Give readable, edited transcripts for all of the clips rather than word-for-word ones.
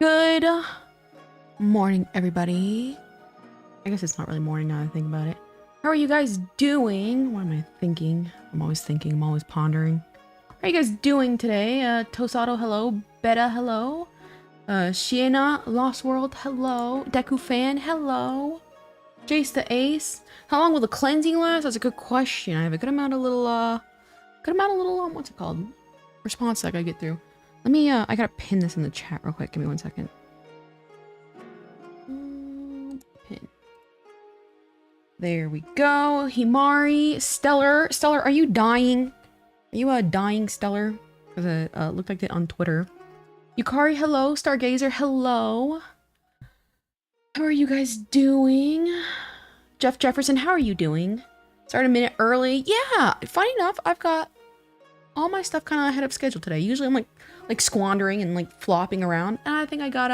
Good morning, everybody. I guess it's not really morning now that I think about it. How are you guys doing? What am I thinking? I'm always thinking, I'm always pondering. How are you guys doing today? Tosado, hello. Beta, hello. Shiena, Lost World, hello. Deku Fan, hello. Jace the Ace. How long will the cleansing last? That's a good question. I have a good amount of little, what's it called? Response that I gotta get through. Let me, I gotta pin this in the chat real quick. Give me 1 second. Pin. There we go. Himari, Stellar. Stellar, are you dying? Are you, dying, Stellar? Because it, looked like it on Twitter. Yukari, hello. Stargazer, hello. How are you guys doing? Jeff Jefferson, how are you doing? Started a minute early. Yeah, funny enough, I've got all my stuff kind of ahead of schedule today. Usually I'm like squandering and like flopping around, and I think I got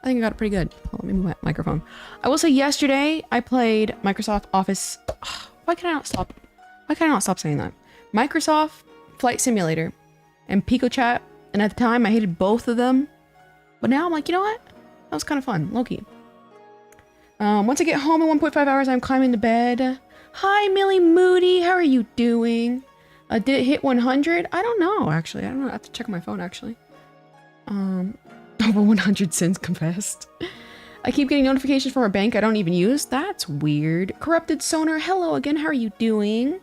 it pretty good. Oh, let me move my microphone. I will say yesterday I played Microsoft Office. Why can I not stop saying that? Microsoft Flight Simulator and Pico Chat, and at the time I hated both of them, but now I'm like, you know what? That was kind of fun, low-key. Once I get home in 1.5 hours, I'm climbing to bed. Hi, Millie Moody, how are you doing? Did it hit 100? I don't know, actually. I don't know. I have to check my phone, actually. Over 100 sins confessed. I keep getting notifications from a bank I don't even use. That's weird. Corrupted Sonar, hello again. How are you doing?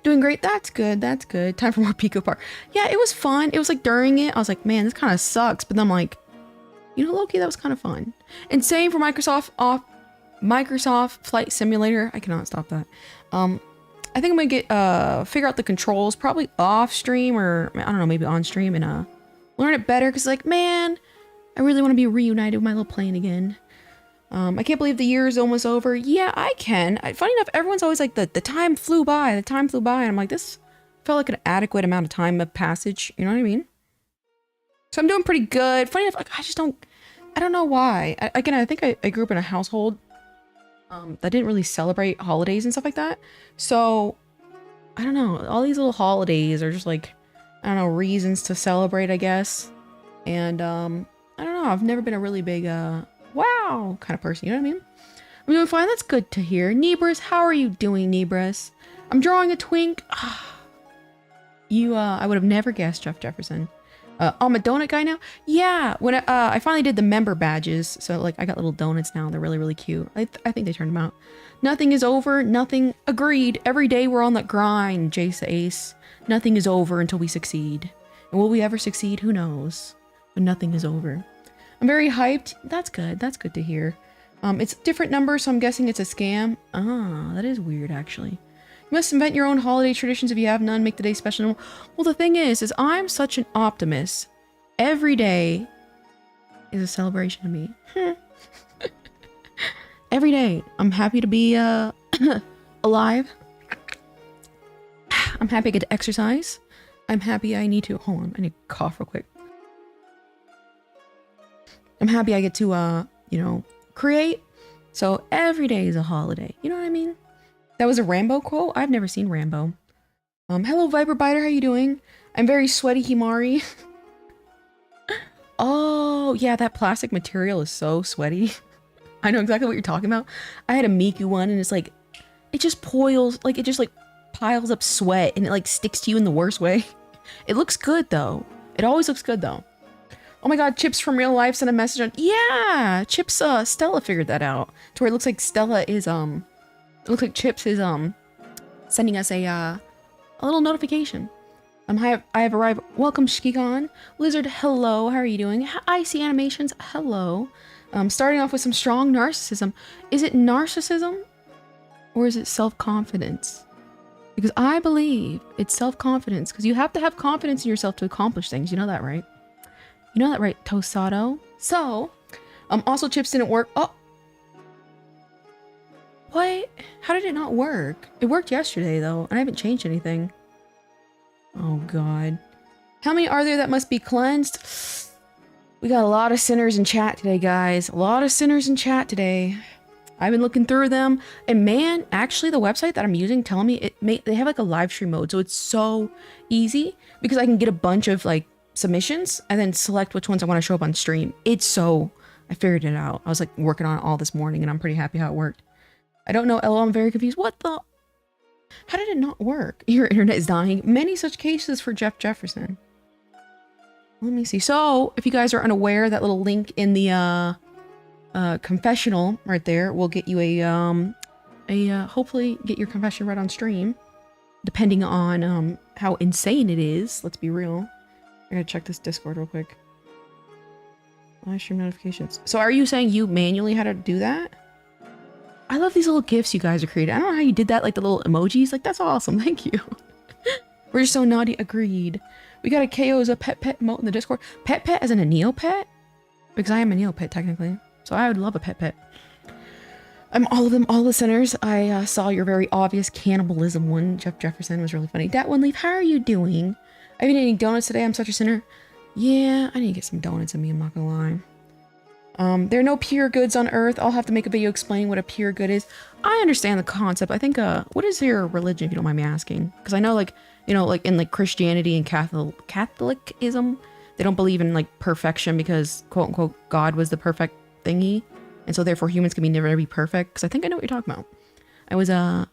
Doing great. That's good. That's good. Time for more Pico Park. Yeah, it was fun. It was like during it, I was like, man, this kind of sucks. But then I'm like, you know, Loki, that was kind of fun. And same for Microsoft Flight Simulator. I cannot stop that. I think I'm gonna get figure out the controls probably off stream, or I don't know, maybe on stream, and learn it better, because like, man, I really want to be reunited with my little plane again. I can't believe the year is almost over. Yeah, I can. Funny enough, everyone's always like, the time flew by, and I'm like, this felt like an adequate amount of time of passage, you know what I mean? So I'm doing pretty good. Funny enough, like, I don't know why. I think I grew up in a household that didn't really celebrate holidays and stuff like that. So, I don't know. All these little holidays are just like, I don't know, reasons to celebrate, I guess. And, I don't know. I've never been a really big, wow kind of person. You know what I mean? I'm doing fine. That's good to hear. Nebris, how are you doing, Nebris? I'm drawing a twink. You, I would have never guessed Jeff Jefferson. I'm a donut guy now? Yeah, when I finally did the member badges, so like I got little donuts now. They're really, really cute. I think they turned them out. Nothing is over, nothing. Agreed. Every day we're on that grind, Jace the Ace. Nothing is over until we succeed. And will we ever succeed? Who knows? But nothing is over. I'm very hyped. That's good. That's good to hear. It's different numbers, so I'm guessing it's a scam. Ah, that is weird, actually. You must invent your own holiday traditions if you have none. Make the day special. Well, the thing is I'm such an optimist. Every day is a celebration to me. Every day. I'm happy to be alive. I'm happy I get to exercise. I'm happy I need to... Hold on. I need to cough real quick. I'm happy I get to, you know, create. So every day is a holiday. You know what I mean? That was a Rambo quote? I've never seen Rambo. Hello, Viper Biter. How you doing? I'm very sweaty, Himari. Oh, yeah, that plastic material is so sweaty. I know exactly what you're talking about. I had a Miku one, and it's like, it just piles up sweat, and it like sticks to you in the worst way. It looks good, though. It always looks good, though. Oh my god, Chips from real life sent a message on... Yeah! Chips, Stella figured that out. To where it looks like Stella is, it looks like Chips is, sending us a little notification. Hi, I have arrived. Welcome, Shikon. Lizard, hello. How are you doing? Icy Animations, hello. Starting off with some strong narcissism. Is it narcissism or is it self-confidence? Because I believe it's self-confidence, because you have to have confidence in yourself to accomplish things. You know that, right? You know that, right, Tosado? So, also chips didn't work. Oh. What? How did it not work? It worked yesterday, though, and I haven't changed anything. Oh, God. How many are there that must be cleansed? We got a lot of sinners in chat today, guys. A lot of sinners in chat today. I've been looking through them, and man, actually the website that I'm using telling me they have like a live stream mode, so it's so easy because I can get a bunch of like submissions and then select which ones I want to show up on stream. I figured it out. I was like working on it all this morning, and I'm pretty happy how it worked. I don't know, LO, I'm very confused. What the? How did it not work? Your internet is dying. Many such cases for Jeff Jefferson. Let me see. So, if you guys are unaware, that little link in the confessional right there will get you hopefully get your confession right on stream, depending on how insane it is. Let's be real. I gotta check this Discord real quick. Live stream notifications. So are you saying you manually had to do that? I love these little gifs you guys are creating. I don't know how you did that, like the little emojis. Like, that's awesome. Thank you. We're just so naughty. Agreed. We got a KO as a pet emote in the Discord. Pet as in a Neopet? Because I am a Neopet, technically. So I would love a pet. I'm all of them, all the sinners. I saw your very obvious cannibalism one. Jeff Jefferson was really funny. That one leaf, how are you doing? I've been eating donuts today. I'm such a sinner. Yeah, I need to get some donuts in me. I'm not gonna lie. There are no pure goods on earth. I'll have to make a video explaining what a pure good is. I understand the concept. I think, what is your religion, if you don't mind me asking? Because I know, like, you know, like in like Christianity and Catholicism, they don't believe in like perfection because quote unquote God was the perfect thingy, and so therefore humans can never be perfect. Because I think I know what you're talking about. I was in a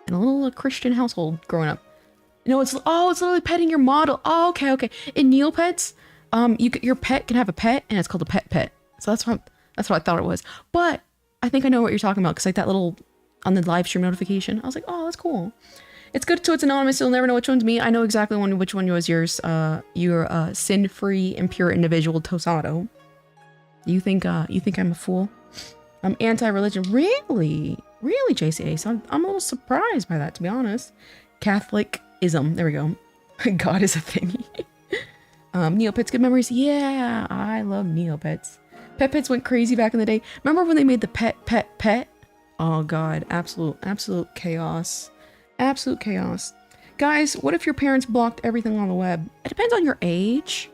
little Christian household growing up. You know, it's literally petting your model. Oh, okay. In Neopets, your pet can have a pet, and it's called a pet. So that's what I thought it was. But I think I know what you're talking about, because like that little on the live stream notification, I was like, oh, that's cool. It's good, so it's anonymous. You'll never know which one's me. I know exactly which one was yours. You're a sin-free and pure individual, Tosado. You think I'm a fool? I'm anti-religion. Really, JCA. So I'm a little surprised by that, to be honest. Catholicism. There we go. God is a thingy. Neopets, good memories. Yeah, I love Neopets. Pet pets went crazy back in the day. Remember when they made the pet? Oh God, absolute chaos. Absolute chaos. Guys, what if your parents blocked everything on the web? It depends on your age.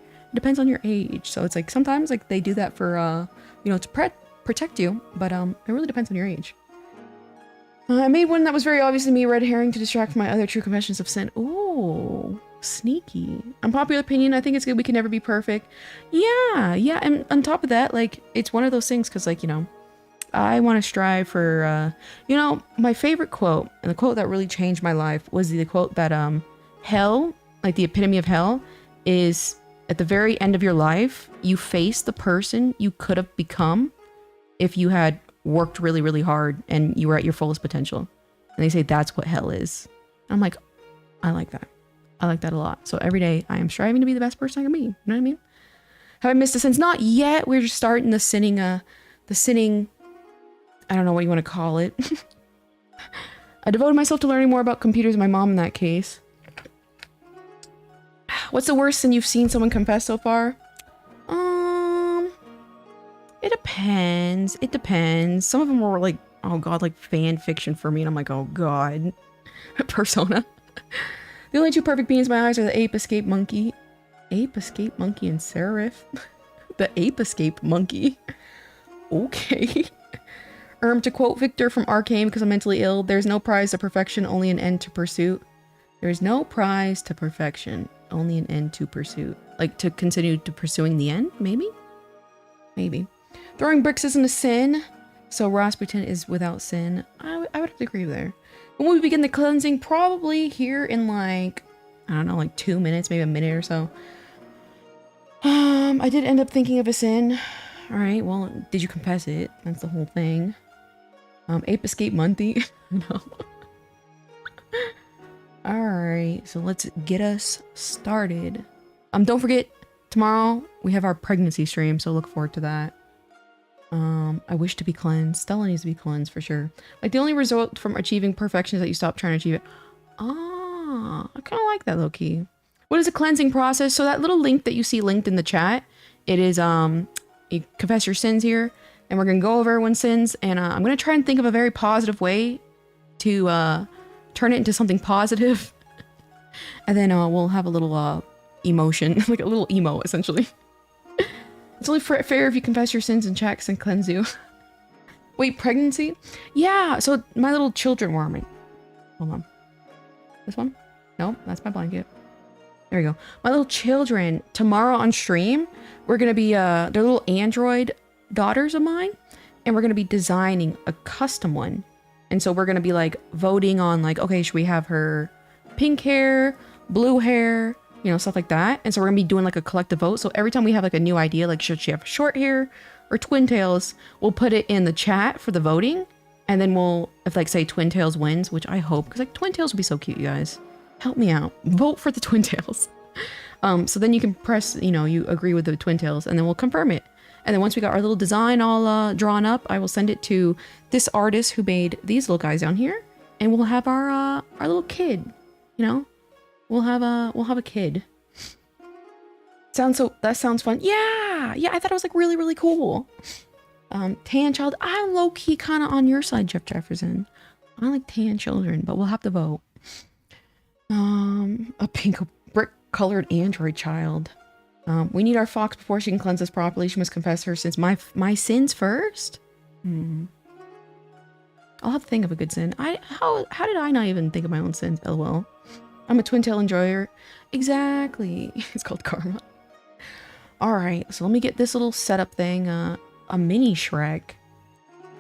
So it's like sometimes like they do that for you know, to protect you, but it really depends on your age. I made one that was very obvious to me, red herring, to distract from my other true confessions of sin. Ooh, sneaky. Unpopular opinion, I think it's good we can never be perfect. Yeah, and on top of that, like, it's one of those things, because, like, you know, I want to strive for, you know, my favorite quote, and the quote that really changed my life, was the quote that, hell, like the epitome of hell, is at the very end of your life, you face the person you could have become if you had worked really, really hard and you were at your fullest potential. And they say that's what hell is. I'm like, I like that. I like that a lot. So every day I am striving to be the best person I can be. You know what I mean? Have I missed a sins? Not yet. We're just starting the sinning, I don't know what you want to call it. I devoted myself to learning more about computers than my mom in that case. What's the worst sin you've seen someone confess so far? It depends. Some of them were like, oh God, like fan fiction for me. And I'm like, oh God. Persona. The only two perfect beings in my eyes are the ape escape monkey. Ape escape monkey and serif. The ape escape monkey. Okay. To quote Victor from Arcane, because I'm mentally ill, there's no prize to perfection, only an end to pursuit. There's no prize to perfection, only an end to pursuit. Like, to continue to pursuing the end? Maybe? Maybe. Throwing bricks isn't a sin, so Rasputin is without sin. I would have to agree there. When we begin the cleansing, probably here in like, I don't know, like 2 minutes, maybe a minute or so. I did end up thinking of a sin. All right, well, did you confess it? That's the whole thing. Ape escape monkey. No. right, so let's get us started. Don't forget, tomorrow we have our pregnancy stream, so look forward to that. I wish to be cleansed. Stella needs to be cleansed for sure. Like, the only result from achieving perfection is that you stop trying to achieve it. Ah, I kind of like that, low-key. What is a cleansing process? So that little link that you see linked in the chat, it is, you confess your sins here, and we're going to go over everyone's sins, and I'm going to try and think of a very positive way to turn it into something positive. And then we'll have a little emotion, like a little emo, essentially. It's only fair if you confess your sins and checks and cleanse you. Wait, pregnancy? Yeah, so my little children warming. Hold on. This one? Nope, that's my blanket. There we go. My little children, tomorrow on stream, we're going to be, they're little Android daughters of mine, and we're going to be designing a custom one. And so we're going to be like voting on like, okay, should we have her pink hair, blue hair, you know, stuff like that. And so we're going to be doing like a collective vote. So every time we have like a new idea, like should she have short hair or twin tails, we'll put it in the chat for the voting. And then we'll, if like say twin tails wins, which I hope, because like twin tails would be so cute, you guys. Help me out. Vote for the twin tails. So then you can press, you know, you agree with the twin tails, and then we'll confirm it. And then once we got our little design all drawn up, I will send it to this artist who made these little guys down here, and we'll have our little kid. You know, we'll have a kid. That sounds fun. Yeah, I thought it was like really, really cool. Tan child. I'm low key kind of on your side, Jeff Jefferson. I like tan children, but we'll have to vote. A pink brick colored android child. We need our fox before she can cleanse us properly. She must confess her sins. My sins first? I'll have to think of a good sin. How did I not even think of my own sins? LOL. I'm a twin tail enjoyer. Exactly. It's called karma. Alright, so let me get this little setup thing. A mini Shrek.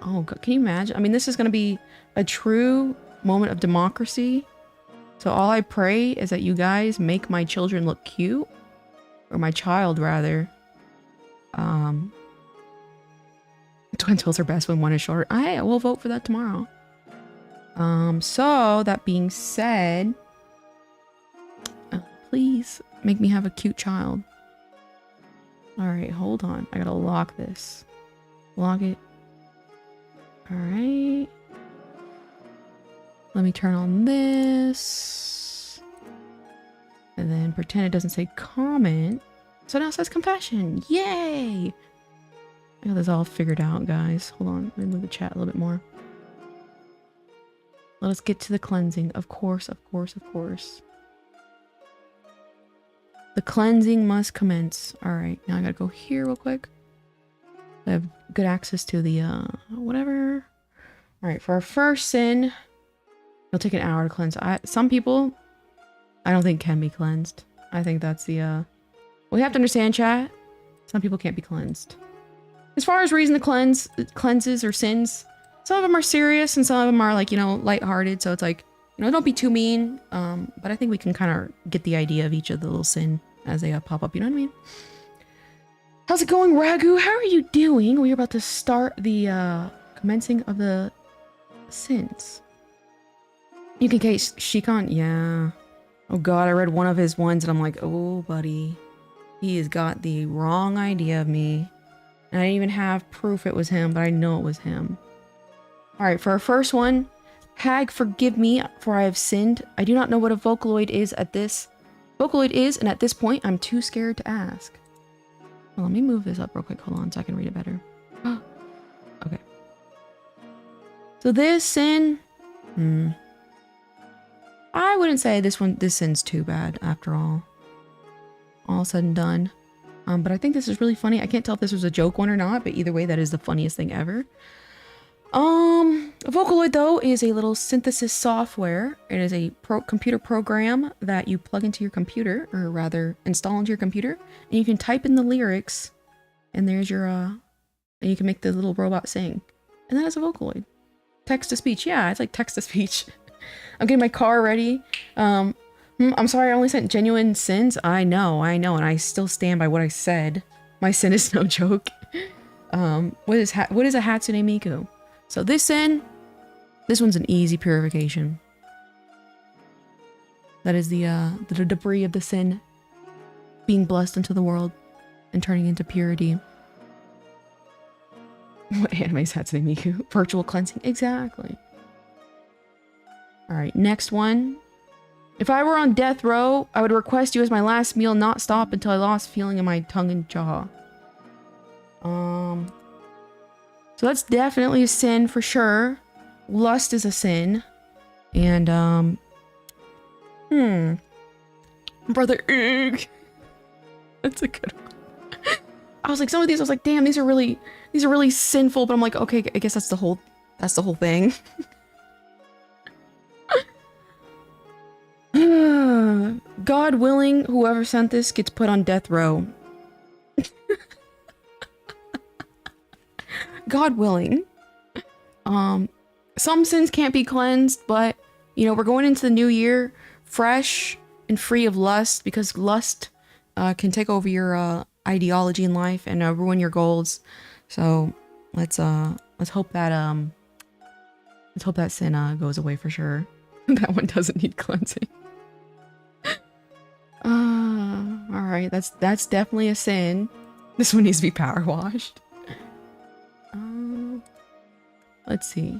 Oh god, can you imagine? I mean, this is gonna be a true moment of democracy. So all I pray is that you guys make my children look cute. Or my child, rather. Twin tails are best when one is shorter. I will vote for that tomorrow. So that being said, please make me have a cute child. All right, hold on. I gotta lock this. Lock it. All right. Let me turn on this. And then pretend it doesn't say comment. So now it says confession. Yay! I got this all figured out, guys. Hold on. Let me move the chat a little bit more. Let us get to the cleansing. Of course, of course, of course. The cleansing must commence. Alright, now I gotta go here real quick. I have good access to the, whatever. Alright, for our first sin, it'll take an hour to cleanse. Some people, I don't think can be cleansed. I think that's the, we have to understand, chat. Some people can't be cleansed. As far as reason to cleanses or sins, some of them are serious and some of them are like, you know, lighthearted. So it's like, you know, don't be too mean. But I think we can kind of get the idea of each of the little sin as they pop up. You know what I mean? How's it going, Ragu? How are you doing? We're about to start the commencing of the sins. You can case Shikon? Yeah. Oh god, I read one of his ones and I'm like, oh buddy. He has got the wrong idea of me. And I didn't even have proof it was him, but I know it was him. Alright, for our first one, Hag, forgive me, for I have sinned. I do not know what a Vocaloid is and at this point, I'm too scared to ask. Well, let me move this up real quick. Hold on so I can read it better. Okay. So this sin... I wouldn't say this sin's too bad, after all. All said and done. But I think this is really funny. I can't tell if this was a joke one or not, but either way, that is the funniest thing ever. A Vocaloid, though, is a little synthesis software. It is a computer program that you plug into your computer, or rather, install into your computer, and you can type in the lyrics, and there's your, and you can make the little robot sing. And that is a Vocaloid. Text-to-speech. Yeah, it's like text-to-speech. I'm getting my car ready. I'm sorry I only sent genuine sins. I know, and I still stand by what I said. My sin is no joke. What is a Hatsune Miku? So this sin, this one's an easy purification. That is the debris of the sin being blessed into the world and turning into purity. What animes Hatsune Miku? Virtual cleansing. Exactly. Alright, next one. If I were on death row, I would request you as my last meal not stop until I lost feeling in my tongue and jaw. So that's definitely a sin for sure. Lust is a sin. And, Brother Ugh. That's a good one. I was like, some of these, I was like, damn, these are really sinful, but I'm like, okay, I guess that's the whole thing. God willing, whoever sent this gets put on death row. God willing. Some sins can't be cleansed, but, you know, we're going into the new year fresh and free of lust, because lust can take over your ideology in life and ruin your goals. So let's hope that sin goes away for sure. That one doesn't need cleansing. All right, that's definitely a sin. This one needs to be power washed. Let's see.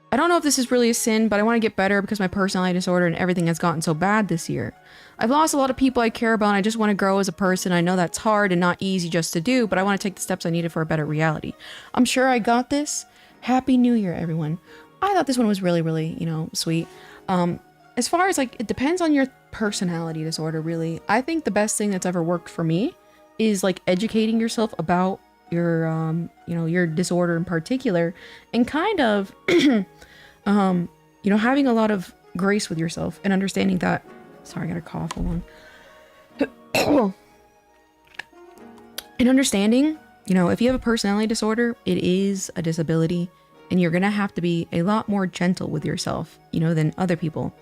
I don't know if this is really a sin, but I want to get better because my personality disorder and everything has gotten so bad this year. I've lost a lot of people I care about, and I just want to grow as a person. I know that's hard and not easy just to do, but I want to take the steps I needed for a better reality. I'm sure I got this. Happy New Year, everyone. I thought this one was really, really, you know, sweet. As far as, like, it depends on your personality disorder, really. I think the best thing that's ever worked for me is, like, educating yourself about your, you know, your disorder in particular, and kind of, you know, having a lot of grace with yourself and understanding that, sorry, I got a cough, hold on. And understanding, you know, if you have a personality disorder, it is a disability, and you're gonna have to be a lot more gentle with yourself, you know, than other people.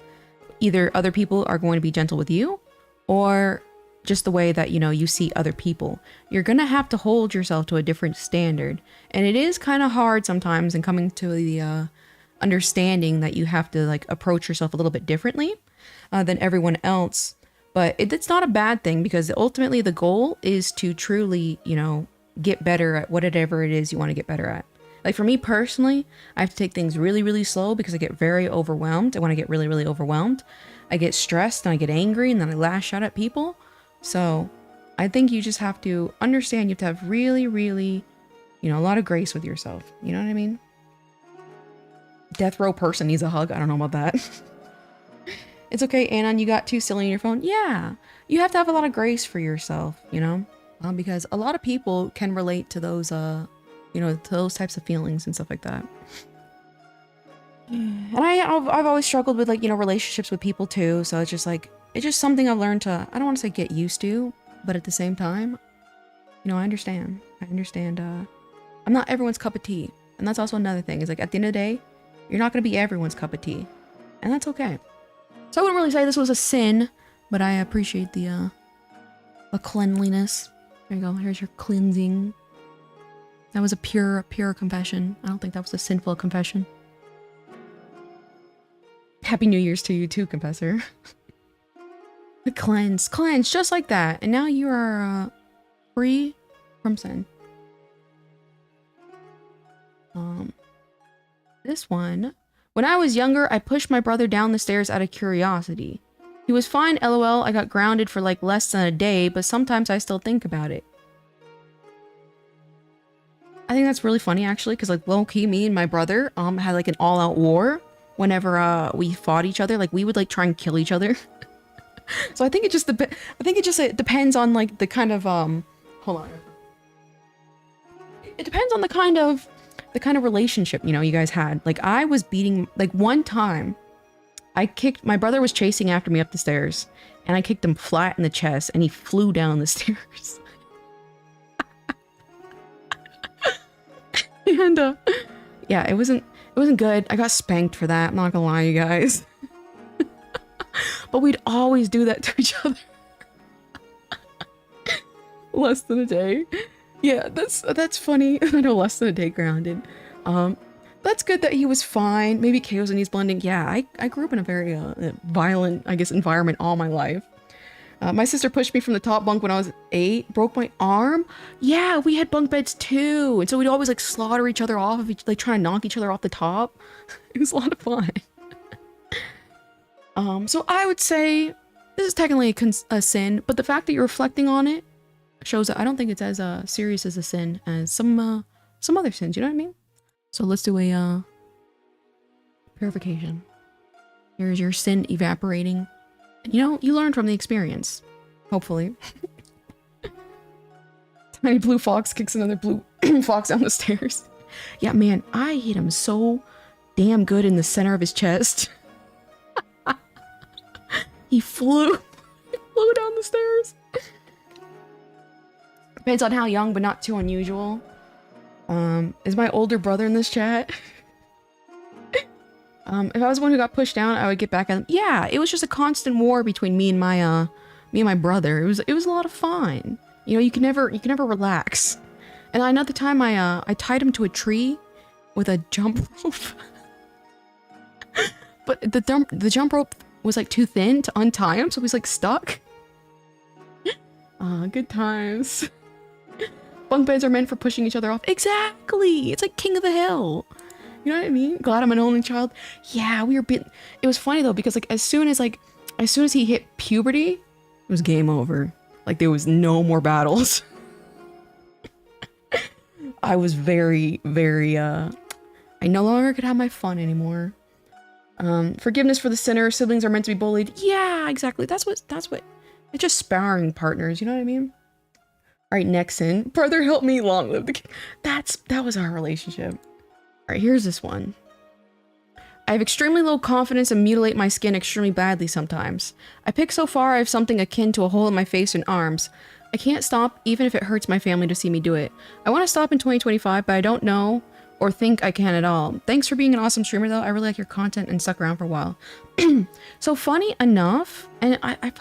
Either other people are going to be gentle with you, or just the way that, you know, you see other people. You're gonna have to hold yourself to a different standard. And it is kind of hard sometimes in coming to the understanding that you have to, like, approach yourself a little bit differently than everyone else. But it's not a bad thing, because ultimately the goal is to truly, you know, get better at whatever it is you want to get better at. Like, for me personally, I have to take things really, really slow because I get very overwhelmed. And when I get really, really overwhelmed, I get stressed and I get angry and then I lash out at people. So I think you just have to understand, you have to have really, really, you know, a lot of grace with yourself. You know what I mean? Death row person needs a hug. I don't know about that. It's okay, Anon, you got too silly on your phone. Yeah, you have to have a lot of grace for yourself, you know? Because a lot of people can relate to those, you know, to those types of feelings and stuff like that. And I've always struggled with, like, you know, relationships with people too. So it's just like, it's just something I've learned to, I don't want to say get used to, but at the same time, you know, I understand. I'm not everyone's cup of tea. And that's also another thing, is like, at the end of the day, you're not going to be everyone's cup of tea. And that's okay. So I wouldn't really say this was a sin, but I appreciate the cleanliness. There you go. Here's your cleansing. That was a pure confession. I don't think that was a sinful confession. Happy New Year's to you too, Confessor. Cleanse, just like that. And now you are free from sin. This one. When I was younger, I pushed my brother down the stairs out of curiosity. He was fine, lol. I got grounded for like less than a day, but sometimes I still think about it. I think that's really funny, actually, because, like, low-key, me and my brother had like an all-out war whenever we fought each other. Like, we would like try and kill each other. So I think it just depends on, like, the kind of hold on. It depends on the kind of relationship, you know, you guys had. Like, I was beating, like, one time my brother was chasing after me up the stairs, and I kicked him flat in the chest, and he flew down the stairs. And yeah, it wasn't good. I got spanked for that, I'm not gonna lie, you guys. But we'd always do that to each other. Less than a day. Yeah, that's funny. I know, less than a day grounded. But that's good that he was fine. Maybe chaos and he's blending. Yeah, I grew up in a very violent, I guess, environment all my life. My sister pushed me from the top bunk when I was 8, broke my arm. Yeah, we had bunk beds too. And so we'd always like slaughter each other off, like trying to knock each other off the top. It was a lot of fun. So I would say this is technically a sin, but the fact that you're reflecting on it shows that I don't think it's as serious as a sin as some other sins, you know what I mean? So let's do a purification. Here's your sin evaporating. You know, you learn from the experience. Hopefully. Tiny blue fox kicks another blue fox down the stairs. Yeah, man, I hit him so damn good in the center of his chest. He flew down the stairs. Depends on how young, but not too unusual. Is my older brother in this chat? If I was the one who got pushed down, I would get back at him. Yeah, it was just a constant war between me and my brother. It was a lot of fun. You know, you can never relax. And another time I tied him to a tree with a jump rope. But the jump rope was like too thin to untie him, so he was like stuck. Good times. Bunk beds are meant for pushing each other off. Exactly. It's like King of the Hill. You know what I mean? Glad I'm an only child. Yeah, we were bit. It was funny though, because like as soon as he hit puberty, it was game over. Like there was no more battles. I was very, very, I no longer could have my fun anymore. Forgiveness for the sinner. Siblings are meant to be bullied. Yeah, exactly. That's what, it's just sparring partners. You know what I mean? All right, next sin. Brother, help me, long live the king. That was our relationship. All right, here's this one. I have extremely low confidence and mutilate my skin extremely badly sometimes. I pick so far I have something akin to a hole in my face and arms. I can't stop even if it hurts my family to see me do it. I want to stop in 2025, but I don't know or think I can at all. Thanks for being an awesome streamer though. I really like your content and stuck around for a while. So funny enough, and I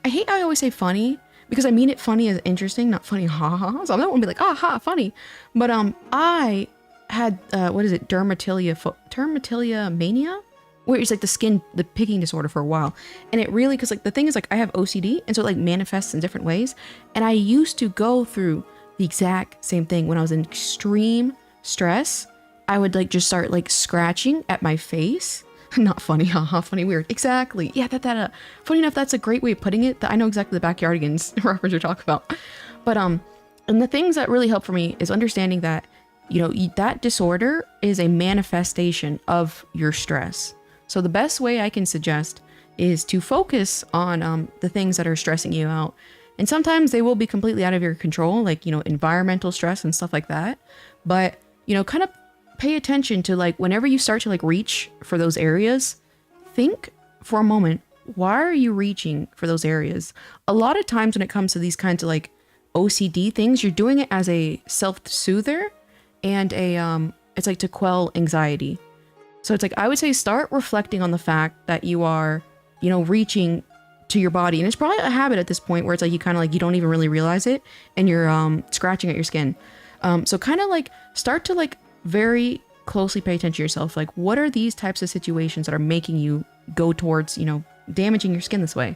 hate how I always say funny because I mean it funny as interesting, not funny haha. So I don't want to be like, aha, funny. But I had what is it, dermatilia mania, where it's like the picking disorder for a while. And it really, because like the thing is like I have OCD, and so it like manifests in different ways. And I used to go through the exact same thing when I was in extreme stress. I would like just start like scratching at my face. Not funny, haha, funny, weird. Exactly. Yeah, funny enough, that's a great way of putting it. That I know exactly the backyardigans reference you're talking about. But and the things that really help for me is understanding that, you know, that disorder is a manifestation of your stress. So the best way I can suggest is to focus on the things that are stressing you out. And sometimes they will be completely out of your control, like, you know, environmental stress and stuff like that. But, you know, kind of pay attention to like whenever you start to like reach for those areas, think for a moment, why are you reaching for those areas? A lot of times when it comes to these kinds of like OCD things, you're doing it as a self-soother and it's like to quell anxiety. So it's like, I would say start reflecting on the fact that you are, you know, reaching to your body. And it's probably a habit at this point where it's like, you kind of like, you don't even really realize it and you're scratching at your skin. So kind of like start to like very closely pay attention to yourself. Like, what are these types of situations that are making you go towards, you know, damaging your skin this way?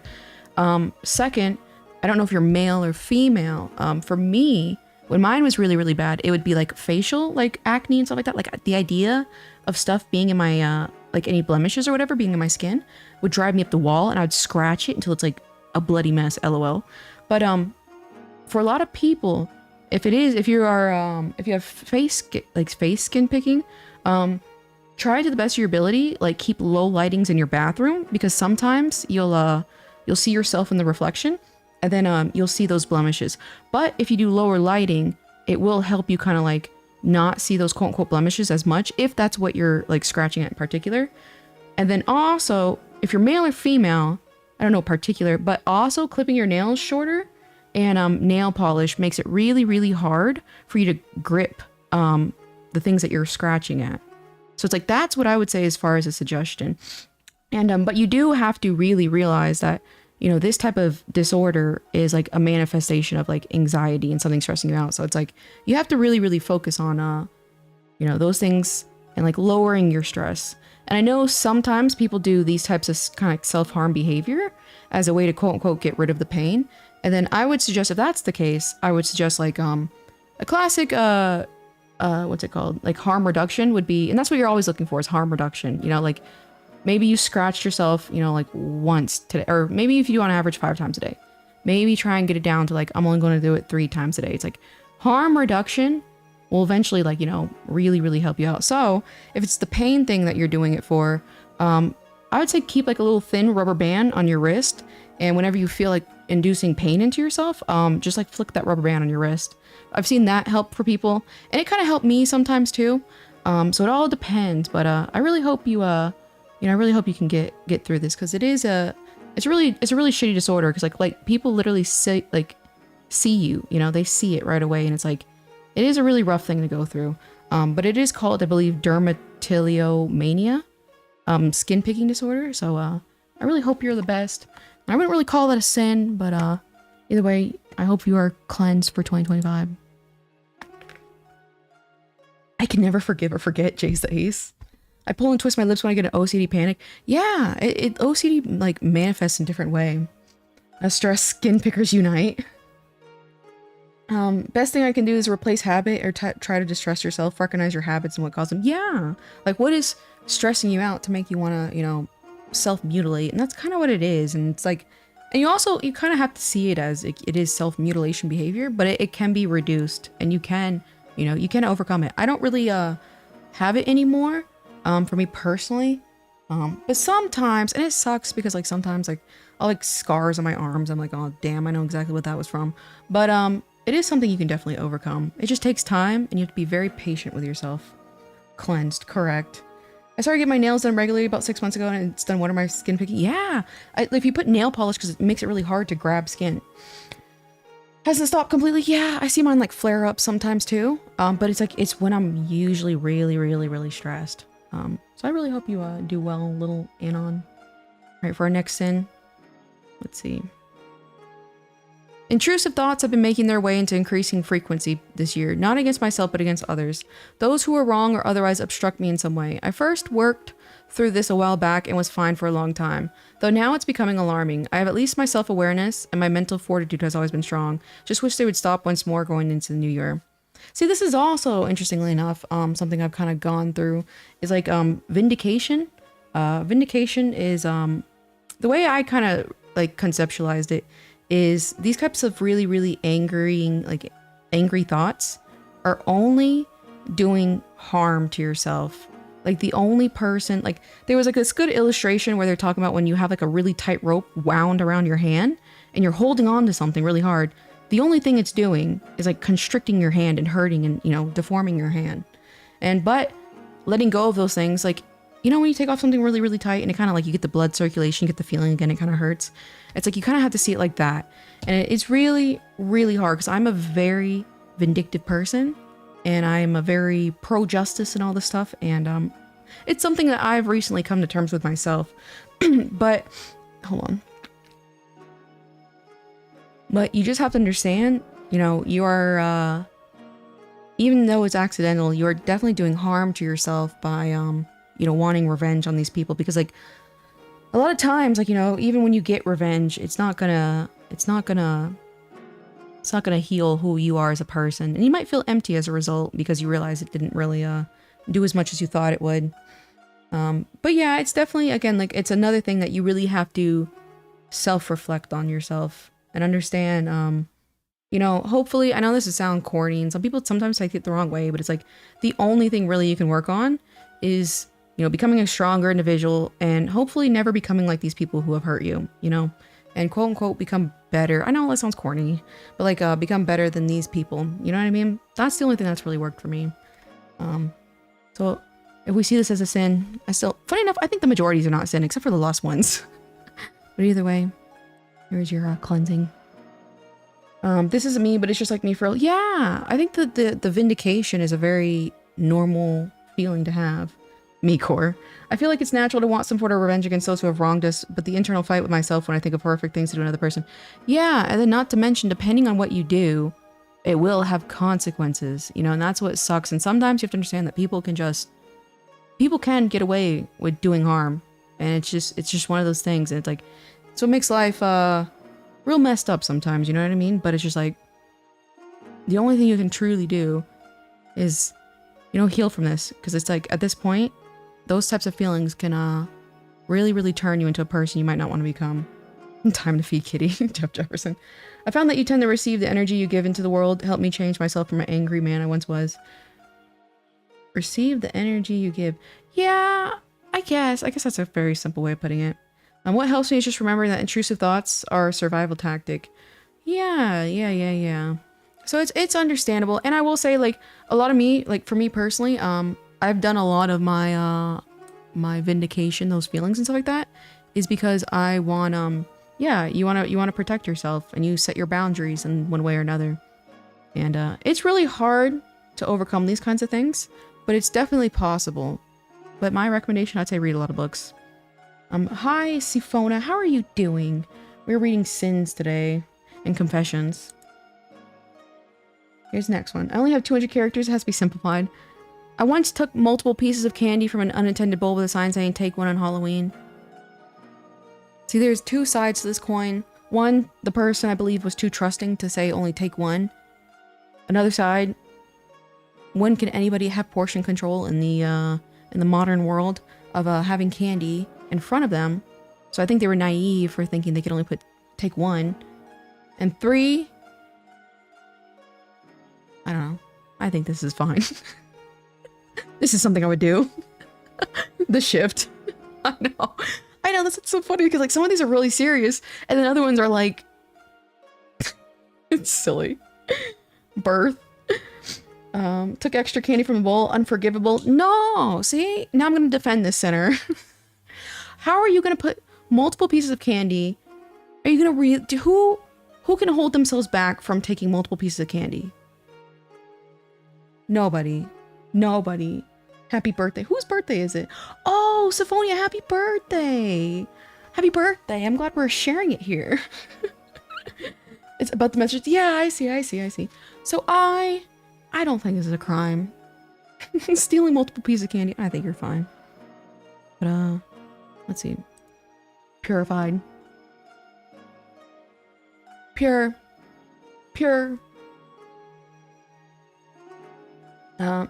Second, I don't know if you're male or female. For me, when mine was really, really bad, it would be like facial, like acne and stuff like that. Like the idea of stuff being in my, like any blemishes or whatever being in my skin would drive me up the wall, and I'd scratch it until it's like a bloody mess, LOL. But for a lot of people, if you have face skin picking, try to the best of your ability, like keep low lightings in your bathroom, because sometimes you'll see yourself in the reflection, and then you'll see those blemishes. But if you do lower lighting, it will help you kind of like not see those quote unquote blemishes as much, if that's what you're like scratching at in particular. And then also, if you're male or female, I don't know particular, but also clipping your nails shorter and nail polish makes it really, really hard for you to grip the things that you're scratching at. So it's like, that's what I would say as far as a suggestion. And but you do have to really realize that, you know, this type of disorder is like a manifestation of like anxiety and something stressing you out. So it's like, you have to really, really focus on, you know, those things and like lowering your stress. And I know sometimes people do these types of kind of self-harm behavior as a way to quote unquote get rid of the pain. And then I would suggest, if that's the case, I would suggest like a classic what's it called? Like harm reduction would be, and that's what you're always looking for, is harm reduction. You know, like maybe you scratched yourself, you know, like once today, or maybe if you do on average 5 times a day, maybe try and get it down to like, I'm only going to do it 3 times a day. It's like harm reduction will eventually, like, you know, really, really help you out. So if it's the pain thing that you're doing it for, I would say keep like a little thin rubber band on your wrist. And whenever you feel like inducing pain into yourself, just like flick that rubber band on your wrist. I've seen that help for people, and it kind of helped me sometimes too. So it all depends, but I really hope you, I really hope you can get through this, because it's a really shitty disorder, because like people literally see you, you know, they see it right away, and it's like, it is a really rough thing to go through. But it is called, I believe, dermatillomania, skin picking disorder. So I really hope you're the best. I wouldn't really call that a sin, but either way, I hope you are cleansed for 2025. I can never forgive or forget, Jay's the Ace. I pull and twist my lips when I get an OCD panic. Yeah, OCD like manifests in a different way. Stress skin pickers unite. Best thing I can do is replace habit, or try to distress yourself. Recognize your habits and what caused them. Yeah, like what is stressing you out to make you want to, you know, self-mutilate? And that's kind of what it is. And it's like, and you kind of have to see it as it is self-mutilation behavior, but it can be reduced, and you can overcome it. I don't really have it anymore, for me personally, but sometimes, and it sucks because like sometimes like I'll like scars on my arms, I'm like, oh damn, I know exactly what that was from. But it is something you can definitely overcome. It just takes time, and you have to be very patient with yourself. Cleansed, correct. I started getting my nails done regularly about 6 months ago, and it's done one of my skin picking. Yeah, if you put nail polish, because it makes it really hard to grab skin. Hasn't stopped completely. Yeah, I see mine like flare up sometimes too. But it's like, it's when I'm usually really, really, really stressed. So I really hope you do well, little Anon. All right, for our next sin, let's see. Intrusive thoughts have been making their way into increasing frequency this year, not against myself, but against others. Those who are wrong or otherwise obstruct me in some way. I first worked through this a while back and was fine for a long time, though now it's becoming alarming. I have at least my self-awareness, and my mental fortitude has always been strong. Just wish they would stop once more going into the new year. See, this is also, interestingly enough, something I've kind of gone through, is like vindication. Vindication is, the way I kind of like conceptualized it, is these types of really, really angry thoughts are only doing harm to yourself. Like the only person, like there was like this good illustration where they're talking about when you have like a really tight rope wound around your hand and you're holding on to something really hard. The only thing it's doing is like constricting your hand and hurting and, you know, deforming your hand. But letting go of those things, like, you know, when you take off something really, really tight and it kind of like, you get the blood circulation, you get the feeling again, it kind of hurts. It's like, you kind of have to see it like that. And it's really, really hard, because I'm a very vindictive person, and I'm a very pro-justice and all this stuff. And it's something that I've recently come to terms with myself. But, hold on. But you just have to understand, you know, you are, even though it's accidental, you are definitely doing harm to yourself by, you know, wanting revenge on these people. Because like a lot of times, like, you know, even when you get revenge, it's not gonna heal who you are as a person. And you might feel empty as a result, because you realize it didn't really, do as much as you thought it would. But yeah, it's definitely, again, like, it's another thing that you really have to self-reflect on yourself and understand, you know, hopefully, I know this is sound corny, and some people sometimes take it the wrong way, but it's like, the only thing really you can work on is, you know, becoming a stronger individual, and hopefully never becoming like these people who have hurt you, you know, and quote unquote become better. I know that sounds corny, but like become better than these people. You know what I mean? That's the only thing that's really worked for me. So if we see this as a sin, funny enough, I think the majorities are not sin, except for the lost ones. But either way, here's your cleansing. This isn't me, but it's just like me for, yeah, I think that the vindication is a very normal feeling to have. Me core. I feel like it's natural to want some sort of revenge against those who have wronged us, but the internal fight with myself when I think of horrific things to do another person. Yeah, and then not to mention, depending on what you do, it will have consequences, you know, and that's what sucks. And sometimes you have to understand that people can just people can get away with doing harm, and it's just one of those things. And it's like, so it makes life real messed up sometimes. You know what I mean? But it's just like, the only thing you can truly do is, you know, heal from this, because it's like at this point, those types of feelings can really, really turn you into a person you might not want to become. Time to feed kitty. Jeff Jefferson. I found that you tend to receive the energy you give into the world. Help me change myself from an angry man I once was. Receive the energy you give. Yeah, I guess that's a very simple way of putting it. What helps me is just remembering that intrusive thoughts are a survival tactic. Yeah. So it's understandable. And I will say, like, a lot of me, like for me personally, I've done a lot of my my vindication, those feelings and stuff like that, is because I want you want to protect yourself, and you set your boundaries in one way or another. And it's really hard to overcome these kinds of things, but it's definitely possible. But my recommendation, I'd say read a lot of books. Hi Sifona, how are you doing? We're reading Sins today and Confessions. Here's the next one. I only have 200 characters, it has to be simplified. I once took multiple pieces of candy from an unattended bowl with a sign saying take one on Halloween. See, there's two sides to this coin. One, the person I believe was too trusting to say only take one. Another side, when can anybody have portion control in the modern world of having candy in front of them? So I think they were naive for thinking they could only take one. And 3, I don't know. I think this is fine. This is something I would do. The shift. I know, that's so funny, because like some of these are really serious, and then other ones are like, it's silly. Birth. Took extra candy from a bowl, unforgivable. No, see? Now I'm going to defend this sinner. How are you going to put multiple pieces of candy? Are you going to who can hold themselves back from taking multiple pieces of candy? Nobody. Happy birthday. Whose birthday is it? Oh, Syphonia, happy birthday. Happy birthday. I'm glad we're sharing it here. It's about the message. Yeah, I see. So I don't think this is a crime. Stealing multiple pieces of candy, I think you're fine. But let's see. Purified. Pure.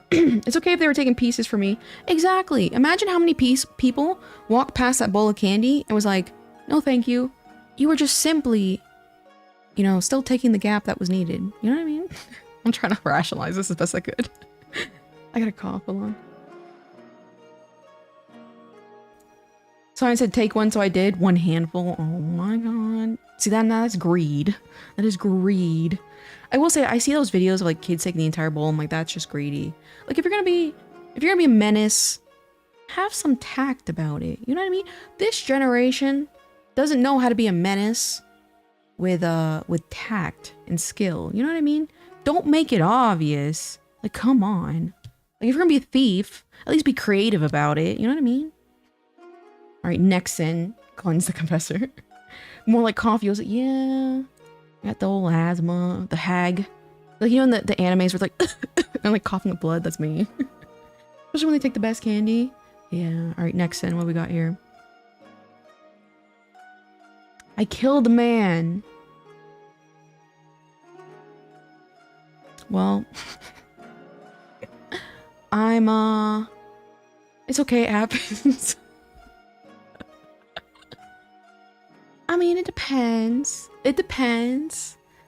It's okay if they were taking pieces from me. Exactly. Imagine how many people walked past that bowl of candy and was like, no thank you. You were just simply, you know, still taking the gap that was needed. You know what I mean? I'm trying to rationalize this as best I could. I got a cough, hold on. So I said take one, so I did. One handful. Oh my god. See, that's greed. That is greed. I will say, I see those videos of like kids taking the entire bowl. I'm like, that's just greedy. Like, if you're gonna be a menace, have some tact about it. You know what I mean? This generation doesn't know how to be a menace with tact and skill. You know what I mean? Don't make it obvious. Like, come on. Like, if you're gonna be a thief, at least be creative about it. You know what I mean? All right, next sin, cleanse the confessor. More like coffee. I was like, yeah. Got the old asthma, the hag. Like, you know, in the animes where it's like, I'm like coughing up blood. That's me. Especially when they take the best candy. Yeah. All right, next sin. What we got here? I killed a man. Well, it's okay, it happens. I mean, it depends.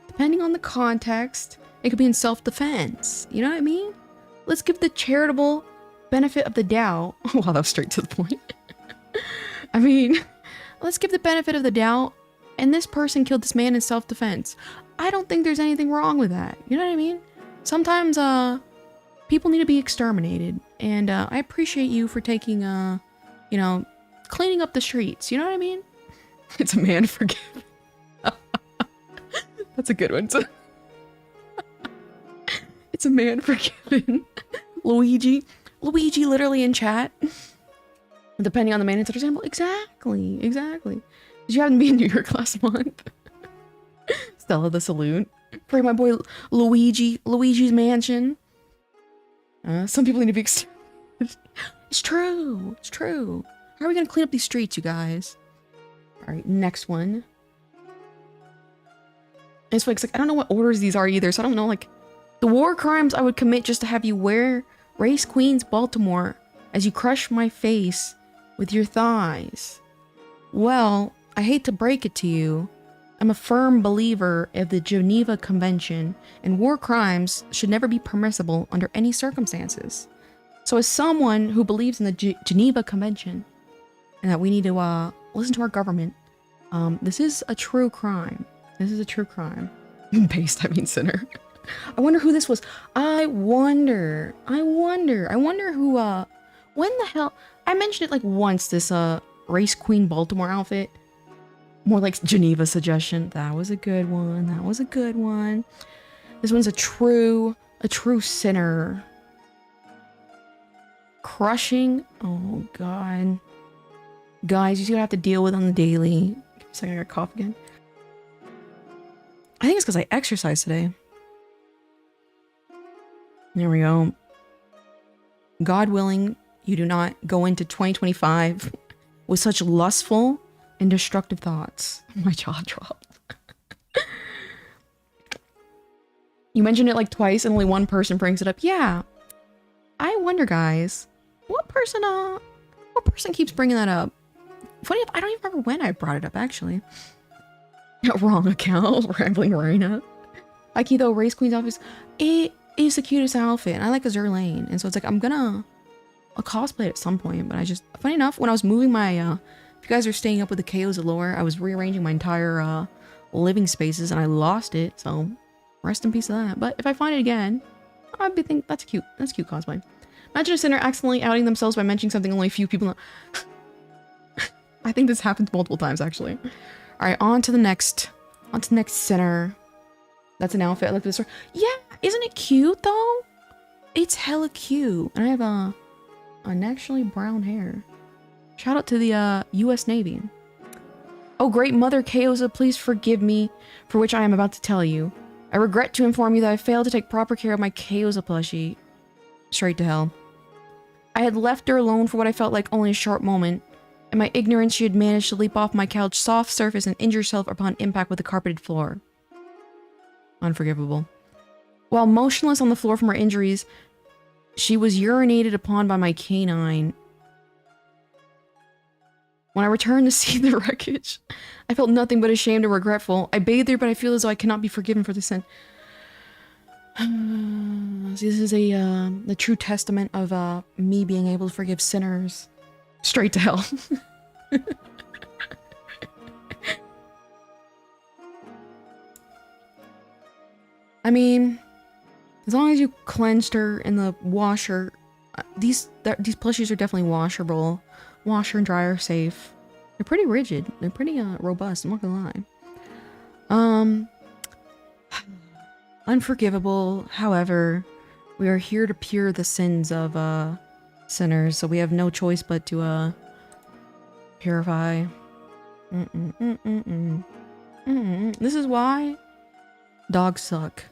Depending on the context. It could be in self-defense. You know what I mean? Let's give the charitable benefit of the doubt. Wow, that was straight to the point. I mean, let's give the benefit of the doubt. And this person killed this man in self-defense. I don't think there's anything wrong with that. You know what I mean? Sometimes, people need to be exterminated. And, I appreciate you for taking, you know, cleaning up the streets. You know what I mean? It's a man forgiven. That's a good one. It's a man forgiven. Luigi literally in chat. Depending on the man, it's understandable. Exactly. Did you happen to be in New York last month? Stella the Salute. For my boy Luigi's mansion. Some people need to be It's true. It's true. How are we gonna clean up these streets, you guys? All right, next one. It's like I don't know what orders these are either, so I don't know like the war crimes I would commit just to have you wear Race Queen's Baltimore as you crush my face with your thighs. Well, I hate to break it to you. I'm a firm believer of the Geneva Convention, and war crimes should never be permissible under any circumstances. So as someone who believes in the Geneva Convention, and that we need to listen to our government, this is a true crime. This is a true crime. Based, I mean sinner. I wonder who this was. I wonder who, when the hell, I mentioned it like once, this, Race Queen Baltimore outfit. More like Geneva suggestion. That was a good one. That was a good one. This one's a true sinner. Crushing. Oh, God. Guys, you see what I have to deal with on the daily. Give me a second, I gotta cough again. I think it's because I exercised today. There we go. God willing, you do not go into 2025 with such lustful and destructive thoughts. My jaw dropped. You mentioned it like twice and only one person brings it up. Yeah. I wonder, guys, what person keeps bringing that up? Funny enough, I don't even remember when I brought it up, actually. Wrong account, Rambling Raina. Aki though, Race Queen's office, it is the cutest outfit, and I like a Zerlane, and so it's like, I'll cosplay it at some point, but I just, funny enough, when I was moving my, if you guys are staying up with the KOs of lore, I was rearranging my entire, living spaces, and I lost it, so rest in peace to that. But if I find it again, I'd be thinking, that's cute cosplay. Imagine a sinner accidentally outing themselves by mentioning something only a few people know. I think this happens multiple times, actually. Alright, on to the next sinner. That's an outfit. I look at this. Yeah, isn't it cute, though? It's hella cute. And I have, naturally brown hair. Shout out to the, U.S. Navy. Oh, great Mother Kaosa, please forgive me for which I am about to tell you. I regret to inform you that I failed to take proper care of my Kaosa plushie. Straight to hell. I had left her alone for what I felt like only a short moment. In my ignorance, she had managed to leap off my couch's soft surface and injure herself upon impact with the carpeted floor. Unforgivable. While motionless on the floor from her injuries, she was urinated upon by my canine. When I returned to see the wreckage, I felt nothing but ashamed and regretful. I bathed her, but I feel as though I cannot be forgiven for this sin. This is the true testament of me being able to forgive sinners. Straight to hell. I mean, as long as you cleansed her in the washer, these plushies are definitely washable. Washer and dryer safe. They're pretty rigid. They're pretty robust, I'm not gonna lie. Unforgivable. However, we are here to cure the sins of sinners, so we have no choice but to purify. This is why dogs suck.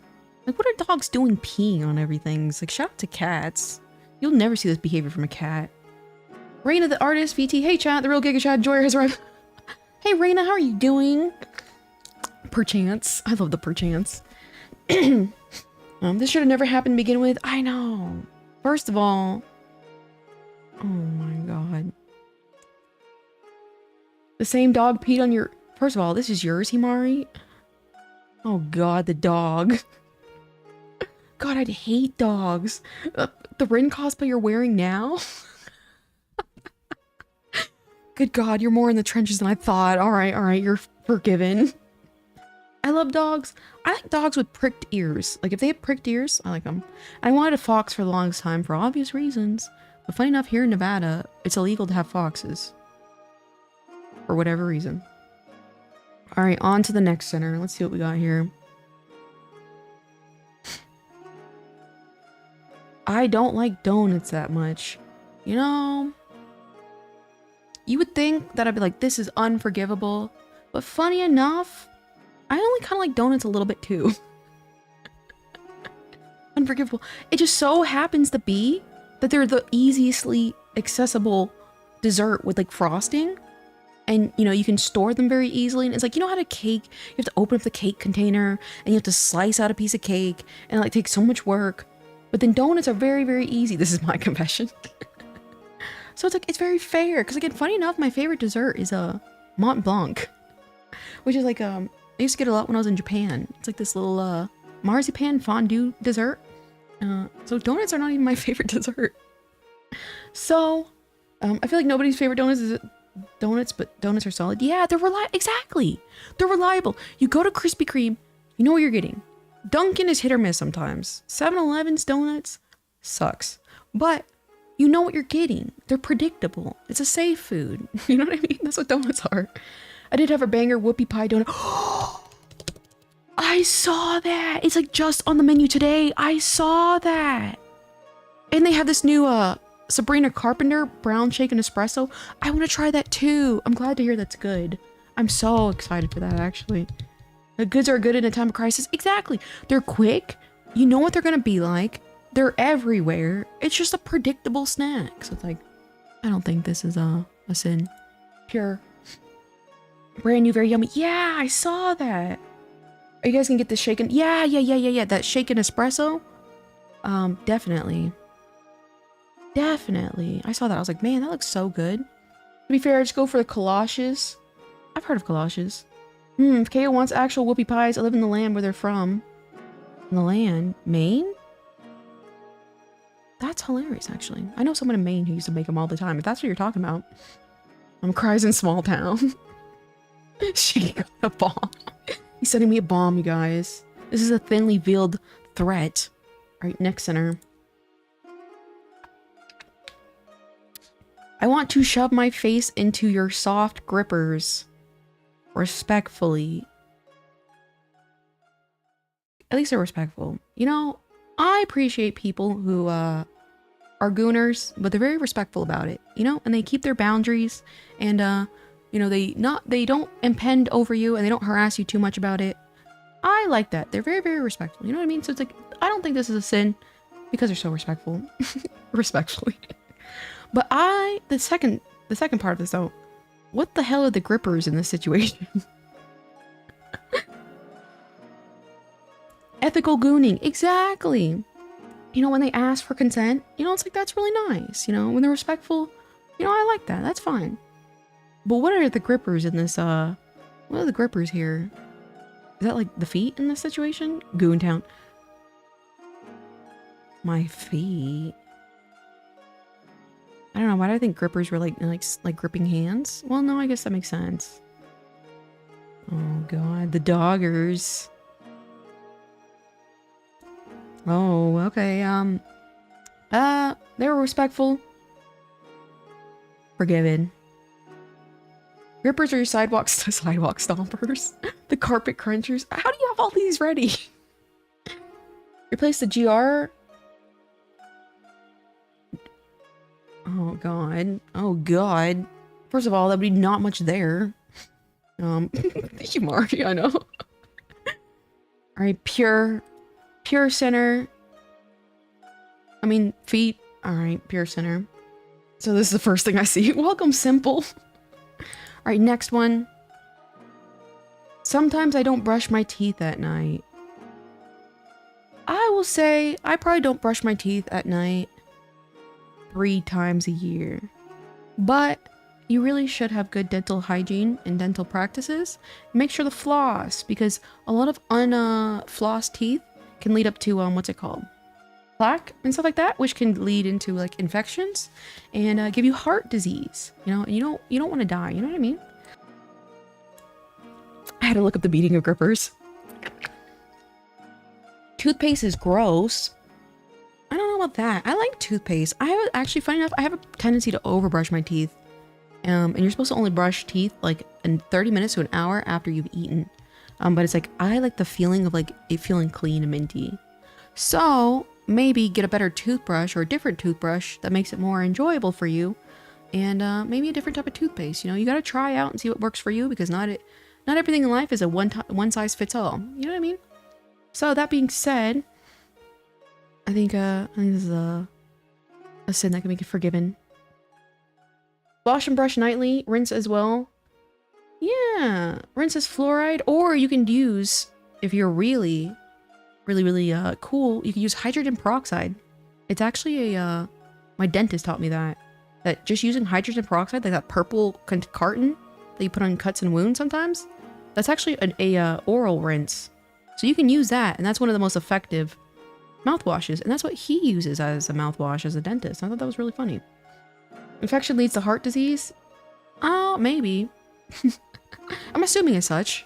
Like, what are dogs doing peeing on everything? It's like, shout out to cats. You'll never see this behavior from a cat. Raina the artist, VT, hey chat, the real Giga Chad Joyer has arrived. Hey Raina, how are you doing? Perchance. I love the perchance. This should have never happened to begin with. I know. First of all, oh my god. The same dog peed on your... First of all, this is yours, Himari? Oh god, the dog. God, I'd hate dogs. The Rin cosplay you're wearing now? Good god, you're more in the trenches than I thought. Alright, you're forgiven. I love dogs. I like dogs with pricked ears. Like, if they have pricked ears, I like them. I wanted a fox for the longest time for obvious reasons. But funny enough, here in Nevada, it's illegal to have foxes. For whatever reason. Alright, on to the next center. Let's see what we got here. I don't like donuts that much. You know, you would think that I'd be like, this is unforgivable. But funny enough, I only kind of like donuts a little bit too. Unforgivable. It just so happens to be that they're the easiestly accessible dessert with like frosting. And, you know, you can store them very easily. And it's like, you know how to cake, you have to open up the cake container and you have to slice out a piece of cake and it like takes so much work. But then donuts are very, very easy. This is my confession. So it's like, it's very fair. Because again, funny enough, my favorite dessert is a Mont Blanc, which is like, I used to get a lot when I was in Japan. It's like this little marzipan fondue dessert. So donuts are not even my favorite dessert. So I feel like nobody's favorite donuts is donuts, but donuts are solid. Yeah, they're reliable. Exactly. They're reliable. You go to Krispy Kreme, you know what you're getting. Dunkin' is hit or miss sometimes. 7-Eleven's donuts sucks. But you know what you're getting. They're predictable. It's a safe food. You know what I mean? That's what donuts are. I did have a banger whoopie pie donut. I saw that. It's like just on the menu today. I saw that. And they have this new Sabrina Carpenter brown shaken espresso. I want to try that too. I'm glad to hear that's good. I'm so excited for that, actually. The goods are good in a time of crisis. Exactly. They're quick. You know what they're going to be like. They're everywhere. It's just a predictable snack. So it's like, I don't think this is a sin. Pure. Brand new, very yummy. Yeah, I saw that. Are you guys gonna get this shaken? Yeah. That shaken espresso? Definitely. Definitely. I saw that. I was like, man, that looks so good. To be fair, I just go for the galoshes. I've heard of galoshes. If KO wants actual whoopie pies, I live in the land where they're from. In the land? Maine? That's hilarious, actually. I know someone in Maine who used to make them all the time. If that's what you're talking about. Cries in small town. She got a bomb. He's sending me a bomb, you guys. This is a thinly veiled threat. Alright, next center. I want to shove my face into your soft grippers. Respectfully. At least they're respectful. You know, I appreciate people who are gooners, but they're very respectful about it. You know, and they keep their boundaries and you know, they don't impend over you and they don't harass you too much about it. I like that. They're very, very respectful. You know what I mean? So it's like, I don't think this is a sin because they're so respectful. Respectfully. But the second part of this though, what the hell are the grippers in this situation? Ethical gooning. Exactly. You know, when they ask for consent, you know, it's like, that's really nice. You know, when they're respectful, you know, I like that. That's fine. But what are the grippers in this, what are the grippers here? Is that like the feet in this situation? Goontown. My feet. I don't know, why do I think grippers were like gripping hands? Well, no, I guess that makes sense. Oh god, the doggers. Oh, okay, they were respectful. Forgiven. Grippers are your sidewalk stompers. The carpet crunchers. How do you have all these ready? Replace the GR. Oh god. Oh god. First of all, that would be not much there. Thank you, Marty, I know. Alright, pure center. I mean, feet. Alright, pure center. So this is the first thing I see. Welcome, simple. Alright, next one. Sometimes I don't brush my teeth at night. I will say, I probably don't brush my teeth at night 3 times a year. But you really should have good dental hygiene and dental practices. Make sure to floss, because a lot of unflossed teeth can lead up to, what's it called? Plaque and stuff like that, which can lead into like infections and give you heart disease. You know, and you don't want to die. You know what I mean? I had to look up the meaning of grippers. Toothpaste is gross. I don't know about that. I like toothpaste. I have actually, funny enough, I have a tendency to overbrush my teeth. And you're supposed to only brush teeth like in 30 minutes to an hour after you've eaten. But it's like, I like the feeling of like it feeling clean and minty. So maybe get a better toothbrush or a different toothbrush that makes it more enjoyable for you. And maybe a different type of toothpaste. You know, you got to try out and see what works for you, because not everything in life is a one size fits all. You know what I mean? So that being said, I think this is a sin that can be forgiven. Wash and brush nightly, rinse as well. Yeah, rinse as fluoride, or you can use, if you're really cool, you can use hydrogen peroxide. It's actually a, my dentist taught me that just using hydrogen peroxide, like that purple carton that you put on cuts and wounds sometimes, that's actually a oral rinse. So you can use that, and that's one of the most effective mouthwashes, and that's what he uses as a mouthwash as a dentist. I thought that was really funny. Infection leads to heart disease? Oh, maybe. I'm assuming as such.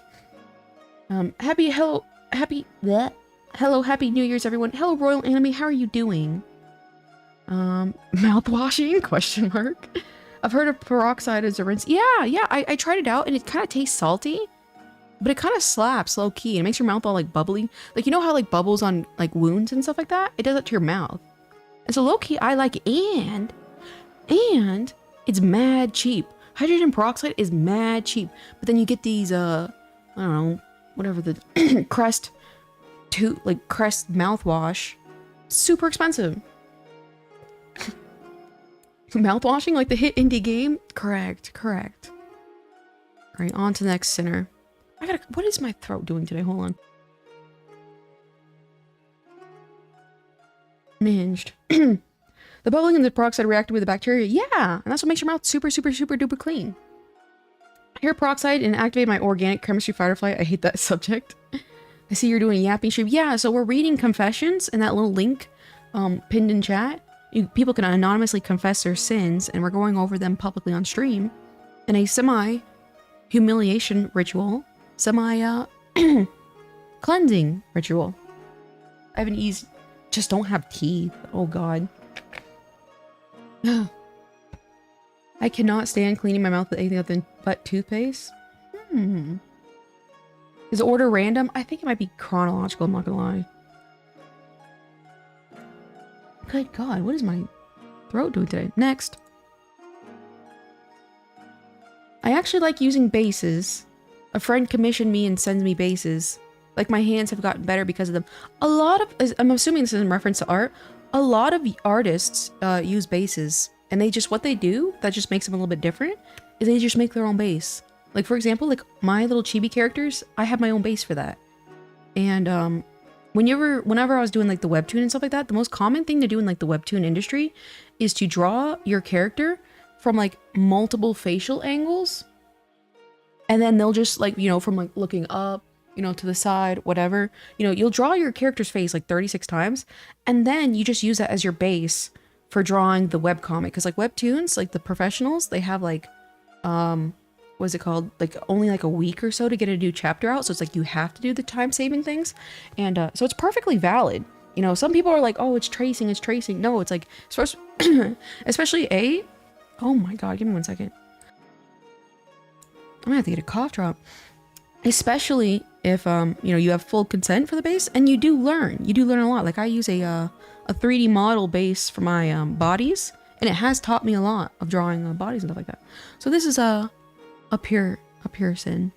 Hello, happy New Year's, everyone. Hello, Royal Enemy, how are you doing? Mouthwashing? Question mark. I've heard of peroxide as a rinse. Yeah, I tried it out and it kind of tastes salty, but it kind of slaps low key. It makes your mouth all like bubbly. Like, you know how like bubbles on like wounds and stuff like that? It does that to your mouth. And so low key, I like it, and it's mad cheap. Hydrogen peroxide is mad cheap, but then you get these, I don't know, whatever the Crest mouthwash, super expensive. Mouthwashing like the hit indie game? Correct. Alright, on to the next sinner. What is my throat doing today? Hold on. Minged. The bubbling and the peroxide reacted with the bacteria. Yeah, and that's what makes your mouth super duper clean. Hair peroxide and activate my organic chemistry firefly. I hate that subject. I see you're doing a yapping stream. Yeah, so we're reading confessions in that little link pinned in chat. People can anonymously confess their sins, and we're going over them publicly on stream in a semi-humiliation ritual, semi-cleansing ritual. I have an ease. Just don't have teeth. Oh, God. I cannot stand cleaning my mouth with anything other but toothpaste. Is the order random? I think it might be chronological, I'm not gonna lie. Good God, what is my throat doing today? Next. I actually like using bases. A friend commissioned me and sends me bases. Like, my hands have gotten better because of them. I'm assuming this is in reference to art. A lot of artists use bases, and what they do that just makes them a little bit different is they just make their own base. Like, for example, like my little chibi characters, I have my own base for that. And whenever I was doing like the webtoon and stuff like that, the most common thing to do in like the webtoon industry is to draw your character from like multiple facial angles, and then they'll just like, you know, from like looking up, you know, to the side, whatever, you know, you'll draw your character's face like 36 times, and then you just use that as your base for drawing the webcomic. Because like webtoons, like the professionals, they have like what's it called, like only like a week or so to get a new chapter out, so it's like you have to do the time saving things, and so it's perfectly valid. You know, some people are like, oh, it's tracing. No, it's like especially oh my God, give me 1 second, I'm gonna have to get a cough drop. Especially if you know, you have full consent for the base, and you do learn a lot. Like, I use a 3D model base for my bodies, and it has taught me a lot of drawing bodies and stuff like that. So this is a pure sin.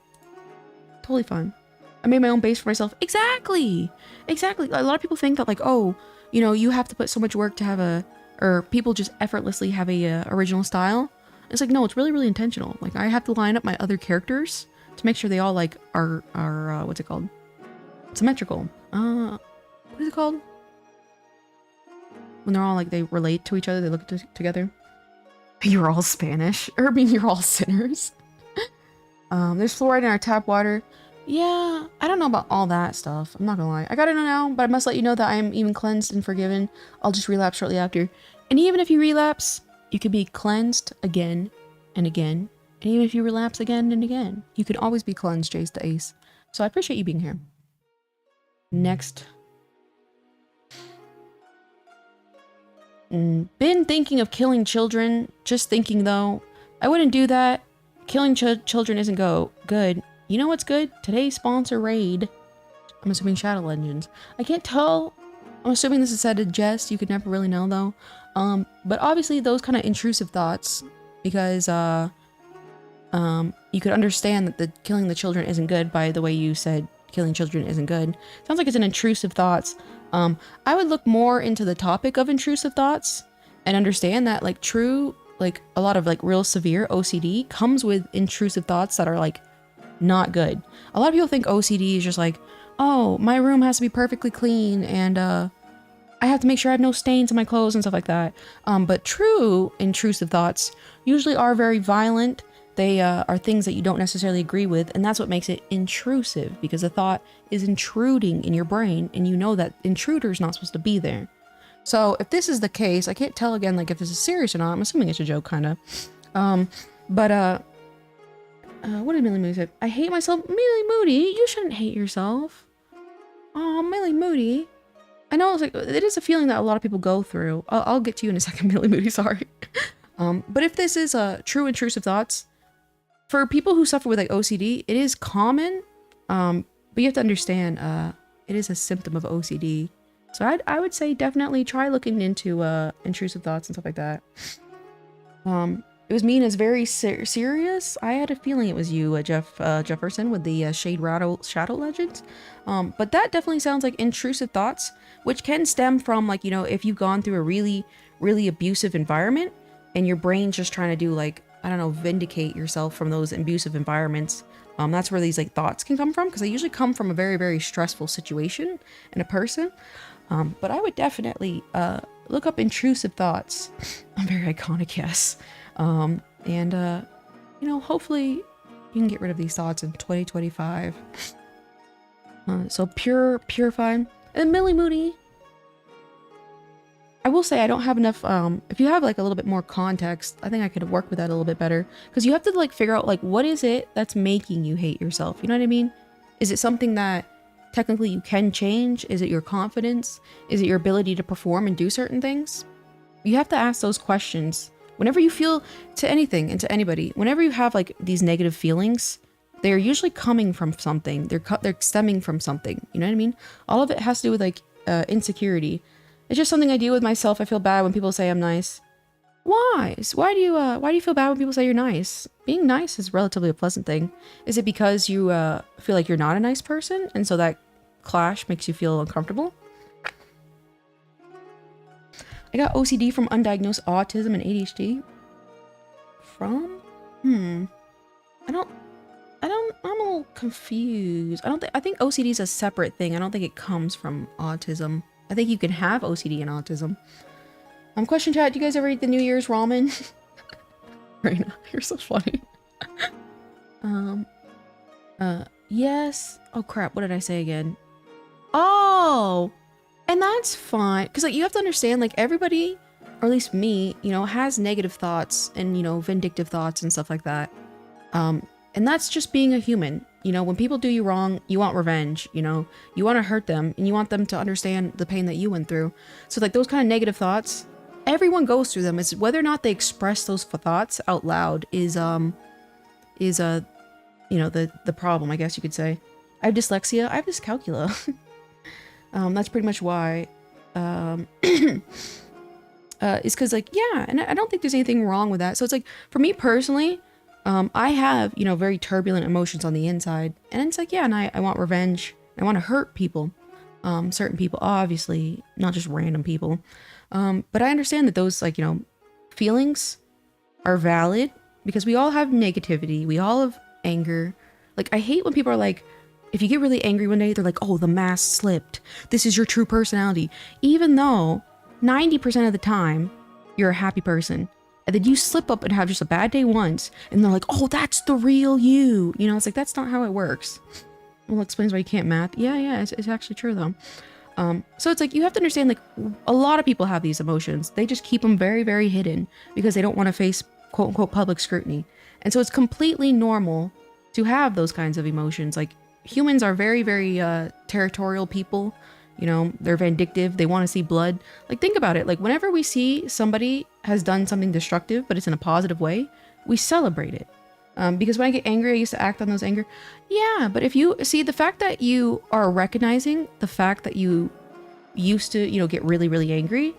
Totally fine. I made my own base for myself. Exactly. A lot of people think that like, oh, you know, you have to put so much work to have or people just effortlessly have a original style. It's like, no, it's really intentional. Like, I have to line up my other characters to make sure they all like are what's it called? Symmetrical. What is it called? When they're all like, they relate to each other, they look together. You're all Spanish. Or I mean, you're all sinners. There's fluoride in our tap water. Yeah, I don't know about all that stuff. I'm not gonna lie. I gotta know now, but I must let you know that I am even cleansed and forgiven. I'll just relapse shortly after. And even if you relapse, you can be cleansed again and again. And even if you relapse again and again, you can always be cleansed, Jace the Ace. So I appreciate you being here. Next. Been thinking of killing children. Just thinking, though. I wouldn't do that. Killing children isn't good. You know what's good? Today's sponsor, Raid. I'm assuming Shadow Legends. I can't tell. I'm assuming this is said in jest. You could never really know, though. But obviously, those kind of intrusive thoughts. Because, you could understand that killing the children isn't good by the way you said killing children isn't good. Sounds like it's an intrusive thoughts. I would look more into the topic of intrusive thoughts and understand that like true like a lot of like real severe OCD comes with intrusive thoughts that are like not good. A lot of people think OCD is just like, oh, my room has to be perfectly clean and I have to make sure I have no stains on my clothes and stuff like that. But true intrusive thoughts usually are very violent. They are things that you don't necessarily agree with, and that's what makes it intrusive, because a thought is intruding in your brain and you know that intruder is not supposed to be there. So if this is the case, I can't tell again like if this is serious or not. I'm assuming it's a joke, kind of. What did Millie Moody say? I hate myself. Millie Moody, you shouldn't hate yourself. Oh, Millie Moody. I know it's like, it is a feeling that a lot of people go through. I'll get to you in a second, Millie Moody, sorry. But if this is true intrusive thoughts, for people who suffer with like OCD, it is common. But you have to understand, it is a symptom of OCD. So I would say definitely try looking into intrusive thoughts and stuff like that. It was mean as very serious. I had a feeling it was you, Jefferson, with the Shadow Legends. But that definitely sounds like intrusive thoughts, which can stem from like, you know, if you've gone through a really, really abusive environment and your brain's just trying to do like, I don't know, vindicate yourself from those abusive environments. That's where these like thoughts can come from, because they usually come from a very, very stressful situation in a person. But I would definitely look up intrusive thoughts. I'm very iconic, yes. You know, hopefully you can get rid of these thoughts in 2025. So purify. And then Millie Moody, I will say I don't have enough, if you have like a little bit more context, I think I could work with that a little bit better. Because you have to like figure out like, what is it that's making you hate yourself? You know what I mean? Is it something that technically you can change? Is it your confidence? Is it your ability to perform and do certain things? You have to ask those questions. Whenever you feel to anything and to anybody, whenever you have like these negative feelings, they're usually coming from something. They're stemming from something. You know what I mean? All of it has to do with like insecurity. It's just something I deal with myself. I feel bad when people say I'm nice. Why? Why do you feel bad when people say you're nice? Being nice is relatively a pleasant thing. Is it because you feel like you're not a nice person, and so that clash makes you feel uncomfortable? I got OCD from undiagnosed autism and ADHD. From? I'm a little confused. I think OCD is a separate thing. I don't think it comes from autism. I think you can have OCD and autism. Question chat, do you guys ever eat the New Year's ramen? Raina, you're so funny. Yes. Oh crap, what did I say again? Oh! And that's fine. Because like, you have to understand, like, everybody, or at least me, you know, has negative thoughts and, you know, vindictive thoughts and stuff like that. And that's just being a human. You know, when people do you wrong, you want revenge, you know, you want to hurt them and you want them to understand the pain that you went through. So like those kind of negative thoughts, everyone goes through them. It's whether or not they express those thoughts out loud is you know, the problem, I guess you could say. I have dyslexia. I have dyscalculia. That's pretty much why. It's because like, yeah, and I don't think there's anything wrong with that. So it's like, for me personally, I have, you know, very turbulent emotions on the inside, and it's like, yeah, and I want revenge. I want to hurt people, certain people, obviously, not just random people. But I understand that those, like, you know, feelings are valid, because we all have negativity. We all have anger. Like, I hate when people are like, if you get really angry one day, they're like, oh, the mask slipped. This is your true personality. Even though 90% of the time, you're a happy person. And then you slip up and have just a bad day once, and they're like, oh, that's the real you. You know, it's like, that's not how it works. Well, it explains why you can't math. Yeah, it's actually true, though. So it's like, you have to understand, like, a lot of people have these emotions. They just keep them very, very hidden because they don't want to face, quote unquote, public scrutiny. And so it's completely normal to have those kinds of emotions. Like, humans are very, very territorial people. You know, they're vindictive. They want to see blood. Like, think about it. Like, whenever we see somebody has done something destructive, but it's in a positive way, we celebrate it. Because when I get angry, I used to act on those anger. Yeah, but if you see the fact that you are recognizing the fact that you used to, you know, get really, really angry,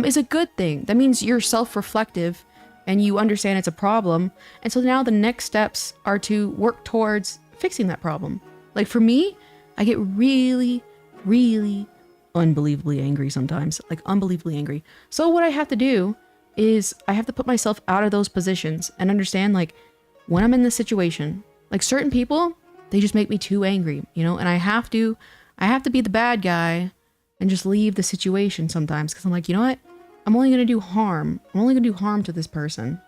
is a good thing. That means you're self-reflective and you understand it's a problem. And so now the next steps are to work towards fixing that problem. Like, for me, I get really, really unbelievably angry sometimes, like unbelievably angry. So what I have to do is I have to put myself out of those positions and understand, like, when I'm in this situation, like certain people, they just make me too angry, you know, and I have to be the bad guy and just leave the situation sometimes, because I'm like, you know what? I'm only going to do harm. I'm only going to do harm to this person.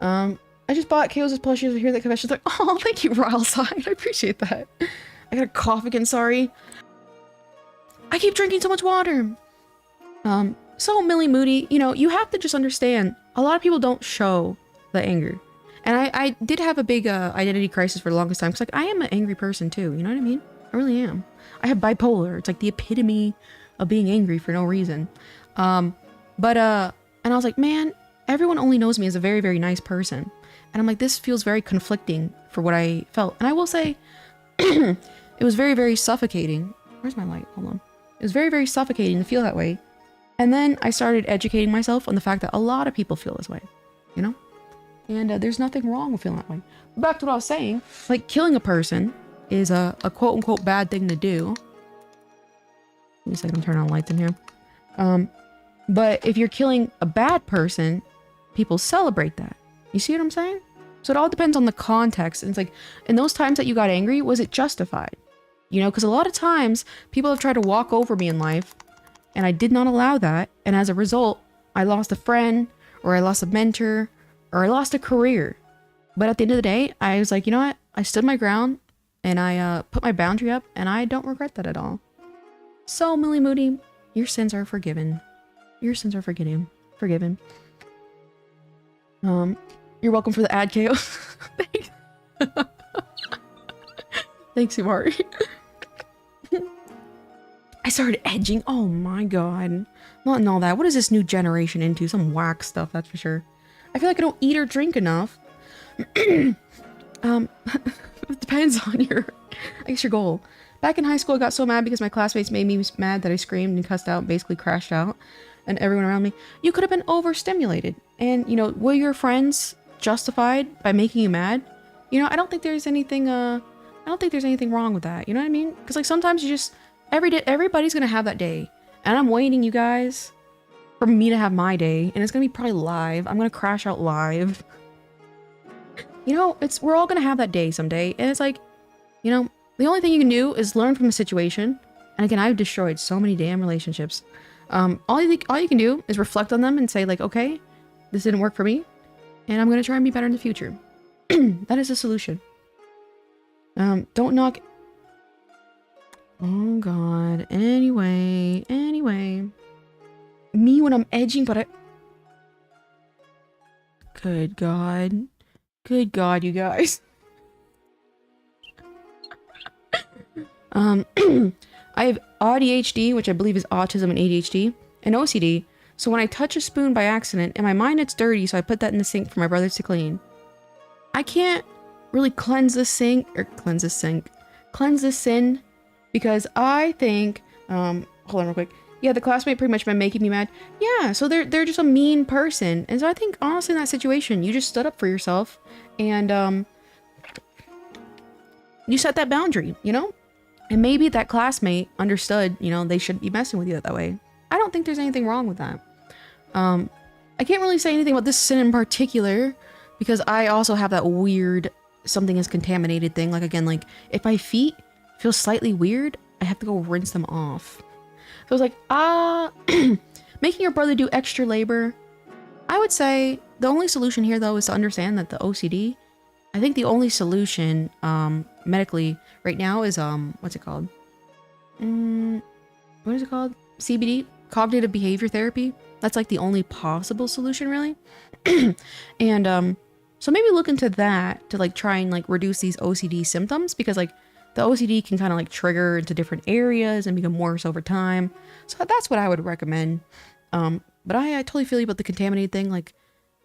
I just bought Chaos' plushies over here that convention. Like, oh, thank you, Royal Side. I appreciate that. I got a cough again, sorry. I keep drinking so much water. So Millie Moody, you know, you have to just understand, a lot of people don't show the anger. And I did have a big identity crisis for the longest time, because like, I am an angry person too, you know what I mean? I really am. I have bipolar. It's like the epitome of being angry for no reason. And I was like, man, everyone only knows me as a very, very nice person. And I'm like, this feels very conflicting for what I felt. And I will say, it was very, very suffocating. Where's my light? Hold on. It was very, very suffocating to feel that way. And then I started educating myself on the fact that a lot of people feel this way, you know? And there's nothing wrong with feeling that way. Back to what I was saying, like killing a person is a quote unquote bad thing to do. Let me see if I can turn on lights in here. But if you're killing a bad person, people celebrate that. You see what I'm saying? So it all depends on the context. And it's like, in those times that you got angry, was it justified? You know, because a lot of times people have tried to walk over me in life, and I did not allow that. And as a result, I lost a friend, or I lost a mentor, or I lost a career. But at the end of the day, I was like, you know what? I stood my ground, and I put my boundary up, and I don't regret that at all. So, Millie Moody, your sins are forgiven. Your sins are forgiven. You're welcome for the ad, KO. Thanks. Thanks, Umari. I started edging. Oh my god. Not in all that. What is this new generation into? Some whack stuff, that's for sure. I feel like I don't eat or drink enough. It depends on your goal. Back in high school, I got so mad because my classmates made me mad that I screamed and cussed out, basically crashed out, and everyone around me. You could have been overstimulated. And, you know, were your friends justified by making you mad? You know, I don't think there's anything wrong with that. You know what I mean? Because, like, sometimes you just, everybody's gonna have that day. And I'm waiting, you guys, for me to have my day. And it's gonna be probably live. I'm gonna crash out live. You know, we're all gonna have that day someday. And it's like, you know, the only thing you can do is learn from the situation. And again, I've destroyed so many damn relationships. All you can do is reflect on them and say, like, okay, this didn't work for me, and I'm gonna try and be better in the future. That is the solution. Don't knock. Oh god. Anyway. Me when I'm edging, but Good god. Good god, you guys. I have ADHD, which I believe is autism and ADHD, and OCD. So when I touch a spoon by accident, in my mind it's dirty, so I put that in the sink for my brothers to clean. I can't really cleanse this sin, because I think, hold on real quick. Yeah, the classmate pretty much been making me mad. Yeah, so they're just a mean person. And so I think, honestly, in that situation, you just stood up for yourself, and, you set that boundary, you know? And maybe that classmate understood, you know, they shouldn't be messing with you that way. I don't think there's anything wrong with that. I can't really say anything about this sin in particular, because I also have that weird something is contaminated thing. Like, again, like, if my feet feel slightly weird, I have to go rinse them off. So I was like, making your brother do extra labor. I would say the only solution here, though, is to understand that the OCD, I think the only solution, medically right now is, what's it called? What is it called? CBT? Cognitive behavior therapy. That's like the only possible solution, really. And, so maybe look into that to like try and like reduce these OCD symptoms, because like the OCD can kind of like trigger into different areas and become worse over time. So that's what I would recommend. But I totally feel you about the contaminated thing. Like,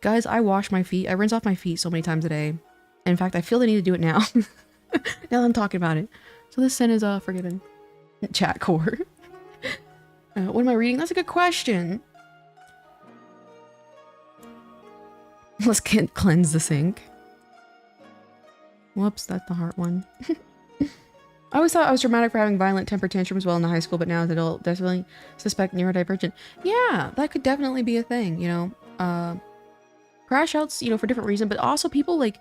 guys, I wash my feet. I rinse off my feet so many times a day. And in fact, I feel the need to do it now. Now that I'm talking about it. So this sin is forgiven. Chat core. What am I reading? That's a good question. Let's cleanse the sink. Whoops, that's the heart one. I always thought I was dramatic for having violent temper tantrums while in the high school, but now as an adult, definitely suspect neurodivergent. Yeah, that could definitely be a thing, you know. Crash outs, you know, for different reasons, but also people like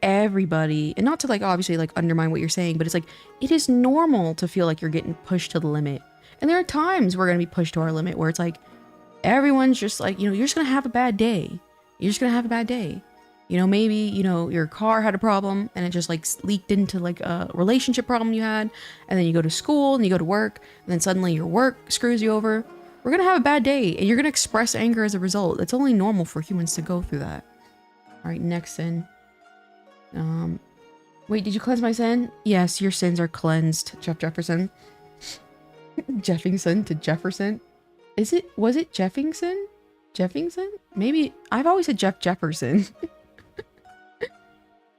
everybody, and not to like obviously like undermine what you're saying, but it's like it is normal to feel like you're getting pushed to the limit. And there are times we're gonna be pushed to our limit where it's like everyone's just like, you know, you're just gonna have a bad day. You're just gonna have a bad day. You know, maybe, you know, your car had a problem and it just like leaked into like a relationship problem you had. And then you go to school and you go to work and then suddenly your work screws you over. We're going to have a bad day and you're going to express anger as a result. It's only normal for humans to go through that. All right, next sin. Wait, did you cleanse my sin? Yes, your sins are cleansed, Jeff Jefferson. Jeffingson to Jefferson. Was it Jeffingson? Jeffingson? Maybe, I've always said Jeff Jefferson.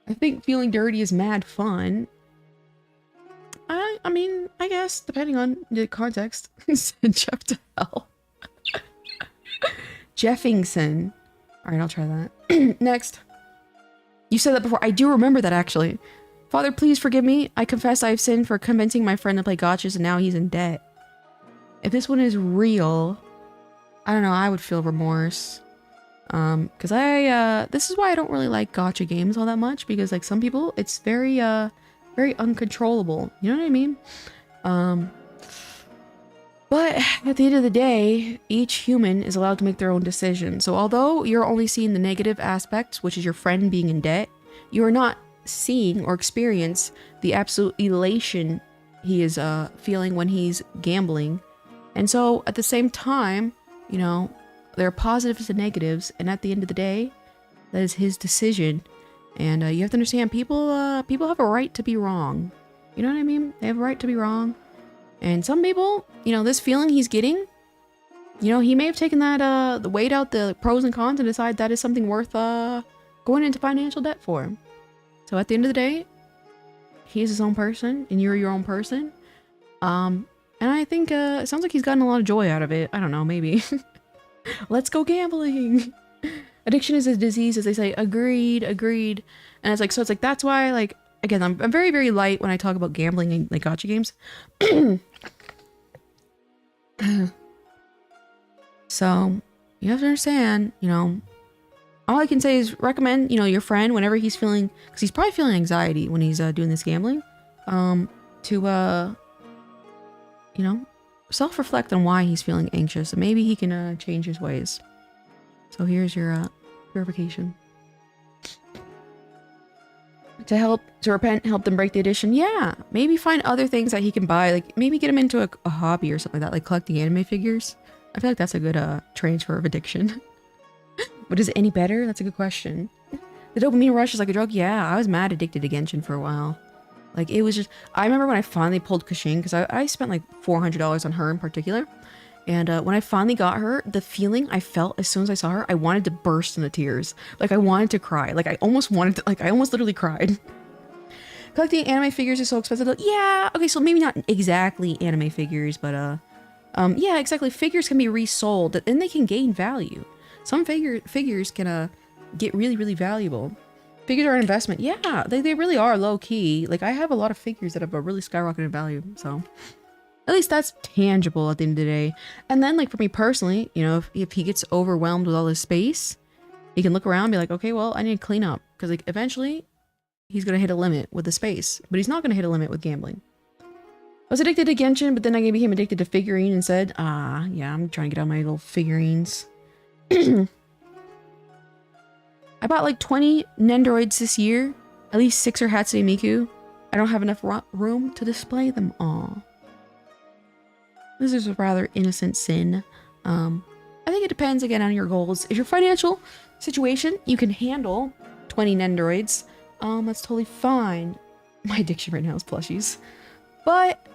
I think feeling dirty is mad fun. I mean, I guess, depending on the context. Send Jeff to hell. Jeffingson. Alright, I'll try that. Next. You said that before. I do remember that, actually. Father, please forgive me. I confess I have sinned for convincing my friend to play gotchas and now he's in debt. If this one is real, I don't know, I would feel remorse. Because this is why I don't really like gotcha games all that much, because like some people, it's very uncontrollable. You know what I mean? But at the end of the day, each human is allowed to make their own decision. So although you're only seeing the negative aspects, which is your friend being in debt, you are not seeing or experience the absolute elation he is feeling when he's gambling. And so at the same time, you know, there are positives and negatives, and at the end of the day, that is his decision. And you have to understand, people have a right to be wrong. You know what I mean? They have a right to be wrong. And some people, you know, this feeling he's getting, you know, he may have taken that, weighed out the pros and cons and decide that is something worth going into financial debt for. So at the end of the day, he's his own person, and you're your own person. And I think it sounds like he's gotten a lot of joy out of it. I don't know, maybe. Let's go gambling. Addiction is a disease, as they say. Agreed. And it's like, so it's like, that's why, like, again, I'm very, very light when I talk about gambling and like gotcha games. So you have to understand, you know, all I can say is recommend, you know, your friend whenever he's feeling, because he's probably feeling anxiety when he's doing this gambling, to, you know, self-reflect on why he's feeling anxious, and maybe he can change his ways. So here's your purification. To repent, help them break the addiction. Yeah, maybe find other things that he can buy, like maybe get him into a hobby or something like that, like collecting anime figures. I feel like that's a good transfer of addiction. But is it any better? That's a good question. The dopamine rush is like a drug. Yeah, I was mad addicted to Genshin for a while. Like, it was just, I remember when I finally pulled Kashin, because I spent like $400 on her in particular. And when I finally got her, the feeling I felt as soon as I saw her, I wanted to burst into tears. Like, I wanted to cry. Like, I almost wanted to, like, I almost literally cried. Collecting anime figures is so expensive. Like, yeah, okay, so maybe not exactly anime figures, but, yeah, exactly. Figures can be resold, and they can gain value. Some figures can, get really, really valuable. Figures are an investment. Yeah, they really are low key. Like, I have a lot of figures that have a really skyrocketed in value, so at least that's tangible at the end of the day. And then, like, for me personally, you know, if he gets overwhelmed with all this space, he can look around and be like, okay, well, I need to clean up, because like eventually he's gonna hit a limit with the space, but he's not gonna hit a limit with gambling. I was addicted to Genshin, but then I became addicted to figurine instead. Yeah, I'm trying to get out my little figurines. I bought like 20 Nendoroids this year. At least 6 are Hatsune Miku. I don't have enough room to display them all. This is a rather innocent sin. I think it depends again on your goals. If your financial situation, you can handle 20 Nendoroids, that's totally fine. My addiction right now is plushies. But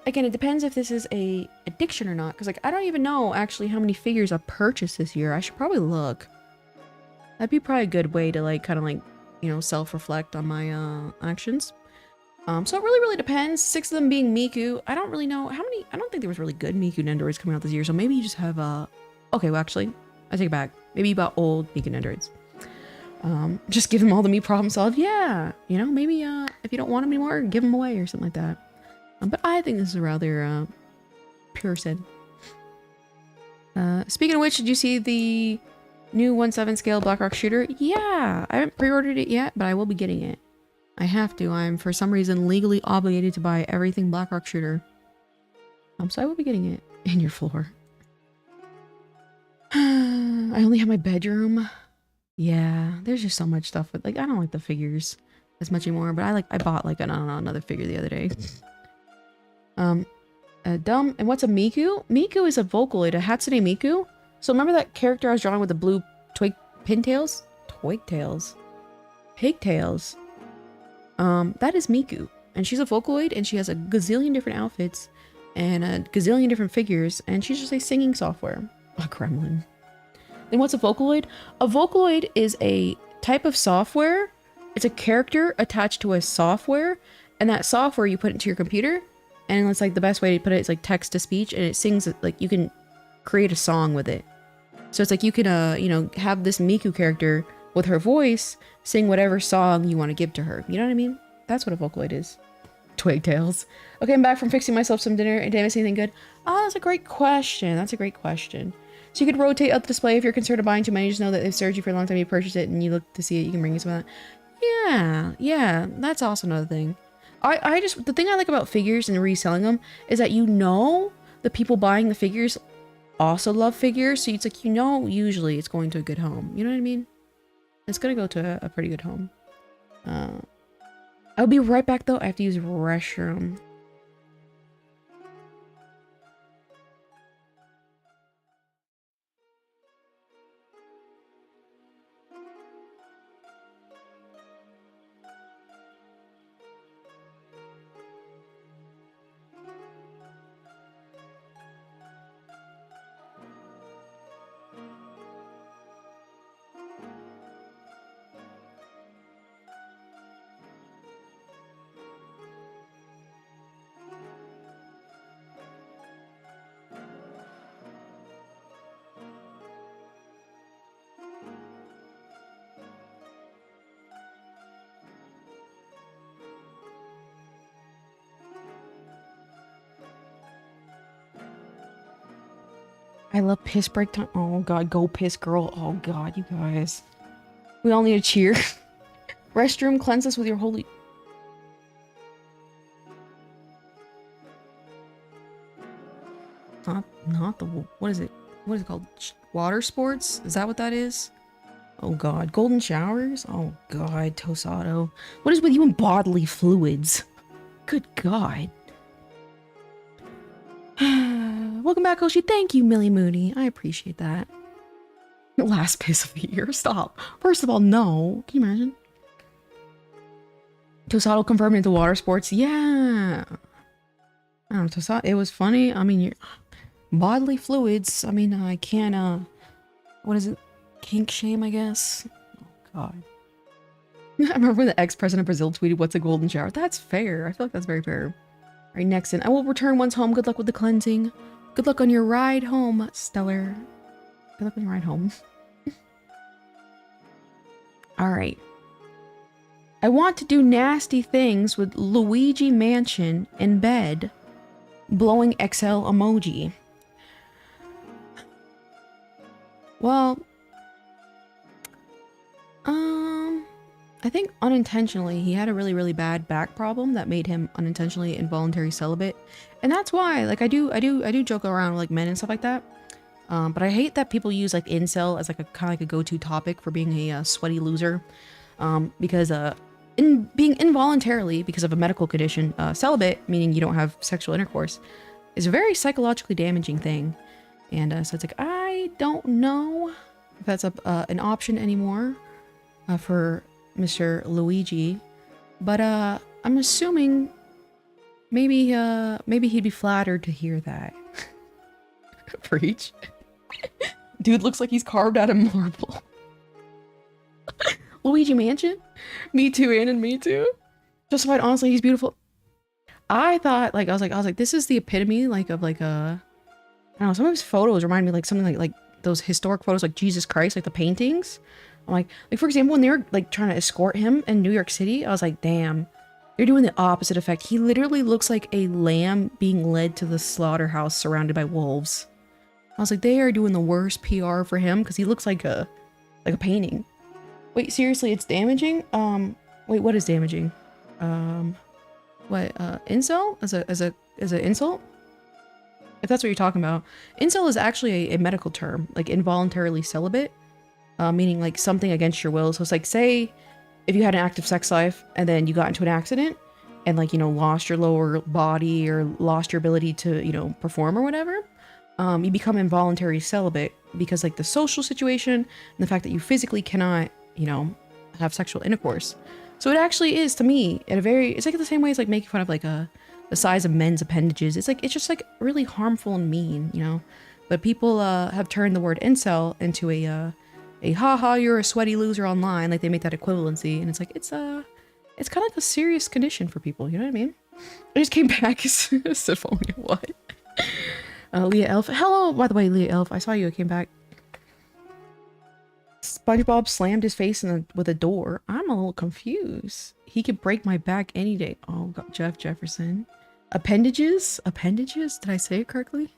again, it depends if this is a addiction or not. Because like, I don't even know actually how many figures I've purchased this year. I should probably look. That'd be probably a good way to like kind of like, you know, self-reflect on my actions. So it really depends. 6 of them being Miku. I don't really know how many. I don't think there was really good Miku Nendoroids coming out this year. So maybe you just have okay, well actually, I take it back. Maybe you bought old Miku Nendoroids. Just give them all to me problem solved. Yeah, you know, maybe if you don't want them anymore, give them away or something like that. But I think this is rather pure sin. Speaking of which, did you see the new 1/7 scale Blackrock shooter? Yeah, I haven't pre-ordered it yet, but I will be getting it. I have to. I'm for some reason legally obligated to buy everything Blackrock shooter. So I will be getting it in your floor. I only have my bedroom. Yeah, there's just so much stuff with like I don't like the figures as much anymore, but I bought like I don't know, another figure the other day. Dumb. And what's a Miku? Miku is a Vocaloid, a Hatsune Miku. So remember that character I was drawing with the blue pigtails? Pigtails. That is Miku. And she's a Vocaloid, and she has a gazillion different outfits and a gazillion different figures, and she's just a singing software. A gremlin. Then what's a Vocaloid? A Vocaloid is a type of software. It's a character attached to a software, and that software you put into your computer, and it's like the best way to put it is like text to speech, and it sings like you can create a song with it. So it's like you can you know, have this Miku character with her voice sing whatever song you want to give to her. You know what I mean? That's what a Vocaloid is. Twigtails. Okay, I'm back from fixing myself some dinner. And did I miss anything good? Oh, that's a great question. That's a great question. So you could rotate up the display if you're concerned of buying too many. Just know that they've served you for a long time. You purchase it and you look to see it. You can bring you some of that. Yeah. That's also another thing. I just, the thing I like about figures and reselling them is that you know the people buying the figures also love figures. So it's like, you know, usually it's going to a good home. You know what I mean? It's going to go to a pretty good home. I'll be right back though. I have to use the restroom. I love piss break time. Oh god, go piss girl. Oh god, you guys. We all need a cheer. Restroom, cleanse us with your holy... Not the... What is it? What is it called? Water sports? Is that what that is? Oh god. Golden showers? Oh god, Tosado. What is with you and bodily fluids? Good god. Welcome back, Hoshi. Thank you, Millie Mooney. I appreciate that. Last piss of the year. Stop. First of all, no. Can you imagine? Tosado confirmed into water sports. Yeah. I don't know, Tosado. It was funny. I mean, your bodily fluids. I mean, I can't, what is it? Kink shame, I guess. Oh, God. I remember when the ex-president of Brazil tweeted, "What's a golden shower?" That's fair. I feel like that's very fair. All right, next in. I will return once home. Good luck with the cleansing. Good luck on your ride home, Stellar. Good luck on your ride home. All right. I want to do nasty things with Luigi Mansion in bed. Blowing XL emoji. Well, I think unintentionally he had a really, really bad back problem that made him unintentionally involuntary celibate. And that's why, like, I do joke around with, like, men and stuff like that. But I hate that people use, like, incel as, like, a kind of like a go-to topic for being a sweaty loser. Because, in being involuntarily, because of a medical condition, celibate, meaning you don't have sexual intercourse, is a very psychologically damaging thing. And so it's like, I don't know if that's an option anymore for Mr. Luigi, but I'm assuming maybe he'd be flattered to hear that. Preach. Dude looks like he's carved out of marble. Luigi Mansion? Me too, and me too. Justified, honestly, he's beautiful. I thought, like, I was like, this is the epitome, like, of, like, I don't know, some of his photos remind me, like, something like those historic photos, like Jesus Christ, like the paintings. I'm like, for example, when they were, like, trying to escort him in New York City, I was like, damn, They're doing the opposite effect. He literally looks like a lamb being led to the slaughterhouse surrounded by wolves. I was like, they are doing the worst PR for him because he looks like a painting. Wait, seriously, it's damaging? Wait, what is damaging? Incel? As an insult? If that's what you're talking about. Incel is actually a medical term, like involuntarily celibate, meaning like something against your will. So it's like, say, if you had an active sex life and then you got into an accident and like, you know, lost your lower body or lost your ability to, you know, perform or whatever, you become involuntary celibate because like the social situation and the fact that you physically cannot, you know, have sexual intercourse. So it actually is, to me, it's like the same way as like making fun of like the size of men's appendages. It's like, it's just like really harmful and mean, you know? But people have turned the word incel into a haha, you're a sweaty loser online. Like they make that equivalency. And it's like, it's kind of like a serious condition for people. You know what I mean? I just came back. Said following what? Leah Elf. Hello, by the way, Leah Elf. I saw you. I came back. SpongeBob slammed his face with a door. I'm a little confused. He could break my back any day. Oh, God, Jeff Jefferson. Appendages? Appendages? Did I say it correctly?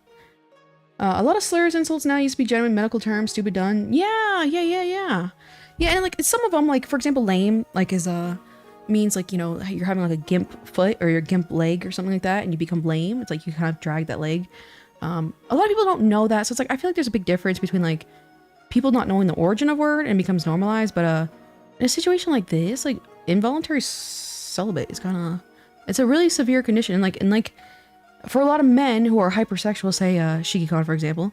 A lot of slurs, insults now used to be genuine medical terms. Stupid, done. Yeah. Yeah, and like some of them, like for example, lame, like is means like, you know, you're having like a gimp foot or your gimp leg or something like that, and you become lame. It's like you kind of drag that leg. A lot of people don't know that, so it's like I feel like there's a big difference between like people not knowing the origin of word and becomes normalized, but in a situation like this, like involuntary celibate is kind of, it's a really severe condition. And like for a lot of men who are hypersexual, say Shiki-Kon for example,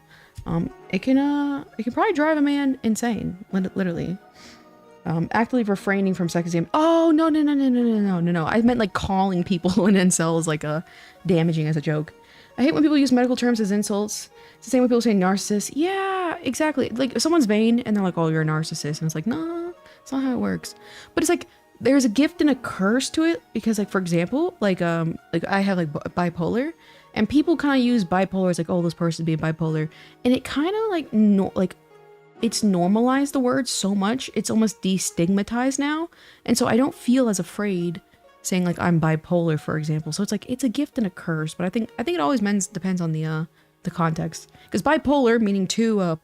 it can probably drive a man insane, literally. Actively refraining from sex exam. Oh no. I meant like calling people an incel is like damaging as a joke. I hate when people use medical terms as insults. It's the same when people say narcissist. Yeah, exactly. Like if someone's vain and they're like, oh, you're a narcissist. And it's like, no, it's not how it works. But it's like, there's a gift and a curse to it. Because like, for example, like I have like bipolar, and people kind of use bipolar as like, oh, this person being bipolar. And it kind of like, it's normalized the word so much. It's almost destigmatized now. And so I don't feel as afraid saying like I'm bipolar, for example. So it's like, it's a gift and a curse, but I think it always depends on the context. Because bipolar, meaning two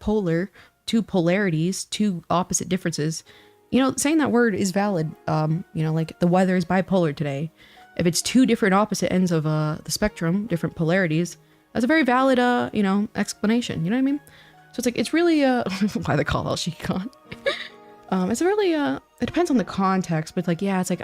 polarities, two opposite differences, you know, saying that word is valid. You know, like the weather is bipolar today. If it's two different opposite ends of the spectrum, different polarities, that's a very valid, you know, explanation. You know what I mean? So it's like, it's really, why they call it Shiki-Kon. It's really, it depends on the context, but like, yeah, it's like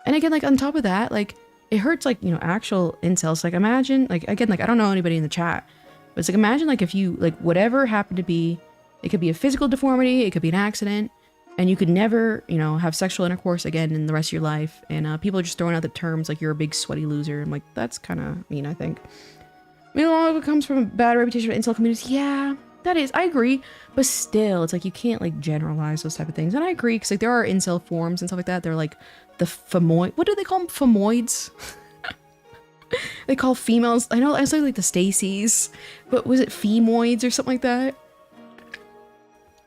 and again, like on top of that, like it hurts like, you know, actual incels. Like imagine, like again, like I don't know anybody in the chat, but it's like imagine like if you like whatever happened to be, it could be a physical deformity, it could be an accident, and you could never, you know, have sexual intercourse again in the rest of your life. And people are just throwing out the terms like you're a big sweaty loser. I'm like, that's kind of mean, I think. I mean, a lot of it comes from a bad reputation of incel communities. Yeah, that is, I agree. But still, it's like you can't like generalize those type of things. And I agree, because like there are incel forums and stuff like that. They're like the femoid. What do they call them? Femoids? They call females. I know I say like the Stacys, but was it femoids or something like that?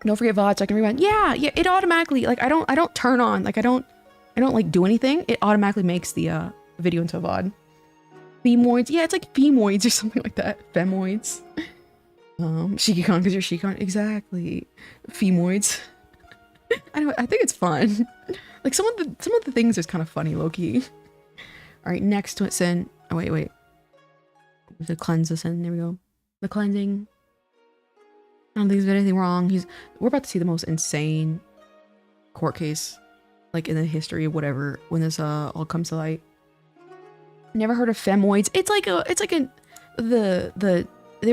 Don't forget VOD so I can rewind. Yeah, it automatically, like I don't turn on, like I don't like do anything. It automatically makes the video into a VOD. Femoids. Yeah, it's like femoids or something like that. Femoids. Shiki-Kon because you're Shiki-Kon. Exactly. Femoids. I think it's fun. Like some of the things is kind of funny, low-key. Alright, next to it, sin. Oh wait. The cleanse the sin. There we go. The cleansing. I don't think there's anything wrong. We're about to see the most insane court case, like in the history of whatever, when this all comes to light. Never heard of femoids. There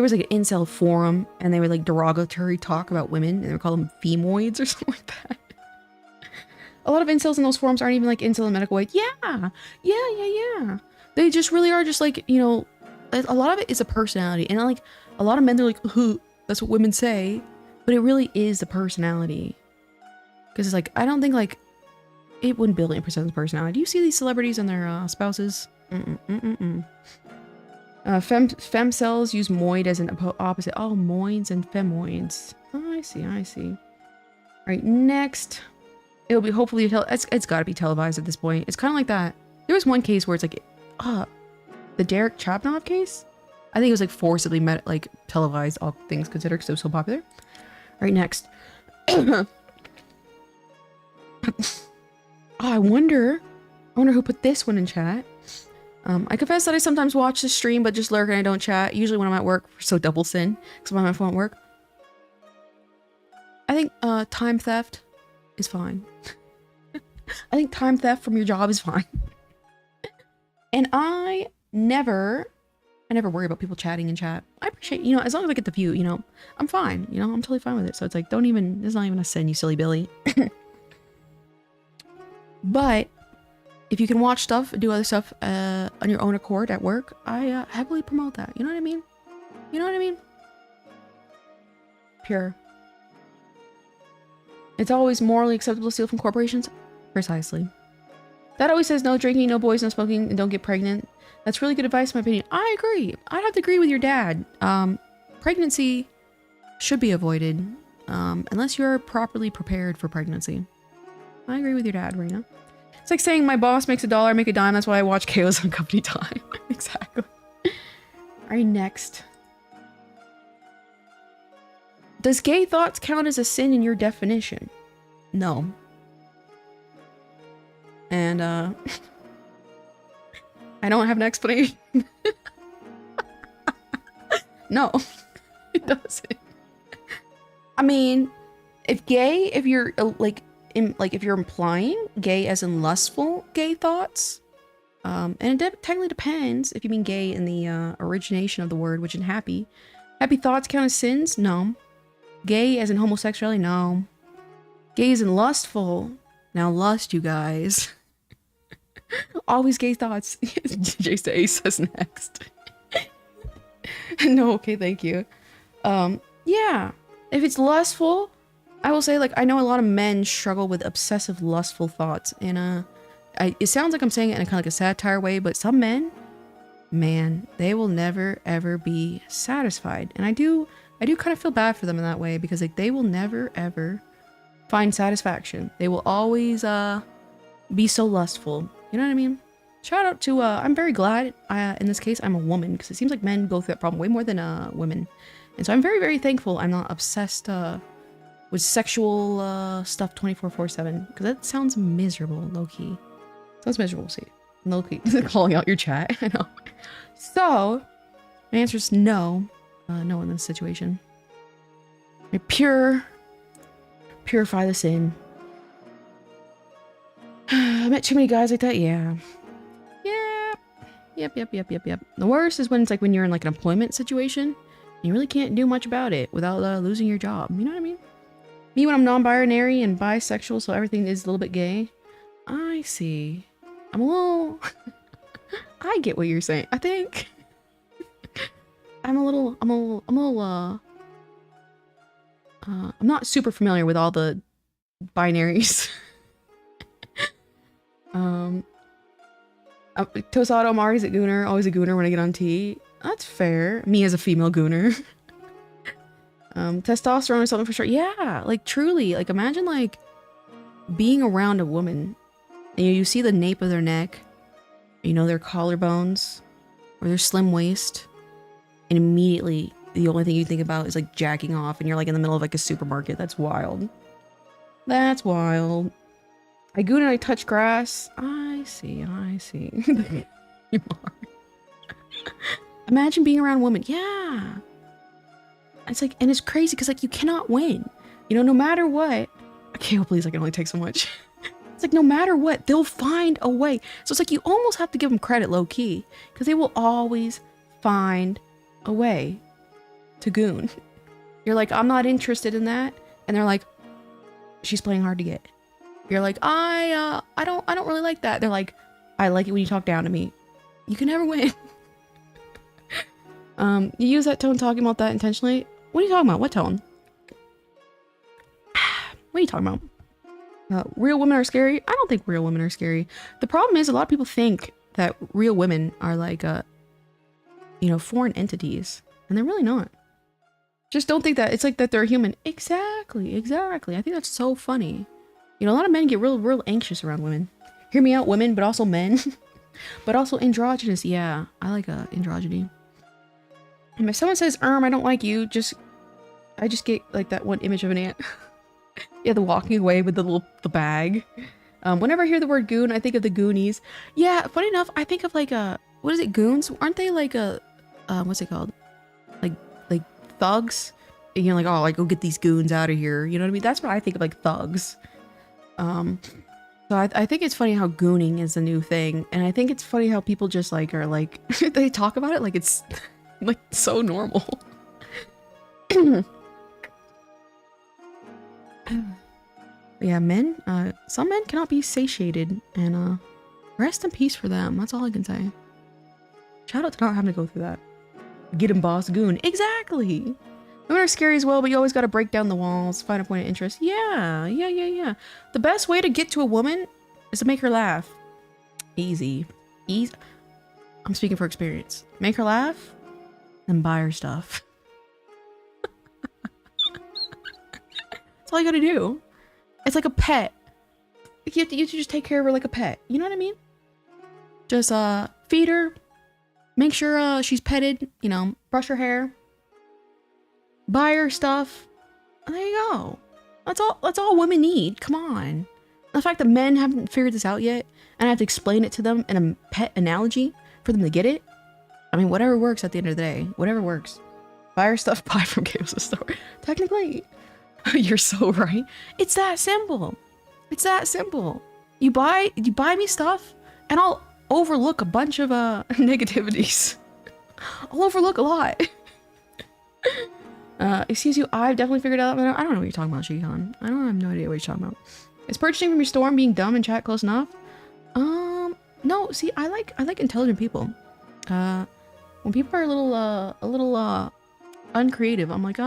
was like an incel forum, and they would like derogatory talk about women, and they would call them femoids or something like that. A lot of incels in those forums aren't even like incel in a medical way. Yeah. They just really are just like, you know, a lot of it is a personality, and like a lot of men, they're like, that's what women say, but it really is the personality. Because it's like, I don't think like it wouldn't build 8% of the personality. Do you see these celebrities and their spouses? Femcells use moid as an opposite. Oh, moids and femoids. Oh, I see. All right, next. It'll be hopefully, it's got to be televised at this point. It's kind of like that. There was one case where it's like, the Derek Chapnov case? I think it was like forcibly televised, all things considered, because it was so popular. All right, next. I wonder who put this one in chat. I confess that I sometimes watch the stream, but just lurk and I don't chat. Usually when I'm at work, so double sin, because I'm on my phone at work. I think time theft is fine. I think time theft from your job is fine. And I never worry about people chatting in chat. I appreciate, you know, as long as I get the view, you know, I'm fine. You know, I'm totally fine with it. So it's like, it's not even a sin, you silly Billy. But if you can watch stuff, do other stuff on your own accord at work, I heavily promote that. You know what I mean? You know what I mean? Pure. It's always morally acceptable to steal from corporations. Precisely. That always says no drinking, no boys, no smoking, and don't get pregnant. That's really good advice in my opinion. I agree. I'd have to agree with your dad. Pregnancy should be avoided unless you're properly prepared for pregnancy. I agree with your dad, Rena. It's like saying my boss makes $1, I make a dime. That's why I watch KOs on company time. Exactly. All right, next. Does gay thoughts count as a sin in your definition? No. And I don't have an explanation. No, it doesn't. I mean, if you're if you're implying gay as in lustful gay thoughts, and it technically depends if you mean gay in the origination of the word, which in happy thoughts count as sins? No. Gay as in homosexuality? No. Gay as in lustful? Now lust, you guys. Always gay thoughts. Jace Ace says next. No, okay, thank you. Yeah. If it's lustful, I will say, like, I know a lot of men struggle with obsessive lustful thoughts. And it sounds like I'm saying it in a kind of like a satire way, but some men, man, they will never ever be satisfied. And I do kind of feel bad for them in that way, because like they will never ever find satisfaction. They will always be so lustful. You know what I mean? Shout out to I'm very glad in this case I'm a woman, because it seems like men go through that problem way more than women. And so I'm very, very thankful I'm not obsessed with sexual stuff 24/7, because that sounds miserable, low-key. Sounds miserable, see. Low-key. Calling out your chat. I know. So, my answer is no. No in this situation. I purify the sin. I met too many guys like that, yeah. Yep. The worst is when it's like when you're in like an employment situation, and you really can't do much about it without losing your job. You know what I mean? Me when I'm non-binary and bisexual, so everything is a little bit gay. I see. I'm a little... I get what you're saying, I think. I'm not super familiar with all the binaries. Tosado, Mari's a gooner, always a gooner when I get on T. That's fair. Me as a female gooner. Testosterone is something for sure. Yeah, like truly, like imagine like being around a woman and you see the nape of their neck, you know, their collarbones or their slim waist, and immediately the only thing you think about is like jacking off, and you're like in the middle of like a supermarket. That's wild. That's wild. I goon and I touch grass. I see. Imagine being around a woman. Yeah. It's like, and it's crazy because like you cannot win. You know, no matter what. Okay, well, please, I can only take so much. It's like no matter what, they'll find a way. So it's like you almost have to give them credit low key, because they will always find a way to goon. You're like, I'm not interested in that, and they're like, she's playing hard to get. You're like, I don't really like that. They're like, I like it when you talk down to me. You can never win. You use that tone talking about that intentionally. What are you talking about? What tone? What are you talking about? Real women are scary? I don't think real women are scary. The problem is a lot of people think that real women are like, you know, foreign entities, and they're really not. Just don't think that. It's like that they're human. Exactly. I think that's so funny. You know, a lot of men get real anxious around women. Hear me out, women, but also men. But also androgynous. Yeah, I like androgyny. And if someone says, I don't like you, I just get like that one image of an ant. Yeah, the walking away with the bag. Whenever I hear the word goon, I think of the Goonies. Yeah, funny enough, I think of like what is it, goons? Aren't they like what's it called? Like thugs? And you're like, oh, like go get these goons out of here. You know what I mean? That's what I think of, like thugs. So I think it's funny how gooning is a new thing, and I think it's funny how people just like are like they talk about it like it's like so normal. Yeah, men. Some men cannot be satiated, and rest in peace for them. That's all I can say. Shout out to not having to go through that. Get him, boss, goon. Exactly. Women are scary as well, but you always got to break down the walls, find a point of interest. Yeah. The best way to get to a woman is to make her laugh. Easy. I'm speaking for experience. Make her laugh, then buy her stuff. That's all you gotta do. It's like a pet. You have to just take care of her like a pet. You know what I mean? Just feed her, make sure she's petted, you know, brush her hair, buy her stuff, and there you go. That's all women need. Come on. The fact that men haven't figured this out yet, and I have to explain it to them in a pet analogy for them to get it. I mean, whatever works at the end of the day. Whatever works. Buy her stuff, buy from Chaos' store. Technically, you're so right. It's that simple. It's that simple. You buy me stuff, and I'll overlook a bunch of negativities. I'll overlook a lot. Excuse you, I've definitely figured out. I don't know what you're talking about, Shihan. I have no idea what you're talking about. Is purchasing from your store and being dumb in chat close enough? No. See, I like intelligent people. When people are a little uncreative, I'm like,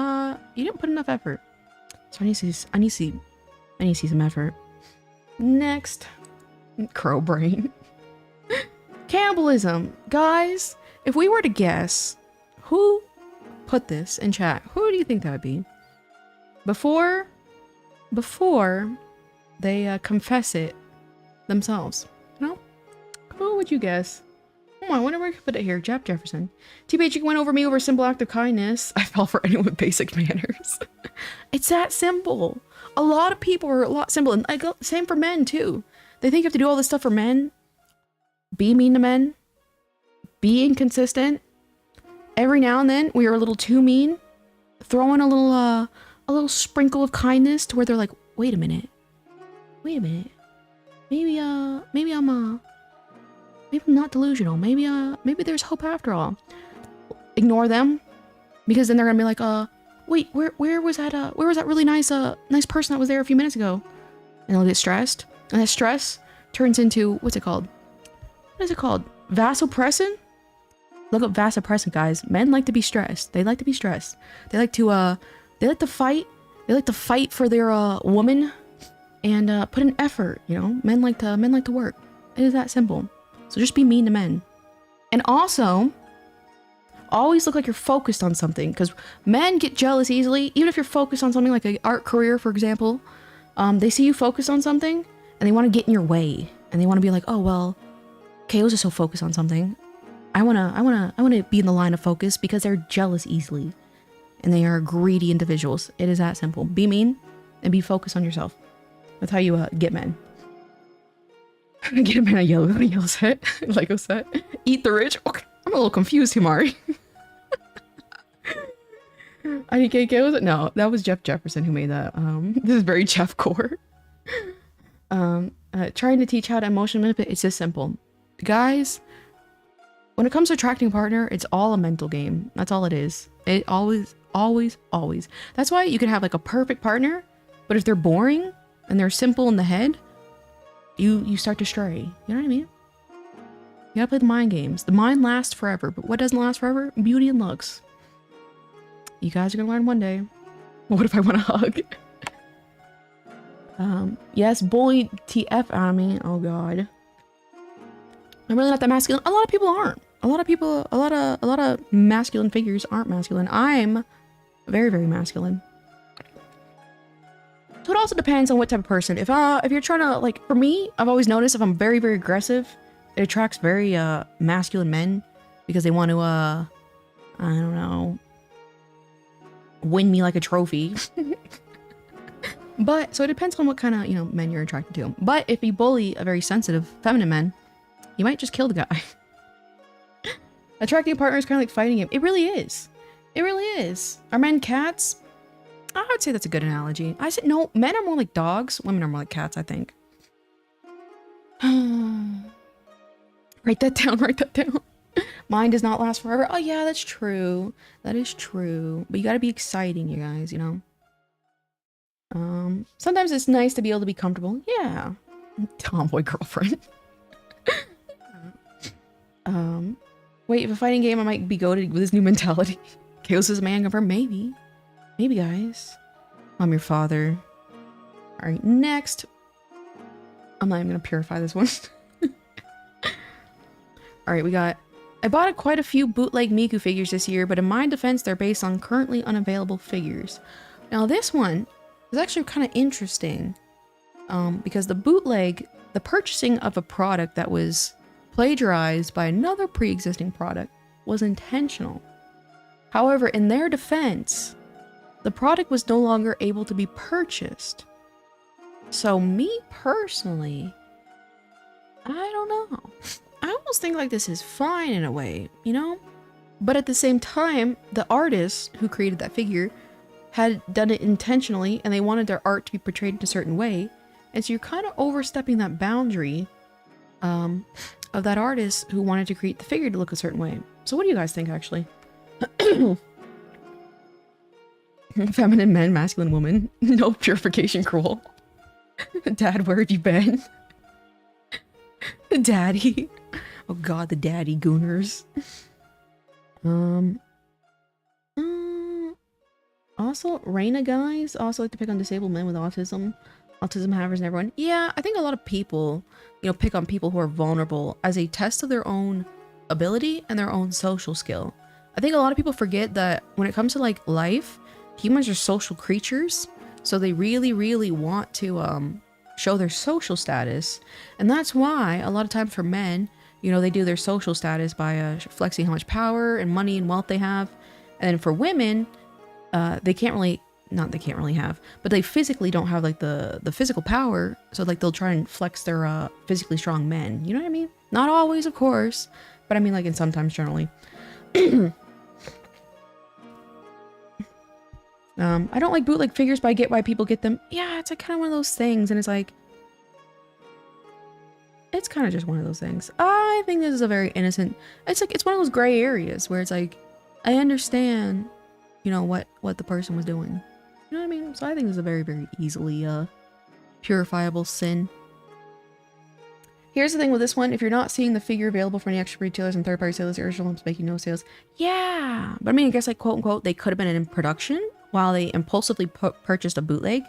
you didn't put enough effort. So I need to see some effort. Next, crow brain. Cannibalism, guys. If we were to guess, who put this in chat? Who do you think that would be? Before they confess it themselves. You know? Who would you guess? Oh, I wonder where I could put it here. Jeff Jefferson. T-Page, you went over me over a simple act of kindness. I fell for anyone with basic manners. It's that simple. A lot of people are a lot simple. And same for men, too. They think you have to do all this stuff for men. Be mean to men. Be inconsistent. Every now and then, we are a little too mean. Throw in a little sprinkle of kindness to where they're like, wait a minute. Maybe I'm not delusional. Maybe there's hope after all. Ignore them, because then they're gonna be like, wait, where was that really nice person that was there a few minutes ago? And they'll get stressed, and that stress turns into, what's it called? What is it called? Vasopressin? Look up vasopressin, guys. Men like to be stressed. They like to be stressed. They like to fight. They like to fight for their woman, and put an effort. You know, men like to work. It is that simple. So just be mean to men. And also, always look like you're focused on something, because men get jealous easily. Even if you're focused on something like an art career, for example, they see you focused on something and they want to get in your way, and they want to be like, oh well, KO's is so focused on something. I wanna be in the line of focus, because they're jealous easily, and they are greedy individuals. It is that simple. Be mean and be focused on yourself. That's how you get men. Get a man a yellow set, Lego set. Eat the rich. Okay, I'm a little confused, Himari. IDK, no, that was Jeff Jefferson who made that. This is very Jeff core. Trying to teach how to emotionally manipulate. It's just simple, guys. When it comes to attracting a partner, it's all a mental game. That's all it is. It always. That's why you can have like a perfect partner, but if they're boring and they're simple in the head, you start to stray. You know what I mean? You gotta play the mind games. The mind lasts forever, but what doesn't last forever? Beauty and looks. You guys are gonna learn one day. What if I want a hug? Yes, bully TF out of me. Oh god. I'm really not that masculine. A lot of people aren't. A lot of masculine figures aren't masculine. I'm very, very masculine. So it also depends on what type of person. If you're trying to, like, for me, I've always noticed if I'm very, very aggressive, it attracts very masculine men because they want to I don't know, win me like a trophy. But so it depends on what kind of, you know, men you're attracted to. But if you bully a very sensitive feminine man, you might just kill the guy. Attracting a partner is kind of like fighting him. It really is. It really is. Are men cats? I would say that's a good analogy. I said no, men are more like dogs. Women are more like cats, I think. Write that down, write that down. Mine does not last forever. Oh yeah, that's true. That is true. But you gotta be exciting, you guys, you know? Sometimes it's nice to be able to be comfortable. Yeah. Tomboy girlfriend. Wait, if a fighting game, I might be goated with this new mentality. Chaos is a man confirmed. Maybe. Maybe, guys. I'm your father. Alright, next. I'm not even gonna purify this one. Alright, we got... I bought quite a few bootleg Miku figures this year, but in my defense, they're based on currently unavailable figures. Now, this one is actually kind of interesting. Because the bootleg, the purchasing of a product that was plagiarized by another pre-existing product was intentional. However, in their defense, the product was no longer able to be purchased. So me personally, I don't know. I almost think like this is fine in a way, you know? But at the same time, the artist who created that figure had done it intentionally and they wanted their art to be portrayed in a certain way. And so you're kind of overstepping that boundary of that artist who wanted to create the figure to look a certain way. So what do you guys think, actually? Feminine men, masculine woman. No purification cruel. Dad, where have you been? Daddy. Oh god, the daddy gooners. Also, Reina guys also like to pick on disabled men with autism. Autism havers and everyone. Yeah, I think a lot of people, you know, pick on people who are vulnerable as a test of their own ability and their own social skill. I think a lot of people forget that when it comes to like life, humans are social creatures. So they really, really want to show their social status. And that's why a lot of times for men, you know, they do their social status by flexing how much power and money and wealth they have. And then for women, they can't really, not they can't really have, but they physically don't have like the physical power. So like they'll try and flex their physically strong men. You know what I mean? Not always, of course, but I mean like in sometimes generally. I don't like bootleg figures, but I get why people get them. Yeah, it's like kind of one of those things, and it's like, it's kind of just one of those things. I think this is a very innocent, it's like, it's one of those gray areas where it's like, I understand, you know, what the person was doing. You know what I mean? So I think this is a very, very easily purifiable sin. Here's the thing with this one. If you're not seeing the figure available for any extra retailers and third-party sales, the original is making no sales. Yeah, but I mean, I guess like quote-unquote, they could have been in production while they impulsively purchased a bootleg.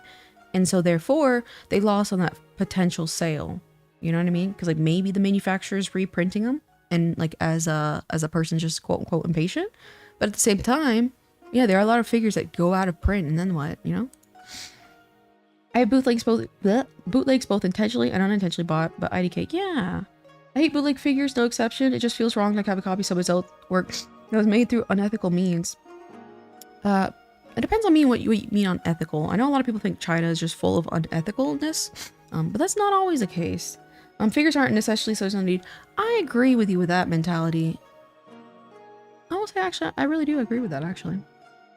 And so therefore, they lost on that potential sale. You know what I mean? Because like maybe the manufacturer's reprinting them and like as a person just quote-unquote impatient. But at the same time, yeah, there are a lot of figures that go out of print and then what, you know? I have bootlegs both intentionally and unintentionally bought, but IDK, yeah. I hate bootleg figures, no exception. It just feels wrong to have a copy of somebody else's work that was made through unethical means. It depends on what you mean on ethical. I know a lot of people think China is just full of unethicalness, but that's not always the case. Figures aren't necessarily so there's no need. I agree with you with that mentality. I will say, actually, I really do agree with that, actually.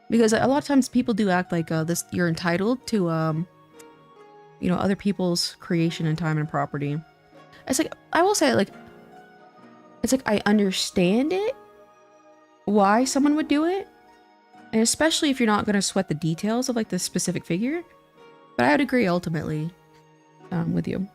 Because a lot of times people do act like this. You're entitled to, you know, other people's creation and time and property. It's like, I will say, like, it's like I understand it, why someone would do it, and especially if you're not going to sweat the details of like the specific figure. But I would agree ultimately with you.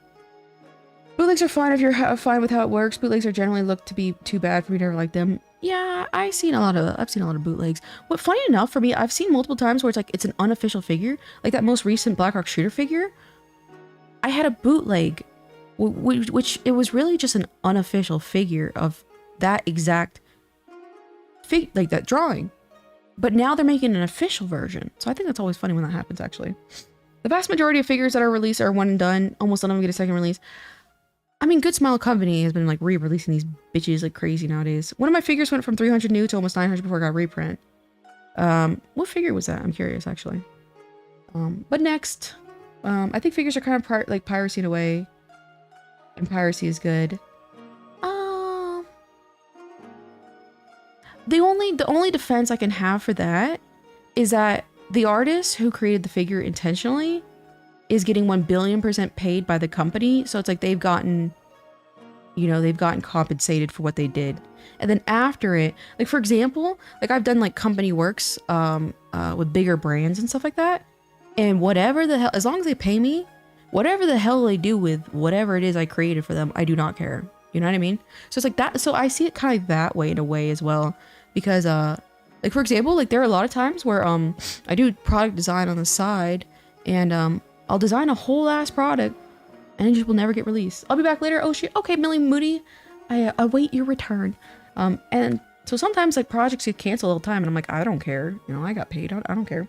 Bootlegs are fine if you're fine with how it works. Bootlegs are generally looked to be too bad for me to ever like them. Yeah, I've seen a lot of bootlegs. What, funny enough for me, I've seen multiple times where it's like it's an unofficial figure, like that most recent Blackrock Shooter figure. I had a bootleg, which it was really just an unofficial figure of that exact like that drawing. But now they're making an official version. So I think that's always funny when that happens, actually. The vast majority of figures that are released are one and done. Almost none of them get a second release. I mean, Good Smile Company has been like re-releasing these bitches like crazy nowadays. One of my figures went from 300 new to almost 900 before it got reprint. What figure was that? I'm curious, actually. But next, I think figures are kind of like piracy in a way, and piracy is good. The only defense I can have for that is that the artist who created the figure intentionally is getting 1,000,000,000% paid by the company, so it's like they've gotten, you know, they've gotten compensated for what they did. And then after it, like for example, like I've done like company works with bigger brands and stuff like that, and whatever the hell, as long as they pay me, whatever the hell they do with whatever it is I created for them, I do not care. You know what I mean? So it's like that. So I see it kind of like that way in a way as well, because like for example, like there are a lot of times where I do product design on the side, and I'll design a whole ass product and it just will never get released. I'll be back later. Oh shit. Okay, Millie Moody, I await your return. And so sometimes like projects get canceled all the time, and I'm like, I don't care. You know, I got paid. I don't care.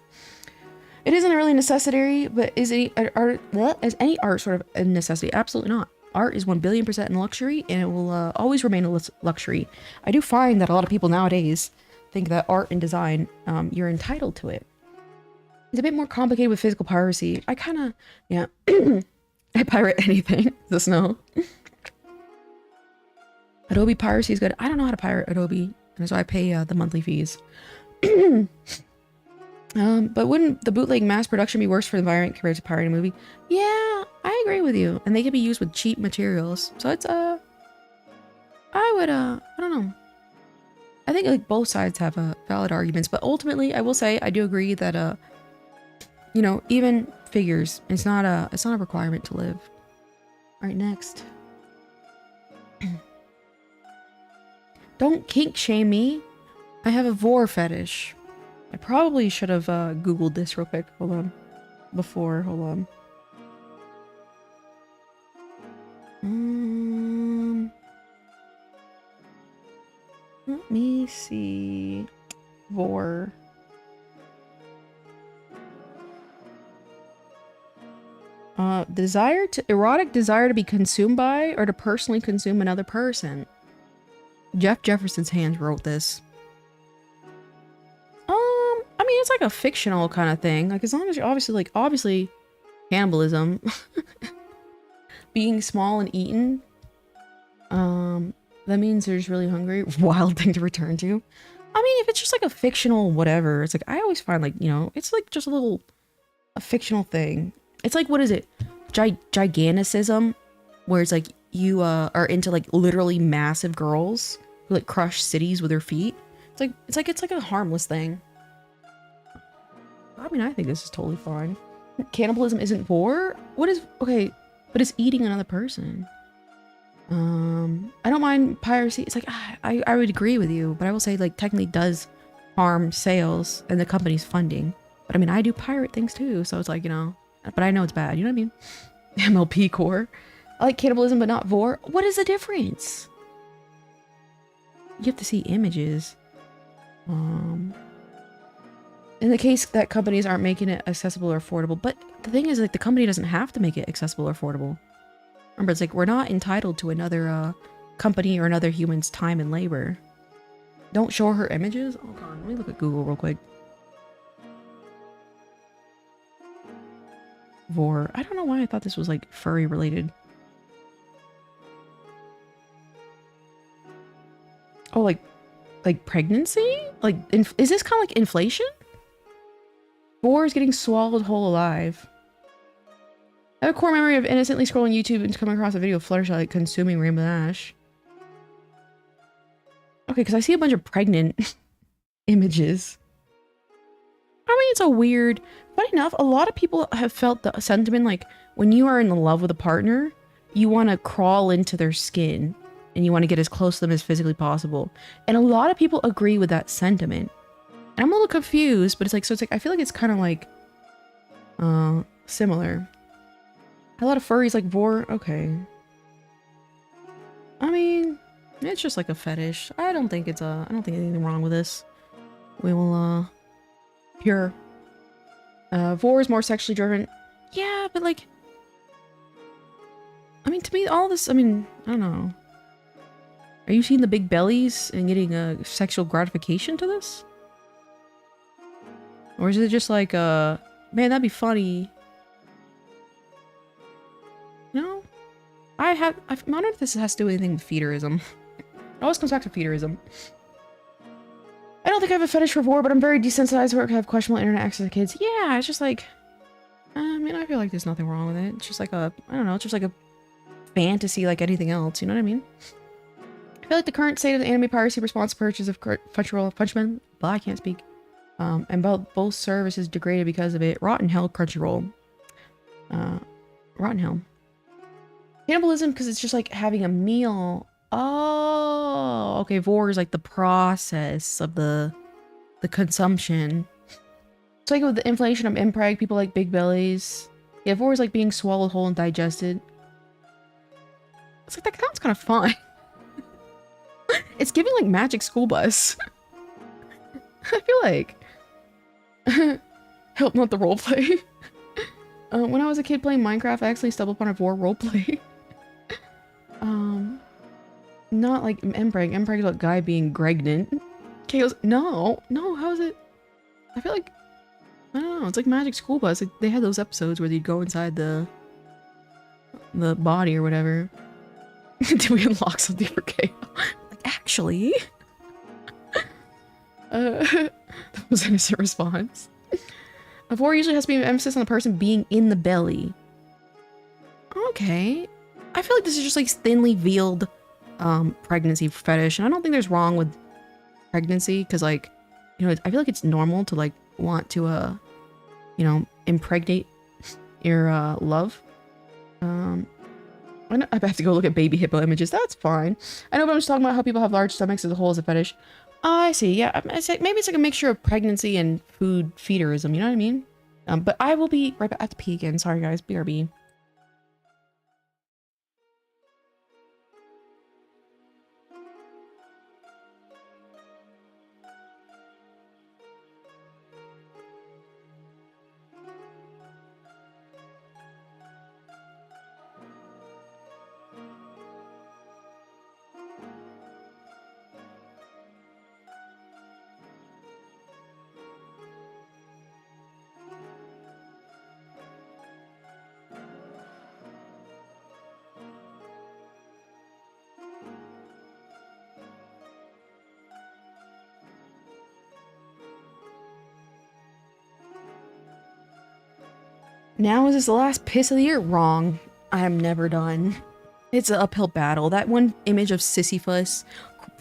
It isn't really necessary, but is any art? Is any art sort of a necessity? Absolutely not. Art is 1,000,000,000% in luxury, and it will always remain a luxury. I do find that a lot of people nowadays think that art and design, you're entitled to it. It's a bit more complicated with physical piracy. I kind of, yeah, I pirate anything. The snow. Adobe piracy is good. I don't know how to pirate Adobe, and so I pay the monthly fees. But wouldn't the bootleg mass production be worse for the environment compared to pirating a movie? Yeah, I agree with you. And they can be used with cheap materials. So it's, I don't know. I think like both sides have valid arguments, but ultimately I will say I do agree that, you know, even figures, it's not a requirement to live. All right, next. Don't kink shame me. I have a vor fetish. I probably should have Googled this real quick. Hold on. Hold on. Let me see. Vor. Erotic desire to be consumed by or to personally consume another person. Jeff Jefferson's hands wrote this. I mean, it's like a fictional kind of thing. Like, as long as you're obviously cannibalism, being small and eaten, that means they're just really hungry. Wild thing to return to. I mean, if it's just like a fictional whatever, it's like, I always find like, you know, it's like just a fictional thing. It's like, what is it? Giganticism, where it's like you are into like literally massive girls who like crush cities with their feet. It's like a harmless thing. I mean, I think this is totally fine. Cannibalism isn't war? What is... Okay, but it's eating another person. I don't mind piracy. It's like, I would agree with you, but I will say, like, technically does harm sales and the company's funding. But I mean, I do pirate things too, so it's like, you know... But I know it's bad, you know what I mean? MLP core. I like cannibalism, but not vor. What is the difference? You have to see images. In the case that companies aren't making it accessible or affordable, but the thing is, like, the company doesn't have to make it accessible or affordable. Remember, it's like, we're not entitled to another company or another human's time and labor. Don't show her images? Oh god, let me look at Google real quick. Vor. I don't know why I thought this was, like, furry related. Oh, like pregnancy? Like, is this kind of like inflation? Vor is getting swallowed whole alive. I have a core memory of innocently scrolling YouTube and coming across a video of Fluttershy like consuming Rainbow Dash. Okay, because I see a bunch of pregnant images. I mean, it's a weird... Funny enough, a lot of people have felt the sentiment like when you are in love with a partner, you want to crawl into their skin and you want to get as close to them as physically possible. And a lot of people agree with that sentiment. And I'm a little confused, but it's like, so it's like, I feel like it's kind of like, similar. A lot of furries like vor, okay. I mean, it's just like a fetish. I don't think anything wrong with this. We will, pure. Vor is more sexually driven. Yeah, but like, I mean, to me, all this, I mean, I don't know. Are you seeing the big bellies and getting a sexual gratification to this? Or is it just like, man, that'd be funny. No? I wonder if this has to do with anything with feederism. It always comes back to feederism. I don't think I have a fetish for war, but I'm very desensitized to work. I have questionable internet access to kids. Yeah, it's just like, I mean, I feel like there's nothing wrong with it. It's just like a, I don't know, it's just like a fantasy like anything else, you know what I mean? I feel like the current state of the anime piracy response purchase of Crunchyroll, Punchman, blah, I can't speak. And both services degraded because of it. Rotten hell, Crunchyroll. Rotten hell. Cannibalism, because it's just like having a meal. Oh, okay. Vor is like the process of the consumption. It's like with the inflation of impreg, people like big bellies. Yeah, vor is like being swallowed whole and digested. It's like, that sounds kind of fun. It's giving like Magic School Bus. I feel like. Help, not the roleplay. When I was a kid playing Minecraft, I actually stumbled upon a vor roleplay. Not like Mpreg. Mpreg is like guy being pregnant. Chaos. No, how is it? I feel like, I don't know. It's like Magic School Bus. Like, they had those episodes where you'd go inside the body or whatever. Did we unlock something for Chaos? Like, actually. That was an innocent response. A vor usually has to be an emphasis on the person being in the belly. Okay. I feel like this is just like thinly veiled pregnancy fetish, and I don't think there's wrong with pregnancy, because like, you know, I feel like it's normal to like want to you know, impregnate your love. I have to go look at baby hippo images. That's fine. I know, but I'm just talking about how people have large stomachs as a whole as a fetish. I see. Yeah, maybe it's like a mixture of pregnancy and food feederism. You know what I mean? But I will be right back at the pee again. Sorry, guys. BRB. Now is this the last piss of the year? Wrong. I am never done. It's an uphill battle. That one image of Sisyphus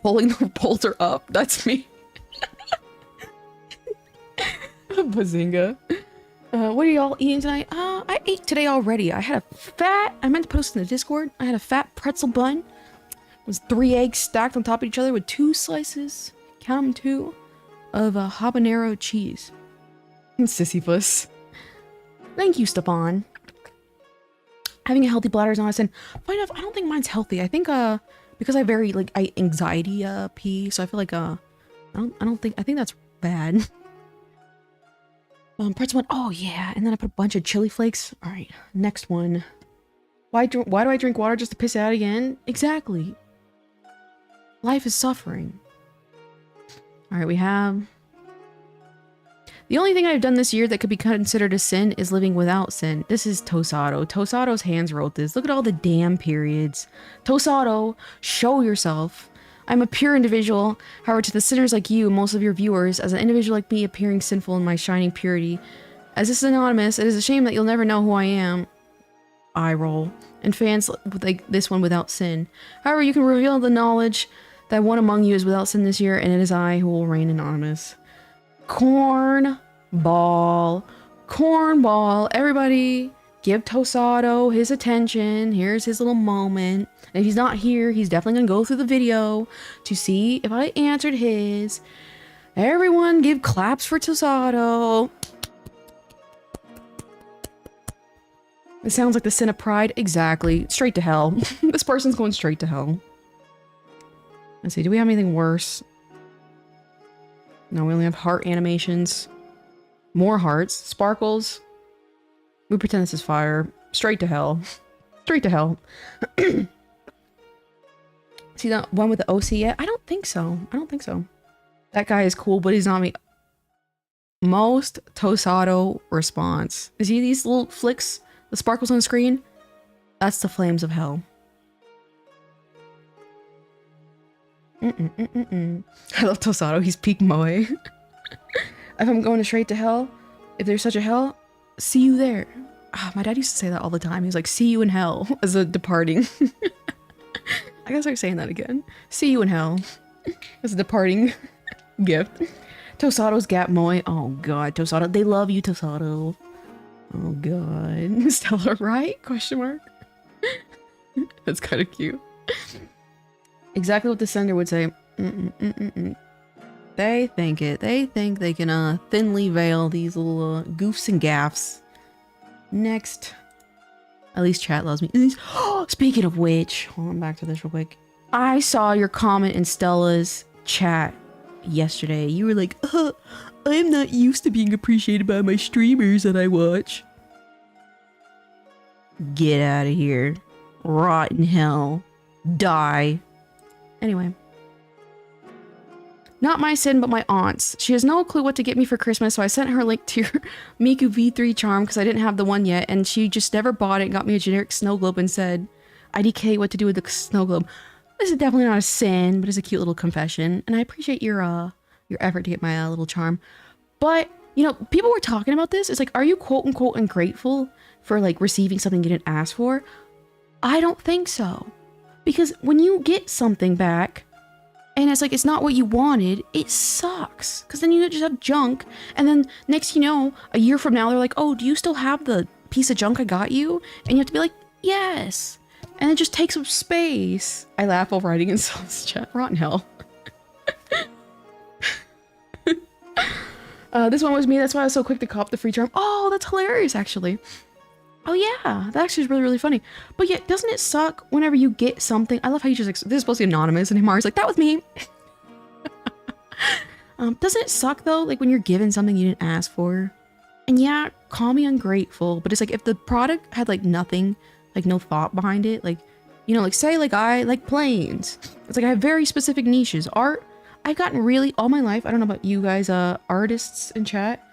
pulling the boulder up, that's me. Bazinga. What are y'all eating tonight? I ate today already. I had a fat, I meant to post in the Discord. I had a fat pretzel bun. It was 3 eggs stacked on top of each other with 2 slices, count them 2, of habanero cheese. Sisyphus. Thank you, Stefan. Having a healthy bladder is not a sin. Funny enough, I don't think mine's healthy. I think because I very like I anxiety pee, so I feel like I think that's bad. Pretzel one. Oh yeah, and then I put a bunch of chili flakes. All right, next one. Why do I drink water just to piss it out again? Exactly. Life is suffering. All right, we have. The only thing I've done this year that could be considered a sin is living without sin. This is Tosado. Tosado's hands wrote this. Look at all the damn periods. Tosado, show yourself. I'm a pure individual. However, to the sinners like you, most of your viewers, as an individual like me appearing sinful in my shining purity, as this is anonymous, it is a shame that you'll never know who I am. Eye roll. And fans like this one without sin. However, you can reveal the knowledge that one among you is without sin this year, and it is I who will reign anonymous. Cornball. Everybody give Tosado his attention. Here's his little moment. And if he's not here, he's definitely gonna go through the video to see if I answered his. Everyone give claps for Tosado. It sounds like the sin of pride. Exactly. Straight to hell. This person's going straight to hell. Let's see, do we have anything worse? No, we only have heart animations. More hearts. Sparkles. We pretend this is fire. Straight to hell. Straight to hell. See that one with the OC yet? I don't think so. I don't think so. That guy is cool, but he's not me. Most Tosado response. You see these little flicks? The sparkles on the screen? That's the flames of hell. I love Tosado. He's peak moe. If I'm going straight to hell, if there's such a hell, see you there. Oh, my dad used to say that all the time. He was like, see you in hell as a departing. I gotta start saying that again. See you in hell as a departing gift. Tosado's Gap Moe. Oh god, Tosado. They love you, Tosado. Oh god. Stella, right? Question mark. That's kind of cute. Exactly what the sender would say. They think it. They think they can thinly veil these little goofs and gaffs. Next. At least chat loves me. Speaking of which, hold on, back to this real quick. I saw your comment in Stella's chat yesterday. You were like, I'm not used to being appreciated by my streamers that I watch. Get out of here. Rot in hell. Die. Anyway. Not my sin, but my aunt's. She has no clue what to get me for Christmas, so I sent her a link to your Miku V3 charm because I didn't have the one yet, and she just never bought it and got me a generic snow globe and said, IDK what to do with the snow globe. This is definitely not a sin, but it's a cute little confession, and I appreciate your effort to get my little charm. But, you know, people were talking about this. It's like, are you quote-unquote ungrateful for, like, receiving something you didn't ask for? I don't think so. Because when you get something back, and it's like, it's not what you wanted, it sucks. Because then you just have junk. And then next you know, a year from now, they're like, oh, do you still have the piece of junk I got you? And you have to be like, yes. And it just takes up space. I laugh while writing in Stella's chat. Rotten hell. This one was me. That's why I was so quick to cop the free charm. Oh, that's hilarious, actually. Oh yeah, that actually is really, really funny. But yeah, doesn't it suck whenever you get something? I love how you just, this is supposed to be anonymous, and Himari's like, that was me. Doesn't it suck though, like when you're given something you didn't ask for? And yeah, call me ungrateful, but it's like if the product had like nothing, like no thought behind it, like, you know, like say like I like planes. It's like I have very specific niches. Art, I've gotten really, all my life, I don't know about you guys, artists in chat.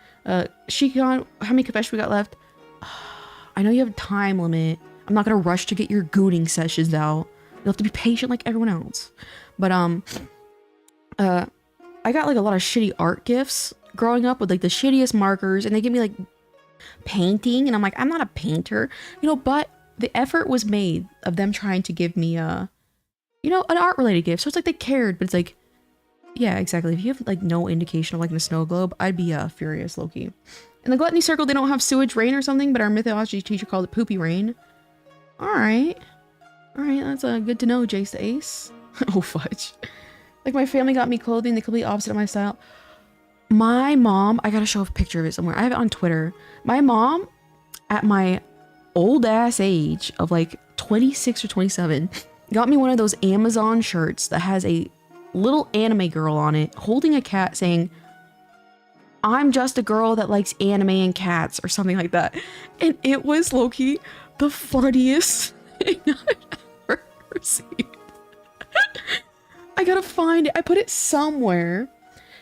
Shikon, how many confessions we got left? I know you have a time limit. I'm not gonna rush to get your gooning sessions out. You'll have to be patient like everyone else. But I got like a lot of shitty art gifts growing up with like the shittiest markers, and they give me like painting, and I'm like, I'm not a painter, you know, but the effort was made of them trying to give me you know, an art related gift. So it's like they cared, but it's like, yeah, exactly. If you have like no indication of like the snow globe, I'd be furious, low-key. In the Gluttony Circle, they don't have sewage rain or something, but our mythology teacher called it poopy rain. Alright. Alright, that's good to know, Jace the Ace. Oh, fudge. Like, my family got me clothing, the complete opposite of my style. My mom, I gotta show a picture of it somewhere. I have it on Twitter. My mom, at my old-ass age of, like, 26 or 27, got me one of those Amazon shirts that has a little anime girl on it, holding a cat saying, I'm just a girl that likes anime and cats, or something like that. And it was low-key the funniest thing I've ever received. I gotta find it. I put it somewhere.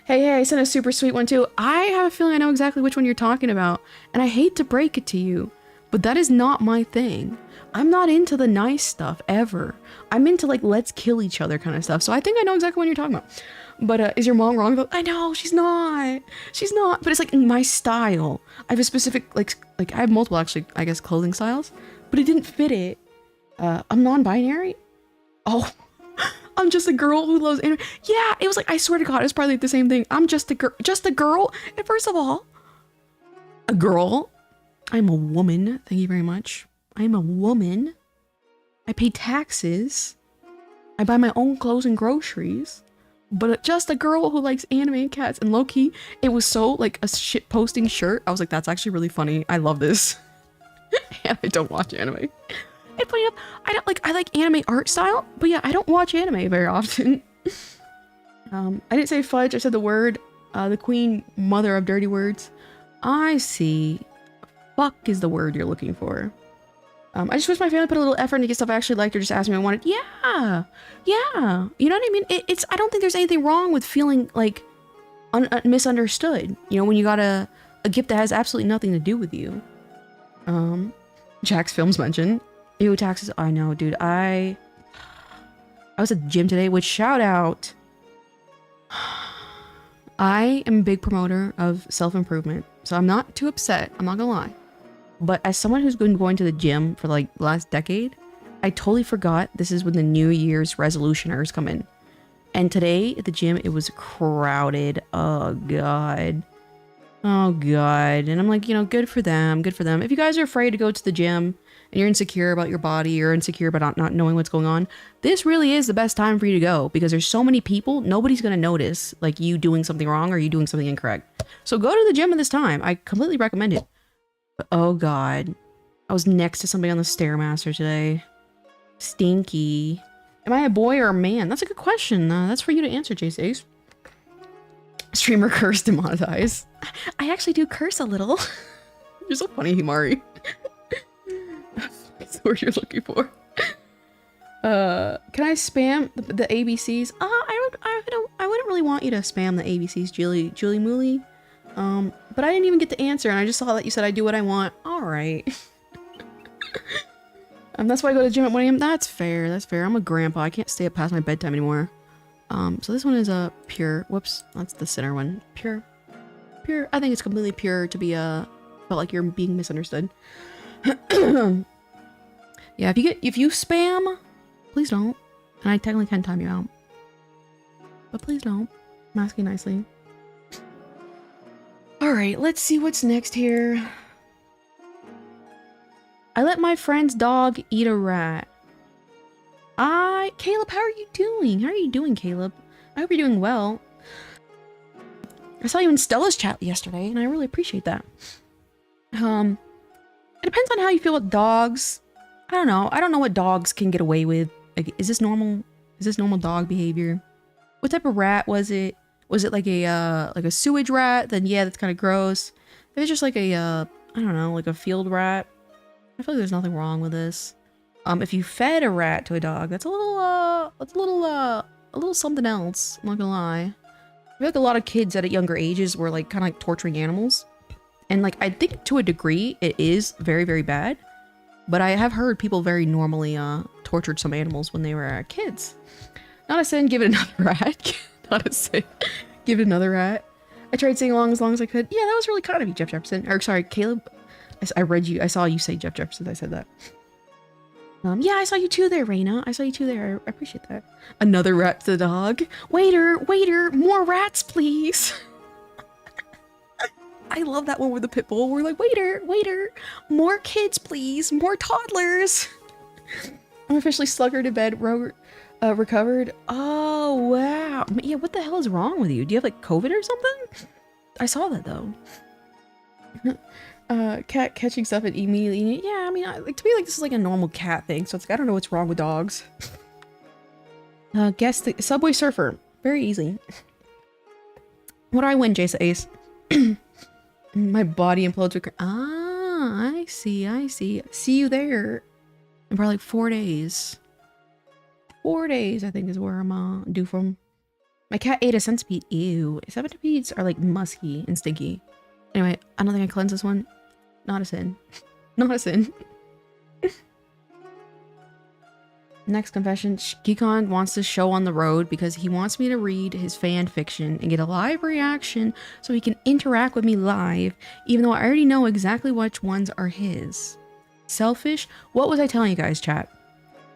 Hey, I sent a super sweet one too. I have a feeling I know exactly which one you're talking about. And I hate to break it to you, but that is not my thing. I'm not into the nice stuff ever. I'm into like, let's kill each other kind of stuff. So I think I know exactly what you're talking about. But is your mom wrong about? I know, she's not. She's not. But it's like in my style. I have a specific, like I have multiple actually, I guess, clothing styles. But it didn't fit it. I'm non-binary? Oh, I'm just a girl who loves anime. Yeah, it was like, I swear to God, it was probably like the same thing. I'm just a girl. Just a girl? And first of all, a girl. I'm a woman. Thank you very much. I'm a woman. I pay taxes. I buy my own clothes and groceries. But just a girl who likes anime and cats. And low-key, it was so like a shit posting shirt. I was like, that's actually really funny. I love this. And I don't watch anime. And funny enough, I like anime art style, but yeah, I don't watch anime very often. I didn't say fudge, I said the word, the queen mother of dirty words. I see. fuck is the word you're looking for. I just wish my family put a little effort into get stuff I actually liked or just asked me if I wanted. Yeah. Yeah. You know what I mean? I don't think there's anything wrong with feeling like misunderstood. You know, when you got a gift that has absolutely nothing to do with you. Jack's Films mentioned. Ew, taxes. I know, dude. I was at the gym today, which shout out. I am a big promoter of self-improvement, so I'm not too upset. I'm not gonna lie. But as someone who's been going to the gym for like the last decade, I totally forgot this is when the New Year's resolutioners come in. And today at the gym, it was crowded. Oh, God. Oh, God. And I'm like, you know, good for them. Good for them. If you guys are afraid to go to the gym and you're insecure about your body, you're insecure about not knowing what's going on, this really is the best time for you to go because there's so many people, nobody's going to notice like you doing something wrong or you doing something incorrect. So go to the gym at this time. I completely recommend it. But, oh, God. I was next to somebody on the Stairmaster today. Stinky. Am I a boy or a man? That's a good question. That's for you to answer, Jace. Streamer curse demonetize. I actually do curse a little. You're so funny, Himari. That's what you're looking for. Can I spam the ABCs? I wouldn't really want you to spam the ABCs, Julie Mooley. But I didn't even get the answer, and I just saw that you said I do what I want. All right. That's why I go to the gym at 1 a.m. That's fair. That's fair. I'm a grandpa. I can't stay up past my bedtime anymore. So this one is a pure. Whoops, that's the center one. Pure. I think it's completely pure to be felt like you're being misunderstood. Yeah, if you spam, please don't. And I technically can time you out, but please don't. I'm asking nicely. All right, let's see what's next here. I let my friend's dog eat a rat. Caleb, how are you doing? How are you doing, Caleb? I hope you're doing well. I saw you in Stella's chat yesterday, and I really appreciate that. It depends on how you feel with dogs. I don't know. I don't know what dogs can get away with. Like, is this normal? Is this normal dog behavior? What type of rat was it? Was it like a sewage rat? Then yeah, that's kind of gross. If it's just like a I don't know, like a field rat. I feel like there's nothing wrong with this. If you fed a rat to a dog, that's a little something else. I'm not gonna lie. I feel like a lot of kids at younger ages were like kind of like torturing animals, and like I think to a degree it is very, very bad. But I have heard people very normally tortured some animals when they were kids. Not a sin, give it another rat. Not a sin, give it another rat. I tried singing along as long as I could. Yeah, that was really kind of you, Jeff Jefferson. Or sorry, Caleb. I read you. I saw you say Jeff Jefferson. I said that. Yeah, I saw you too there, Raina. I saw you too there. I appreciate that. Another rat to the dog. Waiter, more rats, please. I love that one with the pit bull. We're like, waiter, more kids, please. More toddlers. I'm officially sluggered to bed, recovered. Oh, wow. Yeah, what the hell is wrong with you? Do you have like COVID or something? I saw that though. Cat catching stuff and immediately eating it. Yeah, I mean, like to me, like this is like a normal cat thing. So it's like I don't know what's wrong with dogs. Guess the Subway Surfer. Very easy. What do I win, Jason Ace? My body implodes with. Ah, I see. See you there. In probably like 4 days. 4 days, I think, is where I'm due from. My cat ate a centipede. Ew. Centipedes are like musky and stinky. Anyway, I don't think I cleansed this one. Not a sin. Not a sin. Next confession. Geekon wants to show on the road because he wants me to read his fan fiction and get a live reaction so he can interact with me live, even though I already know exactly which ones are his. Selfish? What was I telling you guys, chat?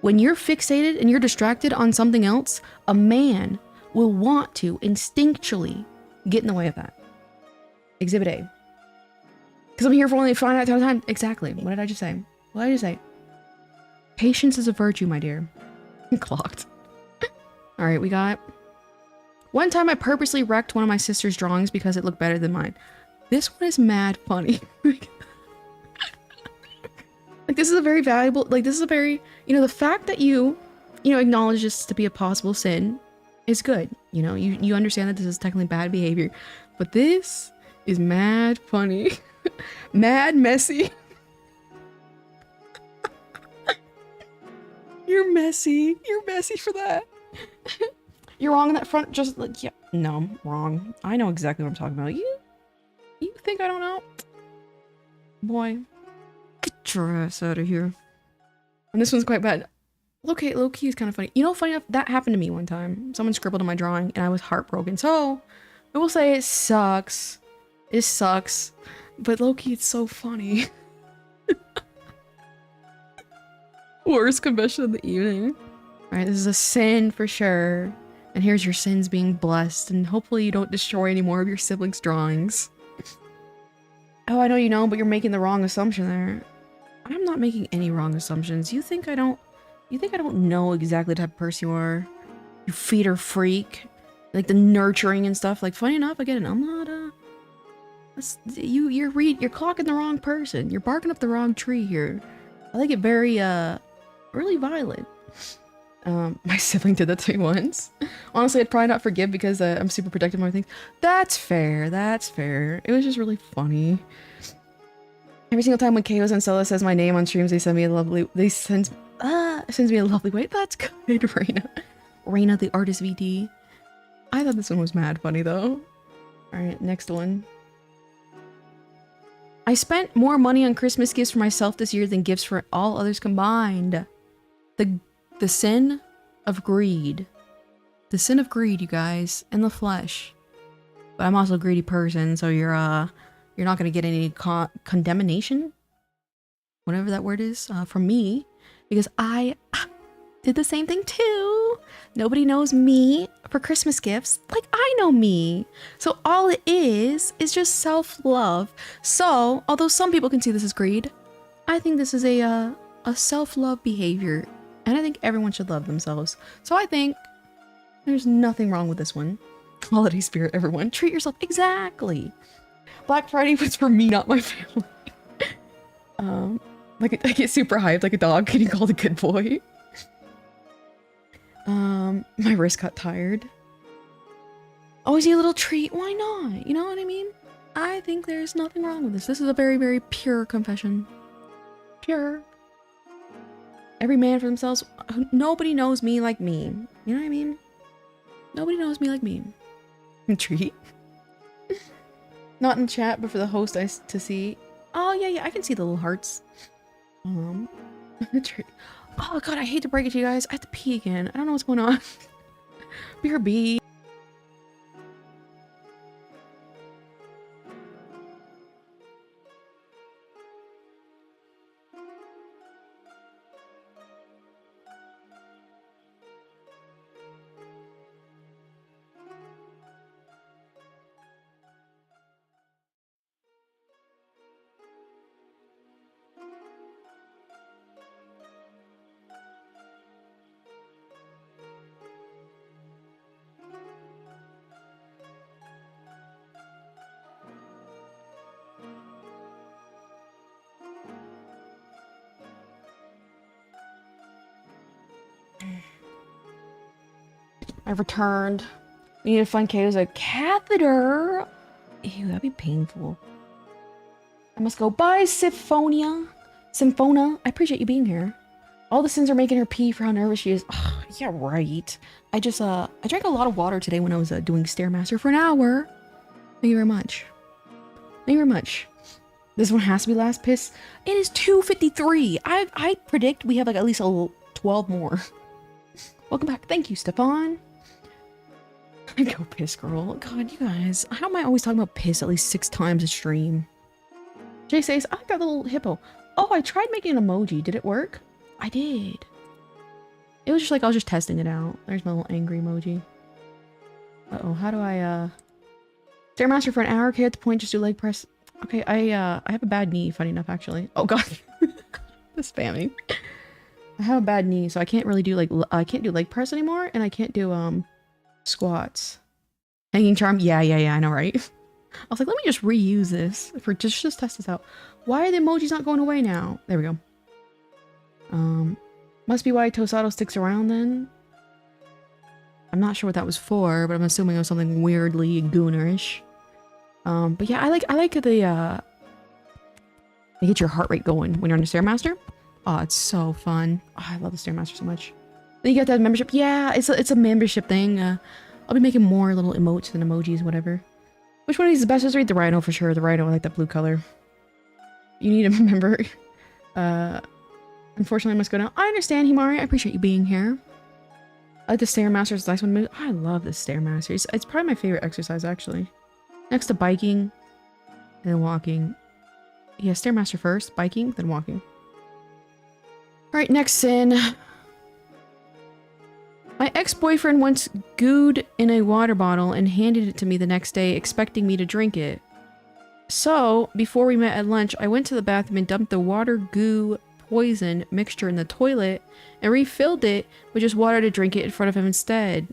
When you're fixated and you're distracted on something else, a man will want to instinctually get in the way of that. Exhibit A. Because I'm here for only a finite amount of time. Exactly. What did I just say? What did I just say? Patience is a virtue, my dear. Clocked. All right, we got... One time I purposely wrecked one of my sister's drawings because it looked better than mine. This one is mad funny. Like, this is a very valuable... Like, this is a very... You know, the fact that you acknowledge this to be a possible sin is good. You know, you understand that this is technically bad behavior. But this is mad funny. Mad messy. You're messy. You're messy for that. You're wrong in that front. Just like, yeah. No, I'm wrong. I know exactly what I'm talking about. You think I don't know? Boy, get your ass out of here. And this one's quite bad. Low key is kind of funny. You know, funny enough, that happened to me one time. Someone scribbled on my drawing and I was heartbroken. So, I will say it sucks. It sucks. But low key, it's so funny. Worst confession of the evening. Alright, this is a sin for sure. And here's your sins being blessed. And hopefully you don't destroy any more of your siblings' drawings. Oh, I know you know, but you're making the wrong assumption there. I'm not making any wrong assumptions. You think I don't know exactly the type of person you are? You feeder freak. Like the nurturing and stuff. Like, funny enough, again, I'm not, you're clocking the wrong person. You're barking up the wrong tree here. I like it very, really violent. My sibling did that to me once. Honestly, I'd probably not forgive because I'm super protective of my things. That's fair. That's fair. It was just really funny. Every single time when Chaos and Stella says my name on streams, they send me a lovely. They sends me a lovely way. That's good, Raina. Raina, the artist VT. I thought this one was mad funny though. All right, next one. I spent more money on Christmas gifts for myself this year than gifts for all others combined. The sin of greed. The sin of greed, you guys, in the flesh. But I'm also a greedy person, so you're not gonna get any condemnation, whatever that word is, from me, because I did the same thing too. Nobody knows me for Christmas gifts like I know me. So all it is just self-love. So, although some people can see this as greed, I think this is a self-love behavior. And I think everyone should love themselves. So I think there's nothing wrong with this one. Holiday spirit, everyone. Treat yourself. Exactly. Black Friday was for me, not my family. Like I get super hyped like a dog getting called a good boy. My wrist got tired. Always need a little treat. Why not? You know what I mean? I think there's nothing wrong with this. This is a very, very pure confession. Pure. Every man for themselves. Nobody knows me like me. You know what I mean? Nobody knows me like me. Treat. Not in chat, but for the host to see. Oh, yeah, I can see the little hearts. Treat. Oh, God, I hate to break it to you guys. I have to pee again. I don't know what's going on. BRB. I've returned. We need to find Kato's a catheter. Ew, that'd be painful. I must go. Bye, Symphonia. I appreciate you being here. All the sins are making her pee for how nervous she is. Oh, yeah, right. I drank a lot of water today when I was doing Stairmaster for an hour. Thank you very much. Thank you very much. This one has to be last piss. It is 2:53. I predict we have like at least 12 more. Welcome back. Thank you, Stefan. Go piss, girl. God, you guys. How am I always talking about piss at least 6 times a stream? Jay says, I like that little hippo. Oh, I tried making an emoji. Did it work? I did. It was just like, I was just testing it out. There's my little angry emoji. Uh-oh, how do I, Stairmaster for an hour, okay, at the point, just do leg press. Okay, I have a bad knee, funny enough, actually. Oh, God. The spamming. I have a bad knee, so I can't really do, like, I can't do leg press anymore, and I can't do, squats. Hanging charm? Yeah, I know, right? I was like, let me just reuse this for just test this out. Why are the emojis not going away now? There we go. Must be why Tosado sticks around then. I'm not sure what that was for, but I'm assuming it was something weirdly goonerish. But yeah, I like the They get your heart rate going when you're on the Stairmaster. Oh, it's so fun. Oh, I love the Stairmaster so much. Then you get that membership. Yeah, it's a membership thing. I'll be making more little emotes and emojis, whatever. Which one of these is the best? Let's read the Rhino for sure. The Rhino, I like that blue color. You need a member. Unfortunately, I must go now. I understand, Himari. I appreciate you being here. I like the Stairmaster. It's a nice one to move. I love the Stairmaster. It's probably my favorite exercise, actually. Next to biking, and then walking. Yeah, Stairmaster first, biking, then walking. Alright, next sin. My ex-boyfriend once gooed in a water bottle and handed it to me the next day, expecting me to drink it. So, before we met at lunch, I went to the bathroom and dumped the water goo poison mixture in the toilet and refilled it with just water to drink it in front of him instead.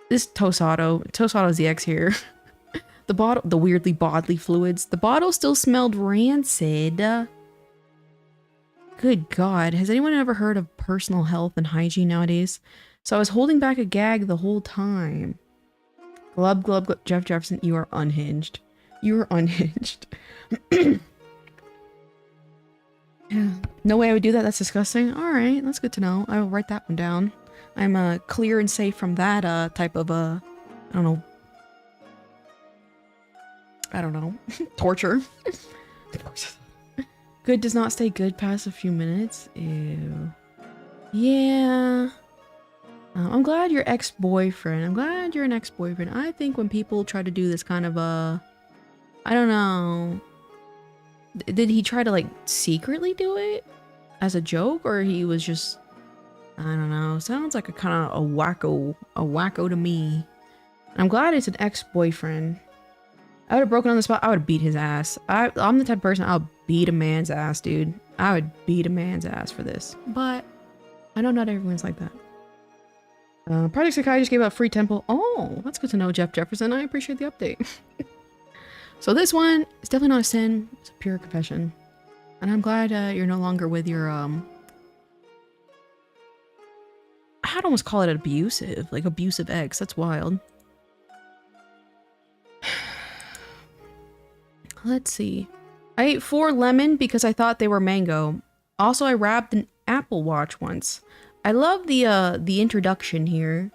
This Tosado's the ex here. The bottle, the weirdly bodily fluids. The bottle still smelled rancid. Good God, has anyone ever heard of personal health and hygiene nowadays? So I was holding back a gag the whole time. Glub, glub, glub. Jeff Jefferson, you are unhinged. You are unhinged. Yeah, no way I would do that. That's disgusting. All right, that's good to know. I will write that one down. I'm clear and safe from that type of I don't know, torture. Good does not stay good past a few minutes. Ew. Yeah. I'm glad you're ex-boyfriend. I'm glad you're an ex-boyfriend. I think when people try to do this kind of I don't know. Did he try to like secretly do it as a joke, or he was just, I don't know. Sounds like a kind of a wacko to me. I'm glad it's an ex-boyfriend. I would have broken on the spot. I would have beat his ass. I'm the type of person, I'll beat a man's ass, dude. I would beat a man's ass for this. But I know not everyone's like that. Project Sakai just gave out free temple. Oh, that's good to know, Jeff Jefferson. I appreciate the update. So this one is definitely not a sin. It's a pure confession. And I'm glad you're no longer with your, I'd almost call it abusive. Like abusive ex. That's wild. Let's see. I ate 4 lemon because I thought they were mango. Also, I wrapped an Apple Watch once. I love the introduction here.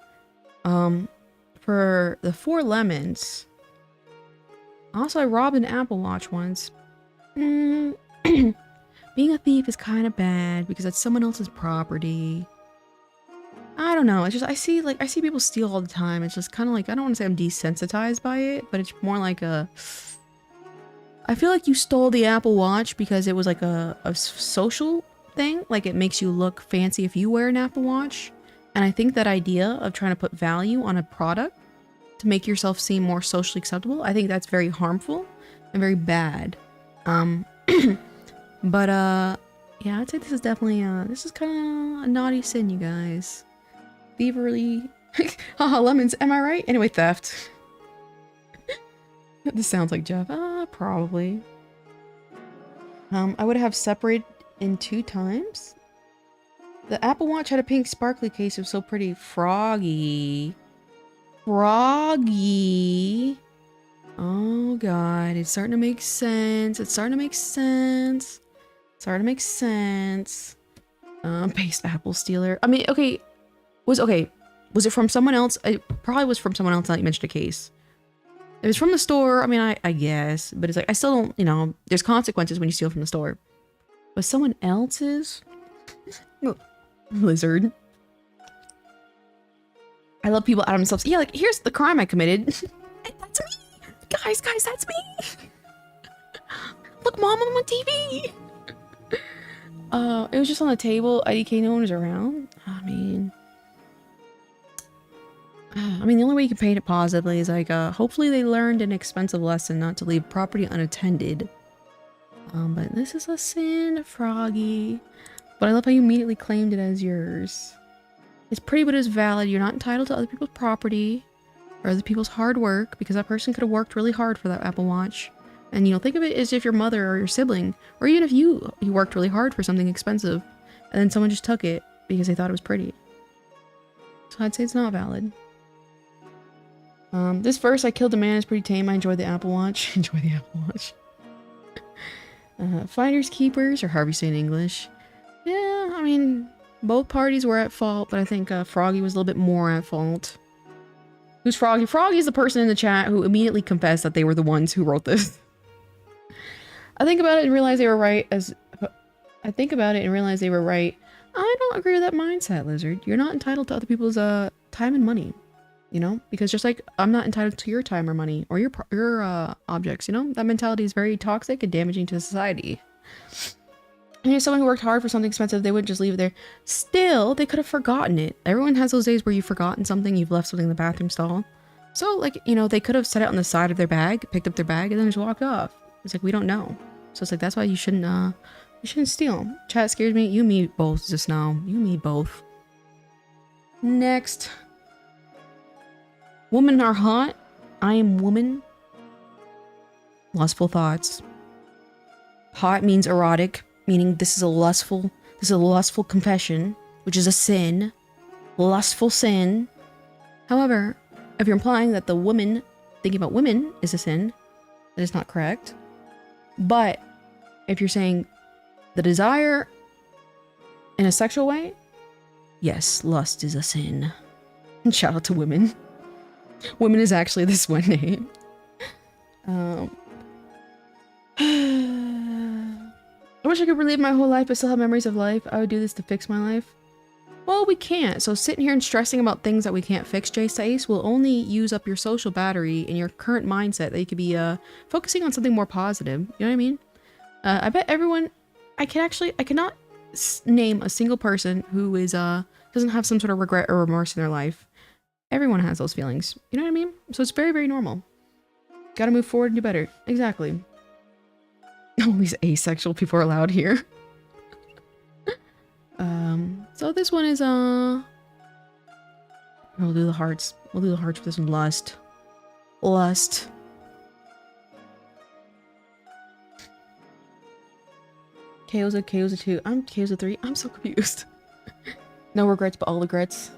For the 4 lemons. Also, I robbed an Apple Watch once. Being a thief is kind of bad because that's someone else's property. I don't know. It's just I see people steal all the time. It's just kind of like, I don't want to say I'm desensitized by it, but it's more like I feel like you stole the Apple Watch because it was like a social thing. Like it makes you look fancy if you wear an Apple Watch. And I think that idea of trying to put value on a product to make yourself seem more socially acceptable, I think that's very harmful and very bad. But yeah, I'd say this is definitely this is kind of a naughty sin, you guys. Thievery. Haha, lemons, am I right? Anyway, theft. This sounds like Jeff. Probably. I would have separated in 2 times. The Apple Watch had a pink sparkly case. It was so pretty. Froggy. Froggy. Oh god, it's starting to make sense. It's starting to make sense. It's starting to make sense. Paste Apple stealer. I mean, okay. Was it from someone else? It probably was from someone else that you mentioned a case. If it's from the store, I mean, I guess. But it's like, I still don't, you know, there's consequences when you steal from the store. But someone else's? Lizard. I love people out of themselves. Yeah, like, here's the crime I committed. That's me! Guys, that's me! Look, Mom, I'm on TV! It was just on the table. IDK, no one was around. I mean, the only way you can paint it positively is like, hopefully they learned an expensive lesson not to leave property unattended. But this is a sin, Froggy. But I love how you immediately claimed it as yours. It's pretty, but it's valid. You're not entitled to other people's property or other people's hard work because that person could have worked really hard for that Apple Watch. And, you know, think of it as if your mother or your sibling, or even if you worked really hard for something expensive and then someone just took it because they thought it was pretty. So I'd say it's not valid. This verse, I killed a man, is pretty tame. I enjoy the Apple Watch. Enjoy the Apple Watch. Finders keepers, or however you say in English. Yeah, I mean, both parties were at fault, but I think Froggy was a little bit more at fault. Who's Froggy? Froggy is the person in the chat who immediately confessed that they were the ones who wrote this. I think about it and realize they were right I think about it and realize they were right. I don't agree with that mindset, Lizard. You're not entitled to other people's time and money, you know? Because just like I'm not entitled to your time or money or your objects, you know? That mentality is very toxic and damaging to society. And if someone who worked hard for something expensive, they wouldn't just leave it there. Still, they could have forgotten it. Everyone has those days where you've forgotten something, you've left something in the bathroom stall. So, like, you know, they could have set it on the side of their bag, picked up their bag, and then just walked off. It's like, we don't know. So it's like, that's why you shouldn't steal. Chat scares me. You and me both just now. You and me both. Next. Women are hot. I am woman. Lustful thoughts. Hot means erotic, meaning this is a lustful confession, which is a sin. Lustful sin. However, if you're implying that the woman thinking about women is a sin, that is not correct. But if you're saying the desire in a sexual way, yes, lust is a sin. And shout out to women. Women is actually this one name. I wish I could relive my whole life but still have memories of life. I would do this to fix my life. Well, we can't. So sitting here and stressing about things that we can't fix, Jace Ace, will only use up your social battery and your current mindset that you could be focusing on something more positive. You know what I mean? I bet everyone... I cannot name a single person who is doesn't have some sort of regret or remorse in their life. Everyone has those feelings. You know what I mean? So it's very, very normal. Gotta move forward and do better. Exactly. All these asexual people are allowed here. So this one is we'll do the hearts. We'll do the hearts for this one. Lust. Lust. Chaos 2. I'm Chaos 3. I'm so confused. No regrets, but all regrets.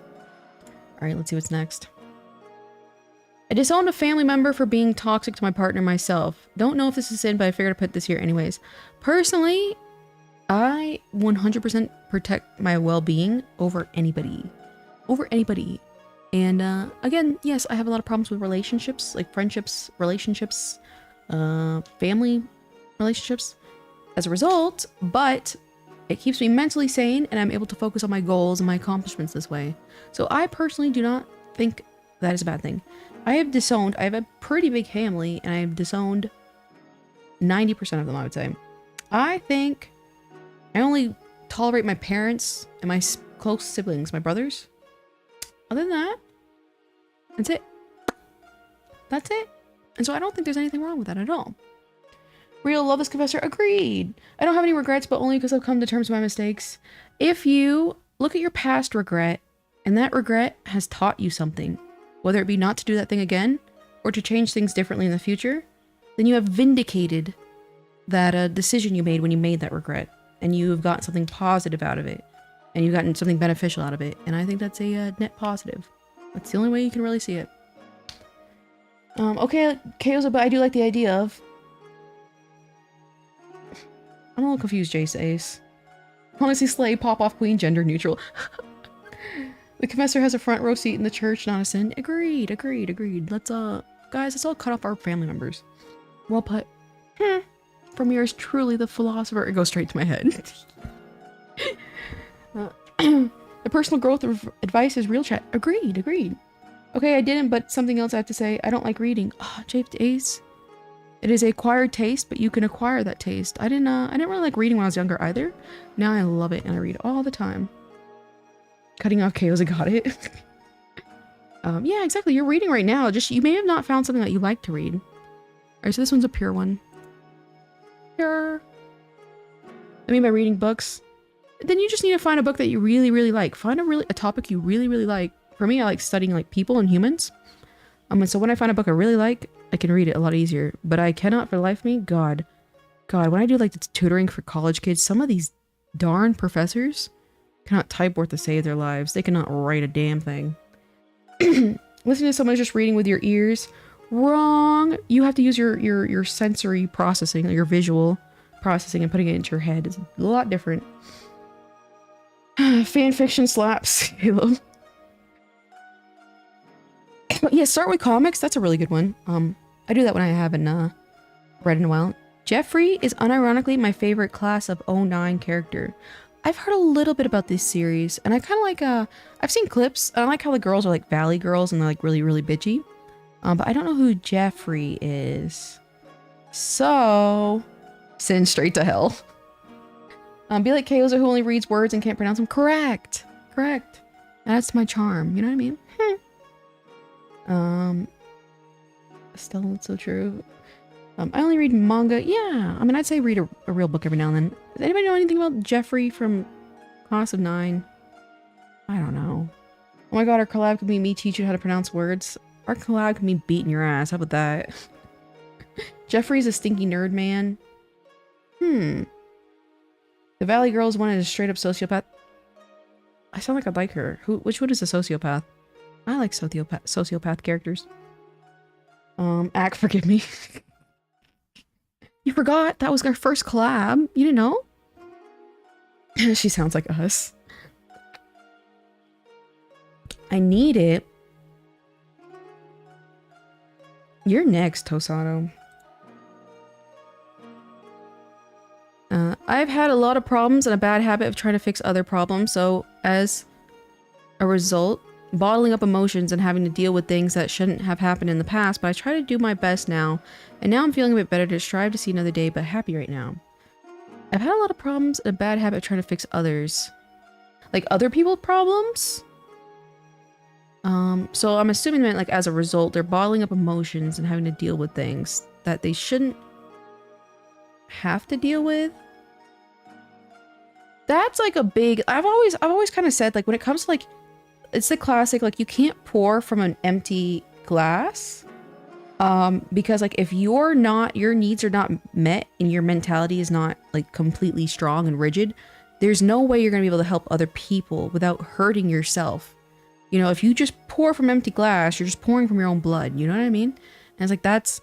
Alright, let's see what's next. I disowned a family member for being toxic to my partner myself. Don't know if this is sin, but I figured I'd put this here anyways. Personally, I 100% protect my well-being over anybody. Over anybody. And again, yes, I have a lot of problems with relationships, like friendships, relationships, family relationships as a result, but it keeps me mentally sane and I'm able to focus on my goals and my accomplishments this way. So I personally do not think that is a bad thing. I have a pretty big family and I have disowned 90% of them, I would say. I think I only tolerate my parents and my close siblings, my brothers. Other than that, that's it. That's it. And so I don't think there's anything wrong with that at all. Real Loveless Confessor, agreed. I don't have any regrets, but only because I've come to terms with my mistakes. If you look at your past regret, and that regret has taught you something, whether it be not to do that thing again, or to change things differently in the future, then you have vindicated that decision you made when you made that regret. And you have gotten something positive out of it. And you've gotten something beneficial out of it. And I think that's a net positive. That's the only way you can really see it. Okay, Chaos, but I do like the idea of... I'm a little confused, Jace Ace. Honestly, slay, pop off queen, gender neutral. The confessor has a front row seat in the church, not a sin. Agreed, agreed, agreed. Let's, guys, let's all cut off our family members. Well put. From yours truly, the philosopher. It goes straight to my head. The personal growth of advice is real, chat. Agreed, agreed. Okay, I didn't, but something else I have to say. I don't like reading. Ah, Jace Ace. It is a acquired taste, but you can acquire that taste. I didn't really like reading when I was younger either. Now I love it and I read all the time. Cutting off chaos, I got it. Yeah, exactly. You're reading right now. Just you may have not found something that you like to read. Alright, so this one's a pure one. Pure. I mean by reading books. Then you just need to find a book that you really, really like. Find a topic you really, really like. For me, I like studying like people and humans. And so when I find a book I really like, I can read it a lot easier. But I cannot for the life of me. God, when I do like the tutoring for college kids, some of these darn professors cannot type worth to save their lives. They cannot write a damn thing. Listening to someone just reading with your ears, wrong. You have to use your sensory processing, your visual, processing and putting it into your head is a lot different. Fan fiction slaps, Caleb. Yeah, start with comics. That's a really good one. I do that when I haven't read in a while. Jeffrey is unironically my favorite class of '09 character. I've heard a little bit about this series, and I kind of like, I've seen clips. I like how the girls are like Valley girls and they're like really, really bitchy. But I don't know who Jeffrey is. So, send straight to hell. Be like Kayla who only reads words and can't pronounce them. Correct. Correct. That's my charm. You know what I mean? Still so true. I only read manga. Yeah. I mean, I'd say read a real book every now and then. Does anybody know anything about Jeffrey from Class of 9? I don't know. Oh my god, our collab could be me teaching you how to pronounce words. Our collab could be beating your ass. How about that? Jeffrey's a stinky nerd man. The Valley Girl is one is a straight up sociopath. I sound like I'd like her. Which one is a sociopath? I like sociopath characters. Ack, forgive me. You forgot that was our first collab. You didn't know? She sounds like us. I need it. You're next, Tosato. I've had a lot of problems and a bad habit of trying to fix other problems, so as a result, bottling up emotions and having to deal with things that shouldn't have happened in the past, but I try to do my best now, and now I'm feeling a bit better to strive to see another day, but happy right now. I've had a lot of problems and a bad habit of trying to fix others. Like other people's problems? So I'm assuming that like as a result, they're bottling up emotions and having to deal with things that they shouldn't have to deal with. That's like a big, I've always kind of said like when it comes to like, it's the classic, like you can't pour from an empty glass. Because like if your needs are not met and your mentality is not like completely strong and rigid, there's no way you're gonna be able to help other people without hurting yourself. You know, if you just pour from empty glass, you're just pouring from your own blood, you know what I mean? And it's like, that's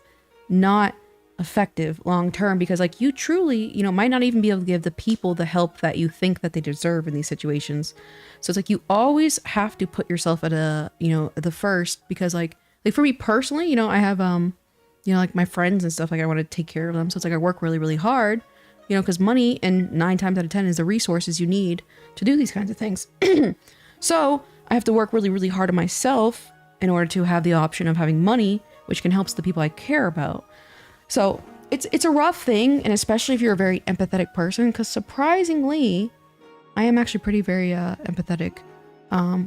not effective long term because like you truly, you know, might not even be able to give the people the help that you think that they deserve in these situations. So it's like you always have to put yourself at a, you know, the first, because like for me personally, you know, I have you know, like my friends and stuff, like I want to take care of them. So it's like I work really, really hard, you know, because money, and 9 times out of 10 is the resources you need to do these kinds of things. So I have to work really, really hard on myself in order to have the option of having money, which can help the people I care about. So it's a rough thing, and especially if you're a very empathetic person, because surprisingly, I am actually pretty very empathetic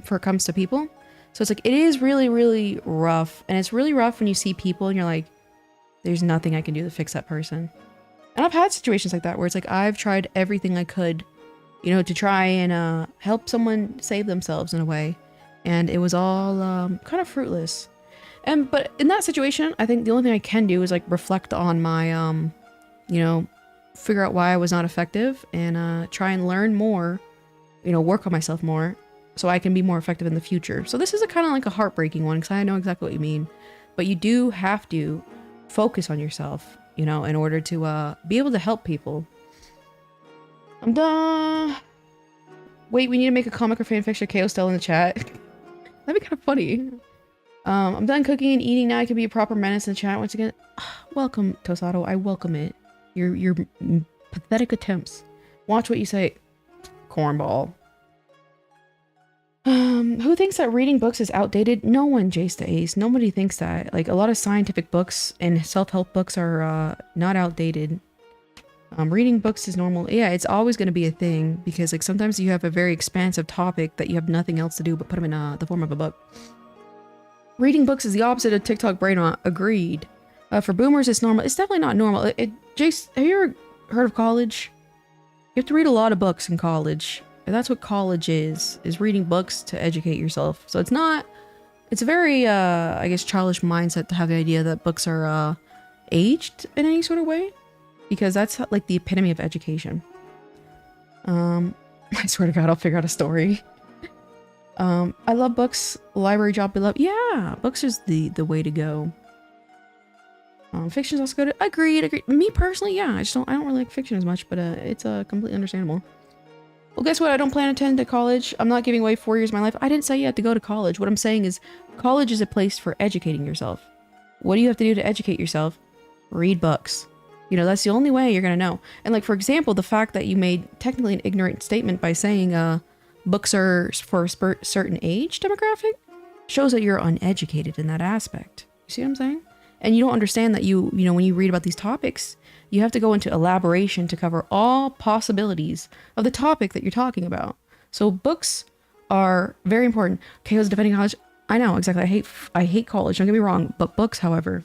for it comes to people. So it's like, it is really, really rough, and it's really rough when you see people and you're like, there's nothing I can do to fix that person. And I've had situations like that where it's like, I've tried everything I could, you know, to try and help someone save themselves in a way, and it was all kind of fruitless. But in that situation, I think the only thing I can do is like reflect on my, you know, figure out why I was not effective and try and learn more, you know, work on myself more so I can be more effective in the future. So this is a kind of like a heartbreaking one because I know exactly what you mean, but you do have to focus on yourself, you know, in order to be able to help people. I'm done. Wait, we need to make a comic or fanfiction. KO still in the chat. That'd be kind of funny. I'm done cooking and eating now. I can be a proper menace in the chat once again. Welcome, Tosato. I welcome it. Your pathetic attempts. Watch what you say, cornball. Who thinks that reading books is outdated? No one, Jace the Ace. Nobody thinks that. Like, a lot of scientific books and self-help books are not outdated. Reading books is normal. Yeah, it's always going to be a thing because like sometimes you have a very expansive topic that you have nothing else to do but put them in the form of a book. Reading books is the opposite of TikTok brain rot. Agreed. For boomers, it's normal. It's definitely not normal. Jace, have you ever heard of college? You have to read a lot of books in college. And that's what college is reading books to educate yourself. So it's not, it's a very, I guess, childish mindset to have the idea that books are aged in any sort of way. Because that's like the epitome of education. I swear to God, I'll figure out a story. I love books. Library job below. Yeah, books is the way to go. Fiction is also good. Agreed. Me personally, yeah, I don't really like fiction as much, but it's completely understandable. Well, guess what? I don't plan to attend to college. I'm not giving away 4 years of my life. I didn't say you had to go to college. What I'm saying is college is a place for educating yourself. What do you have to do to educate yourself? Read books. You know, that's the only way you're going to know. And like, for example, the fact that you made technically an ignorant statement by saying books are for a certain age demographic shows that you're uneducated in that aspect. You see what I'm saying? And you don't understand that you know, when you read about these topics, you have to go into elaboration to cover all possibilities of the topic that you're talking about. So books are very important. Okay, I was defending college. I know, exactly. I hate college, don't get me wrong, but books, however.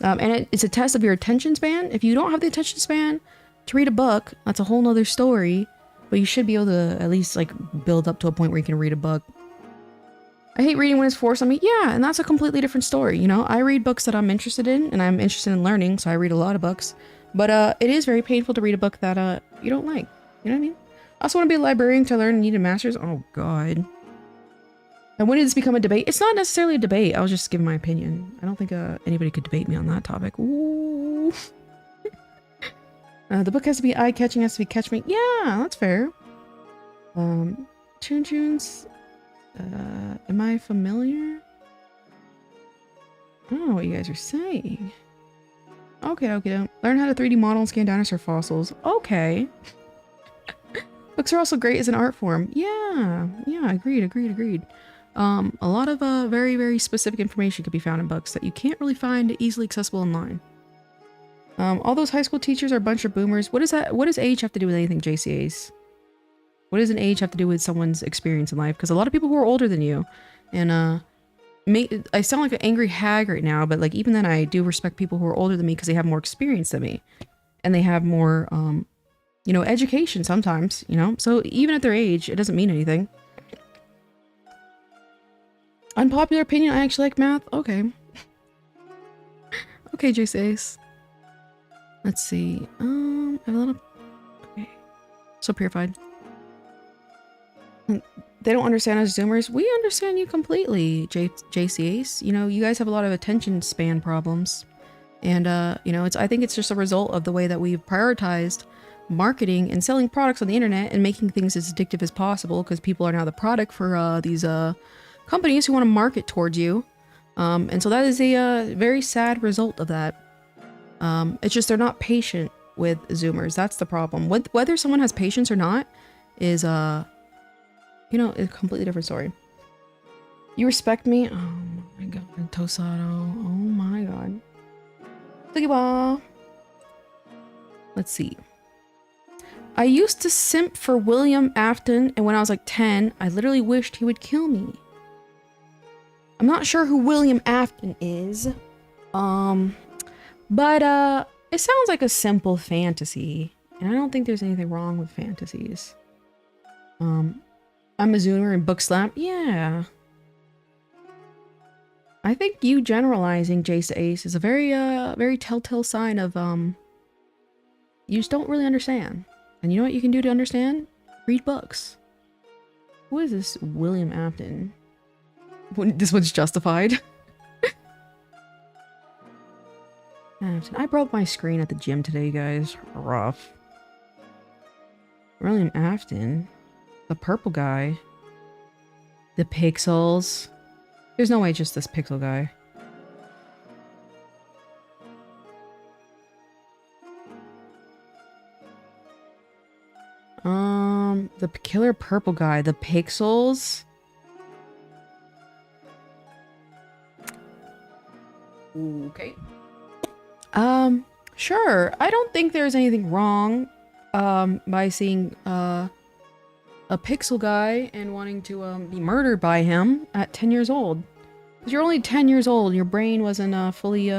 And it's a test of your attention span. If you don't have the attention span to read a book, that's a whole nother story, but you should be able to at least like build up to a point where you can read a book. I hate reading when it's forced on me. Yeah, and that's a completely different story, you know? I read books that I'm interested in, and I'm interested in learning, so I read a lot of books. But it is very painful to read a book that you don't like. You know what I mean? I also want to be a librarian to learn and need a master's. Oh, God. And when did this become a debate? It's not necessarily a debate. I was just giving my opinion. I don't think anybody could debate me on that topic. Ooh. The book has to be eye-catching, has to be catch me. Yeah, that's fair. Tunes. Am I familiar? I don't know what you guys are saying. Okay. Learn how to 3D model and scan dinosaur fossils. Okay. Books are also great as an art form. Yeah, agreed. A lot of very, very specific information could be found in books that you can't really find easily accessible online. All those high school teachers are a bunch of boomers. What does age have to do with anything, JCAs? What does an age have to do with someone's experience in life? Because a lot of people who are older than you, and I sound like an angry hag right now, but like even then I do respect people who are older than me because they have more experience than me. And they have more, you know, education sometimes, you know? So even at their age, it doesn't mean anything. Unpopular opinion, I actually like math. Okay. Okay, JCAs. Let's see. I have a little... Okay. So purified. They don't understand us Zoomers. We understand you completely, JCAs. You know, you guys have a lot of attention span problems. And, you know, I think it's just a result of the way that we've prioritized marketing and selling products on the internet and making things as addictive as possible because people are now the product for these companies who want to market towards you. And so that is a very sad result of that. It's just they're not patient with Zoomers. That's the problem. Whether someone has patience or not is, you know, a completely different story. You respect me? Oh my god. Tosado. Oh my god. Ball. Let's see. I used to simp for William Afton, and when I was like 10, I literally wished he would kill me. I'm not sure who William Afton is. But it sounds like a simple fantasy, and I don't think there's anything wrong with fantasies. I'm a Zoomer in Book Slap. Yeah. I think you generalizing Jace Ace is a very telltale sign of, you just don't really understand. And you know what you can do to understand? Read books. Who is this William Afton? This one's justified. Afton. I broke my screen at the gym today, guys. Rough. William Afton. The purple guy. The pixels. There's no way it's just this pixel guy. The killer purple guy. The pixels. Okay. Sure. I don't think there's anything wrong, by seeing, a pixel guy and wanting to, be murdered by him at 10 years old. Because you're only 10 years old and your brain wasn't, fully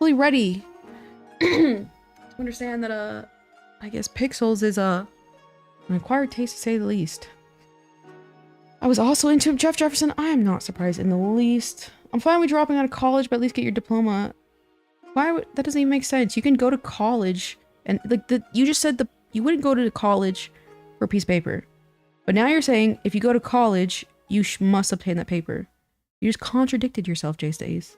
ready to understand that, I guess pixels is, an acquired taste to say the least. I was also into Jeff Jefferson. I am not surprised in the least. I'm fine with dropping out of college, but at least get your diploma. Why would that doesn't even make sense? You can go to college and like you just said you wouldn't go to college for a piece of paper, but now you're saying if you go to college, you must obtain that paper. You just contradicted yourself, J Stays.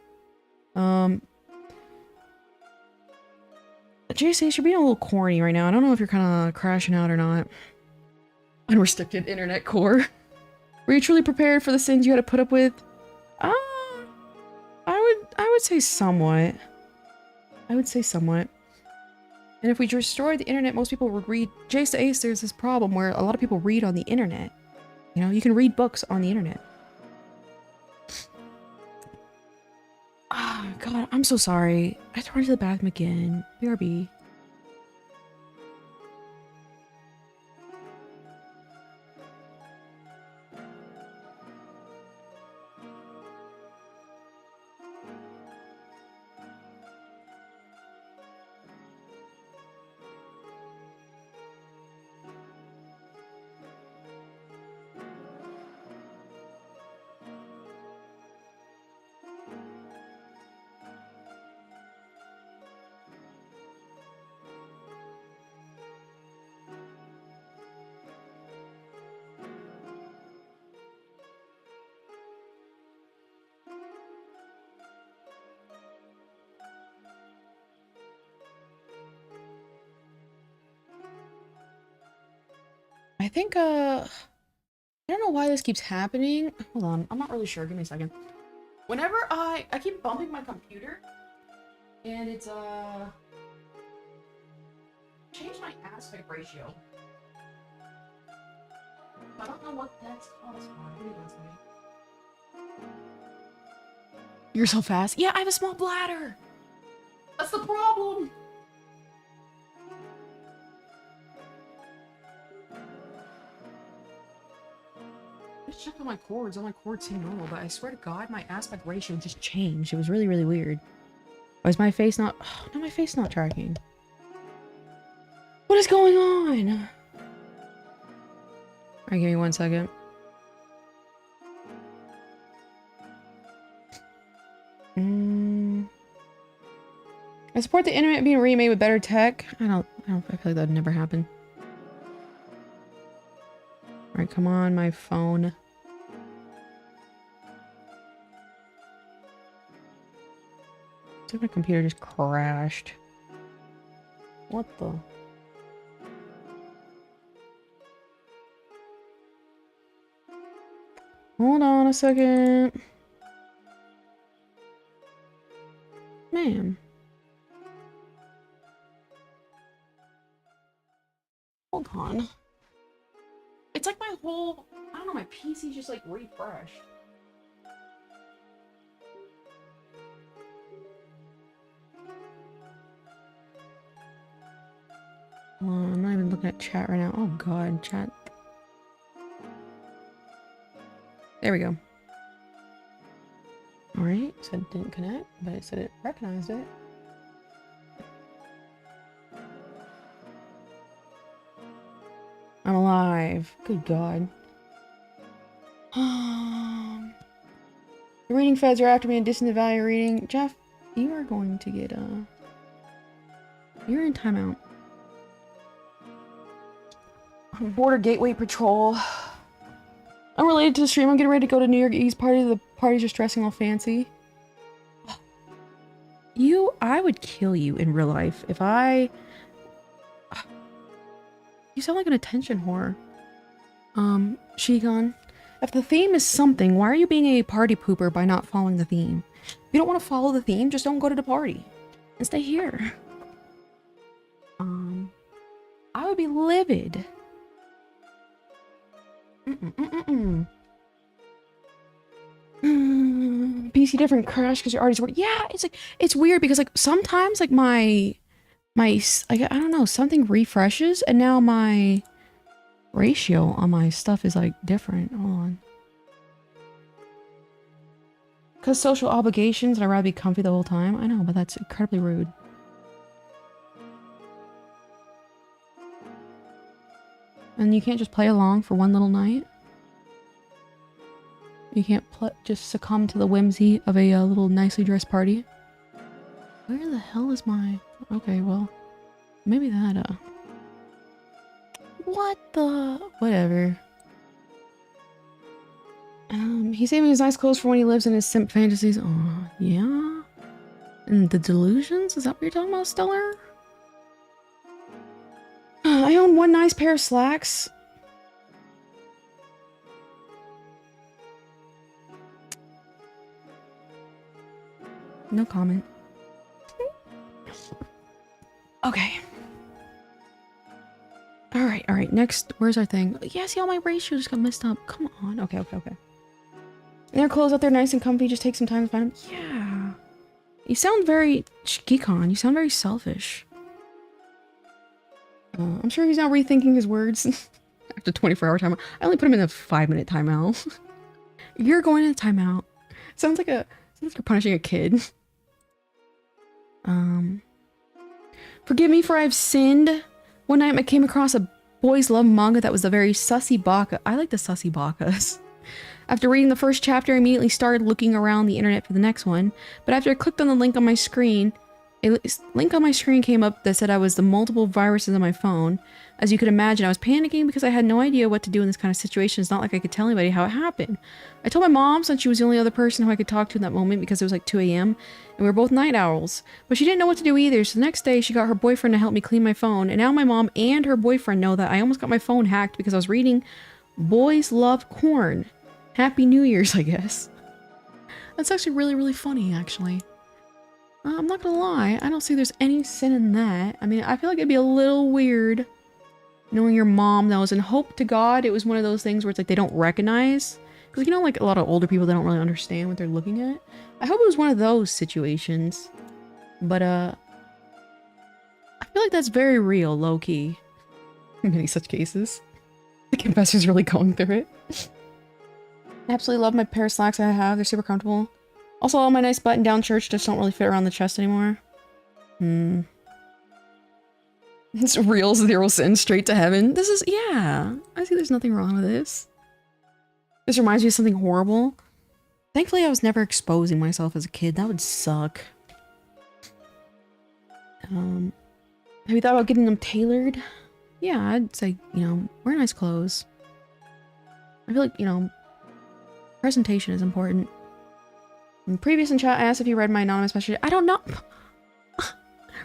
JC, you're being a little corny right now. I don't know if you're kind of crashing out or not. Unrestricted internet core. Were you truly prepared for the sins you had to put up with? I would say somewhat. I would say somewhat. And if we destroyed the internet, most people would read. Jace to Ace, there's this problem where a lot of people read on the internet. You know, you can read books on the internet. Ah, God, I'm so sorry. I have to run to the bathroom again. BRB. I think, I don't know why this keeps happening. Hold on, I'm not really sure. Give me a second. Whenever I keep bumping my computer, and it's, change my aspect ratio. I don't know what that's caused by. You're so fast. Yeah, I have a small bladder. That's the problem. I just checked on my cords. All my cords seem normal, but I swear to God, my aspect ratio just changed. It was really, really weird. Why is my face not? Oh, no, my face not tracking. What is going on? Alright, give me 1 second. I support the internet being remade with better tech. I feel like that would never happen. Alright, come on, my phone. Looks like my computer just crashed. What the? Hold on a second. Man. Hold on. It's like my whole, I don't know, my PC just like refreshed. I'm not even looking at chat right now. Oh God, chat. There we go. Alright, said it didn't connect, but it said it recognized it. I'm alive. Good God. The reading feds are after me in addition to value reading. Jeff, you are going to get you're in timeout. Border Gateway Patrol. Unrelated to the stream, I'm getting ready to go to New York East party. The party's just dressing all fancy. I would kill you in real life if I... You sound like an attention whore. Shigon. If the theme is something, why are you being a party pooper by not following the theme? If you don't want to follow the theme, just don't go to the party. And stay here. I would be livid. PC different crash because your art is working. Yeah, it's like, it's weird because like sometimes like my like I don't know, something refreshes and now my ratio on my stuff is like different. Hold on. Because social obligations and I'd rather be comfy the whole time. I know, but that's incredibly rude. And you can't just play along for one little night. You can't just succumb to the whimsy of a little nicely dressed party. Where the hell is my... Okay, well, maybe that, What the... Whatever. He's saving his nice clothes for when he lives in his simp fantasies. Oh, yeah? And the delusions? Is that what you're talking about, Stellar? I own one nice pair of slacks. No comment. Okay. All right. Next, where's our thing? Yeah, see, all my ratios just got messed up. Come on. Okay. And their clothes out there nice and comfy. Just take some time to find them. Yeah. You sound very... Geekon, you sound very selfish. I'm sure he's now rethinking his words. After 24-hour timeout. I only put him in a 5-minute timeout. You're going in a timeout. Sounds like you're punishing a kid. Forgive me for I've sinned. One night I came across a boys love manga that was the very sussy baka. I like the sussy bakas. After reading the first chapter, I immediately started looking around the internet for the next one. But after I clicked on the link on my screen, a link on my screen came up that said I was the multiple viruses on my phone. As you could imagine, I was panicking because I had no idea what to do in this kind of situation. It's not like I could tell anybody how it happened. I told my mom, since she was the only other person who I could talk to in that moment because it was like 2 a.m. and we were both night owls. But she didn't know what to do either, so the next day she got her boyfriend to help me clean my phone, and now my mom and her boyfriend know that I almost got my phone hacked because I was reading Boys Love Corn. Happy New Year's, I guess. That's actually really funny, actually. I'm not gonna lie, I don't see there's any sin in that. I mean, I feel like it'd be a little weird knowing your mom knows, and hope to God it was one of those things where it's like they don't recognize. Because, you know, like a lot of older people, they don't really understand what they're looking at. I hope it was one of those situations. But, I feel like that's very real, low-key. In many such cases. The confessor's really going through it. I absolutely love my pair of slacks I have. They're super comfortable. Also, all my nice button-down shirts just don't really fit around the chest anymore. It's real 0 sin straight to heaven. This is, yeah. I see there's nothing wrong with this. This reminds me of something horrible. Thankfully, I was never exposing myself as a kid. That would suck. Have you thought about getting them tailored? Yeah, I'd say, you know, wear nice clothes. I feel like, you know, presentation is important. And previous in chat asked if you read my anonymous message. I don't know.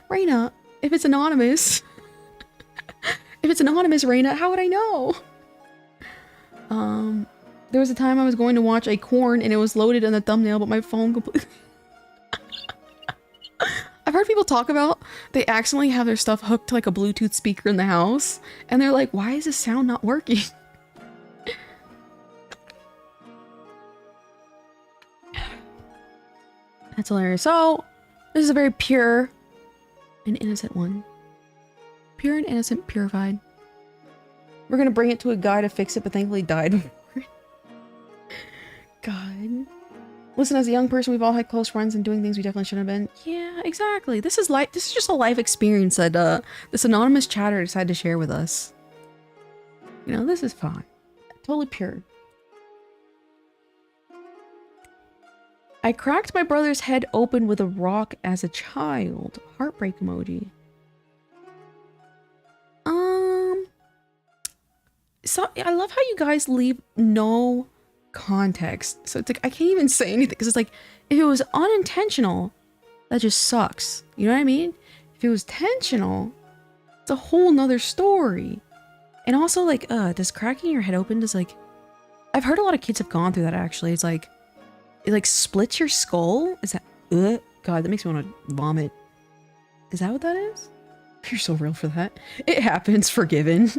Raina, if it's anonymous. If it's anonymous, Raina, how would I know? There was a time I was going to watch a corn and it was loaded in the thumbnail, but my phone completely... I've heard people talk about they accidentally have their stuff hooked to like a Bluetooth speaker in the house, and they're like, why is this sound not working? That's hilarious. So, this is a very pure and innocent one. Pure and innocent, purified. We're gonna bring it to a guy to fix it, but thankfully died before. God. Listen, as a young person, we've all had close friends and doing things we definitely shouldn't have been. Yeah, exactly. This is just a life experience that this anonymous chatter decided to share with us. You know, this is fine. Totally pure. I cracked my brother's head open with a rock as a child. Heartbreak emoji. So I love how you guys leave no context. So it's like, I can't even say anything because it's like, if it was unintentional, that just sucks. You know what I mean? If it was intentional, it's a whole nother story. And also like, does cracking your head open does like, I've heard a lot of kids have gone through that actually. It's like, it like splits your skull. Is that, God, that makes me want to vomit. Is that what that is? You're so real for that. It happens, forgiven.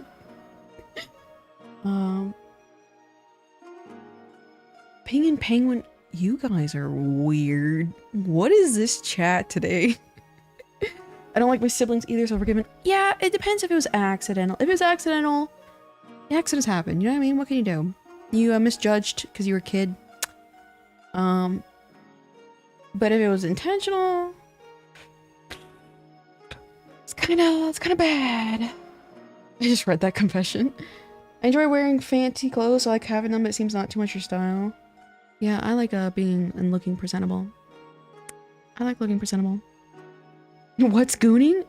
Ping and Penguin, you guys are weird. What is this chat today? I don't like my siblings either, so forgiven. Yeah, it depends if it was accidental. If it was accidental, accidents happen. You know what I mean? What can you do? You misjudged because you were a kid. But if it was intentional, it's kind of bad. I just read that confession. I enjoy wearing fancy clothes, so I like having them, but it seems not too much your style. Yeah, I like being and looking presentable. I like looking presentable. What's gooning?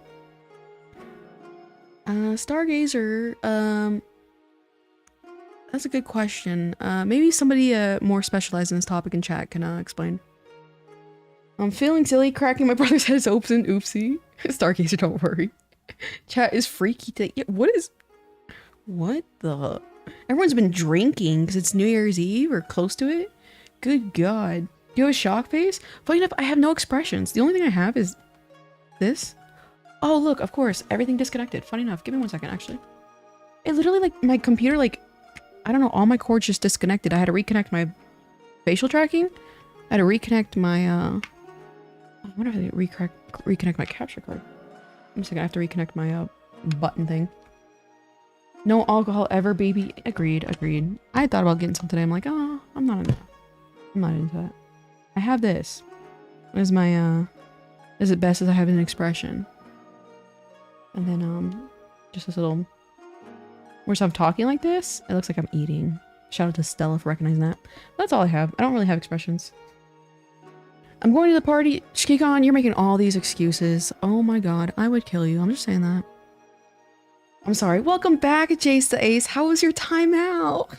Stargazer, that's a good question. Maybe somebody more specialized in this topic in chat can explain. I'm feeling silly, cracking my brother's head is open, oopsie. Stargazer, don't worry. Chat is freaky today. Yeah, what the? Everyone's been drinking because it's New Year's Eve or close to it. Good God. Do you have a shock face? Funny enough, I have no expressions. The only thing I have is this. Oh, look, of course, everything disconnected. Funny enough, give me 1 second, actually. It literally, like, my computer, like, I don't know, all my cords just disconnected. I had to reconnect my facial tracking. I had to reconnect my, I wonder if I reconnect my capture card. I'm just gonna have to reconnect my, button thing. No alcohol ever, baby. Agreed, agreed. I thought about getting some today. I'm like, oh, I'm not into that. I'm not into that. I have this. As my, as best as I have an expression. And then, just this little... Whereas I'm talking like this, it looks like I'm eating. Shout out to Stella for recognizing that. That's all I have. I don't really have expressions. I'm going to the party. Shkikon, you're making all these excuses. Oh my god, I would kill you. I'm just saying that. I'm sorry. Welcome back, Jace the Ace. How was your time out?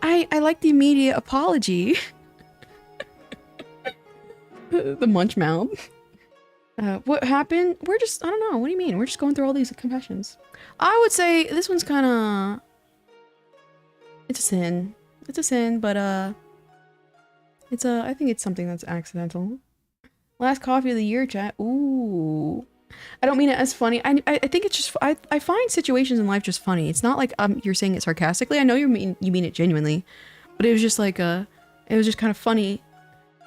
I like the immediate apology. The munch mouth. What happened? We're just, I don't know. What do you mean? We're just going through all these confessions. I would say this one's kind of... It's a sin. It's a sin, but, I think it's something that's accidental. Last coffee of the year, chat. Ooh. I don't mean it as funny. I think it's just... I find situations in life just funny. It's not like you're saying it sarcastically. I know you mean it genuinely. But it was just like, it was just kind of funny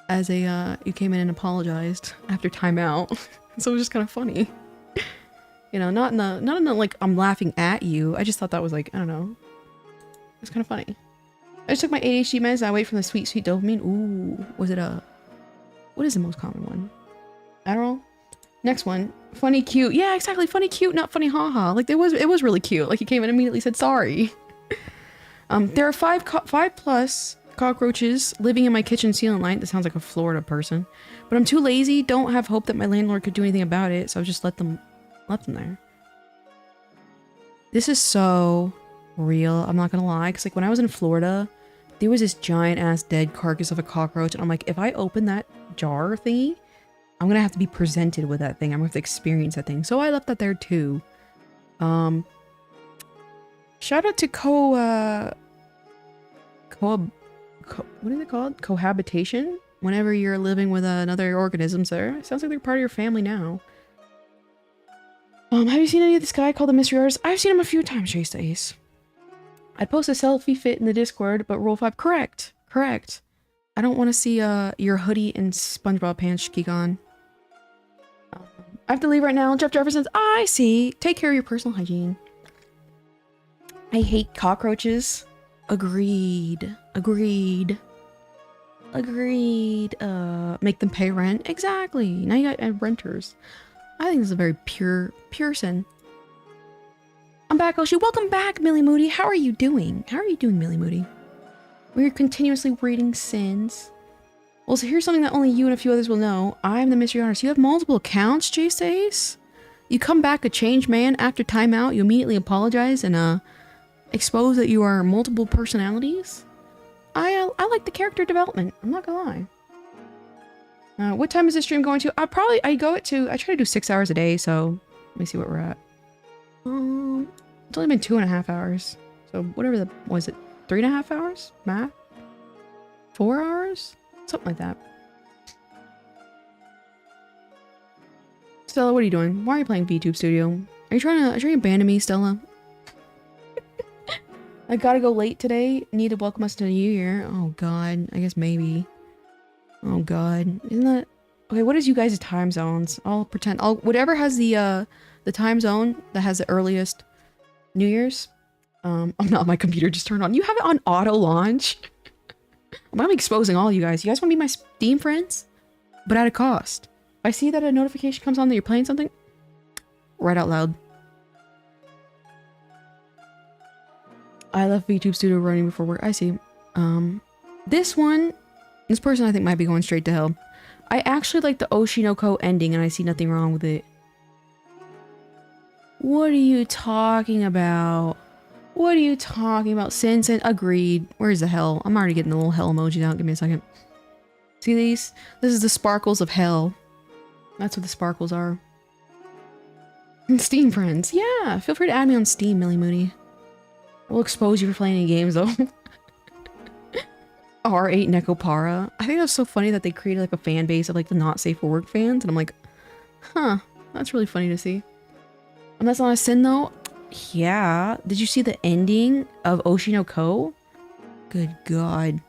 as you came in and apologized after timeout. So it was just kind of funny. You know, not in the like I'm laughing at you. I just thought that was like, I don't know. It was kind of funny. I just took my ADHD meds. I wait for the sweet, sweet dopamine. Ooh, was it what is the most common one? Adderall? Next one. Funny, cute. Yeah, exactly. Funny, cute, not funny, haha. Like it was really cute. Like he came in and immediately said sorry. There are 5+ cockroaches living in my kitchen ceiling light. That sounds like a Florida person. But I'm too lazy, don't have hope that my landlord could do anything about it, so I just left them there. This is so real, I'm not gonna lie, because like when I was in Florida, there was this giant ass dead carcass of a cockroach, and I'm like, if I open that jar thingy, I'm gonna have to be presented with that thing. I'm gonna have to experience that thing. So I left that there too. Shout out to what is it called? Cohabitation? Whenever you're living with another organism, sir. Sounds like they're part of your family now. Have you seen any of this guy called the Mystery Artist? I've seen him a few times, Chase the Ace. I'd post a selfie fit in the Discord, but Rule 5. Correct. Correct. I don't want to see your hoodie and SpongeBob pants, Kikon. I have to leave right now. Jeff Jefferson's. I see. Take care of your personal hygiene. I hate cockroaches. Agreed. Agreed. Agreed. Make them pay rent. Exactly. Now you got renters. I think this is a very pure sin. I'm back, Oshi. Welcome back, Millie Moody. How are you doing? How are you doing, Millie Moody? We're continuously reading sins. Well, so here's something that only you and a few others will know. I'm the mystery artist. You have multiple accounts, Jace Ace? You come back a changed man after timeout. You immediately apologize and expose that you are multiple personalities. I like the character development. I'm not gonna lie. What time is this stream going to? I try to do 6 hours a day, so let me see what we're at. It's only been 2.5 hours. So whatever was it 3.5 hours? Math? 4 hours? Something like that. Stella, what are you doing? Why are you playing Vtube Studio? Are you trying to abandon me, Stella? I gotta go late today. Need to welcome us to the new year. Oh god. I guess maybe. Oh god. Isn't that... Okay, what is you guys' time zones? I'll pretend... Whatever has the time zone that has the earliest New Year's. I'm not, my computer just turned on. You have it on auto launch? I'm exposing all you guys. You guys want to be my Steam friends? But at a cost. If I see that a notification comes on that you're playing something, right out loud. I left VTube Studio running before work. I see. This person I think might be going straight to hell. I actually like the Oshinoko ending and I see nothing wrong with it. What are you talking about? What are you talking about? Sin. Agreed. Where's the hell? I'm already getting the little hell emojis out. Give me a second. See these? This is the sparkles of hell. That's what the sparkles are. Steam friends. Yeah, feel free to add me on Steam, Millie Mooney. We'll expose you for playing any games, though. R8 Nekopara. I think that's so funny that they created like a fan base of like the not safe for work fans, and I'm like, huh, that's really funny to see. And that's not a sin though. Yeah. Did you see the ending of Oshino Ko? Good God.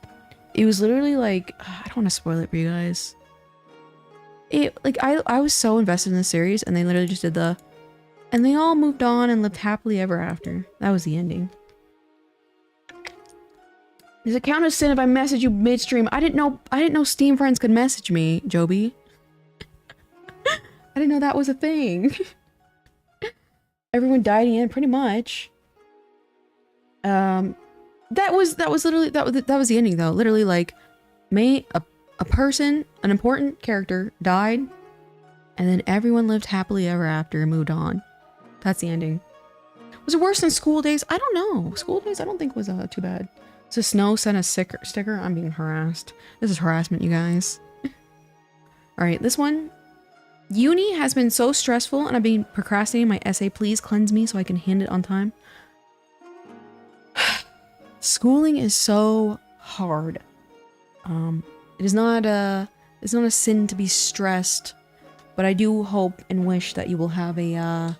It was literally like, I don't want to spoil it for you guys. It like I was so invested in the series, and they literally just did the, and they all moved on and lived happily ever after. That was the ending. Does it count as sin if I message you midstream? I didn't know Steam friends could message me, Joby. I didn't know that was a thing. Everyone died in the end, pretty much. That was literally that was the ending though. Literally like, a person, an important character died, and then everyone lived happily ever after and moved on. That's the ending. Was it worse than School Days? I don't know. School Days I don't think was too bad. So Snow sent a sticker. I'm being harassed. This is harassment, you guys. Alright, this one. Uni has been so stressful and I've been procrastinating my essay. Please cleanse me so I can hand it on time. Schooling is so hard. It is not a sin to be stressed, but I do hope and wish that you will have a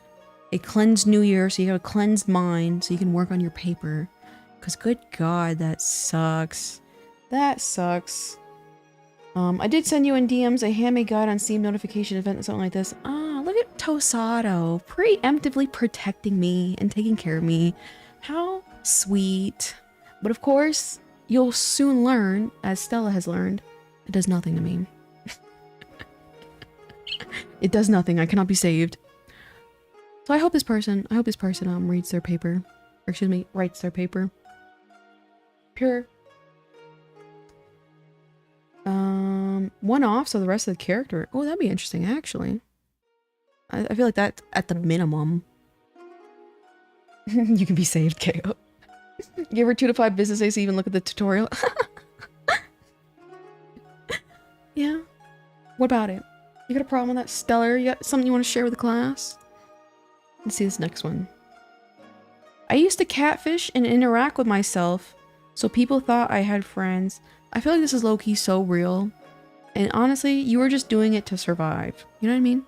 cleansed new year, so you have a cleansed mind, so you can work on your paper. Because good God, that sucks. That sucks. I did send you in DMs a handmade guide on Steam notification event and something like this. Ah, look at Tosato preemptively protecting me and taking care of me. How sweet. But of course, you'll soon learn, as Stella has learned, it does nothing to me. It does nothing. I cannot be saved. So I hope this person reads their paper. Or excuse me, writes their paper. Pure. One off, so the rest of the character. Oh, that'd be interesting, actually. I feel like that's at the minimum. You can be saved, KO. Give her 2 to 5 business days to even look at the tutorial. Yeah. What about it? You got a problem with that, Stellar? You got something you want to share with the class? Let's see this next one. I used to catfish and interact with myself, so people thought I had friends. I feel like this is low-key so real. And honestly, you were just doing it to survive. You know what I mean?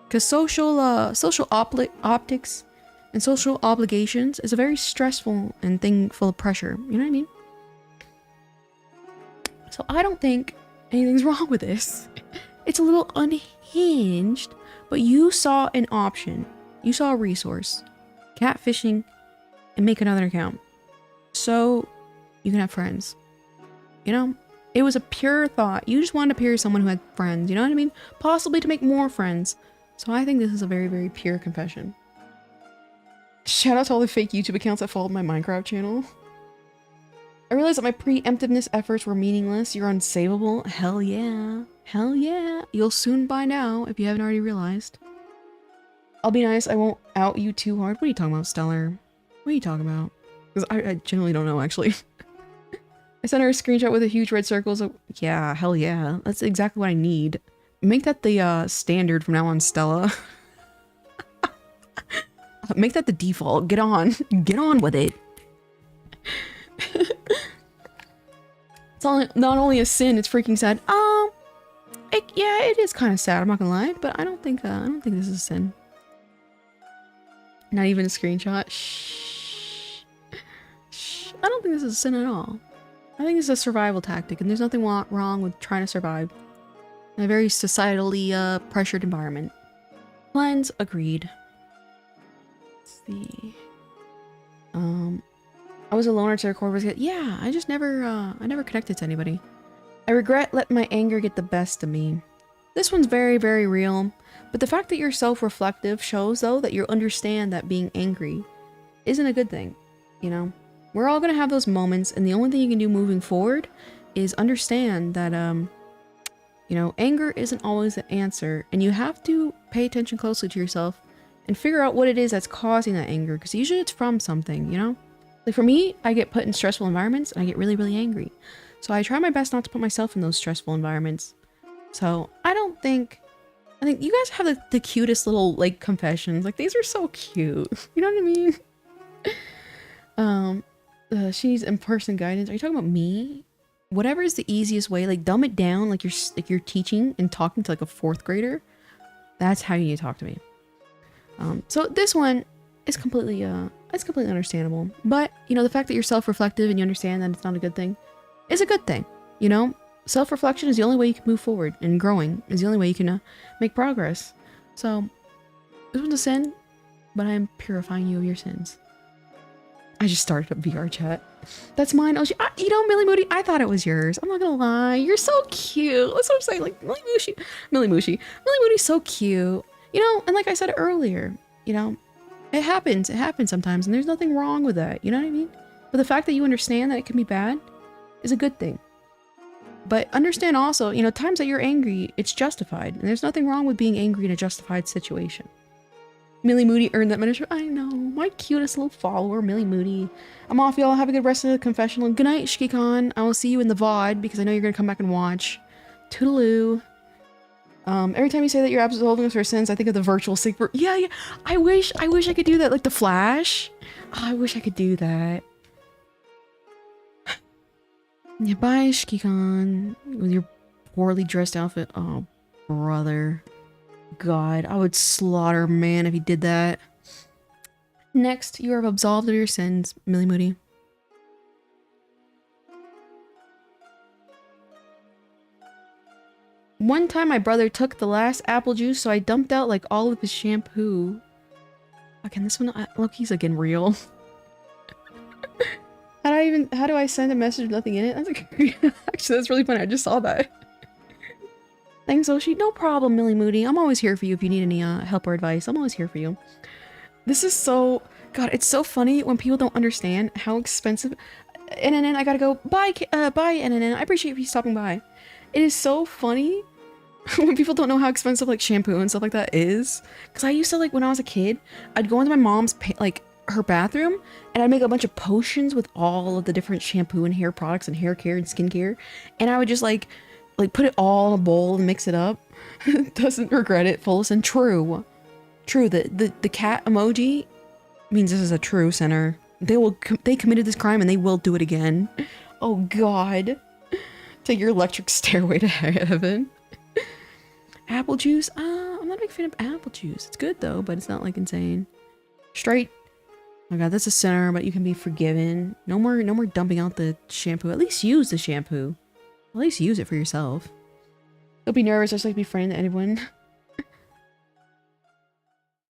Because social optics and social obligations is a very stressful and thing full of pressure. You know what I mean? So I don't think anything's wrong with this. It's a little unhinged, but you saw an option. You saw a resource. Catfishing and make another account. So you can have friends. You know? It was a pure thought. You just wanted to appear as someone who had friends. You know what I mean? Possibly to make more friends. So I think this is a very, very pure confession. Shout out to all the fake YouTube accounts that followed my Minecraft channel. I realized that my preemptiveness efforts were meaningless. You're unsavable. Hell yeah. Hell yeah. You'll soon find out if you haven't already realized. I'll be nice. I won't out you too hard. What are you talking about, Stellar? What are you talking about? Because I generally don't know, actually. I sent her a screenshot with a huge red circle. So yeah, hell yeah. That's exactly what I need. Make that the standard from now on, Stella. Make that the default. Get on. Get on with it. It's not only a sin, it's freaking sad. Yeah, it is kind of sad. I'm not gonna lie, but I don't think this is a sin. Not even a screenshot. Shh. Shh. I don't think this is a sin at all. I think it's a survival tactic, and there's nothing wrong with trying to survive in a very societally pressured environment. Cleanse, agreed. Let's see. I was a loner to record with it. Yeah, I just never, I never connected to anybody. I regret letting my anger get the best of me. This one's very, very real, but the fact that you're self-reflective shows, though, that you understand that being angry isn't a good thing, you know? We're all gonna have those moments, and the only thing you can do moving forward is understand that, you know, anger isn't always the answer, and you have to pay attention closely to yourself and figure out what it is that's causing that anger, because usually it's from something, you know? Like for me, I get put in stressful environments and I get really, really angry. So I try my best not to put myself in those stressful environments. So I don't think I think you guys have the cutest little like confessions. Like these are so cute. You know what I mean? She needs in-person guidance. Are you talking about me? Whatever is the easiest way, like dumb it down, like you're teaching and talking to like a 4th grader. That's how you need to talk to me. So this one is completely it's completely understandable. But you know, the fact that you're self-reflective and you understand that it's not a good thing is a good thing. You know, self-reflection is the only way you can move forward, and growing is the only way you can make progress. So this one's a sin, but I am purifying you of your sins. I just started a VR chat. That's mine. You know, Millie Moody, I thought it was yours. I'm not gonna lie. You're so cute. That's what I'm saying. Like, Millie Moody's so cute. You know, and like I said earlier, you know, it happens. It happens sometimes, and there's nothing wrong with that. You know what I mean? But the fact that you understand that it can be bad is a good thing. But understand also, you know, times that you're angry, it's justified. And there's nothing wrong with being angry in a justified situation. Millie Moody earned that mention. I know, my cutest little follower, Millie Moody. I'm off, y'all. Have a good rest of the confessional. Good night, Shiki-Con. I will see you in the VOD because I know you're gonna come back and watch. Toodaloo. Every time you say that you're absolving us for sins, I think of the virtual sick. Yeah. I wish I could do that, like the Flash. Oh, I wish I could do that. Yeah, bye, Shiki-Con. With your poorly dressed outfit. Oh, brother. God, I would slaughter a man if he did that. Next, you are absolved of your sins, Millie Moody. One time my brother took the last apple juice, so I dumped out like all of his shampoo. Okay, this one, look, he's again real. How do I send a message with nothing in it? That's like, actually, that's really funny. I just saw that. Thanks, Oshi. No problem, Millie Moody. I'm always here for you if you need any help or advice. I'm always here for you. This is so... God, it's so funny when people don't understand how expensive... NNN, I gotta go. Bye, bye, NNN. I appreciate you stopping by. It is so funny when people don't know how expensive, like, shampoo and stuff like that is. Because I used to, like, when I was a kid, I'd go into my mom's, like, her bathroom, and I'd make a bunch of potions with all of the different shampoo and hair products and hair care and skincare. And I would just, like put it all in a bowl and mix it up. Doesn't regret it, full listen. True. The cat emoji means this is a true sinner. They committed this crime and they will do it again. Oh God. Take your electric stairway to heaven. Apple juice? I'm not a big fan of apple juice. It's good though, but it's not like insane. Straight. Oh God, that's a sinner, but you can be forgiven. No more dumping out the shampoo. At least use the shampoo. At least use it for yourself. Don't be nervous, just like be friendly to anyone.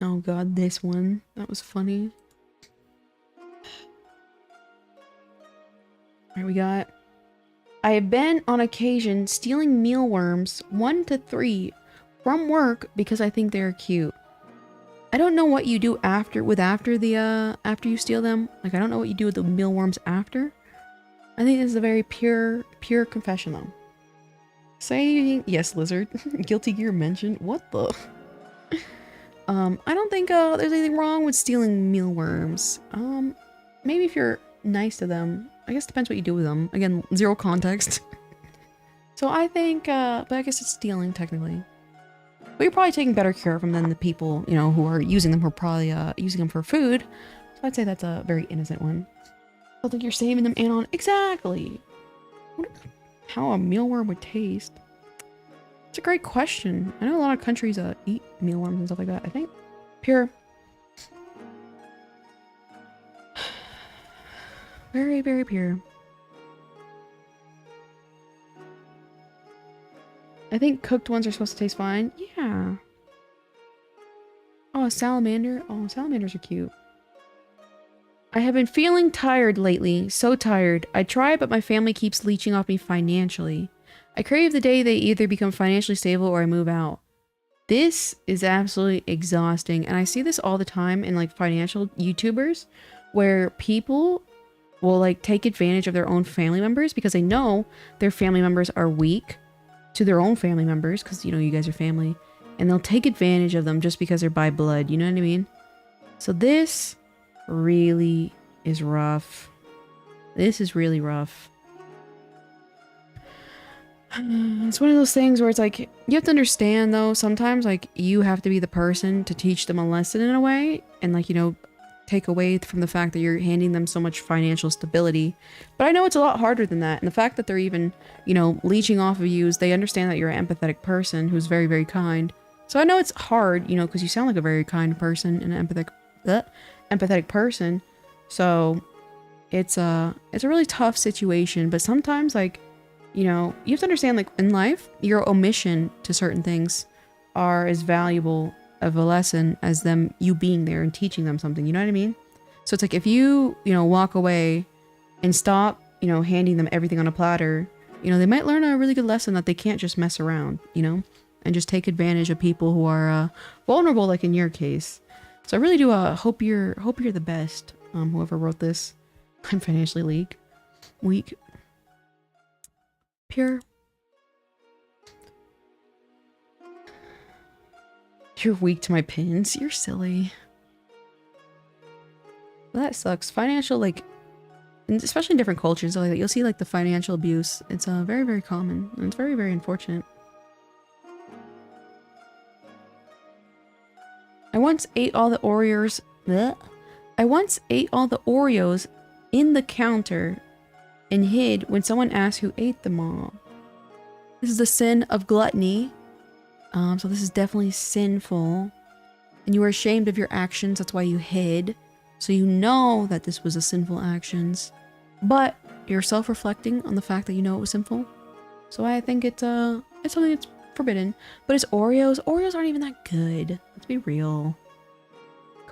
Oh God, this one. That was funny. Alright, we got... I have been, on occasion, stealing mealworms, 1 to 3, from work because I think they're cute. I don't know what you do after you steal them. Like, I don't know what you do with the mealworms after. I think this is a very pure confession, though. Saying yes, lizard. Guilty Gear mentioned. What the? I don't think there's anything wrong with stealing mealworms. Maybe if you're nice to them. I guess it depends what you do with them. Again, zero context. So I think, but I guess it's stealing technically. But you're probably taking better care of them than the people, you know, who are using them, who are probably using them for food. So I'd say that's a very innocent one. I think you're saving them Anon. Exactly. How a mealworm would taste. It's a great question. I know a lot of countries eat mealworms and stuff like that. I think pure. Very, very pure. I think cooked ones are supposed to taste fine. Yeah. Oh, a salamander. Oh, salamanders are cute. I have been feeling tired lately. So tired. I try, but my family keeps leeching off me financially. I crave the day they either become financially stable or I move out. This is absolutely exhausting. And I see this all the time in like financial YouTubers where people will like take advantage of their own family members because they know their family members are weak to their own family members because, you know, you guys are family. And they'll take advantage of them just because they're by blood. You know what I mean? So this really is rough. This is really rough. It's one of those things where it's like, you have to understand though, sometimes like you have to be the person to teach them a lesson in a way and like, you know, take away from the fact that you're handing them so much financial stability. But I know it's a lot harder than that. And the fact that they're even, you know, leeching off of you is they understand that you're an empathetic person who's very, very kind. So I know it's hard, you know, because you sound like a very kind person and an empathetic person. So it's a really tough situation. But sometimes like, you know, you have to understand, like, in life, your omission to certain things are as valuable of a lesson as you being there and teaching them something, you know what I mean? So it's like, if you know, walk away and stop, you know, handing them everything on a platter, you know, they might learn a really good lesson that they can't just mess around, you know, and just take advantage of people who are vulnerable, like in your case. So I really do hope you're the best, whoever wrote this. I'm financially weak. Pure. You're weak to my pins. You're silly. That sucks. Financial, like, especially in different cultures, like you'll see like the financial abuse. It's very, very common, and it's very, very unfortunate. I once ate all the Oreos. Bleh. I once ate all the Oreos in the counter and hid when someone asked who ate them all. This is the sin of gluttony. So this is definitely sinful. And you were ashamed of your actions, that's why you hid. So you know that this was a sinful actions. But you're self-reflecting on the fact that you know it was sinful. So I think it's something that's forbidden. But it's Oreos. Oreos aren't even that good. Let's be real.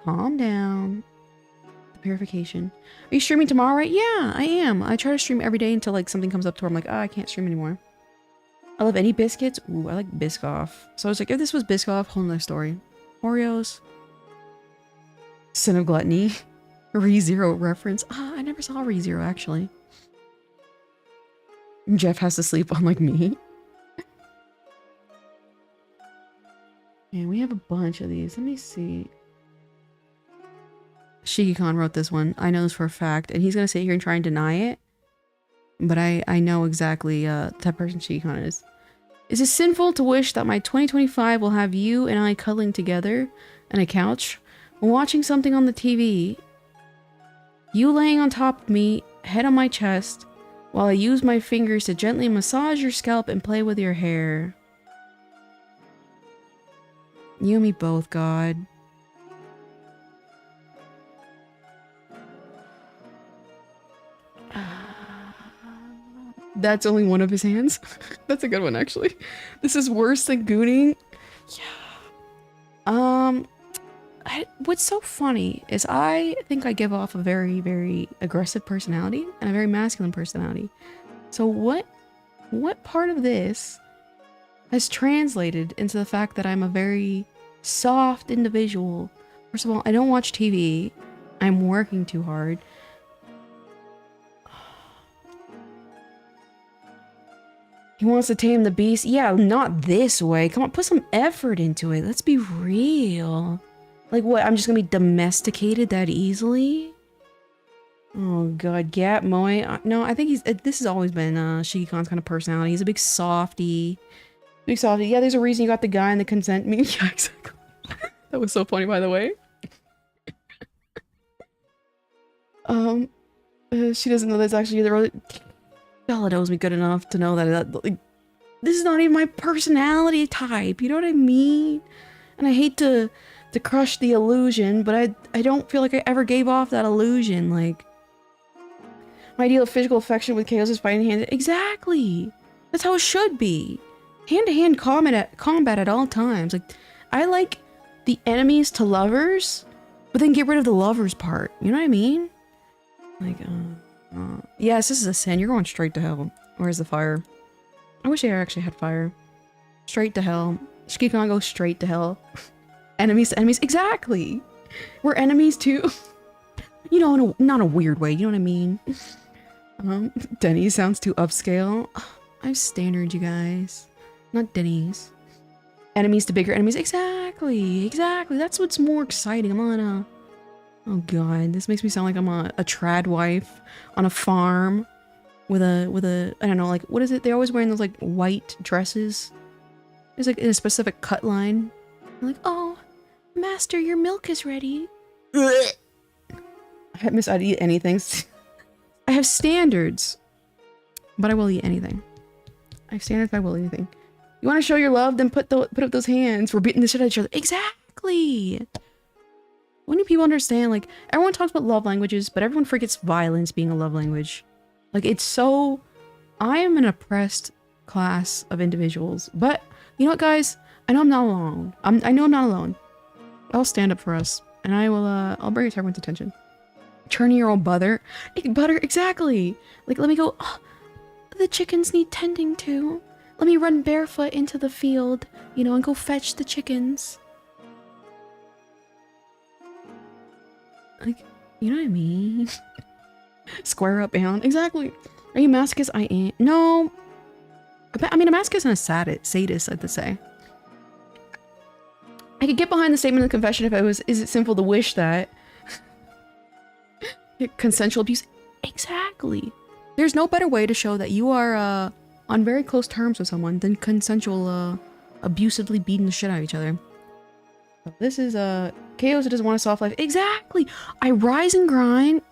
Calm down. Purification. Are you streaming tomorrow, right? Yeah, I am. I try to stream every day until like something comes up to where I'm like, oh, I can't stream anymore. I love any biscuits. Ooh, I like Biscoff. So I was like, if this was Biscoff, whole nother story. Oreos. Sin of gluttony. ReZero reference. Ah, I never saw ReZero actually. Jeff has to sleep unlike me. And we have a bunch of these. Let me see. ShikiCon wrote this one. I know this for a fact, and he's gonna sit here and try and deny it. But I know exactly the type of person ShikiCon is. Is it sinful to wish that my 2025 will have you and I cuddling together on a couch while watching something on the TV? You laying on top of me, head on my chest, while I use my fingers to gently massage your scalp and play with your hair. You and me both, God. That's only one of his hands. That's a good one, actually. This is worse than gooning. Yeah. What's so funny is I think I give off a very, very aggressive personality and a very masculine personality. So what part of this has translated into the fact that I'm a very soft individual? First of all, I don't watch TV. I'm working too hard. He wants to tame the beast. Yeah, not this way. Come on, put some effort into it. Let's be real. Like what, I'm just gonna be domesticated that easily? Oh god, Gap Moy. No, I think this has always been ShikiCon's kind of personality. He's a big softy. Big softy. Yeah, there's a reason you got the guy in the consent meme. Yeah, exactly. That was so funny, by the way. She doesn't know that's actually the really... Bella knows me good enough to know that like, this is not even my personality type, you know what I mean? And I hate to crush the illusion, but I don't feel like I ever gave off that illusion. Like, my ideal physical affection with Chaos is fighting hand. Exactly! That's how it should be. Hand-to-hand combat at all times. Like, I like the enemies to lovers, but then get rid of the lovers part. You know what I mean? Like, yes, this is a sin. You're going straight to hell. Where's the fire? I wish I actually had fire. Straight to hell. ShikiCon goes straight to hell. Enemies to enemies. Exactly! We're enemies too. You know, not a weird way. You know what I mean? Denny's sounds too upscale. I have standards, you guys. Not Denny's. Enemies to bigger enemies. Exactly! Exactly! That's what's more exciting. I'm on a... Oh god, this makes me sound like I'm a trad wife on a farm with a I don't know, like, what is it? They're always wearing those like white dresses. There's like in a specific cut line. I'm like, oh, master, your milk is ready. I'd eat anything. I have standards, but I will eat anything. I have standards, but I will eat anything. You want to show your love? Then put up those hands. We're beating the shit out of each other. Exactly. When do people understand? Like, everyone talks about love languages, but everyone forgets violence being a love language. Like, it's so... I am an oppressed class of individuals. But, you know what, guys? I know I'm not alone. I know I'm not alone. I'll stand up for us. And I will, I'll bring it to everyone's attention. Churning your own butter. Butter, exactly. Like, let me go... Oh, the chickens need tending to. Let me run barefoot into the field, you know, and go fetch the chickens. Like, you know what I mean? Square up, bound. Exactly. Are you masochist? I am. No. I mean, a masochist and a sadist, I'd say. I could get behind the statement of the confession if I was, is it sinful to wish that? Consensual abuse. Exactly. There's no better way to show that you are on very close terms with someone than consensual abusively beating the shit out of each other. This is Chaos doesn't want a soft life. Exactly. I rise and grind.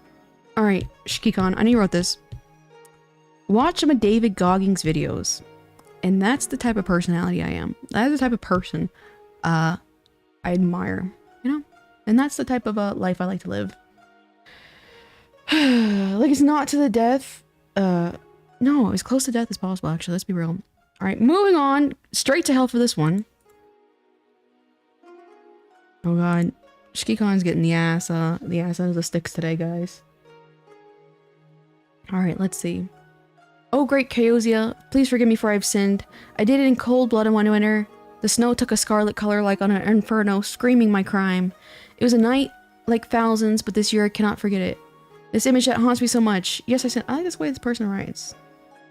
All right, Shikikon, I know you wrote this. Watch some of David Goggins' videos, and that's the type of personality I am. That's the type of person I admire, you know. And that's the type of life I like to live. Like, it's not to the death. No, as close to death as possible, actually. Let's be real. Alright, moving on. Straight to hell for this one. Oh god. Shkikon's getting the ass out of the sticks today, guys. Alright, let's see. Oh great Chaosia, please forgive me for I've sinned. I did it in cold blood in one winter. The snow took a scarlet color like on an inferno, screaming my crime. It was a night like thousands, but this year I cannot forget it. This image that haunts me so much. Yes, I said, I like this way this person writes.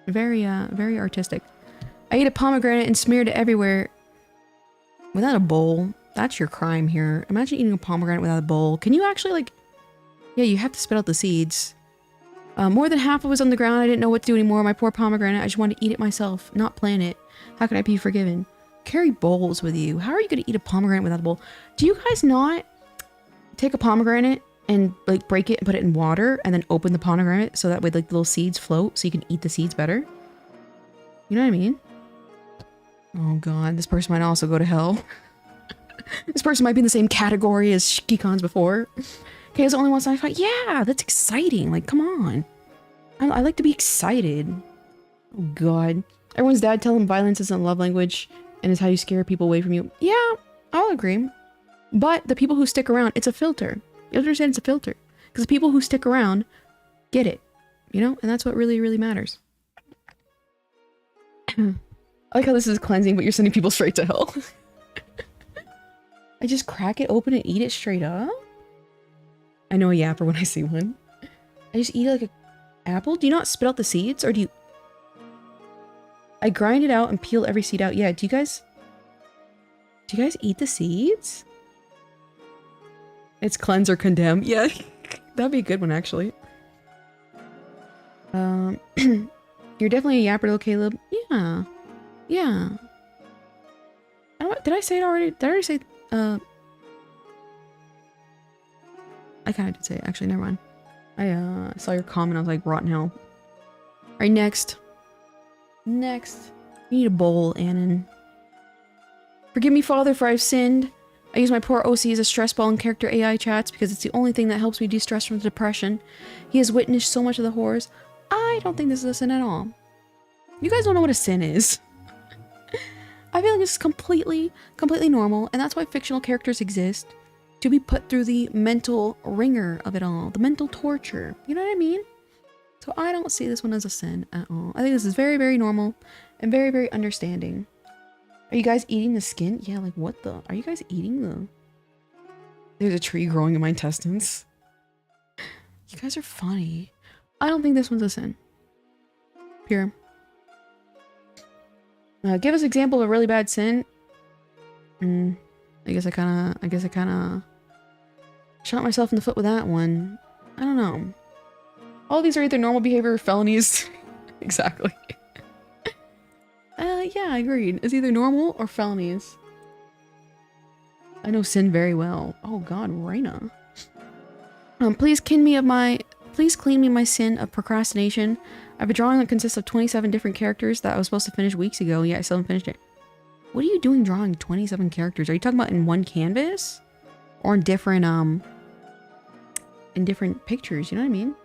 Very artistic. I ate a pomegranate and smeared it everywhere. Without a bowl. That's your crime here. Imagine eating a pomegranate without a bowl. Can you actually, like... Yeah, you have to spit out the seeds. More than half of it was on the ground. I didn't know what to do anymore. My poor pomegranate. I just wanted to eat it myself, not plant it. How can I be forgiven? Carry bowls with you. How are you going to eat a pomegranate without a bowl? Do you guys not take a pomegranate and like break it and put it in water and then open the pomegranate so that way like the little seeds float so you can eat the seeds better? You know what I mean? Oh god, this person might also go to hell. This person might be in the same category as Shikikons before. Okay, it's only one side fight. Yeah, that's exciting. Like, come on. I like to be excited. Oh god. Everyone's dad tell them violence isn't a love language and is how you scare people away from you. Yeah, I'll agree. But the people who stick around, it's a filter. You understand it's a filter. Because the people who stick around get it. You know? And that's what really, really matters. I like how this is cleansing, but you're sending people straight to hell. I just crack it open and eat it straight up? I know a yapper when I see one. I just eat it like an apple? Do you not spit out the seeds? Or do you... I grind it out and peel every seed out. Yeah, do you guys eat the seeds? It's cleanse or condemn. Yeah, that'd be a good one, actually. You're definitely a yapper though, Caleb. Yeah. Yeah. Did I say it already? Did I already say... I kind of did say it. Actually, never mind. I saw your comment. I was like, rotten hell. Alright, next. Next. You need a bowl, Annan. Forgive me, Father, for I've sinned. I use my poor OC as a stress ball in character AI chats because it's the only thing that helps me de-stress from the depression. He has witnessed so much of the horrors. I don't think this is a sin at all. You guys don't know what a sin is. I feel like this is completely normal, and that's why fictional characters exist. To be put through the mental ringer of it all. The mental torture. You know what I mean? So I don't see this one as a sin at all. I think this is very, very normal and very, very understanding. Are you guys eating the skin? Yeah, like what the? Are you guys eating the... There's a tree growing in my intestines. You guys are funny. I don't think this one's a sin. Pure. Give us an example of a really bad sin. I guess I kind of shot myself in the foot with that one. I don't know. All these are either normal behavior or felonies. Exactly. Yeah, I agreed. It's either normal or felonies. I know sin very well. Oh god, Reina. Please clean me of my sin of procrastination. I have a drawing that consists of 27 different characters that I was supposed to finish weeks ago. Yeah, I still haven't finished it. What are you doing drawing 27 characters? Are you talking about in one canvas? Or in different pictures, you know what I mean?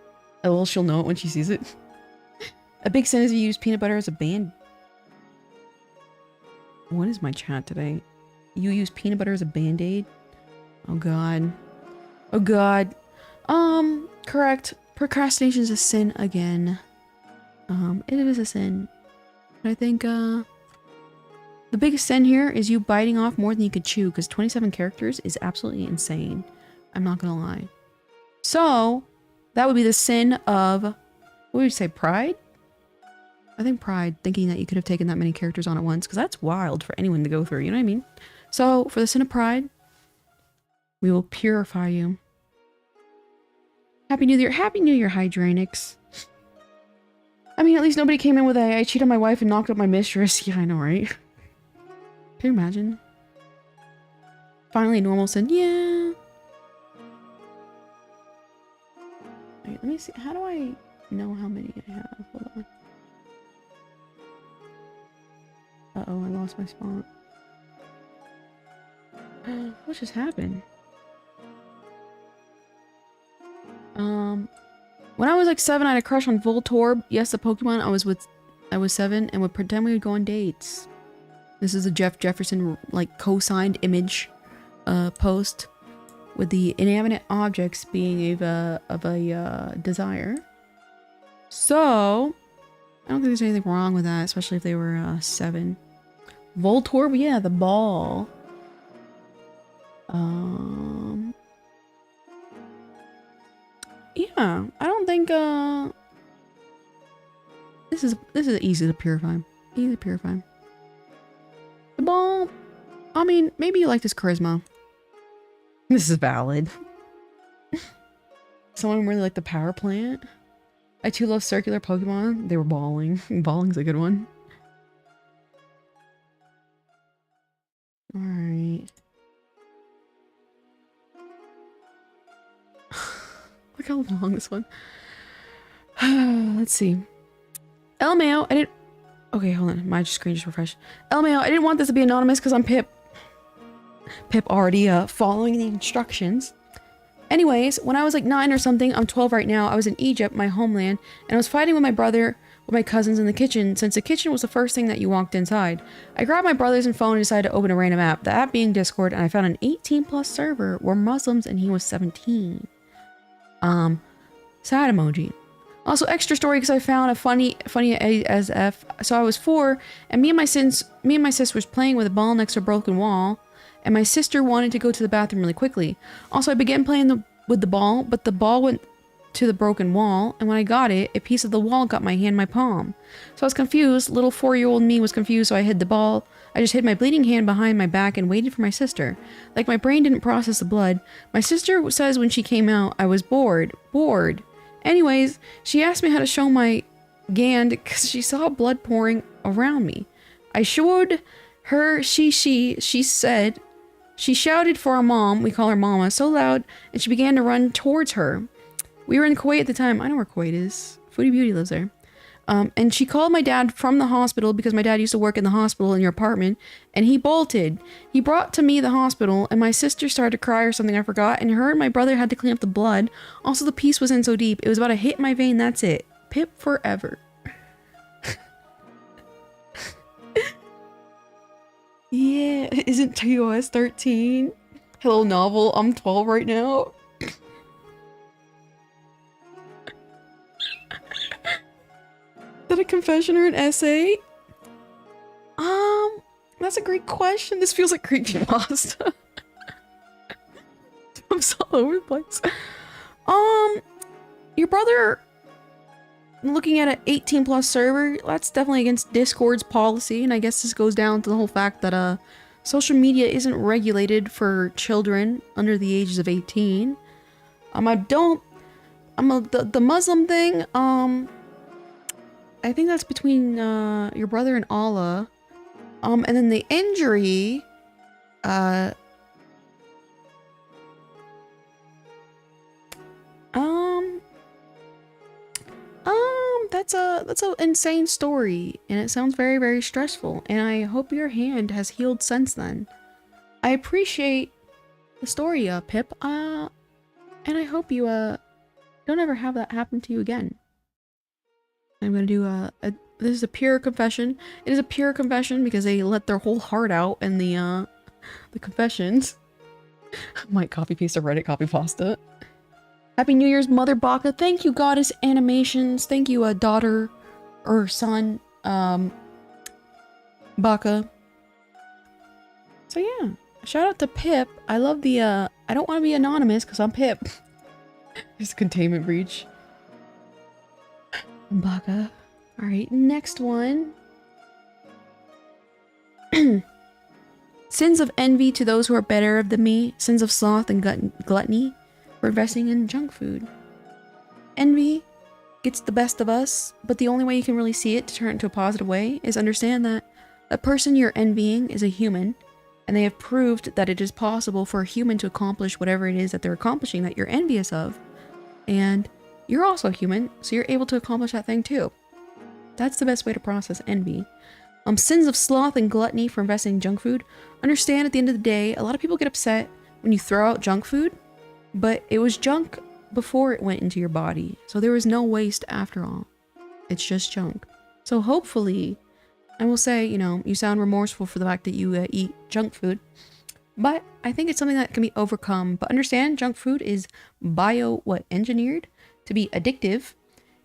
Oh, well, she'll know it when she sees it. A big sin is you use peanut butter as a band. What is my chat today? You use peanut butter as a band-aid? Oh god. Oh god. Correct. Procrastination is a sin again. It is a sin. I think, the biggest sin here is you biting off more than you could chew, because 27 characters is absolutely insane. I'm not gonna lie. So, that would be the sin of, what would you say, pride? I think pride, thinking that you could have taken that many characters on at once, because that's wild for anyone to go through, you know what I mean? So, for the sin of pride, we will purify you. Happy New Year. Happy New Year, Hydranix. I mean, at least nobody came in with I cheated on my wife and knocked up my mistress. Yeah, I know, right? Can you imagine? Finally, normal sin. Yeah. Wait, let me see. How do I know how many I have? Hold on. Uh-oh, I lost my spot. What just happened? When I was like 7, I had a crush on Voltorb. Yes, the Pokemon I was 7 and would pretend we would go on dates. This is a Jeff Jefferson like co-signed image post with the inanimate objects being of a desire. So, I don't think there's anything wrong with that, especially if they were 7. Voltorb, yeah, the ball. Yeah, I don't think this is easy to purify. Easy to purify. The ball, I mean, maybe you like his charisma. This is valid. Someone really liked the power plant. I too love circular Pokemon. They were balling. Balling's a good one. Alright. Look how long this one. Let's see. LMAO, I didn't... Okay, hold on. My screen just refreshed. LMAO, I didn't want this to be anonymous because I'm Pip. Pip already following the instructions. Anyways, when I was like 9 or something, I'm 12 right now, I was in Egypt, my homeland, and I was fighting with my brother, with my cousins in the kitchen, since the kitchen was the first thing that you walked inside. I grabbed my brother's phone and decided to open a random app, the app being Discord, and I found an 18+ server where Muslims and he was 17. Sad emoji. Also, extra story because I found a funny as F. So I was 4, and me and my sis was playing with a ball next to a broken wall, and my sister wanted to go to the bathroom really quickly. Also, I began playing with the ball, but the ball went to the broken wall, and when I got it, a piece of the wall got my hand in my palm. So I was confused. Little 4-year-old me was confused, so I hid the ball. I just hid my bleeding hand behind my back and waited for my sister. Like my brain didn't process the blood. My sister says when she came out, I was bored. Anyways, she asked me how to show my gand because she saw blood pouring around me. I showed her, she said, she shouted for our mom, we call her Mama, so loud, and she began to run towards her. We were in Kuwait at the time. I know where Kuwait is. Foodie Beauty lives there. And she called my dad from the hospital because my dad used to work in the hospital in your apartment, and he bolted. He brought to me the hospital, and my sister started to cry or something, I forgot, and her and my brother had to clean up the blood. Also, the piece was in so deep. It was about to hit my vein, that's it. Pip forever. Yeah, isn't TOS 13? Hello, novel. I'm 12 right now. Is that a confession or an essay? That's a great question. This feels like creepypasta. I'm so all over the place. Your brother looking at an 18+ server, that's definitely against Discord's policy, and I guess this goes down to the whole fact that social media isn't regulated for children under the ages of 18. The Muslim thing, I think that's between your brother and Allah. And then the injury, that's a insane story, and it sounds very, very stressful, and I hope your hand has healed since then. I appreciate the story, Pip, and I hope you, don't ever have that happen to you again. I'm gonna do this is a pure confession. It is a pure confession because they let their whole heart out in the confessions. I might copy paste a Reddit copy pasta. Happy New Year's, Mother Baka. Thank you, Goddess Animations. Thank you, daughter or son, Baka. So yeah, shout out to Pip. I love the, I don't want to be anonymous because I'm Pip. Just containment breach. Baka. Alright, next one. Sins of envy to those who are better than me. Sins of sloth and gluttony for investing in junk food. Envy gets the best of us, but the only way you can really see it to turn it into a positive way is understand that the person you're envying is a human, and they have proved that it is possible for a human to accomplish whatever it is that they're accomplishing that you're envious of. And you're also human, so you're able to accomplish that thing too. That's the best way to process envy. Sins of sloth and gluttony for investing in junk food. Understand at the end of the day, a lot of people get upset when you throw out junk food, but it was junk before it went into your body. So there was no waste after all. It's just junk. So hopefully, I will say, you know, you sound remorseful for the fact that you eat junk food, but I think it's something that can be overcome. But understand, junk food is engineered to be addictive.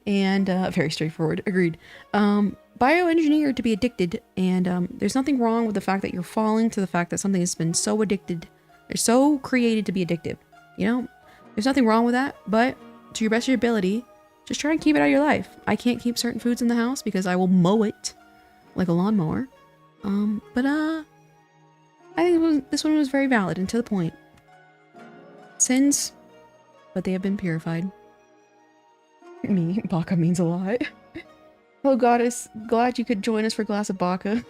And very straightforward. Agreed. Bioengineered to be addicted, and there's nothing wrong with the fact that you're falling to the fact that something has been so addicted, or so created to be addictive. You know, there's nothing wrong with that, but to your best of your ability, just try and keep it out of your life. I can't keep certain foods in the house because I will mow it like a lawnmower. But I think this one was very valid and to the point. Sins, but they have been purified. Me, Baka means a lot. Oh Goddess, glad you could join us for a glass of Baka.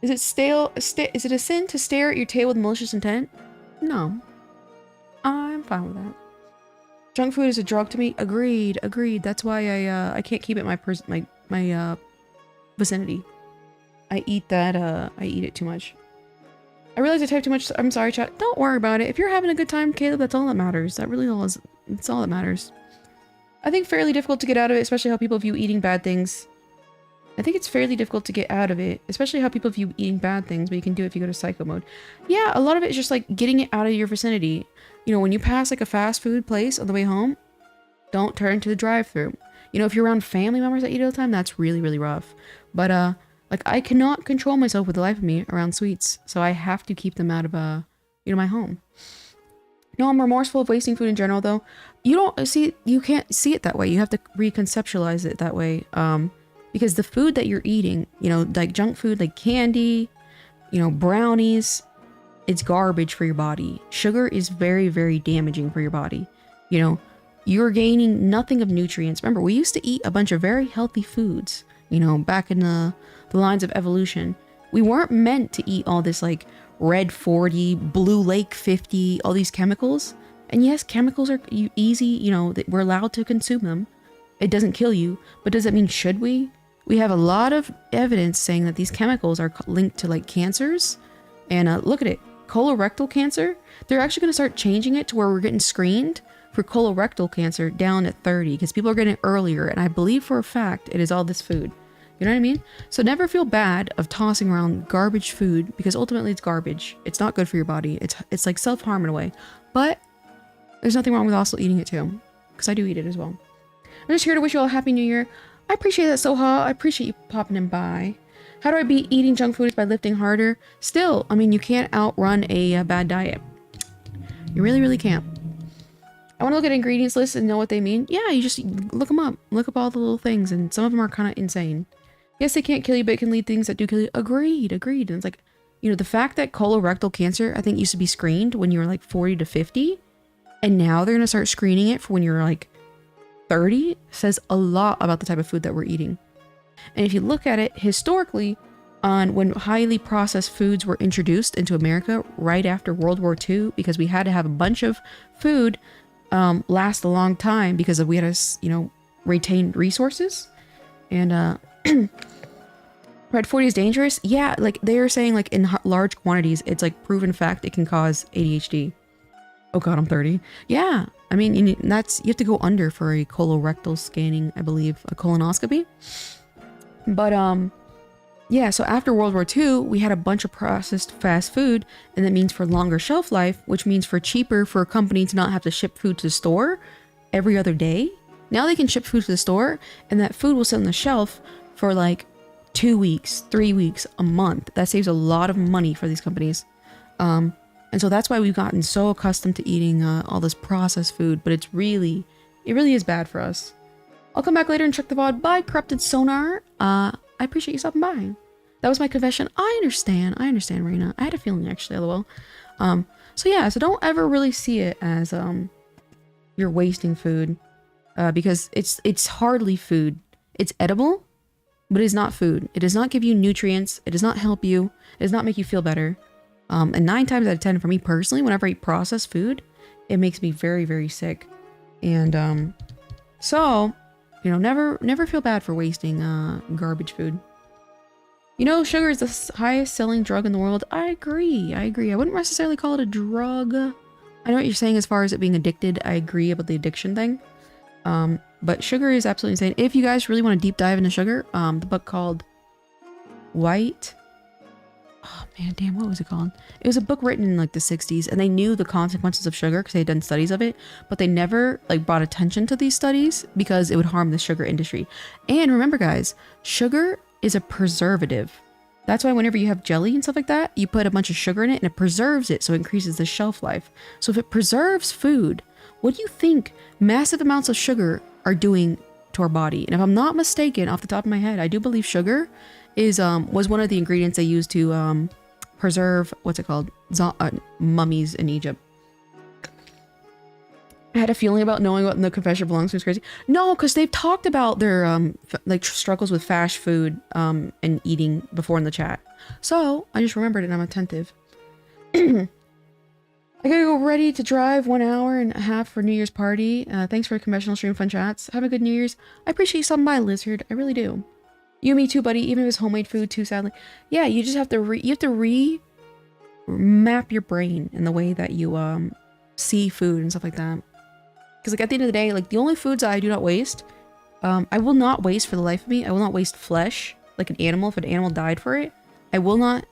Is it a sin to stare at your tail with malicious intent? No. I'm fine with that. Junk food is a drug to me? Agreed, agreed. That's why I can't keep it in my vicinity. I eat it too much. I realize I type too much. I'm sorry, chat. Don't worry about it. If you're having a good time, Caleb, that's all that matters. It's all that matters. I think fairly difficult to get out of it, especially how people view eating bad things. I think it's fairly difficult to get out of it, especially how people view eating bad things, but you can do it if you go to psycho mode. Yeah, a lot of it is just like getting it out of your vicinity. You know, when you pass like a fast food place on the way home, don't turn to the drive-thru. You know, if you're around family members that eat all the time, that's really, really rough. But, like, I cannot control myself with the life of me around sweets, so I have to keep them out of, my home. No, I'm remorseful of wasting food in general, though. You can't see it that way. You have to reconceptualize it that way. Because the food that you're eating, you know, like junk food, like candy, you know, brownies, it's garbage for your body. Sugar is very, very damaging for your body. You know, you're gaining nothing of nutrients. Remember, we used to eat a bunch of very healthy foods, you know, back in the lines of evolution. We weren't meant to eat all this like Red 40, Blue Lake 50, all these chemicals. And yes, chemicals are easy, you know, that we're allowed to consume them. It doesn't kill you, but does that mean should we? We have a lot of evidence saying that these chemicals are linked to like cancers. And look at it, colorectal cancer. They're actually going to start changing it to where we're getting screened for colorectal cancer down at 30 because people are getting it earlier. And I believe for a fact it is all this food. You know what I mean? So never feel bad of tossing around garbage food because ultimately it's garbage. It's not good for your body. It's like self-harm in a way. But there's nothing wrong with also eating it too, because I do eat it as well. I'm just here to wish you all a happy new year. I appreciate that, Soha. I appreciate you popping in by. How do I beat eating junk foods by lifting harder? Still, I mean, you can't outrun a bad diet. You really, really can't. I want to look at ingredients lists and know what they mean. Yeah, you just look them up. Look up all the little things, and some of them are kind of insane. Yes, they can't kill you, but it can lead things that do kill you. Agreed, agreed. And it's like, you know, the fact that colorectal cancer, I think, used to be screened when you were like 40 to 50, and now they're going to start screening it for when you're like 30 says a lot about the type of food that we're eating. And if you look at it historically, on when highly processed foods were introduced into America right after World War II, because we had to have a bunch of food last a long time because we had to, you know, retain resources. And red 40 is dangerous. Yeah, like they're saying, like in large quantities, it's like proven fact it can cause ADHD. Oh God, I'm 30. Yeah, I mean, you have to go under for a colorectal scanning, I believe, a colonoscopy. But yeah, so after World War II, we had a bunch of processed fast food, and that means for longer shelf life, which means for cheaper for a company to not have to ship food to the store every other day. Now they can ship food to the store, and that food will sit on the shelf for like 2 weeks, 3 weeks, a month. That saves a lot of money for these companies. And so that's why we've gotten so accustomed to eating all this processed food, but it really is bad for us. I'll come back later and check the VOD. Bye, Corrupted Sonar. I appreciate you stopping by. That was my confession. I understand, Raina. I had a feeling, actually, lol. So yeah, so don't ever really see it as you're wasting food, because it's hardly food. It's edible, but it is not food. It does not give you nutrients. It does not help you. It does not make you feel better. And 9 times out of 10, for me personally, whenever I eat processed food, it makes me very, very sick. And so, you know, never feel bad for wasting garbage food. You know, sugar is the highest selling drug in the world. I agree. I wouldn't necessarily call it a drug. I know what you're saying as far as it being addicted. I agree about the addiction thing. But sugar is absolutely insane. If you guys really want to deep dive into sugar, the book called White... Oh man, damn, what was it called? It was a book written in like the 60s, and they knew the consequences of sugar because they had done studies of it, but they never like brought attention to these studies because it would harm the sugar industry. And remember guys, sugar is a preservative. That's why whenever you have jelly and stuff like that, you put a bunch of sugar in it and it preserves it, so it increases the shelf life. So if it preserves food, what do you think massive amounts of sugar are doing to our body? And if I'm not mistaken, off the top of my head, I do believe sugar is was one of the ingredients they used to preserve, what's it called, mummies in Egypt. I had a feeling about knowing what the confession belongs to is crazy. No, because they've talked about their like struggles with fast food and eating before in the chat. So I just remembered and I'm attentive. I gotta go ready to drive 1 hour and a half for New Year's party. Thanks for a conventional stream, fun chats. Have a good New Year's. I appreciate you stopping by, Lizard. I really do. You and me too, buddy. Even if it's homemade food too, sadly. Yeah, you just have to map your brain in the way that you see food and stuff like that. Because like at the end of the day, like the only foods I do not waste, I will not waste for the life of me. I will not waste flesh like an animal. If an animal died for it, I will not.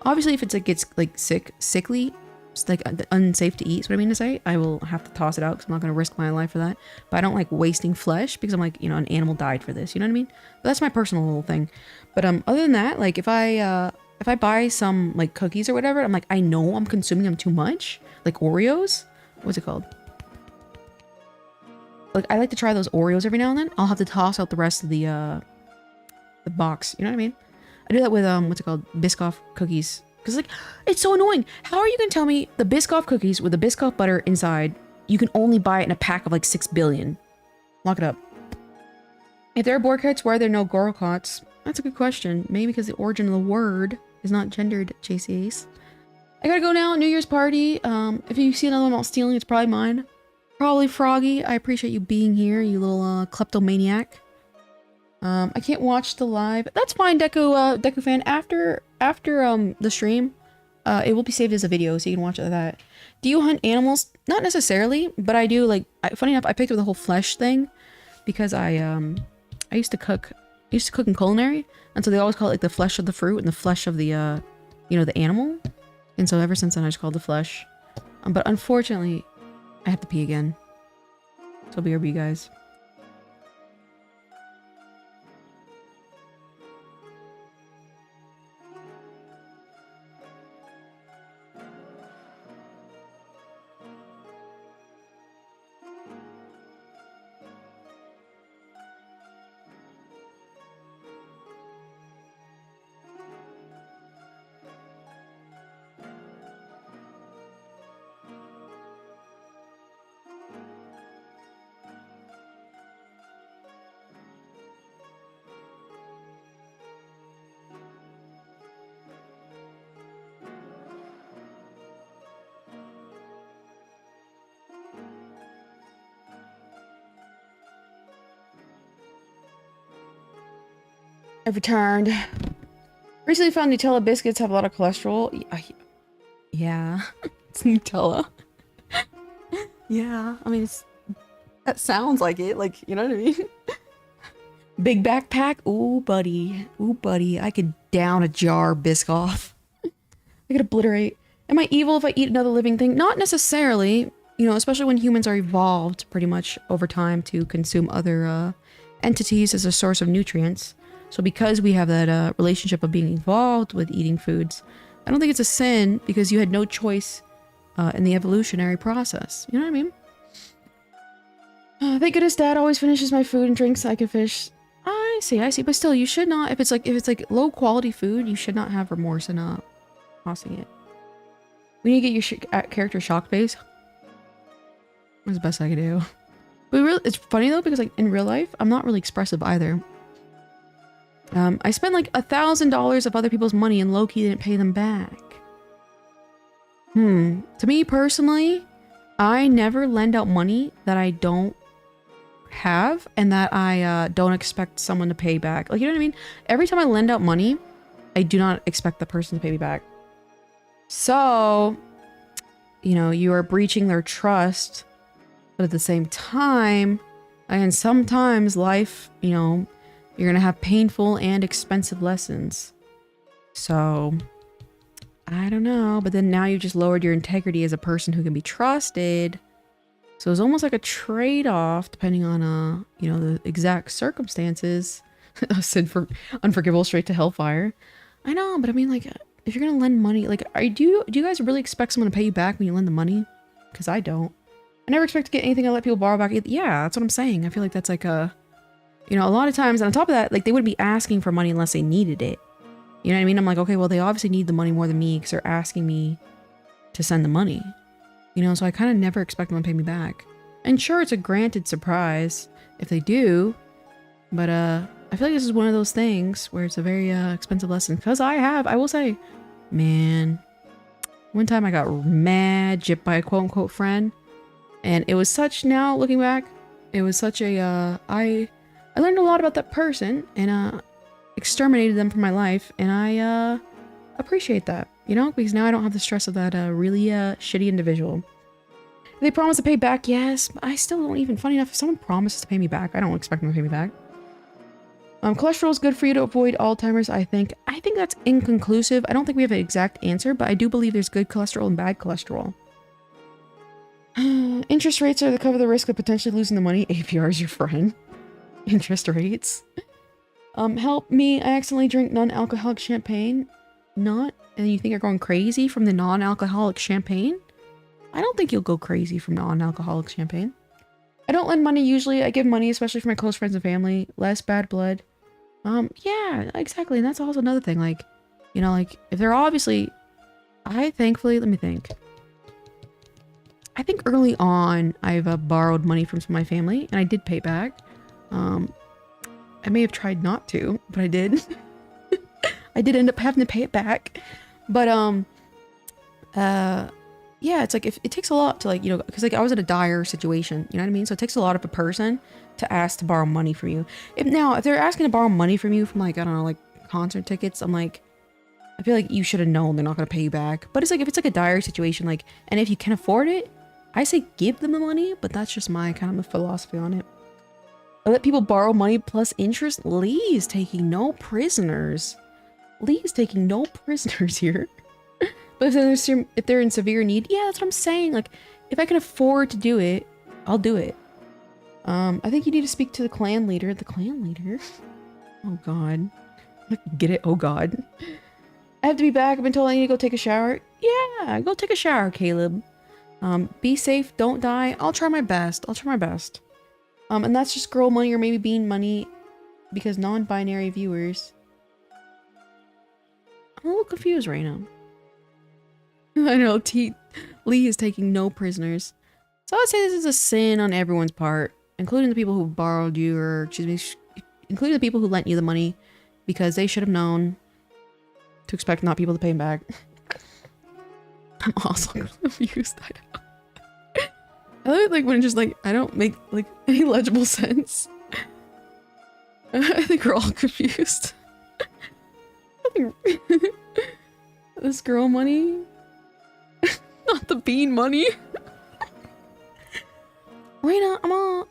Obviously, if it's like gets like sickly, it's like unsafe to eat. Is what I mean to say. I will have to toss it out because I'm not going to risk my life for that. But I don't like wasting flesh because I'm like, you know, an animal died for this. You know what I mean? But that's my personal little thing. But other than that, like if I buy some like cookies or whatever, I'm like, I know I'm consuming them too much. Like Oreos. What's it called? Like I like to try those Oreos every now and then. I'll have to toss out the rest of the box. You know what I mean? I do that with what's it called? Biscoff cookies. Because like it's so annoying. How are you gonna tell me the Biscoff cookies with the Biscoff butter inside, you can only buy it in a pack of like 6 billion? Lock it up. If there are Borkets, why are there no Gorokots? That's a good question. Maybe because the origin of the word is not gendered, JCAs. I gotta go now. New Year's party. If you see another one while stealing, it's probably mine. Probably Froggy. I appreciate you being here, you little kleptomaniac. I can't watch the live. That's fine, Deku fan. After the stream, it will be saved as a video, so you can watch it like that. Do you hunt animals? Not necessarily, but I do. Like, funny enough, I picked up the whole flesh thing because I used to cook. I used to cook in culinary, and so they always call it like the flesh of the fruit and the flesh of the you know, the animal. And so ever since then, I just called it the flesh. But unfortunately, I have to pee again. So BRB, guys. I've returned. Recently found Nutella biscuits have a lot of cholesterol. Yeah, it's Nutella. Yeah, I mean, that sounds like it. Like, you know what I mean? Big backpack. Ooh, buddy. Ooh, buddy. I could down a jar of Biscoff. I could obliterate. Am I evil if I eat another living thing? Not necessarily. You know, especially when humans are evolved pretty much over time to consume other entities as a source of nutrients. So because we have that relationship of being evolved with eating foods, I don't think it's a sin because you had no choice in the evolutionary process. You know what I mean? Thank goodness Dad always finishes my food and drinks so I can finish. I see. But still, you should not. If it's like low quality food, you should not have remorse in tossing it. We need to get your character shock face. That's the best I can do. But it's funny though because like in real life, I'm not really expressive either. I spent like $1,000 of other people's money and low-key didn't pay them back. To me personally, I never lend out money that I don't have and that I don't expect someone to pay back. Like, you know what I mean? Every time I lend out money, I do not expect the person to pay me back. So, you know, you are breaching their trust, but at the same time, and sometimes life, you know, you're gonna have painful and expensive lessons. So, I don't know, but then now you've just lowered your integrity as a person who can be trusted. So it's almost like a trade-off depending on, you know, the exact circumstances. Sin for unforgivable straight to hellfire. I know, but I mean, like, if you're gonna lend money, like, do you guys really expect someone to pay you back when you lend the money? Because I don't. I never expect to get anything I let people borrow back. Yeah, that's what I'm saying. I feel like that's like you know, a lot of times, and on top of that, like, they wouldn't be asking for money unless they needed it. You know what I mean? I'm like, okay, well, they obviously need the money more than me because they're asking me to send the money. You know, so I kind of never expect them to pay me back. And sure, it's a granted surprise if they do, but I feel like this is one of those things where it's a very expensive lesson. Because I will say, man, one time I got mad gypped by a quote-unquote friend, and it was such, now looking back, it was such a, I learned a lot about that person, and exterminated them from my life, and I appreciate that, you know, because now I don't have the stress of that really shitty individual. They promise to pay back, yes, but I still don't even, funny enough, if someone promises to pay me back, I don't expect them to pay me back. Cholesterol is good for you to avoid Alzheimer's, I think. I think that's inconclusive. I don't think we have an exact answer, but I do believe there's good cholesterol and bad cholesterol. Interest rates are to cover the risk of potentially losing the money. APR is your friend. Interest rates. Help me. I accidentally drink non-alcoholic champagne. Not? And you think you're going crazy from the non-alcoholic champagne? I don't think you'll go crazy from non-alcoholic champagne. I don't lend money usually. I give money, especially for my close friends and family. Less bad blood. Yeah, exactly. And that's also another thing. Like, you know, like, if they're obviously... thankfully, let me think. I think early on, I've borrowed money from some of my family, and I did pay back. I may have tried not to, but I did. I did end up having to pay it back. But, yeah, it's like, if it takes a lot to, like, you know, because, like, I was in a dire situation, you know what I mean? So it takes a lot of a person to ask to borrow money from you. If they're asking to borrow money from you from, like, I don't know, like, concert tickets, I'm like, I feel like you should have known they're not going to pay you back. But it's like, if it's like a dire situation, like, and if you can afford it, I say give them the money, but that's just my kind of philosophy on it. I let people borrow money plus interest. Lee is taking no prisoners. Lee is taking no prisoners here. But if they're in severe need, yeah, that's what I'm saying. Like, if I can afford to do it, I'll do it. I think you need to speak to the clan leader. The clan leader? Oh, God. Get it? Oh, God. I have to be back. I've been told I need to go take a shower. Yeah, go take a shower, Caleb. Be safe. Don't die. I'll try my best. I'll try my best. And that's just girl money or maybe bean money because non-binary viewers. I'm a little confused right now. I know, Lee is taking no prisoners. So I would say this is a sin on everyone's part, including the people who borrowed you, or excuse me, including the people who lent you the money, because they should have known to expect not people to pay them back. I'm also confused. I like when it's just like, I don't make like any legible sense. I think we're all confused. nothing. This girl money. Not the bean money. Raina,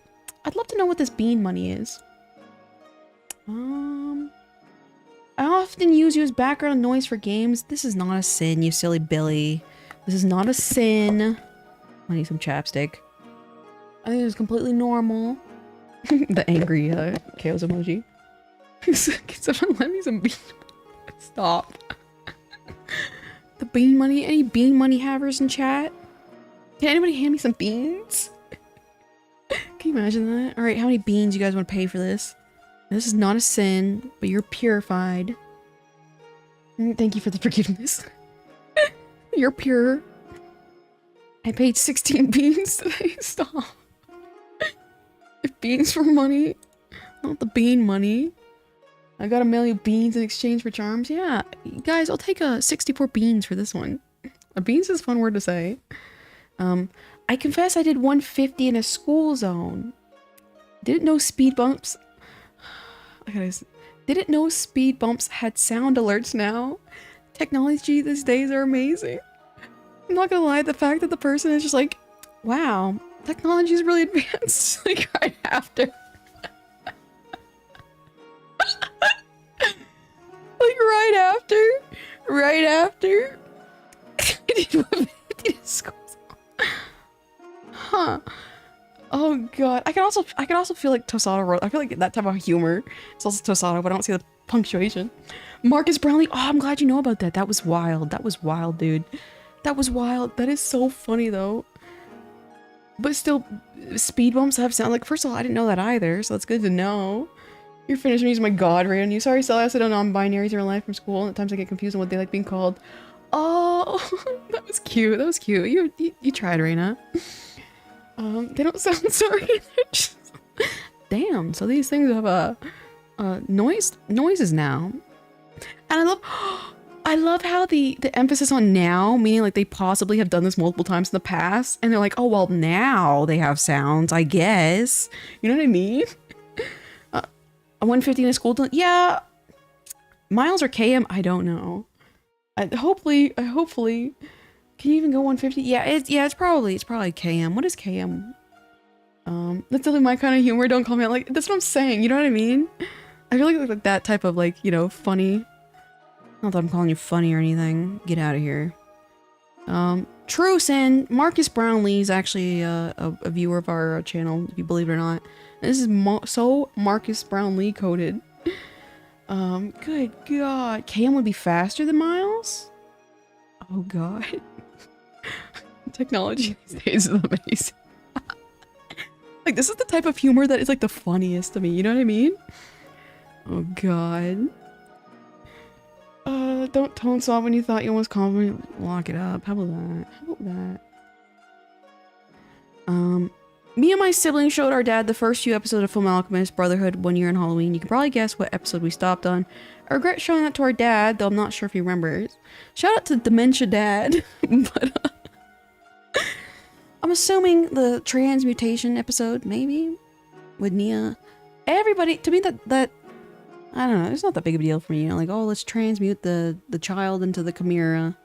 I'd love to know what this bean money is. I often use you as background noise for games. This is not a sin, you silly Billy. This is not a sin. I need some chapstick. I think it's completely normal. The angry chaos emoji. Can someone lend me some bean? Stop. The bean money? Any bean money havers in chat? Can anybody hand me some beans? Can you imagine that? Alright, how many beans you guys want to pay for this? This is not a sin, but you're purified. Thank you for the forgiveness. You're pure. I paid 16 beans today. Stop. If beans were money, not the bean money. I gotta mail you beans in exchange for charms. Yeah, guys, I'll take 64 beans for this one. A beans is a fun word to say. I confess I did 150 in a school zone. Didn't know speed bumps. Didn't know speed bumps had sound alerts now. Technology these days are amazing. I'm not gonna lie, the fact that the person is just like, wow, technology is really advanced. Like right after. Like right after. I did 150 in school zone. Huh. Oh god. I can also feel like Tosado wrote. I feel like that type of humor. It's also Tosado, but I don't see the punctuation. Marcus Brownlee. Oh, I'm glad you know about that. That was wild. That was wild, dude. That was wild. That is so funny though. But still, speed bumps have sound like. First of all, I didn't know that either, so that's good to know. You're finished using my god rate on you. Sorry, Celeste, I don't know non-binaries in real life from school. And at times I get confused on what they like being called. Oh, that was cute. That was cute. You tried, Raina. They don't sound sorry. Damn. So these things have noises now, and I love how the emphasis on now, meaning like they possibly have done this multiple times in the past, and they're like, oh well, now they have sounds, I guess. You know what I mean? A 150 in a school. Yeah. Miles or KM? I don't know. Hopefully. Can you even go 150? Yeah, it's probably KM. What is KM? That's definitely my kind of humor. Don't call me out like that's what I'm saying. You know what I mean? I feel like that type of like, you know, funny. Not that I'm calling you funny or anything. Get out of here. True sin. Marcus Brownlee is actually a viewer of our channel, if you believe it or not. This is so Marcus Brownlee coded. Good God. KM would be faster than Miles? Oh God. Technology these days is amazing. Like, this is the type of humor that is like the funniest to me, you know what I mean? Oh God. Don't tone soft when you thought you almost compliment. Lock it up. How about that? Me and my siblings showed our dad the first few episodes of Full Alchemist Brotherhood one year on Halloween. You can probably guess what episode we stopped on. I regret showing that to our dad, though I'm not sure if he remembers. Shout out to Dementia Dad. But I'm assuming the transmutation episode, maybe? With Nia. Everybody, to me that I don't know, it's not that big of a deal for me. You know, like, oh, let's transmute the child into the chimera.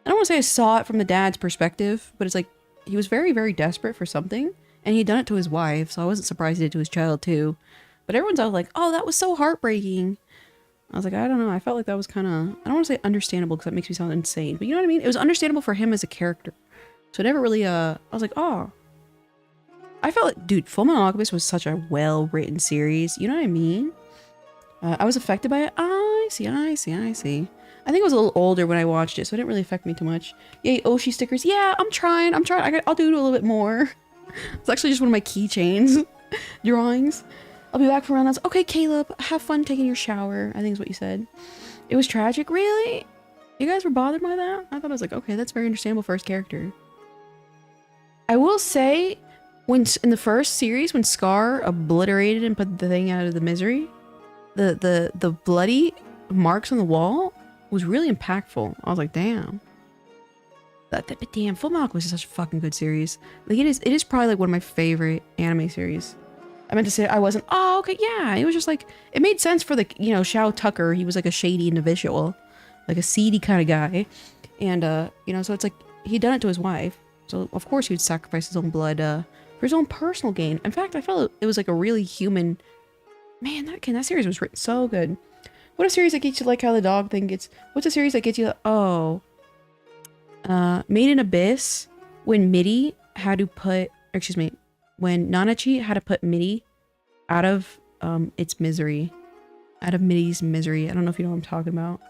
I don't want to say I saw it from the dad's perspective, but it's like, he was very, very desperate for something, and he'd done it to his wife, so I wasn't surprised he did it to his child too. But everyone's all like, oh, that was so heartbreaking. I was like, I don't know, I felt like that was kind of, I don't want to say understandable because that makes me sound insane, but you know what I mean? It was understandable for him as a character. So it never really, I was like, oh. I felt like, dude, Fullmetal Alchemist was such a well-written series, you know what I mean? I was affected by it. I see. I think I was a little older when I watched it, so it didn't really affect me too much. Yay, Oshi stickers. Yeah, I'm trying. I'll do it a little bit more. It's actually just one of my keychains drawings. I'll be back for round. Okay, Caleb, have fun taking your shower, I think is what you said. It was tragic. Really? You guys were bothered by that? I thought I was like, okay, that's very understandable for his character. I will say, when in the first series, when Scar obliterated and put the thing out of the misery, the bloody marks on the wall was really impactful. I was like, damn. Damn, Fullmetal Alchemist is such a fucking good series. Like, it is probably like one of my favorite anime series. I meant to say I wasn't. Oh, okay, yeah. It was just like, it made sense for the, you know, Shao Tucker. He was like a shady individual, like a seedy kind of guy. And, you know, so it's like, he'd done it to his wife. So, of course, he would sacrifice his own blood for his own personal gain. In fact, I felt it was like a really human... Man, that series was written so good. What a series that gets you like how the dog thing gets... What's a series that gets you... Oh. Made in Abyss, when Midi had to put... Excuse me. When Nanachi had to put Midi out of its misery. Out of Midi's misery. I don't know if you know what I'm talking about.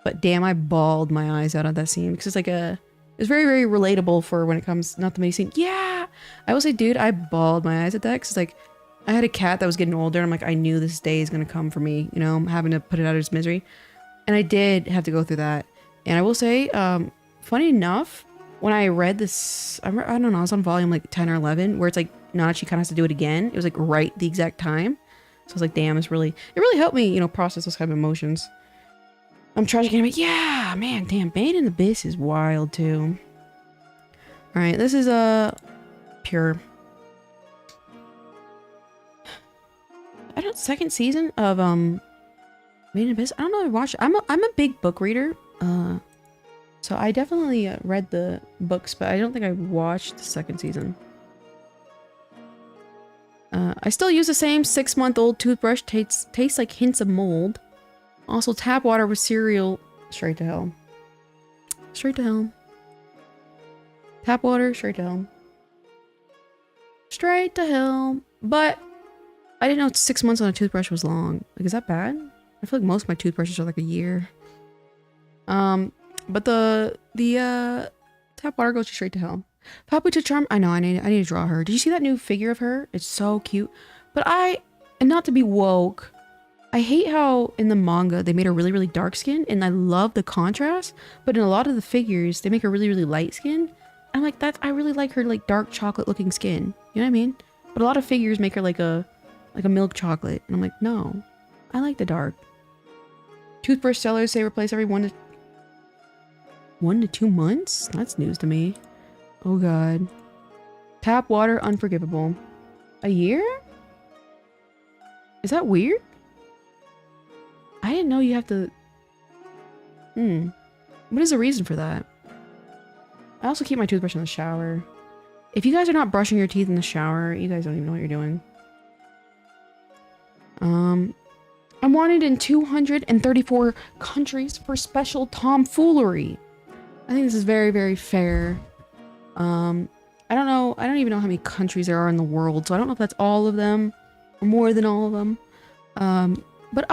But damn, I bawled my eyes out on that scene. Because it's like a... It's very, very relatable for when it comes... Not the Midi scene. Yeah! I will say, dude, I bawled my eyes at that. Because it's like... I had a cat that was getting older, and I'm like, I knew this day is going to come for me, you know, having to put it out of its misery. And I did have to go through that. And I will say, funny enough, when I read this, I don't know, I was on volume like 10 or 11, where it's like, Nanachi kind of has to do it again. It was like right the exact time. So I was like, damn, it really helped me, you know, process those kind of emotions. I'm tragic anime. Yeah, man, damn, Bane in the Abyss is wild too. All right, this is pure. I don't second season of Made in Abyss. I don't know if I watched it. I'm a big book reader. So I definitely read the books, but I don't think I watched the second season. I still use the same 6-month-old toothbrush. Tastes like hints of mold. Also tap water with cereal. Straight to hell. Straight to hell. Tap water, straight to hell. Straight to hell. But I didn't know 6 months on a toothbrush was long. Like, is that bad? I feel like most of my toothbrushes are like a year. But the tap water goes straight to hell. Papucha Charm. I know. I need to draw her. Did you see that new figure of her? It's so cute. But and not to be woke, I hate how in the manga they made her really, really dark skin, and I love the contrast. But in a lot of the figures, they make her really, really light skin. I'm like, I really like her like dark chocolate looking skin. You know what I mean? But a lot of figures make her like a milk chocolate. And I'm like, no, I like the dark. Toothbrush sellers say replace every 1 to 2 months? That's news to me. Oh God. Tap water, unforgivable. A year? Is that weird? I didn't know you have to... What is the reason for that? I also keep my toothbrush in the shower. If you guys are not brushing your teeth in the shower, you guys don't even know what you're doing. I'm wanted in 234 countries for special tomfoolery. I think this is very, very fair. I don't know. I don't even know how many countries there are in the world, so I don't know if that's all of them or more than all of them. But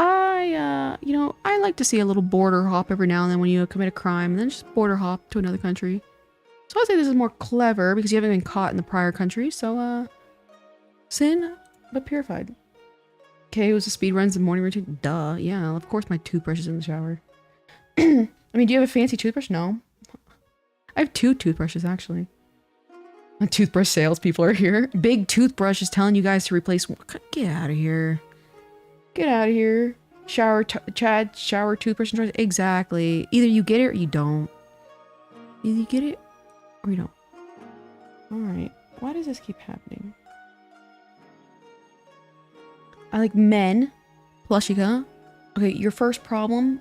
you know, I like to see a little border hop every now and then when you commit a crime, and then just border hop to another country. So I'd say this is more clever because you haven't been caught in the prior country. So, sin, but purified. Okay, it was the speed runs and morning routine. Duh, yeah, of course my toothbrush is in the shower. I mean, do you have a fancy toothbrush? No. I have 2 toothbrushes, actually. The toothbrush salespeople are here. Big Toothbrush is telling you guys to replace... Get out of here. Get out of here. Chad, shower, toothbrush, and choice. Exactly. Either you get it or you don't. Either you get it or you don't. Alright. Why does this keep happening? I like men. Plushika. Okay, your first problem.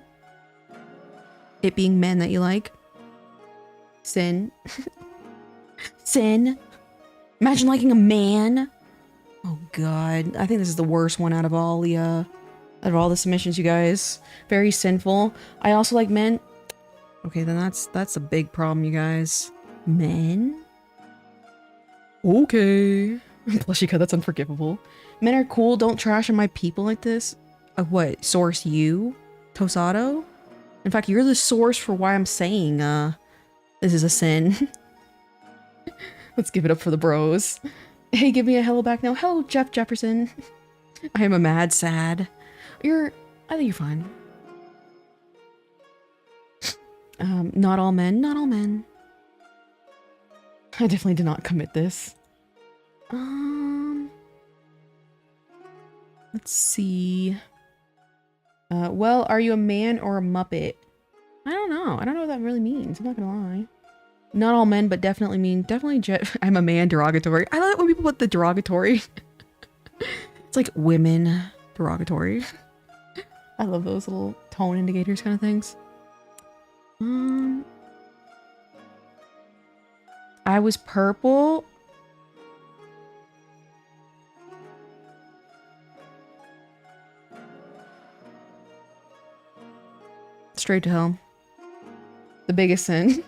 It being men that you like. Sin. Sin. Imagine liking a man. Oh God. I think this is the worst one out of all the submissions, you guys. Very sinful. I also like men. Okay, then that's a big problem, you guys. Men? Okay. Plushika, that's unforgivable. Men are cool, don't trash on my people like this. What? Source you? Tosado? In fact, you're the source for why I'm saying, this is a sin. Let's give it up for the bros. Hey, give me a hello back now. Hello, Jeff Jefferson. I am a mad sad. I think you're fine. Not all men, not all men. I definitely did not commit this. Let's see. Well, are you a man or a Muppet? I don't know. I don't know what that really means. I'm not gonna lie. Not all men, but definitely I'm a man derogatory. I love it when people put the derogatory. It's like women derogatory. I love those little tone indicators kind of things. I was purple. Straight to hell. The biggest sin.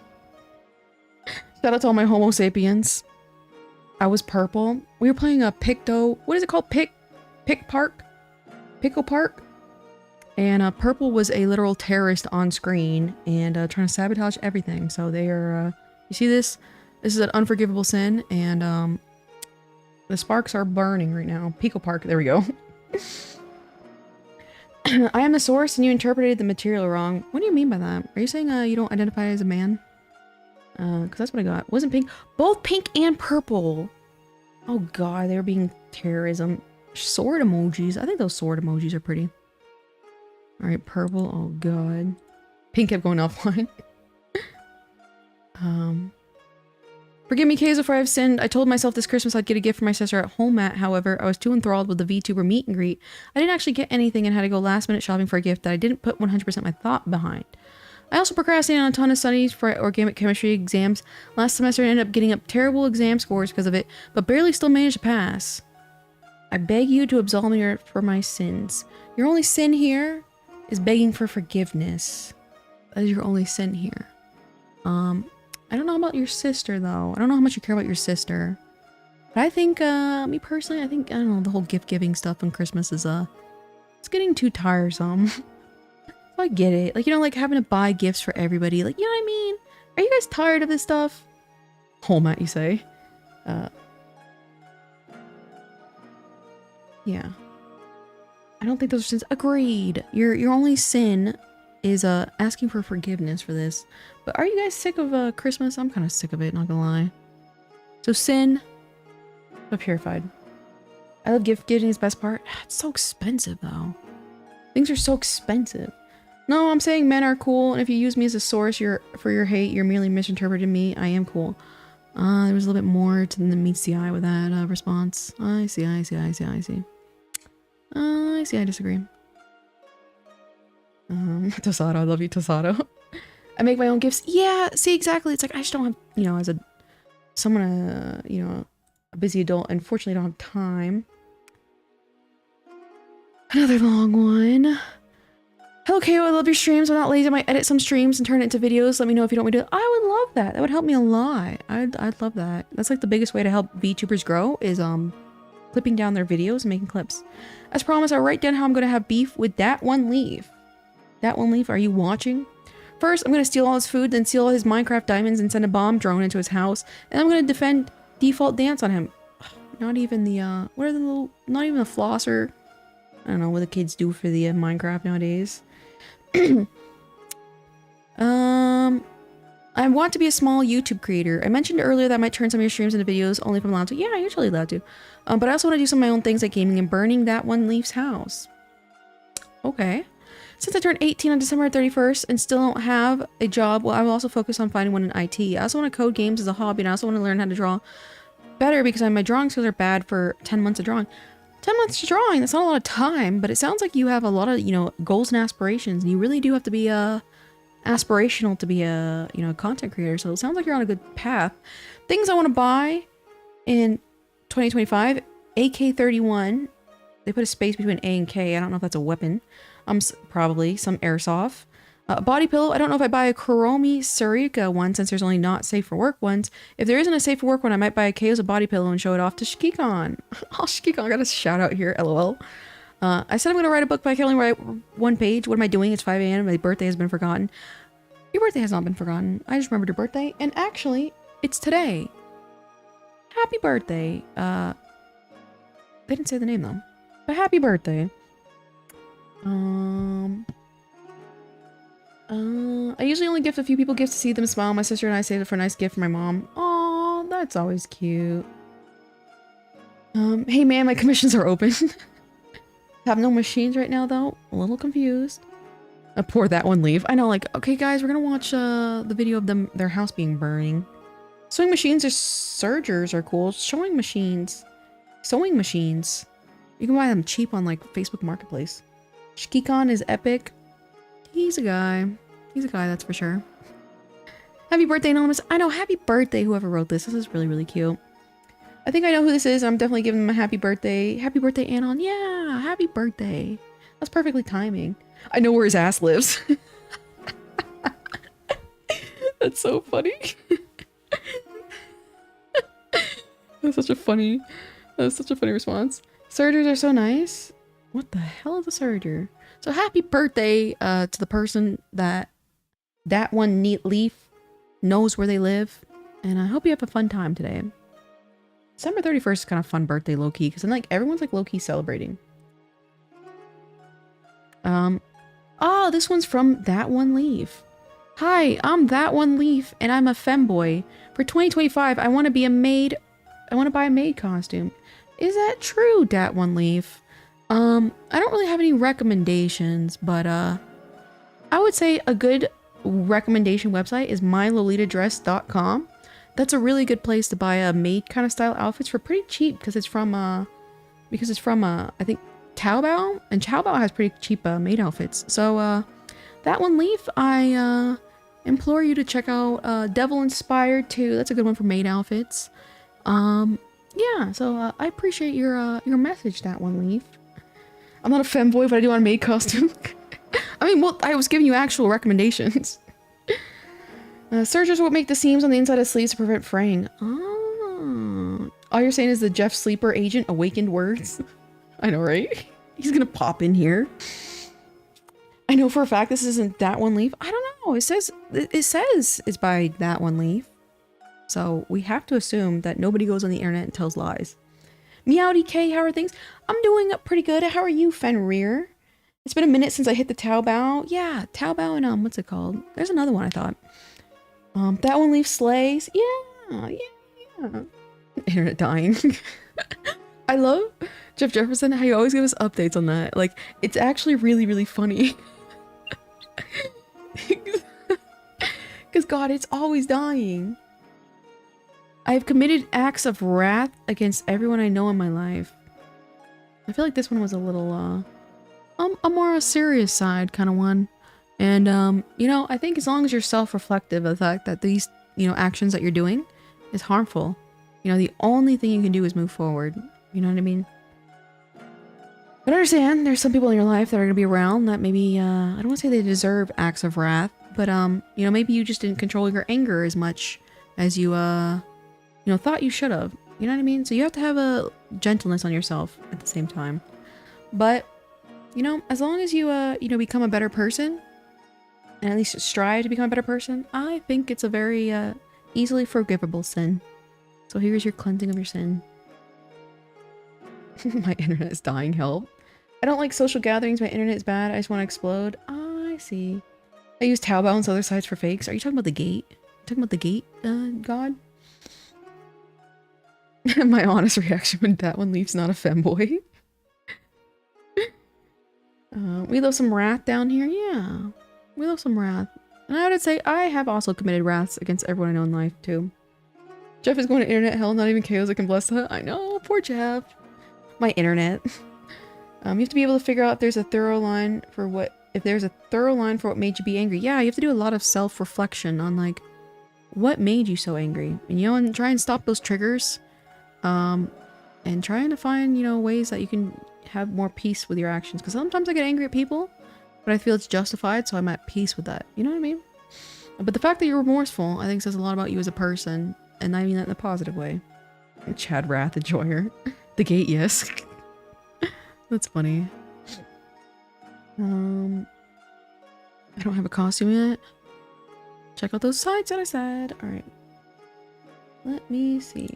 Shout out to all my Homo sapiens. I was purple. We were playing a Picto. What is it called? Pickle Park. And purple was a literal terrorist on screen and trying to sabotage everything. So they are. You see this? This is an unforgivable sin, and the sparks are burning right now. Pickle Park. There we go. I am the source, and you interpreted the material wrong. What do you mean by that? Are you saying you don't identify as a man? Because that's what I got. Wasn't pink. Both pink and purple. Oh god, they were being terrorism. Sword emojis. I think those sword emojis are pretty. Alright, purple. Oh god. Pink kept going offline. Forgive me, Kaysa, for I have sinned. I told myself this Christmas I'd get a gift for my sister at home at. However, I was too enthralled with the VTuber meet and greet. I didn't actually get anything and had to go last minute shopping for a gift that I didn't put 100% my thought behind. I also procrastinated on a ton of studies for organic chemistry exams last semester and ended up getting up terrible exam scores because of it, but barely still managed to pass. I beg you to absolve me for my sins. Your only sin here is begging for forgiveness. That is your only sin here. I don't know about your sister, though. I don't know how much you care about your sister. But I think, me personally, I don't know, the whole gift-giving stuff on Christmas is, it's getting too tiresome. I get it. Like, you know, like having to buy gifts for everybody. Like, you know what I mean? Are you guys tired of this stuff? Home at, you say? Yeah. I don't think those are sins. Agreed. Your only sin is asking for forgiveness for this. But are you guys sick of Christmas? I'm kind of sick of it, not gonna lie. So sin, but purified. I love gift giving is the best part. It's so expensive though. Things are so expensive. No, I'm saying men are cool, and if you use me as a source for your hate, you're merely misinterpreting me. I am cool. There was a little bit more than meets the eye with that response. I see. I disagree. Tosado, I love you, Tosado. I make my own gifts. Yeah, see, exactly. It's like I just don't have, you know, as a busy adult, unfortunately don't have time. Another long one. Hello, KO, I love your streams. I'm not lazy. I might edit some streams and turn it into videos. Let me know if you don't want me to do it. I would love that. That would help me a lot. I'd love that. That's like the biggest way to help VTubers grow is clipping down their videos and making clips. As promised, I'll write down how I'm going to have beef with that one leaf. That one leaf, are you watching? First, I'm going to steal all his food, then steal all his Minecraft diamonds and send a bomb drone into his house. And I'm going to defend default dance on him. Not even the, not even the flosser. I don't know what the kids do for the Minecraft nowadays. I want to be a small YouTube creator. I mentioned earlier that I might turn some of your streams into videos only if I'm allowed to. Yeah, you're totally allowed to. But I also want to do some of my own things like gaming and burning that one leaf's house. Okay. Since I turned 18 on December 31st and still don't have a job, well, I will also focus on finding one in IT. I also want to code games as a hobby, and I also want to learn how to draw better because my drawing skills are bad for 10 months of drawing. 10 months of drawing, that's not a lot of time, but it sounds like you have a lot of, you know, goals and aspirations, and you really do have to be aspirational to be a, you know, content creator, so it sounds like you're on a good path. Things I want to buy in 2025, AK-31. They put a space between A and K. I don't know if that's a weapon. Probably some airsoft. Body pillow. I don't know if I buy a Kuromi Sarika one since there's only not safe for work ones. If there isn't a safe for work one, I might buy a Chaos body pillow and show it off to Shikikon. Oh, Shikikon, I got a shout out here. LOL. I said I'm going to write a book, but I can only write one page. What am I doing? It's 5 a.m. My birthday has been forgotten. Your birthday has not been forgotten. I just remembered your birthday. And actually, it's today. Happy birthday. They didn't say the name though. But happy birthday. I usually only gift a few people gifts to see them smile. My sister and I saved it for a nice gift for my mom. Aw, that's always cute. Hey man, my commissions are open. Have no machines right now though. A little confused. Pour that one leaf. I know, like, okay guys, we're gonna watch the video of their house being burning. Sewing machines or sergers are cool. Sewing machines. You can buy them cheap on like Facebook Marketplace. Shikikon is epic. He's a guy. He's a guy, that's for sure. Happy birthday, Anonymous. I know, happy birthday, whoever wrote this. This is really, really cute. I think I know who this is. I'm definitely giving them a happy birthday. Happy birthday, Anon. Yeah, happy birthday. That's perfectly timing. I know where his ass lives. That's so funny. That's such a funny response. Surgers are so nice. What the hell is a surger? So happy birthday to the person that one neat leaf knows where they live. And I hope you have a fun time today. December 31st is kind of fun birthday low-key because then like everyone's like low-key celebrating. Oh, this one's from That One Leaf. Hi, I'm That One Leaf and I'm a femboy. For 2025, I want to be a maid. I want to buy a maid costume. Is that true, Dat One Leaf? I don't really have any recommendations, but I would say a good recommendation website is mylolitadress.com. That's a really good place to buy a maid kind of style outfits for pretty cheap because it's from I think Taobao, and Taobao has pretty cheap maid outfits. So That One Leaf, I implore you to check out Devil Inspired too. That's a good one for maid outfits. Yeah, so I appreciate your message, That One Leaf. I'm not a femboy, but I do want a maid costume. I mean, well, I was giving you actual recommendations. Sergers will make the seams on the inside of sleeves to prevent fraying. Oh. All you're saying is the Jeff Sleeper agent awakened words. I know, right? He's gonna pop in here. I know for a fact this isn't That One Leaf. I don't know. It says it's by That One Leaf. So we have to assume that nobody goes on the internet and tells lies. Meowdy K, how are things? I'm doing pretty good. How are you, Fenrir? It's been a minute since I hit the Taobao. Yeah, Taobao and what's it called? There's another one I thought. That One Leaf slays. Yeah. Internet dying. I love Jeff Jefferson, how you always give us updates on that. Like, it's actually really, really funny. Because God, it's always dying. I have committed acts of wrath against everyone I know in my life. I feel like this one was a little, a more serious side kind of one. And, you know, I think as long as you're self-reflective of the fact that these, you know, actions that you're doing is harmful, you know, the only thing you can do is move forward. You know what I mean? But I understand there's some people in your life that are going to be around that maybe, I don't want to say they deserve acts of wrath, but, you know, maybe you just didn't control your anger as much as you know, thought you should have. You know what I mean? So you have to have a gentleness on yourself at the same time. But, you know, as long as you, you know, become a better person, and at least strive to become a better person, I think it's a very, easily forgivable sin. So here's your cleansing of your sin. My internet is dying, help. I don't like social gatherings, my internet is bad, I just want to explode. I see. I use Taobao and other sites for fakes. Are you talking about the gate? Talking about the gate, God? My honest reaction when That One Leaf's not a femboy. We love some wrath down here. Yeah, we love some wrath. And I would say I have also committed wraths against everyone I know in life too. Jeff is going to internet hell, not even chaos that can bless that. I know, poor Jeff. My internet. You have to be able to figure out if there's a thorough line for what made you be angry. Yeah, you have to do a lot of self-reflection on like what made you so angry, and you know, and try and stop those triggers. And trying to find, you know, ways that you can have more peace with your actions. Because sometimes I get angry at people, but I feel it's justified, so I'm at peace with that. You know what I mean? But the fact that you're remorseful, I think says a lot about you as a person. And I mean that in a positive way. Chad Wrath, enjoyer. The gate, yes. That's funny. I don't have a costume yet. Check out those sites that I said. Alright. Let me see.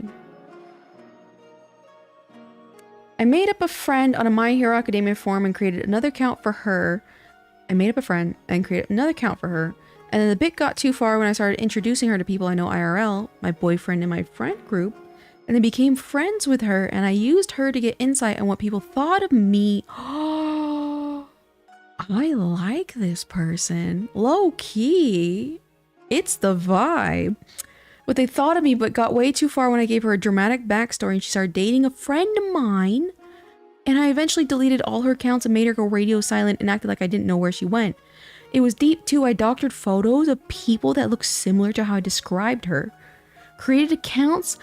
I made up a friend on a My Hero Academia forum and created another account for her. And then the bit got too far when I started introducing her to people I know IRL, my boyfriend and my friend group, and I became friends with her, and I used her to get insight on what people thought of me. Oh, I like this person. Low key. It's the vibe. What they thought of me, but got way too far when I gave her a dramatic backstory and she started dating a friend of mine. And I eventually deleted all her accounts and made her go radio silent and acted like I didn't know where she went. It was deep too. I doctored photos of people that looked similar to how I described her. Created accounts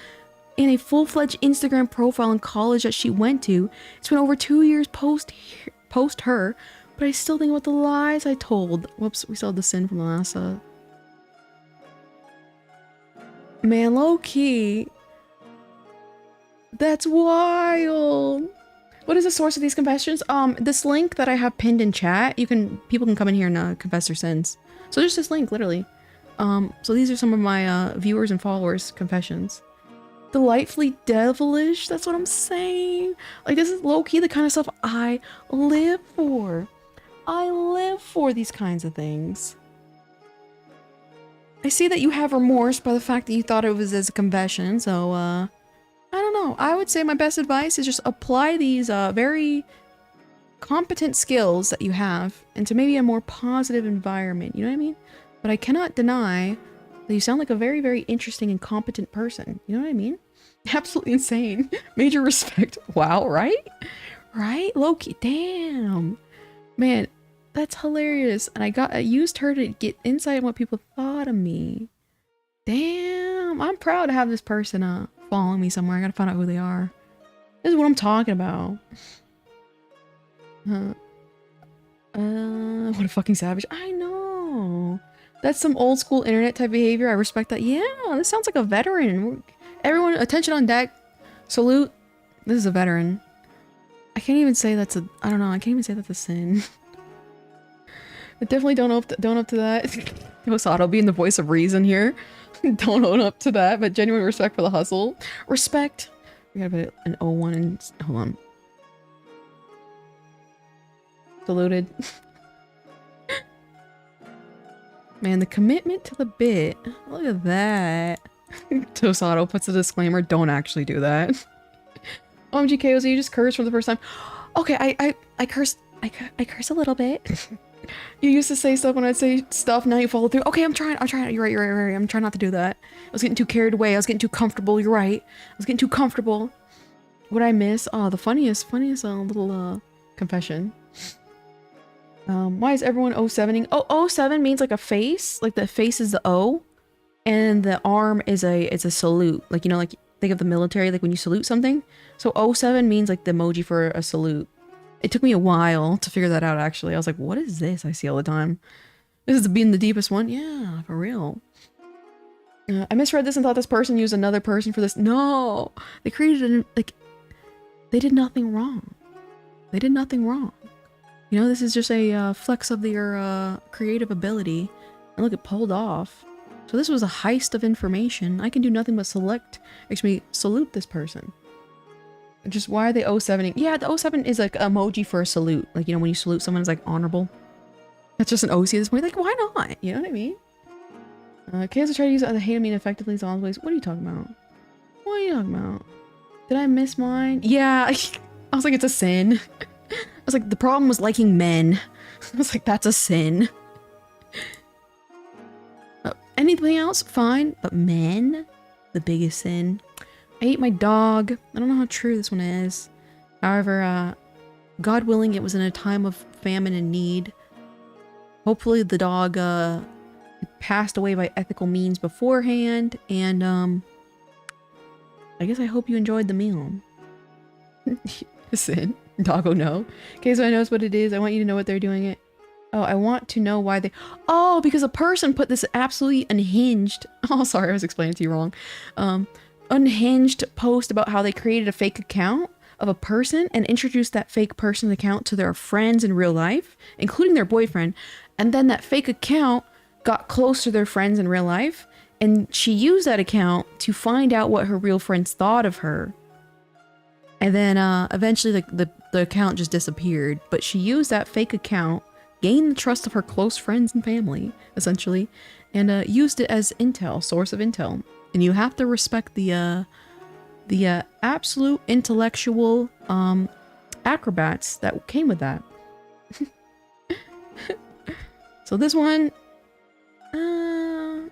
and a full-fledged Instagram profile in college that she went to. It's been over 2 years post her, but I still think about the lies I told. Whoops, we still had the sin from the last Man, low key. That's wild. What is the source of these confessions? This link that I have pinned in chat, people can come in here and confess their sins. So there's this link, literally. So these are some of my viewers and followers' confessions. Delightfully devilish, that's what I'm saying. Like, this is low-key the kind of stuff I live for. I live for these kinds of things. I see that you have remorse by the fact that you thought it was as a confession, so, I don't know. I would say my best advice is just apply these, very competent skills that you have into maybe a more positive environment, you know what I mean? But I cannot deny that you sound like a very, very interesting and competent person, you know what I mean? Absolutely insane. Major respect. Wow, right? Right? Loki, damn. Man, that's hilarious. And I used her to get insight on what people thought of me. Damn, I'm proud to have this person following me somewhere. I gotta find out who they are. This is what I'm talking about. What a fucking savage. I know. That's some old school internet type behavior. I respect that. Yeah, this sounds like a veteran. Everyone, attention on deck. Salute. This is a veteran. I can't even say that's a, I don't know, I can't even say that's a sin. I definitely don't own up to that. Hosato being the voice of reason here. Don't own up to that, but genuine respect for the hustle. Respect. We gotta put an 01 and, hold on. Saluted. Man, the commitment to the bit. Look at that. Tosato puts a disclaimer, don't actually do that. OMG KOZ, you just cursed for the first time. Okay, I curse a little bit. You used to say stuff when I'd say stuff, now you follow through. Okay, I'm trying. You're right. I'm trying not to do that. I was getting too carried away. I was getting too comfortable. You're right. I was getting too comfortable. What I miss? Oh, the funniest little confession. Why is everyone 07ing? Oh, 07 means like a face. Like the face is the O. And the arm is a salute. Like, you know, like think of the military, like when you salute something. So 07 means like the emoji for a salute. It took me a while to figure that out, actually. I was like, what is this I see all the time? This is being the deepest one? Yeah, for real. I misread this and thought this person used another person for this. No! They created like, they did nothing wrong. They did nothing wrong. You know, this is just a flex of their creative ability. And look, it pulled off. So this was a heist of information. I can do nothing but salute this person. Just why are they 07ing? Yeah, the 07 is like emoji for a salute. Like, you know, when you salute someone, it's like honorable. That's just an OC at this point. Like, why not? You know what I mean? Kids are trying to use the hate mean effectively as always. What are you talking about? What are you talking about? Did I miss mine? Yeah, I was like, it's a sin. I was like, the problem was liking men. I was like, that's a sin. Anything else? Fine. But men? The biggest sin. I ate my dog. I don't know how true this one is. However, God willing, it was in a time of famine and need. Hopefully the dog passed away by ethical means beforehand. And I guess I hope you enjoyed the meal. Sin. Doggo no. Okay, so I know what it is. I want you to know what they're doing it. Oh, I want to know why they... Oh, because a person put this absolutely unhinged... Oh, sorry, I was explaining to you wrong. Unhinged post about how they created a fake account of a person and introduced that fake person's account to their friends in real life, including their boyfriend. And then that fake account got close to their friends in real life. And she used that account to find out what her real friends thought of her. And then eventually the account just disappeared. But she used that fake account, gained the trust of her close friends and family, essentially, and used it as intel, source of intel. And you have to respect the absolute intellectual acrobats that came with that. So this one, I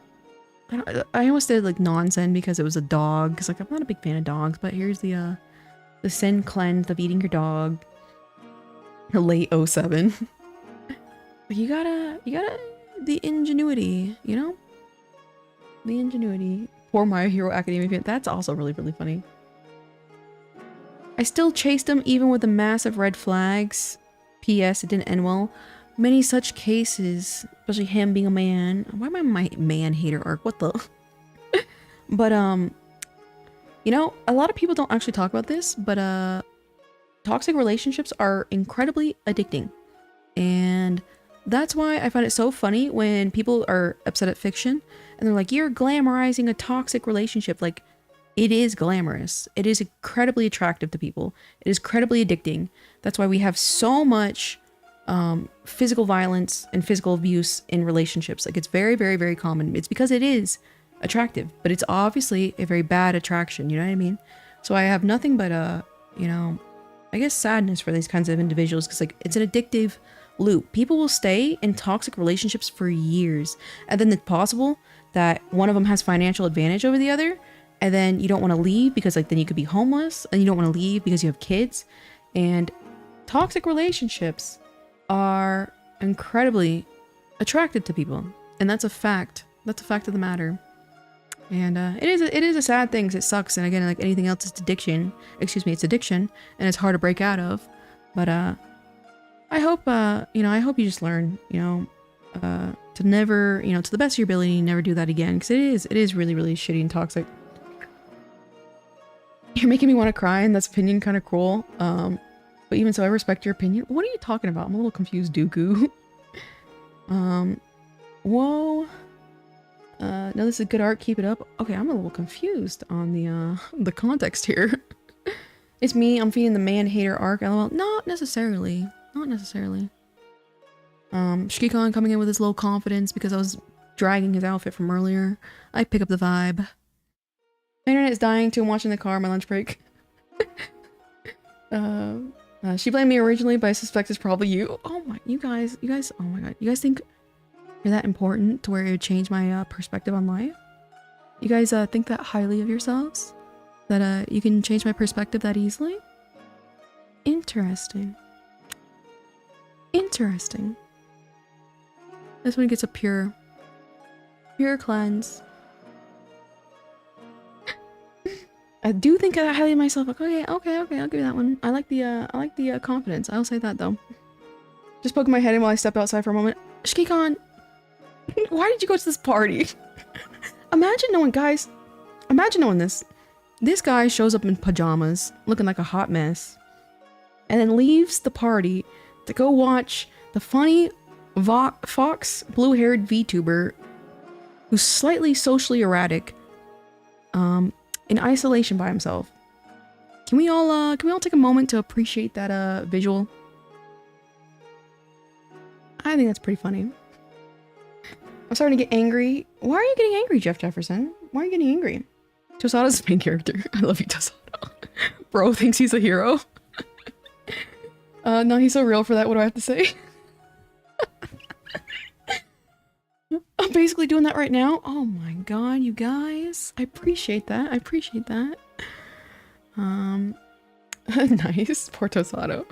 almost did like nonsense because it was a dog. Cause like I'm not a big fan of dogs, but here's the The sin cleanse of eating your dog. Late '07. You gotta, the ingenuity, you know? The ingenuity. Poor My Hero Academia fan. That's also really, really funny. I still chased him even with the massive red flags. P.S. It didn't end well. Many such cases, especially him being a man. Why am I my man hater arc? What the? But, you know, a lot of people don't actually talk about this, but, toxic relationships are incredibly addicting. And that's why I find it so funny when people are upset at fiction and they're like, you're glamorizing a toxic relationship. Like, it is glamorous. It is incredibly attractive to people. It is incredibly addicting. That's why we have so much physical violence and physical abuse in relationships. Like, it's very, very, very common. It's because it is attractive, but it's obviously a very bad attraction. You know what I mean? So I have nothing but, you know, I guess sadness for these kinds of individuals because, like, it's an addictive loop. People will stay in toxic relationships for years, and then it's possible that one of them has financial advantage over the other, and then you don't want to leave because, like, then you could be homeless, and you don't want to leave because you have kids. And toxic relationships are incredibly attractive to people, and that's a fact. That's a fact of the matter. And it is a sad thing 'cause it sucks. And again, like anything else, it's addiction. Excuse me, it's addiction, and it's hard to break out of. But I hope you know, I hope you just learn, you know, to never, you know, to the best of your ability, never do that again, because it is really, really shitty and toxic. You're making me want to cry, and that's opinion kind of cruel. But even so, I respect your opinion. What are you talking about? I'm a little confused, Dooku. Whoa. No, this is good art. Keep it up. Okay, I'm a little confused on the context here. It's me. I'm feeding the man hater arc. LOL. Not necessarily. Not necessarily. Shikon coming in with his low confidence because I was dragging his outfit from earlier. I pick up the vibe. My internet is dying too. I'm watching the car on my lunch break. She blamed me originally, but I suspect it's probably you. Oh my, you guys, oh my god. You guys think you're that important to where it would change my perspective on life? You guys think that highly of yourselves? That you can change my perspective that easily? Interesting. Interesting. This one gets a pure cleanse. I do think highly of myself. Like, okay, I'll give you that one. I like the confidence. I'll say that though. Just poking my head in while I step outside for a moment. Shikon, why did you go to this party? Imagine knowing, guys. Imagine knowing this. This guy shows up in pajamas, looking like a hot mess, and then leaves the party to go watch the funny fox blue-haired VTuber who's slightly socially erratic, in isolation by himself. Can we all take a moment to appreciate that visual? I think that's pretty funny. I'm starting to get angry. Why are you getting angry, Jeff Jefferson? Why are you getting angry? Tosada's the main character. I love you, Tosada. Bro thinks he's a hero. No, he's so real for that. What do I have to say? I'm basically doing that right now. Oh my god, you guys. I appreciate that. I appreciate that. Nice. Poor Tosado.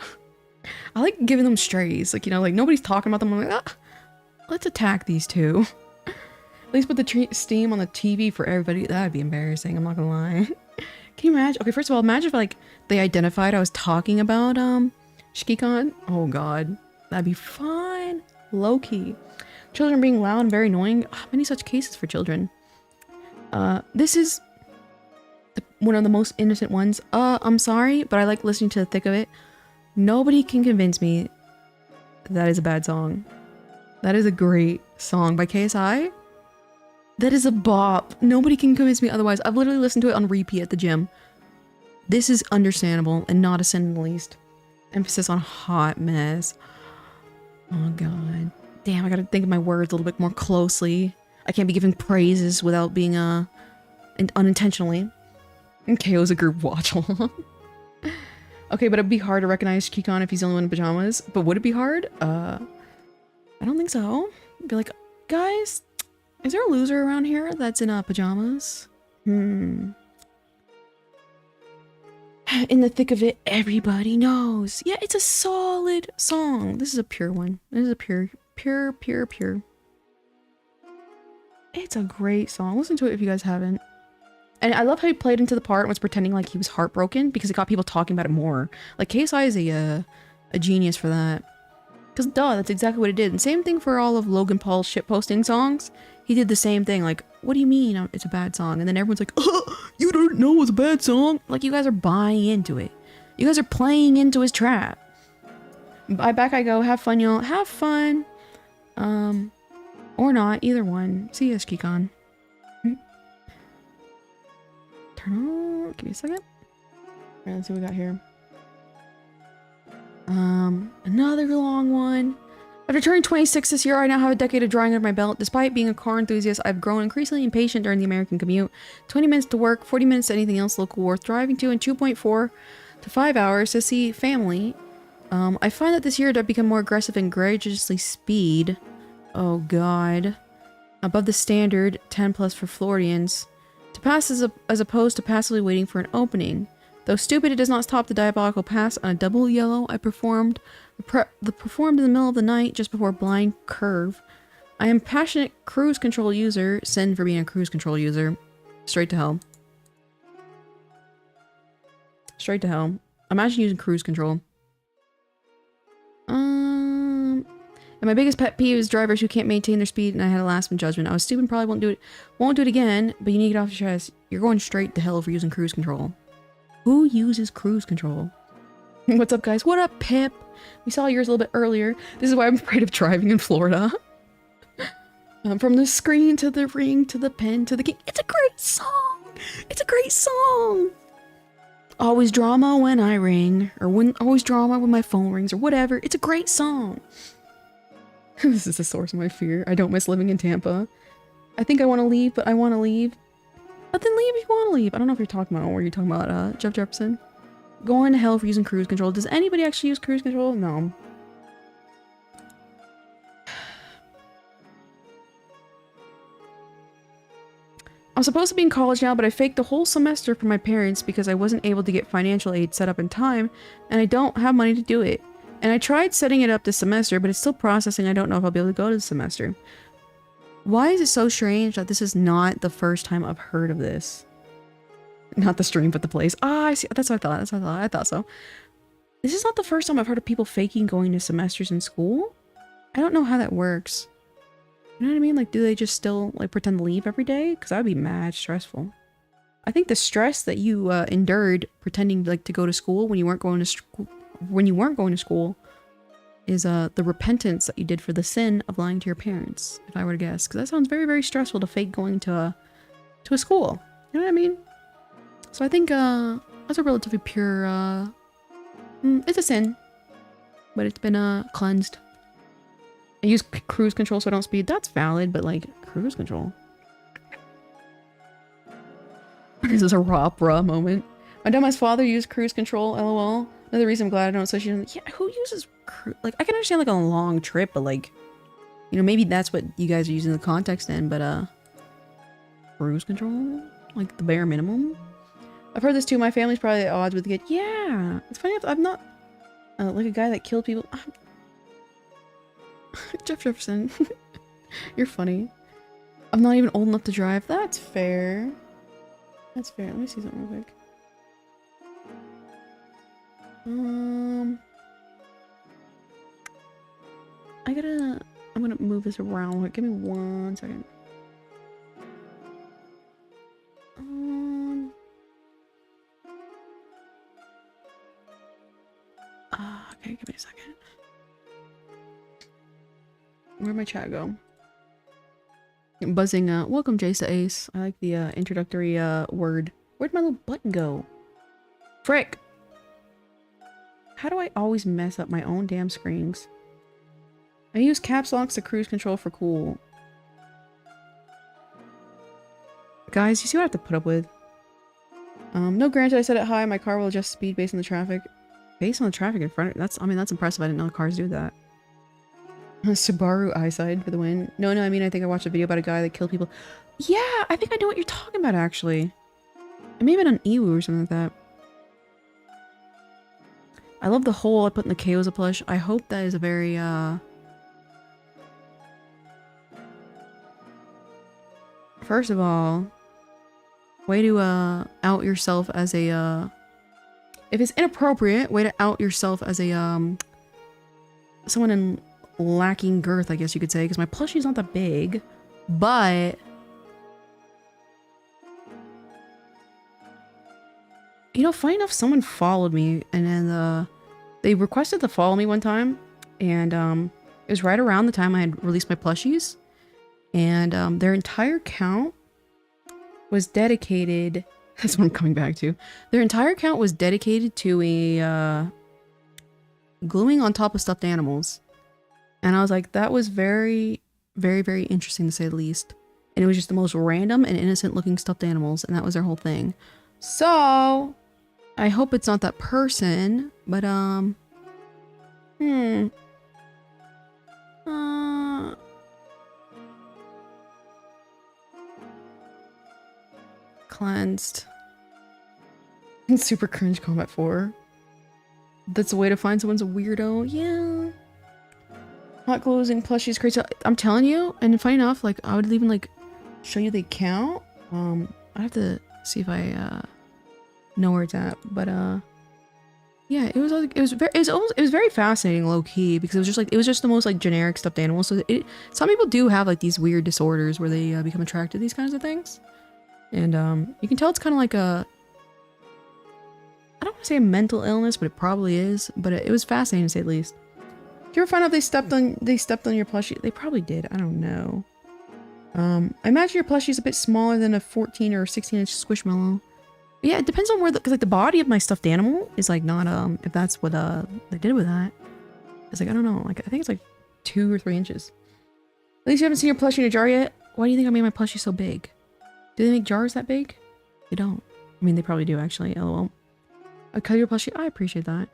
I like giving them strays. Like, you know, like nobody's talking about them. I'm like, let's attack these two. At least put the Steam on the TV for everybody. That'd be embarrassing. I'm not gonna lie. Can you imagine? Okay, first of all, imagine if like they identified I was talking about Shikon. Oh god, that'd be fun. Low key. Children being loud and very annoying. Many such cases for children. This is one of the most innocent ones. I'm sorry, but I like listening to the thick of it. Nobody can convince me that is a bad song. That is a great song by KSI. That is a bop. Nobody can convince me otherwise. I've literally listened to it on repeat at the gym. This is understandable and not a sin in the least. Emphasis on hot mess. Oh god. Damn, I gotta think of my words a little bit more closely. I can't be giving praises without being unintentionally. And KO's a group watch along. Okay, but it'd be hard to recognize Kikon if he's the only one in pajamas. But would it be hard? I don't think so. Be like, guys, is there a loser around here that's in pajamas? In the thick of it, everybody knows. Yeah, it's a solid song. This is a pure one. This is a pure. It's a great song. Listen to it if you guys haven't. And I love how he played into the part and was pretending like he was heartbroken because it got people talking about it more. Like, KSI is a genius for that. Because, duh, that's exactly what it did. And same thing for all of Logan Paul's shitposting songs. He did the same thing. Like, what do you mean it's a bad song? And then everyone's like, oh, you don't know it's a bad song? Like, you guys are buying into it. You guys are playing into his trap. Back I go. Have fun, y'all. Have fun. Or not. Either one. See you, SKCon. Turn on. Give me a second. Alright, let's see what we got here. Another long one. After turning 26 this year, I now have a decade of drawing under my belt. Despite being a car enthusiast, I've grown increasingly impatient during the American commute. 20 minutes to work, 40 minutes to anything else local worth driving to, and 2.4 to 5 hours to see family. I find that this year I've become more aggressive and graciously speed. Oh god. Above the standard 10 plus for Floridians. To pass as opposed to passively waiting for an opening. Though stupid, it does not stop the diabolical pass on a double yellow. I performed in the middle of the night just before blind curve. I am passionate cruise control user. Sin for being a cruise control user. Straight to hell. Straight to hell. Imagine using cruise control. And my biggest pet peeve is drivers who can't maintain their speed, and I had a last minute judgment. I was stupid and probably won't do it again, but you need to get off your chest. You're going straight to hell for using cruise control. Who uses cruise control? What's up, guys? What up, Pip? We saw yours a little bit earlier. This is why I'm afraid of driving in Florida. From the screen to the ring to the pen to the king. It's a great song! It's a great song! Always drama when I ring, or always drama when my phone rings, or whatever. It's a great song. This is the source of my fear. I don't miss living in Tampa. I think I want to leave, but I want to leave. But then leave if you want to leave. I don't know if you're talking about, or you're talking about Jeff Jefferson. Going to hell for using cruise control. Does anybody actually use cruise control? No. I'm supposed to be in college now, but I faked the whole semester for my parents because I wasn't able to get financial aid set up in time, and I don't have money to do it. And I tried setting it up this semester, but it's still processing. I don't know if I'll be able to go to the semester. Why is it so strange that this is not the first time I've heard of this? Not the stream, but the place. Ah, I see. That's what I thought. That's what I thought. I thought so. This is not the first time I've heard of people faking going to semesters in school. I don't know how that works. You know what I mean? Like, do they just still, like, pretend to leave every day? Because that would be mad stressful. I think the stress that you endured pretending, like, to go to school when you weren't going to school... is the repentance that you did for the sin of lying to your parents, if I were to guess. Because that sounds very, very stressful to fake going to a school. You know what I mean? So I think that's a relatively pure, it's a sin. But it's been cleansed. I use cruise control so I don't speed. That's valid, but like, cruise control. This is a raw bruh moment. My dumbass father used cruise control, lol. Another reason I'm glad I don't associate. Yeah, who uses like, I can understand like a long trip, but like, you know, maybe that's what you guys are using the context in, but cruise control? Like the bare minimum? I've heard this too. My family's probably at odds with it. Yeah, it's funny. I'm not like a guy that killed people. Jeff Jefferson. You're funny. I'm not even old enough to drive. That's fair. That's fair. Let me see something real quick. I'm gonna move this around. Give me 1 second. Okay, give me a second. Where'd my chat go? Buzzing, welcome Jace to Ace. I like the introductory word. Where'd my little button go? Frick! How do I always mess up my own damn screens? I use caps locks to cruise control for cool. Guys, you see what I have to put up with? No, granted, I set it high. My car will adjust speed based on the traffic. Based on the traffic in front of it? I mean, that's impressive. I didn't know cars do that. Subaru eyesight for the win. No, I mean, I think I watched a video about a guy that killed people. Yeah, I think I know what you're talking about, actually. It may have been on Ewu or something like that. I love the hole I put in the KO as a plush. I hope that is a very, first of all, way to, out yourself as a, if it's inappropriate, way to out yourself as a, someone in lacking girth, I guess you could say, because my plushie's not that big, but you know, funny enough, someone followed me, and then they requested to follow me one time, and it was right around the time I had released my plushies, and their entire account was dedicated. That's what I'm coming back to. Their entire account was dedicated to a gluing on top of stuffed animals, and I was like, that was very, very, very interesting to say the least. And it was just the most random and innocent looking stuffed animals, and that was their whole thing. So I hope it's not that person, but cleansed. Super cringe combat 4. That's a way to find someone's a weirdo. Yeah. Hot closing plushies crazy. I'm telling you, and funny enough, like I would even like show you the account. I have to see if I know where it's at, but yeah, it was very fascinating, low key, because it was just the most like generic stuffed animal. So some people do have like these weird disorders where they become attracted to these kinds of things, and you can tell it's kind of like a, I don't want to say a mental illness, but it probably is. But it was fascinating to say the least. Did you ever find out they stepped on your plushie? They probably did. I don't know. I imagine your plushie is a bit smaller than a 14 or 16-inch Squishmallow. Yeah, it depends on where because like the body of my stuffed animal is like not if that's what they did with that. It's like I don't know. Like I think it's like 2 or 3 inches. At least you haven't seen your plushie in a jar yet. Why do you think I made my plushie so big? Do they make jars that big? They don't. I mean, they probably do actually. LOL. I cut your plushie. I appreciate that.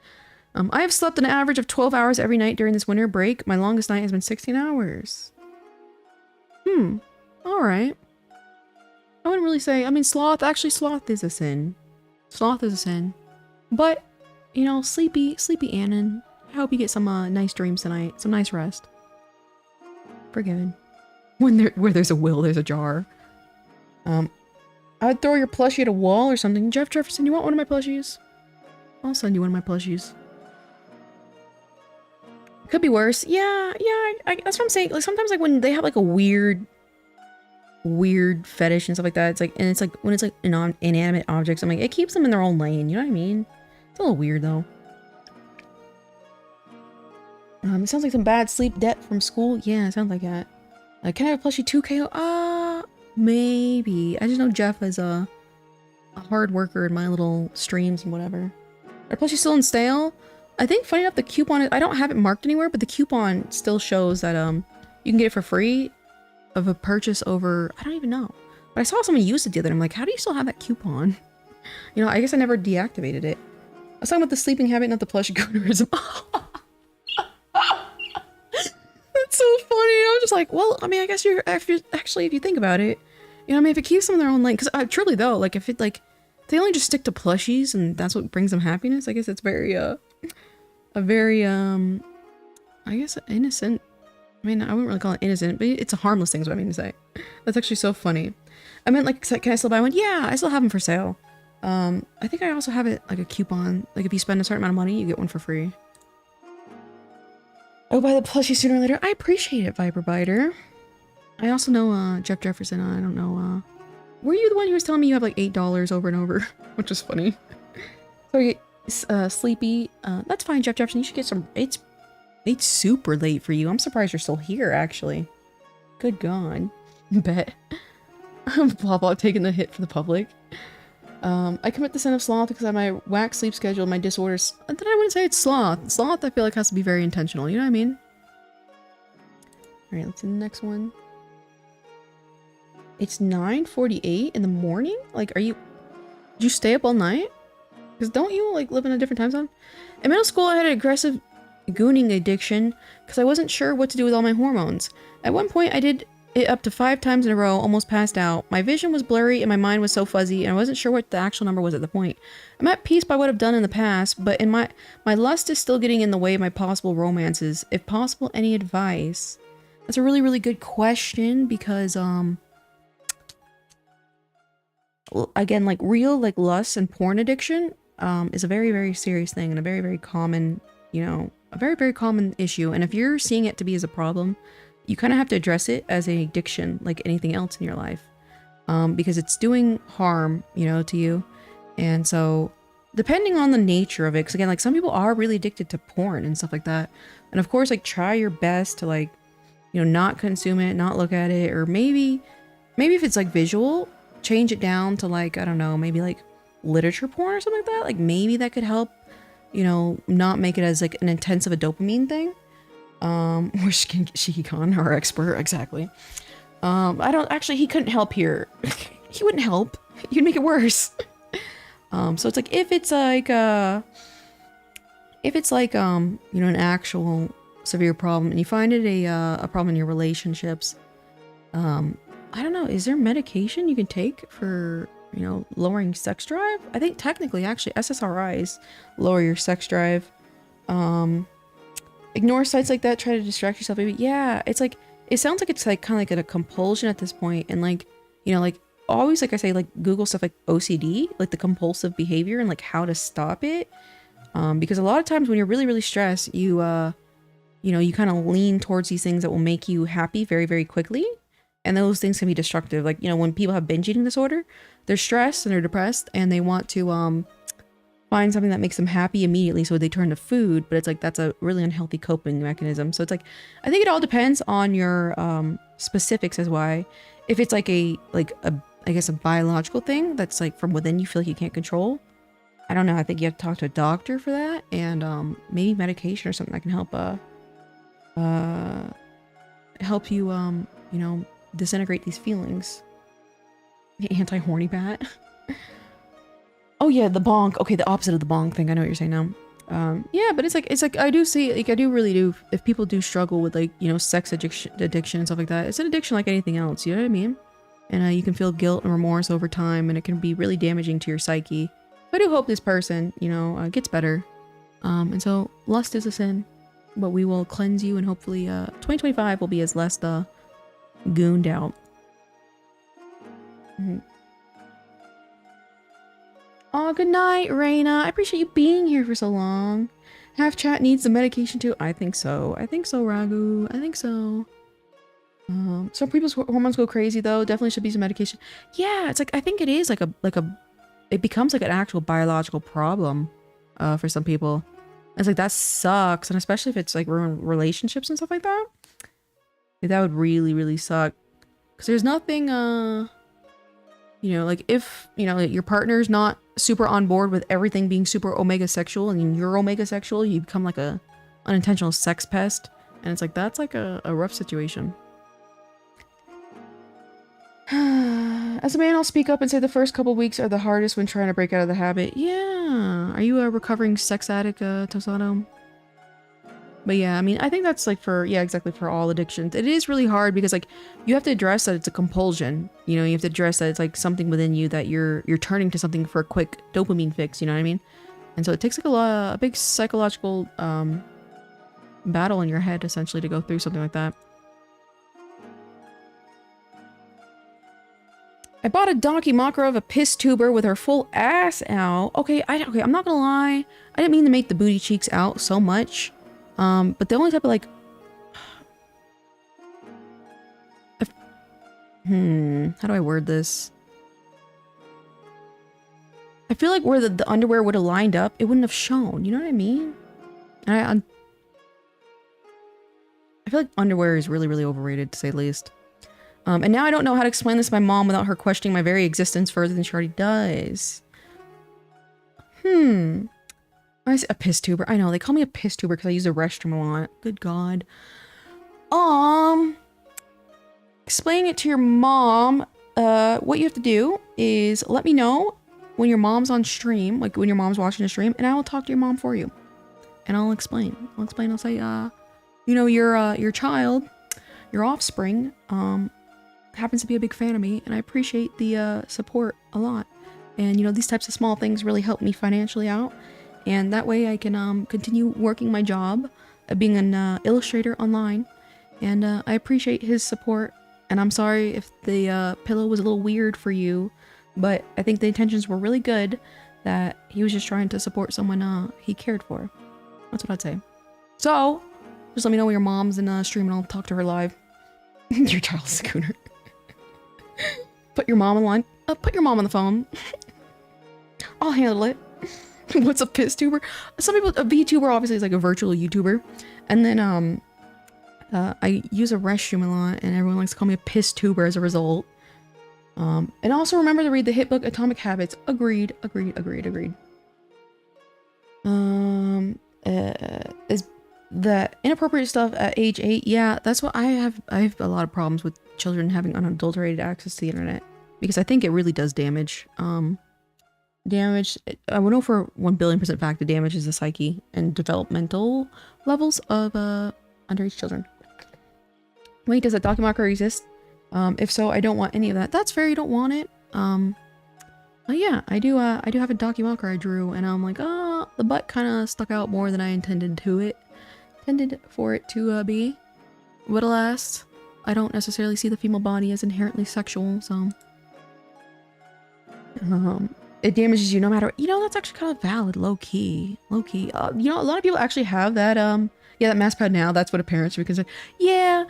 I have slept an average of 12 hours every night during this winter break. My longest night has been 16 hours. All right. I wouldn't really say, I mean, sloth is a sin. Sloth is a sin. But, you know, sleepy Annan. I hope you get some nice dreams tonight. Some nice rest. Forgiven. Where there's a will, there's a jar. I would throw your plushie at a wall or something. Jeff Jefferson, you want one of my plushies? I'll send you one of my plushies. Could be worse. Yeah, that's what I'm saying. Like sometimes like when they have like a weird fetish and stuff like that, it's like, and it's like when it's like inanimate objects, I'm like, it keeps them in their own lane, you know what I mean? It's a little weird though. It sounds like some bad sleep debt from school. Yeah, it sounds like that. Can I have a plushie 2KO? Maybe. I just know Jeff is a hard worker in my little streams and whatever. Are plushies still on sale? I think funny enough, the coupon, I don't have it marked anywhere, but the coupon still shows that you can get it for free of a purchase over, I don't even know. But I saw someone use it the other day. I'm like, how do you still have that coupon? You know, I guess I never deactivated it. I was talking about the sleeping habit, not the plush goonerism. That's so funny. I was just like, well, I mean, I guess actually, if you think about it, you know, I mean, if it keeps them in their own lane, because truly though, like if it like, they only just stick to plushies and that's what brings them happiness, I guess it's very, a very, I guess innocent. I mean, I wouldn't really call it innocent, but it's a harmless thing is what I mean to say. That's actually so funny. I meant like, can I still buy one? Yeah, I still have them for sale. I think I also have it like a coupon. Like if you spend a certain amount of money, you get one for free. I'll buy the plushie sooner or later. I appreciate it, Viper Biter. I also know Jeff Jefferson. I don't know. Were you the one who was telling me you have like $8 over and over? Which is funny. So sleepy. That's fine, Jeff Jefferson. You should get some. It's super late for you. I'm surprised you're still here, actually. Good God. Bet. Blah blah taking the hit for the public. I commit the sin of sloth because of my whack sleep schedule, my disorders. And then I wouldn't say it's sloth. Sloth, I feel like, has to be very intentional. You know what I mean? Alright, let's do the next one. It's 9:48 in the morning? Like, did you stay up all night? Because don't you, like, live in a different time zone? In middle school, I had an aggressive gooning addiction because I wasn't sure what to do with all my hormones. At one point, I did it up to 5 times in a row, almost passed out. My vision was blurry and my mind was so fuzzy, and I wasn't sure what the actual number was at the point. I'm at peace by what I've done in the past, but in my lust is still getting in the way of my possible romances. If possible, any advice? That's a really, really good question, because again, like real like lust and porn addiction is a very, very serious thing, and a very, very common, you know, a very, very common issue. And if you're seeing it to be as a problem, you kind of have to address it as an addiction, like anything else in your life, because it's doing harm, you know, to you. And so depending on the nature of it, because again, like some people are really addicted to porn and stuff like that. And of course, like try your best to like, you know, not consume it, not look at it, or maybe if it's like visual, change it down to like, I don't know, maybe like literature porn or something like that. Like maybe that could help, you know, not make it as like an intensive a dopamine thing. Or Shiki-Khan, our expert, exactly. I don't actually, he couldn't help here. He wouldn't help. He'd make it worse. So it's like if it's like you know, an actual severe problem, and you find it a problem in your relationships, I don't know, is there medication you can take for, you know, lowering sex drive? I think technically, actually, SSRIs lower your sex drive. Ignore sites like that, try to distract yourself, maybe. Yeah, it's like, it sounds like it's like kind of like a compulsion at this point, and like, you know, like always, like I say, like Google stuff like OCD, like the compulsive behavior, and like how to stop it. Because a lot of times when you're really, really stressed, you know, you kind of lean towards these things that will make you happy very, very quickly. And those things can be destructive. Like, you know, when people have binge eating disorder, they're stressed and they're depressed and they want to find something that makes them happy immediately, so they turn to food. But it's like, that's a really unhealthy coping mechanism. So it's like, I think it all depends on your specifics as why. If it's like I guess a biological thing that's like from within, you feel like you can't control, I don't know, I think you have to talk to a doctor for that, and maybe medication or something that can help you you know, disintegrate these feelings. The anti-horny bat. Oh yeah, the bonk. Okay, the opposite of the bonk thing. I know what you're saying now. Yeah, but it's like I do see, like I do really do, if people do struggle with like, you know, sex addiction and stuff like that, it's an addiction like anything else, you know what I mean? And you can feel guilt and remorse over time, and it can be really damaging to your psyche. I do hope this person, you know, gets better. And so lust is a sin, but we will cleanse you, and hopefully 2025 will be as less gooned out. Oh, good night, Raina. I appreciate you being here for so long. Half chat needs the medication too. I think so. I think so, Ragu. I think so. Some people's hormones go crazy though. Definitely should be some medication. Yeah, it's like, I think it is like it becomes like an actual biological problem for some people. It's like, that sucks. And especially if it's like ruin relationships and stuff like that. That would really, really suck. Because there's nothing, you know, like if, you know, your partner's not super on board with everything being super omega sexual, and you're omega sexual, you become like a unintentional sex pest. And it's like, that's like a rough situation. As a man, I'll speak up and say the first couple weeks are the hardest when trying to break out of the habit. Yeah. Are you a recovering sex addict, Tosado? But yeah, I mean, I think that's like for, yeah, exactly, for all addictions. It is really hard because like you have to address that it's a compulsion. You know, you have to address that it's like something within you that you're turning to something for a quick dopamine fix, you know what I mean? And so it takes like a big psychological battle in your head essentially to go through something like that. I bought a donkey mocker of a piss tuber with her full ass out. Okay, I'm not gonna lie. I didn't mean to make the booty cheeks out so much. But the only type of like, how do I word this? I feel like where the underwear would have lined up, it wouldn't have shown. You know what I mean? I feel like underwear is really, really overrated, to say the least. And now I don't know how to explain this to my mom without her questioning my very existence further than she already does. I say a piss tuber. I know, they call me a piss tuber because I use the restroom a lot. Good God. Explaining it to your mom, what you have to do is let me know when your mom's on stream, like when your mom's watching the stream, and I will talk to your mom for you. And I'll explain. I'll say, you know, your child, your offspring, happens to be a big fan of me, and I appreciate the support a lot. And, you know, these types of small things really help me financially out. And that way I can continue working my job, being an illustrator online. And I appreciate his support. And I'm sorry if the pillow was a little weird for you, but I think the intentions were really good, that he was just trying to support someone he cared for. That's what I'd say. So, just let me know when your mom's in stream and I'll talk to her live. Your Charles Schooner. Put your mom on line. Put your mom on the phone. I'll handle it. What's a piss tuber? Some people, a VTuber obviously is like a virtual YouTuber. And then I use a restroom a lot and everyone likes to call me a piss tuber as a result. And also remember to read the hit book Atomic Habits. Agreed. Is the inappropriate stuff at age 8? Yeah, that's what I have a lot of problems with children having unadulterated access to the internet, because I think it really does damage. I would know for 1,000,000,000% fact it damages the psyche and developmental levels of underage children. Wait, does a documarker exist? If so, I don't want any of that. That's fair, you don't want it. But yeah, I do have a documarker I drew, and I'm like, the butt kind of stuck out more than I intended for it to be. But alas, I don't necessarily see the female body as inherently sexual, so it damages you no matter. You know, that's actually kind of valid, low key. You know, a lot of people actually have that yeah, that mouse pad now. That's what parents are considered. Yeah,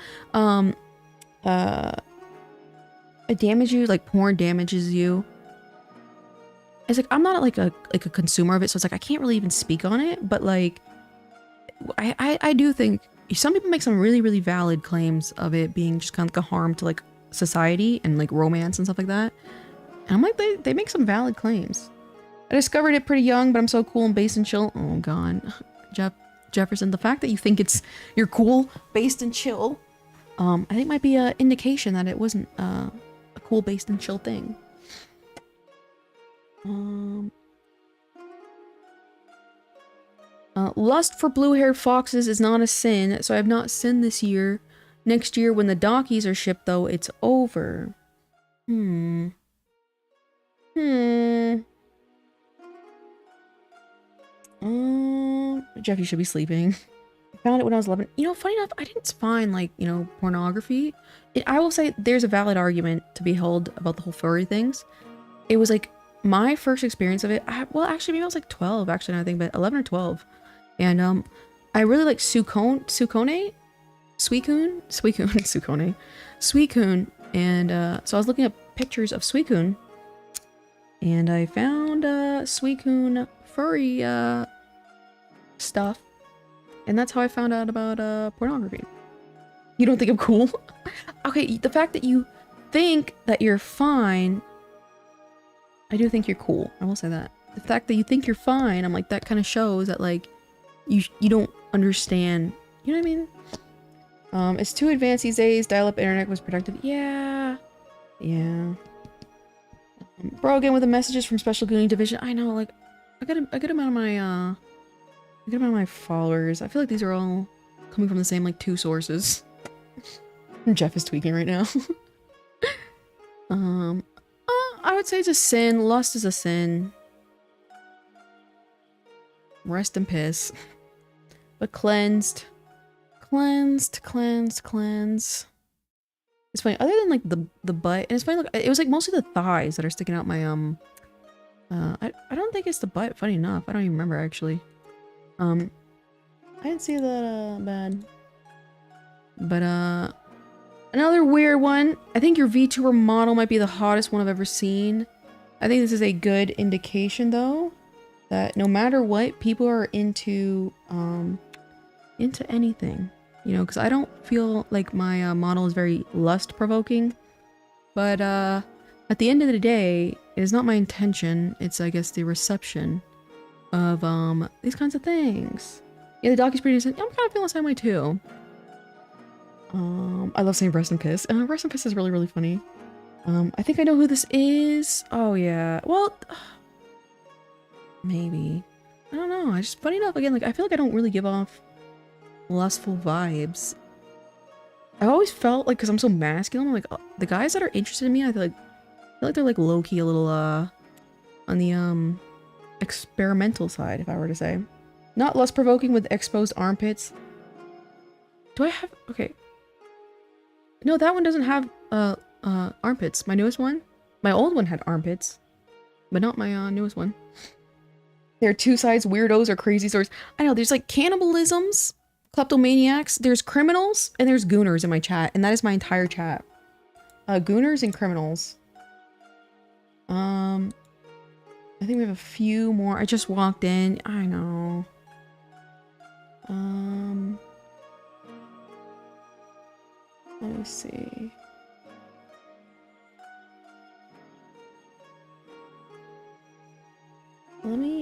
it damages you like porn damages you. It's like I'm not like a consumer of it, so it's like I can't really even speak on it. But like, I do think some people make some really valid claims of it being just kind of like a harm to like society and like romance and stuff like that. And I'm like, they make some valid claims. I discovered it pretty young, but I'm so cool and based and chill. Oh god, Jefferson, the fact that you think you're cool, based and chill, I think might be an indication that it wasn't a cool, based and chill thing. Lust for blue-haired foxes is not a sin, so I have not sinned this year. Next year, when the Dockies are shipped, though, it's over. Jeff, you should be sleeping. I found it when I was 11. You know, funny enough, I didn't find, like, you know, pornography. I will say there's a valid argument to be held about the whole furry things. It was, like, my first experience of it. Well, actually, maybe I was, like, 12, actually, I think, but 11 or 12. And, I really like Suikune. And, so I was looking up pictures of Suikune. And I found, Suikune furry, stuff. And that's how I found out about, pornography. You don't think I'm cool? Okay, the fact that you think that you're fine, I do think you're cool. I will say that. The fact that you think you're fine, I'm like, that kind of shows that, like, you don't understand. You know what I mean? It's too advanced these days. Dial-up internet was protected. Yeah. Bro, again with the messages from Special Goonie Division. I know, like, a good amount of my followers. I feel like these are all coming from the same, like, 2 sources. Jeff is tweaking right now. I would say it's a sin. Lust is a sin. Rest and piss. But cleansed. It's funny, other than like the butt, and it's funny, look, it was like mostly the thighs that are sticking out my I don't think it's the butt, funny enough. I don't even remember actually. I didn't see that bad. But another weird one. I think your VTuber model might be the hottest one I've ever seen. I think this is a good indication though, that no matter what, people are into anything, you know, because I don't feel like my model is very lust provoking, but at the end of the day, it is not my intention. It's, I guess, the reception of these kinds of things. Yeah, the docu's pretty decent. I'm kind of feeling the same way too. I love saying breast and piss. Breast and piss is really funny. I think I know who this is. Oh yeah, well, maybe. I don't know. I just, funny enough, again, like, I feel like I don't really give off lustful vibes. I've always felt like, because I'm so masculine, like the guys that are interested in me, feel like they're like low-key a little on the experimental side, if I were to say. Not less provoking with exposed armpits. Do I have, okay. No, that one doesn't have armpits. My newest one? My old one had armpits, but not my newest one. There are two sides, weirdos or crazy stories. I know, there's like cannibalisms, kleptomaniacs, there's criminals, and there's gooners in my chat, and that is my entire chat. Gooners and criminals. I think we have a few more. I just walked in. I know. Let me see.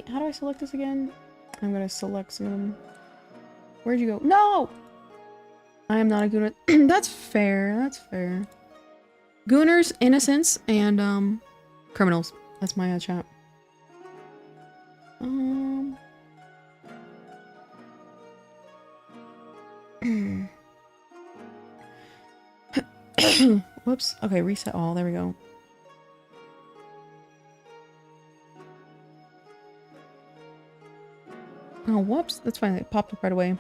How do I select this again? I'm gonna select some of them. Where'd you go? No! I am not a gooner. That's fair, that's fair. Gooners, innocents, and, criminals. That's my chat. Whoops. Okay, reset all. There we go. Oh, whoops. That's fine. It popped up right away.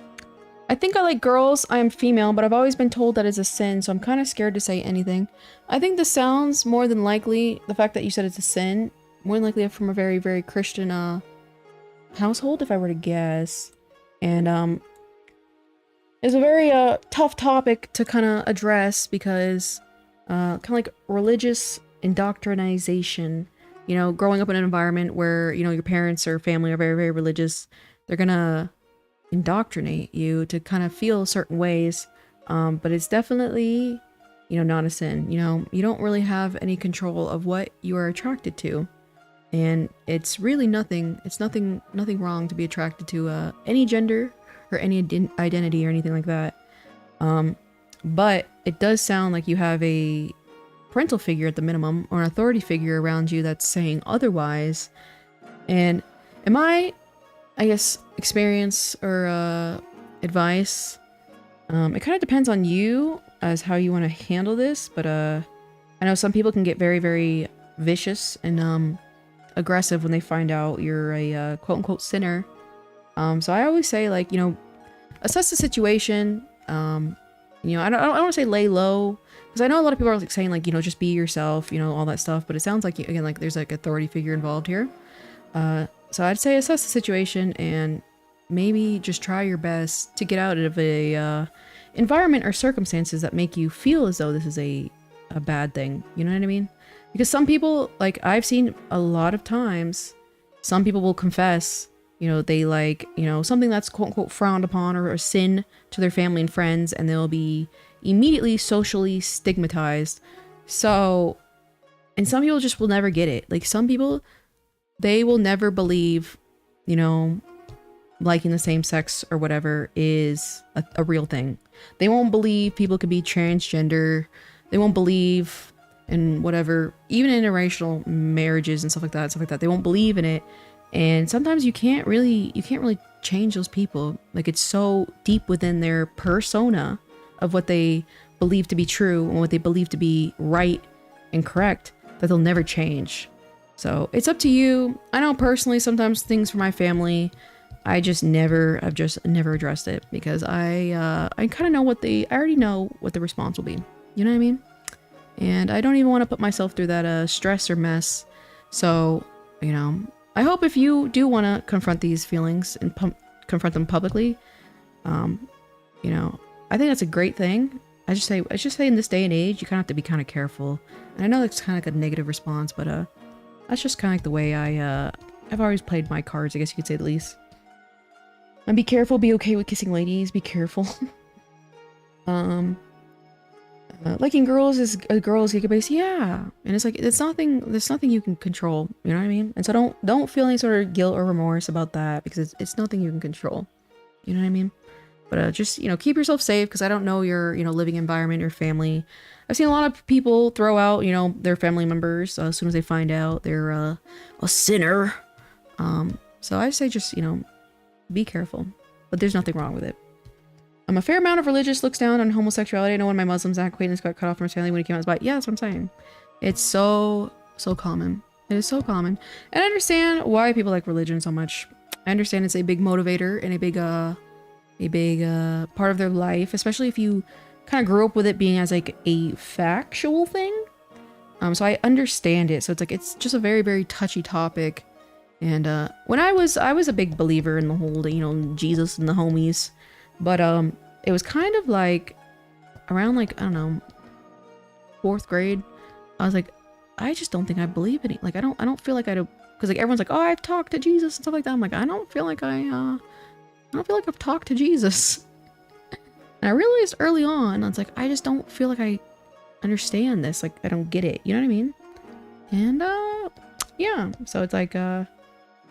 I think I like girls. I am female, but I've always been told that it's a sin, so I'm kind of scared to say anything. I think this sounds more than likely, the fact that you said it's a sin, more than likely from a very, very Christian, household, if I were to guess. And, it's a very, tough topic to kind of address because, kind of like religious indoctrination. You know, growing up in an environment where, you know, your parents or family are very, very religious, they're gonna indoctrinate you to kind of feel certain ways. But it's definitely, you know, not a sin. You know, you don't really have any control of what you are attracted to. And it's really nothing, it's nothing wrong to be attracted to any gender or any identity or anything like that. But it does sound like you have a parental figure at the minimum, or an authority figure around you that's saying otherwise. And in my, I guess, experience or advice, it kind of depends on you as how you want to handle this, but I know some people can get very, very vicious and aggressive when they find out you're a quote-unquote sinner. So I always say, like, you know, assess the situation. You know, I don't want to say lay low, because I know a lot of people are like saying, like, you know, just be yourself, you know, all that stuff, but it sounds like, again, like there's like authority figure involved here. So I'd say assess the situation and maybe just try your best to get out of a environment or circumstances that make you feel as though this is a bad thing. You know what I mean? Because some people, like I've seen a lot of times, some people will confess, you know, they like, you know, something that's quote unquote frowned upon or a sin to their family and friends, and they'll be immediately socially stigmatized. So, and some people just will never get it. Like some people, they will never believe, you know, liking the same sex or whatever is a real thing. They won't believe people could be transgender. They won't believe in whatever, even interracial marriages and stuff like that. They won't believe in it. And sometimes you can't really change those people. Like, it's so deep within their persona of what they believe to be true and what they believe to be right and correct that they'll never change. So it's up to you. I know personally, sometimes things for my family, I've just never addressed it because I kind of know I already know what the response will be. You know what I mean? And I don't even want to put myself through that stress or mess. So, you know, I hope if you do want to confront these feelings and confront them publicly, you know, I think that's a great thing. I just say in this day and age, you kind of have to be kind of careful. And I know that's kind of like a negative response, but that's just kind of like the way I've always played my cards, I guess you could say the least. And be careful, be okay with kissing ladies, be careful. Liking girls is a girl's giga-base, yeah. And it's like, there's nothing you can control, you know what I mean? And so don't feel any sort of guilt or remorse about that, because it's nothing you can control. You know what I mean? But just, you know, keep yourself safe, because I don't know your, you know, living environment, your family. I've seen a lot of people throw out, you know, their family members as soon as they find out they're a sinner. So I say just, you know, be careful. But there's nothing wrong with it. A fair amount of religious looks down on homosexuality. I know one of my Muslims acquaintance got cut off from his family when he came out as bi. Yeah, that's what I'm saying. It's so common. It is so common. And I understand why people like religion so much. I understand it's a big motivator and a big part of their life, especially if you kind of grew up with it being as like a factual thing. So I understand it. So it's like, it's just a very, very touchy topic. And when I was a big believer in the whole, you know, Jesus and the homies. But it was kind of like around like, I don't know, 4th grade. I was like, I just don't think I believe it. Like, I don't feel like I do, because like everyone's like, oh, I've talked to Jesus and stuff like that. I'm like, I don't feel like I've talked to Jesus. And I realized early on, I was like, I just don't feel like I understand this. Like, I don't get it. You know what I mean? And yeah. So it's like, you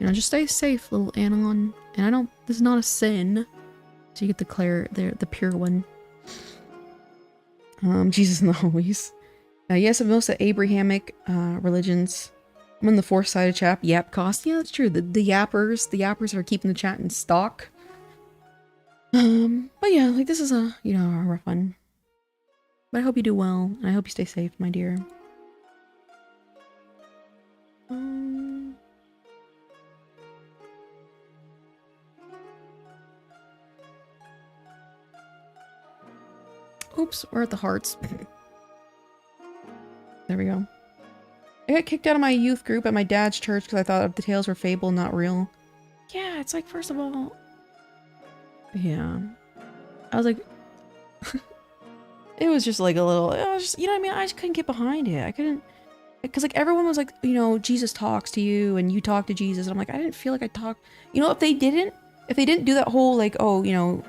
know, just stay safe, little Anon. And this is not a sin. So you get the pure one. Jesus and the holies. Yes, of most of Abrahamic religions. I'm on the 4th side of chat. Yap cost. Yeah, that's true. The yappers are keeping the chat in stock. But yeah, like this is a, you know, a rough one. But I hope you do well, and I hope you stay safe, my dear. Oops, we're at the hearts. There we go. I got kicked out of my youth group at my dad's church because I thought the tales were fable, not real. Yeah, it's like, first of all... Yeah. I was like... It was just like a little... It was just, you know what I mean? I just couldn't get behind it. I couldn't... Because like everyone was like, you know, Jesus talks to you and you talk to Jesus. And I'm like, I didn't feel like I talked... You know, if they didn't do that whole like, oh, you know,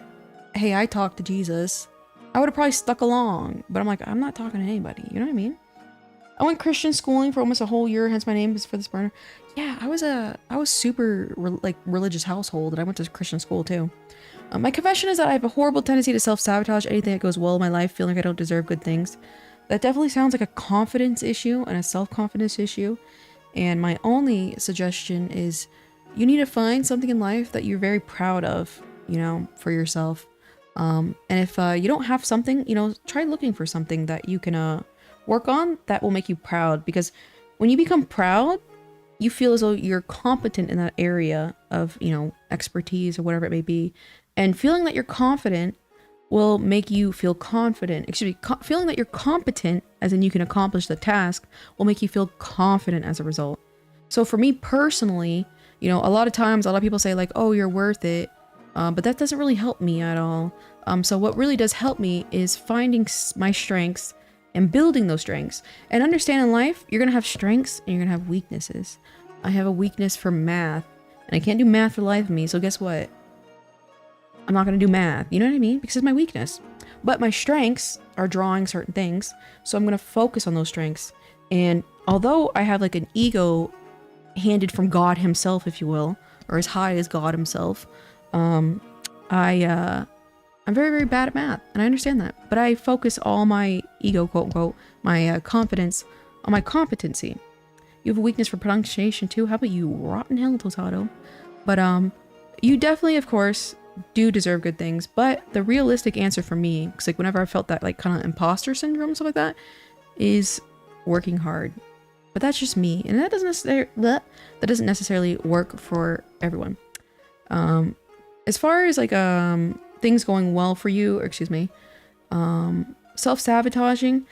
hey, I talked to Jesus, I would have probably stuck along. But I'm like, I'm not talking to anybody. You know what I mean? I went Christian schooling for almost a whole year, hence my name is for this burner. Yeah, I was super religious household, and I went to Christian school too. My confession is that I have a horrible tendency to self-sabotage anything that goes well in my life, feeling like I don't deserve good things. That definitely sounds like a confidence issue and a self-confidence issue. And my only suggestion is you need to find something in life that you're very proud of, you know, for yourself. And if you don't have something, you know, try looking for something that you can work on that will make you proud, because when you become proud, you feel as though you're competent in that area of, you know, expertise or whatever it may be. And feeling that you're confident will make you feel confident. Excuse me, feeling that you're competent, as in you can accomplish the task, will make you feel confident as a result. So for me personally, you know, a lot of times, a lot of people say like, oh, you're worth it. But that doesn't really help me at all. So what really does help me is finding my strengths and building those strengths. And understand in life, you're going to have strengths and you're going to have weaknesses. I have a weakness for math, and I can't do math for the life of me. So guess what? I'm not going to do math. You know what I mean? Because it's my weakness. But my strengths are drawing certain things. So I'm going to focus on those strengths. And although I have like an ego handed from God himself, if you will, or as high as God himself, I'm very, very bad at math, and I understand that. But I focus all my ego, quote unquote, my confidence on my competency. You have a weakness for pronunciation too. How about you, rotten hell, Tosato? But you definitely, of course, do deserve good things. But the realistic answer for me, because like whenever I felt that like kind of imposter syndrome and stuff like that, is working hard. But that's just me, and that doesn't necessarily work for everyone. As far as like things going well for you, or excuse me, self-sabotaging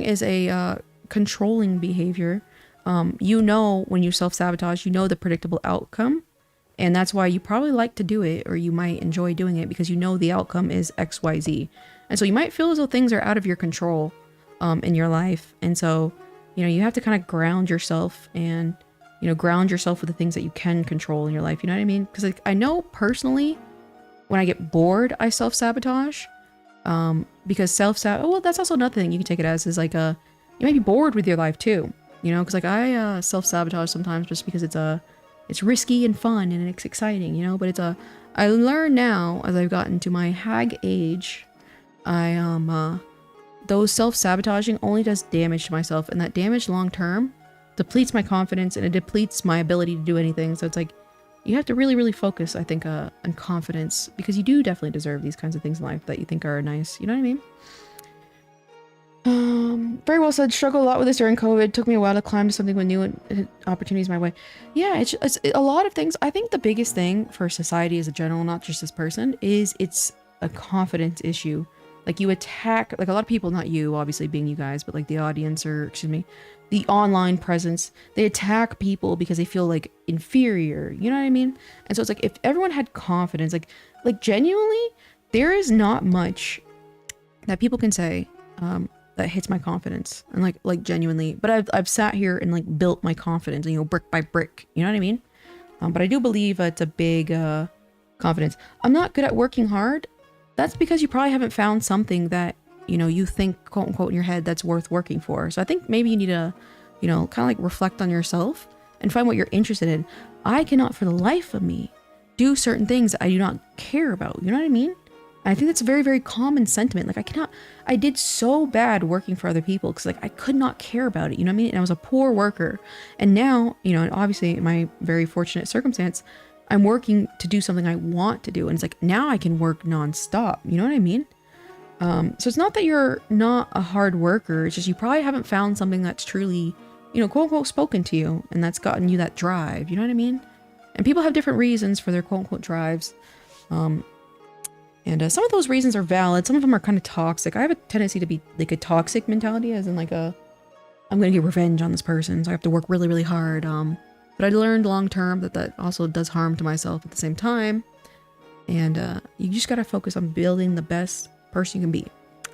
is a controlling behavior. You know, when you self-sabotage, you know the predictable outcome, and that's why you probably like to do it, or you might enjoy doing it, because you know the outcome is XYZ. And so you might feel as though things are out of your control in your life. And so, you know, you have to kind of ground yourself, and you know, ground yourself with the things that you can control in your life. You know what I mean? Because like I know personally, when I get bored, I self-sabotage. Because well, that's also another thing you can take it as, is like you might be bored with your life too. You know, because like I self-sabotage sometimes just because it's risky and fun and it's exciting, you know. But I learn now, as I've gotten to my hag age, those self-sabotaging only does damage to myself, and that damage long term depletes my confidence, and it depletes my ability to do anything. So it's like, you have to really, really focus, I think, on confidence, because you do definitely deserve these kinds of things in life that you think are nice. You know what I mean? Very well said. Struggled a lot with this during COVID. Took me a while to climb to something with new opportunities my way. Yeah, it's a lot of things. I think the biggest thing for society as a general, not just this person, is it's a confidence issue. Like you attack, like a lot of people, not you, obviously being you guys, but like the audience or, excuse me, the online presence, they attack people because they feel like inferior. You know what I mean? And so it's like, if everyone had confidence, like genuinely, there is not much that people can say, that hits my confidence, and like genuinely, but I've sat here and like built my confidence, you know, brick by brick, you know what I mean? But I do believe it's a big confidence. I'm not good at working hard. That's because you probably haven't found something that, you know, you think, quote unquote, in your head that's worth working for. So I think maybe you need to, you know, kind of like reflect on yourself and find what you're interested in. I cannot for the life of me do certain things that I do not care about. You know what I mean? I think that's a very, very common sentiment. Like I did so bad working for other people because like I could not care about it. You know what I mean? And I was a poor worker. And now, you know, and obviously in my very fortunate circumstance, I'm working to do something I want to do. And it's like, now I can work nonstop. You know what I mean? So it's not that you're not a hard worker. It's just, you probably haven't found something that's truly, you know, quote unquote, spoken to you. And that's gotten you that drive. You know what I mean? And people have different reasons for their quote unquote drives. And some of those reasons are valid. Some of them are kind of toxic. I have a tendency to be like a toxic mentality, as in like I'm going to get revenge on this person, so I have to work really, really hard. But I learned long term that also does harm to myself at the same time. And you just got to focus on building the best person you can be.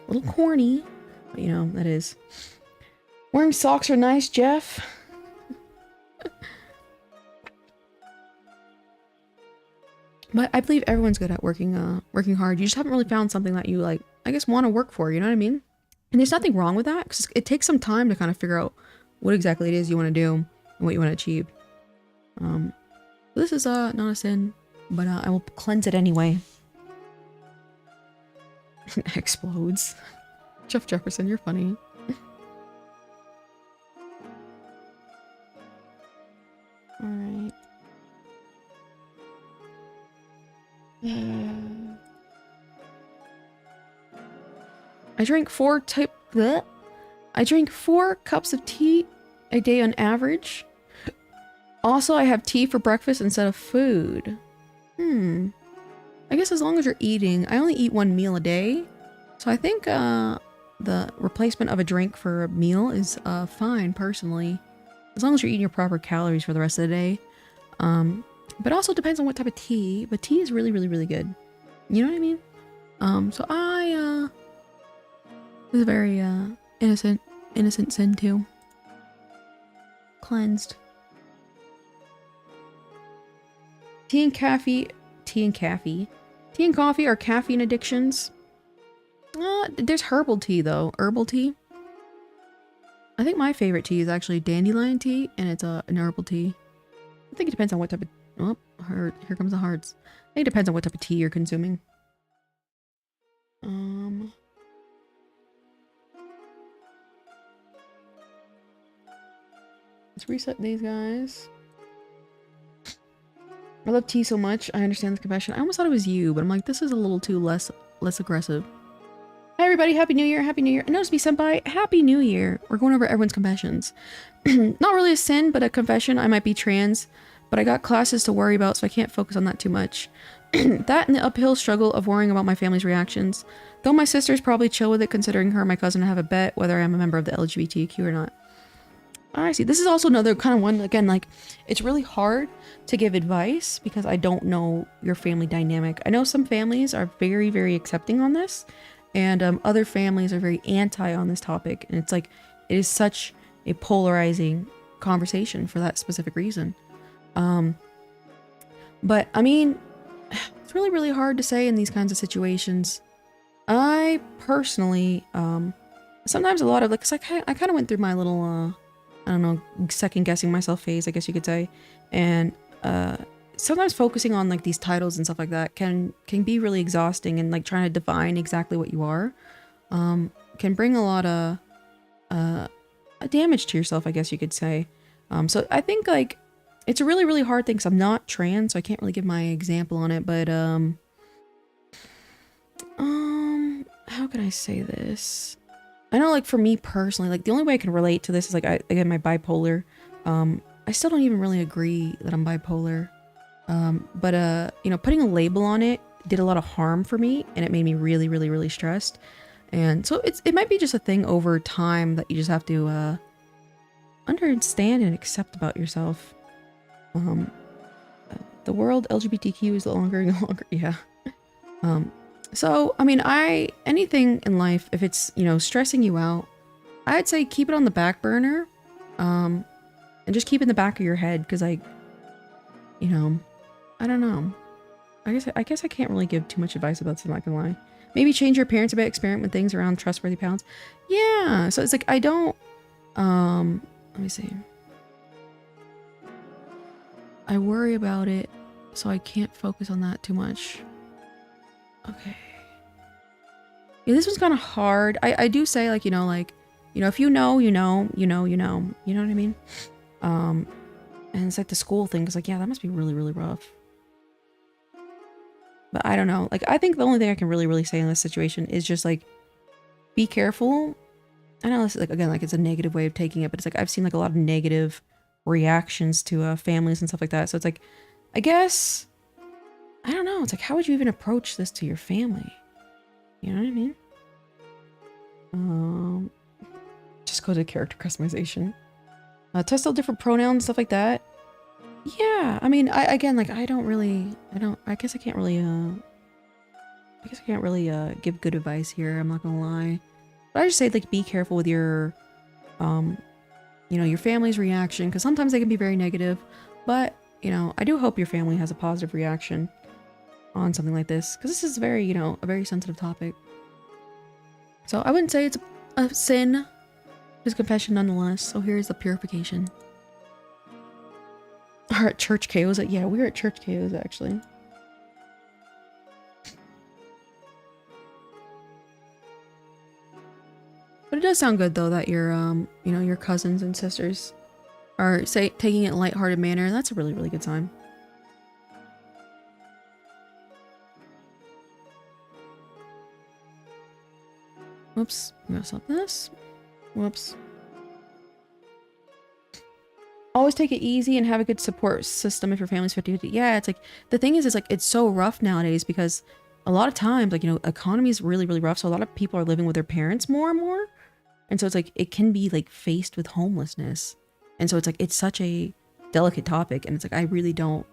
A little corny, but you know, that is. Wearing socks are nice, Jeff. But I believe everyone's good at working hard. You just haven't really found something that you like, I guess, want to work for, you know what I mean? And there's nothing wrong with that, because it takes some time to kind of figure out what exactly it is you want to do and what you want to achieve. This is not a sin, but I will cleanse it anyway. It explodes. Jeff Jefferson, you're funny. Alright. I drink 4 cups of tea a day on average. Also, I have tea for breakfast instead of food. I guess as long as you're eating, I only eat 1 meal a day. So I think the replacement of a drink for a meal is fine, personally. As long as you're eating your proper calories for the rest of the day. But also depends on what type of tea. But tea is really, really, really good. You know what I mean? So I, this is a very, innocent sin too. Cleansed. Tea and coffee are caffeine addictions. There's herbal tea though. Herbal tea. I think my favorite tea is actually dandelion tea, and it's an herbal tea. I think it depends on what type of... Oh, here comes the hearts. I think it depends on what type of tea you're consuming. Let's reset these guys. I love tea so much. I understand the confession. I almost thought it was you, but I'm like, this is a little too less aggressive. Hi everybody, Happy New Year, Happy New Year. And notice me, Senpai, Happy New Year. We're going over everyone's confessions. Not really a sin, but a confession. I might be trans, but I got classes to worry about, so I can't focus on that too much. That and the uphill struggle of worrying about my family's reactions. Though my sister's probably chill with it, considering her and my cousin have a bet whether I am a member of the LGBTQ or not. I see. This is also another kind of one, again, like, it's really hard to give advice because I don't know your family dynamic. I know some families are very, very accepting on this, and other families are very anti on this topic. And it's like, it is such a polarizing conversation for that specific reason. But I mean, it's really, really hard to say in these kinds of situations. I personally, sometimes a lot of, like, 'cause I kind of went through my little, I don't know, second guessing myself phase, I guess you could say. And sometimes focusing on like these titles and stuff like that can be really exhausting, and like trying to define exactly what you are can bring a lot of damage to yourself, I guess you could say. So I think like it's a really, really hard thing because I'm not trans, so I can't really give my example on it, but, how can I say this? I know, like, for me personally, like, the only way I can relate to this is, like, again, my bipolar. I still don't even really agree that I'm bipolar. But you know, putting a label on it did a lot of harm for me, and it made me really, really, really stressed. And so it might be just a thing over time that you just have to, understand and accept about yourself. The world LGBTQ is longer and longer, yeah. So, I mean, anything in life, if it's, you know, stressing you out, I'd say keep it on the back burner, and just keep it in the back of your head, because, like, you know, I don't know. I guess I can't really give too much advice about this, I'm not gonna lie. Maybe change your appearance a bit, experiment with things around trustworthy pounds. Yeah, so it's like, I don't, let me see. I worry about it, so I can't focus on that too much. Okay. Yeah, this one's kind of hard. I do say, like, you know, if you know, you know, you know, you know. You know what I mean? And it's like the school thing, because, like, yeah, that must be really, really rough. But I don't know. Like, I think the only thing I can really, really say in this situation is just, like, be careful. I know this is, like, again, like, it's a negative way of taking it, but it's like, I've seen, like, a lot of negative reactions to families and stuff like that. So it's like, I guess, I don't know. It's like, how would you even approach this to your family? You know what I mean? Just go to character customization. Test all different pronouns, stuff like that. Yeah, I mean, I guess I can't really give good advice here, I'm not gonna lie. But I just say, like, be careful with your, you know, your family's reaction, because sometimes they can be very negative. But, you know, I do hope your family has a positive reaction on something like this, because this is very, you know, a very sensitive topic. So I wouldn't say it's a sin, it's confession nonetheless. So here's the purification. Are at church KOs. Yeah, we were at church KOs actually. But it does sound good though that your you know, your cousins and sisters are taking it in a lighthearted manner. That's a really, really good sign. Whoops, I'm gonna stop this. Whoops. Always take it easy and have a good support system if your family's 50-50. Yeah, it's like, the thing is, like, it's so rough nowadays because a lot of times, like, you know, economy is really, really rough. So a lot of people are living with their parents more and more. And so it's like, it can be like faced with homelessness. And so it's like, it's such a delicate topic. And it's like, I really don't,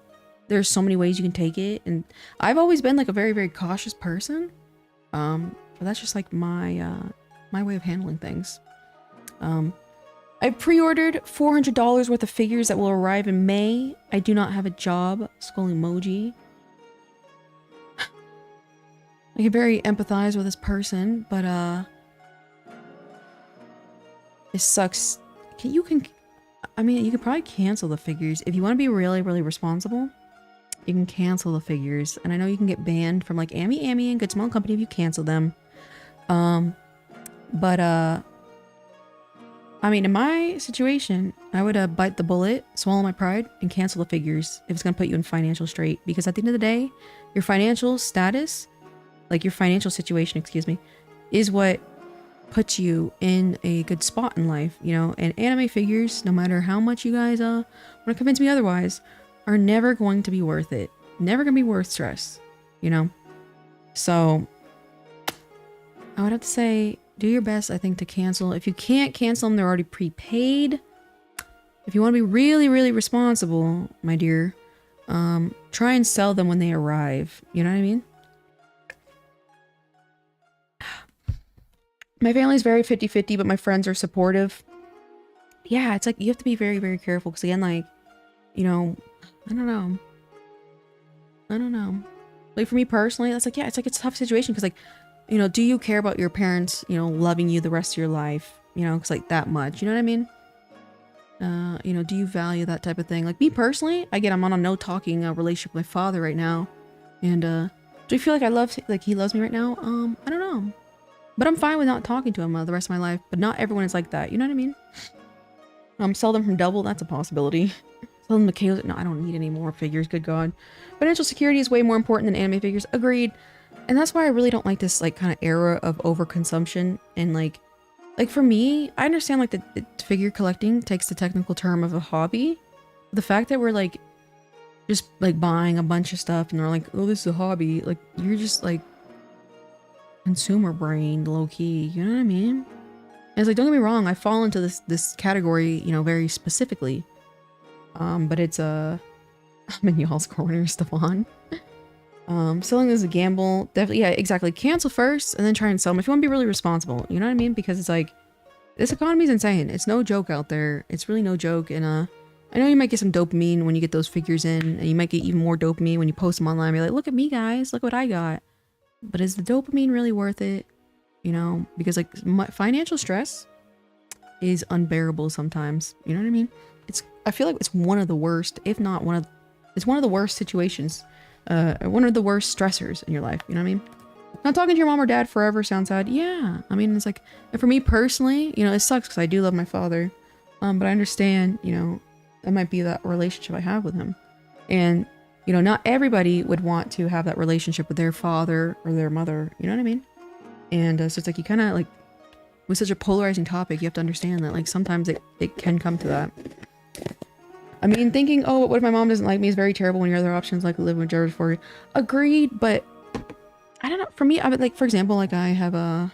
there's so many ways you can take it. And I've always been like a very, very cautious person. But that's just like my, my way of handling things. I pre-ordered $400 worth of figures that will arrive in May. I do not have a job. Skull emoji. I can very empathize with this person, but it sucks. I mean, you could probably cancel the figures. If you want to be really, really responsible, you can cancel the figures. And I know you can get banned from like Amy and Good Small Company if you cancel them. I mean, in my situation, I would bite the bullet, swallow my pride, and cancel the figures if it's going to put you in financial strait. Because at the end of the day, your financial status, like your financial situation, excuse me, is what puts you in a good spot in life, you know? And anime figures, no matter how much you guys want to convince me otherwise, are never going to be worth it. Never going to be worth stress, you know? So, I would have to say, do your best, I think, to cancel. If you can't cancel them, they're already prepaid. If you want to be really, really responsible, my dear, try and sell them when they arrive. You know what I mean? My family's very 50-50, but my friends are supportive. Yeah, it's like, you have to be very, very careful. Because again, like, you know, I don't know. Like, for me personally, that's like, yeah, it's like, it's a tough situation. Because, like, you know, do you care about your parents, you know, loving you the rest of your life? You know, because, like, that much. You know what I mean? You know, do you value that type of thing? Like, me personally, again, I'm on a no-talking relationship with my father right now. And, do I feel like he loves me right now? I don't know. But I'm fine with not talking to him the rest of my life. But not everyone is like that. You know what I mean? Sell them from double, that's a possibility. Tell them Michaela, no, I don't need any more figures, good God. Financial security is way more important than anime figures. Agreed. And that's why I really don't like this like kind of era of overconsumption. And like for me, I understand like the figure collecting takes the technical term of a hobby. The fact that we're like just like buying a bunch of stuff and they're like, oh, this is a hobby. Like you're just like consumer brain, low key. You know what I mean? And it's like, don't get me wrong, I fall into this category, you know, very specifically. But it's I'm in y'all's corner, Stefan. Selling is a gamble. Definitely, yeah, exactly. Cancel first and then try and sell them if you want to be really responsible. You know what I mean? Because it's like, this economy is insane. It's no joke out there. It's really no joke. And I know you might get some dopamine when you get those figures in, and you might get even more dopamine when you post them online. You're like, look at me, guys. Look what I got. But is the dopamine really worth it? You know, because like financial stress is unbearable sometimes. You know what I mean? I feel like it's one of the worst, if not it's one of the worst situations, one of the worst stressors in your life. You know what I mean? Not talking to your mom or dad forever sounds sad. Yeah. I mean, it's like, and for me personally, you know, it sucks because I do love my father. But I understand, you know, that might be that relationship I have with him. And, you know, not everybody would want to have that relationship with their father or their mother. You know what I mean? And so it's like, you kind of like, with such a polarizing topic, you have to understand that like sometimes it can come to that. I mean, thinking, oh, what if my mom doesn't like me is very terrible when your other options like live with Jared for you. Agreed, but I don't know. For me, I would like, for example, like I have a,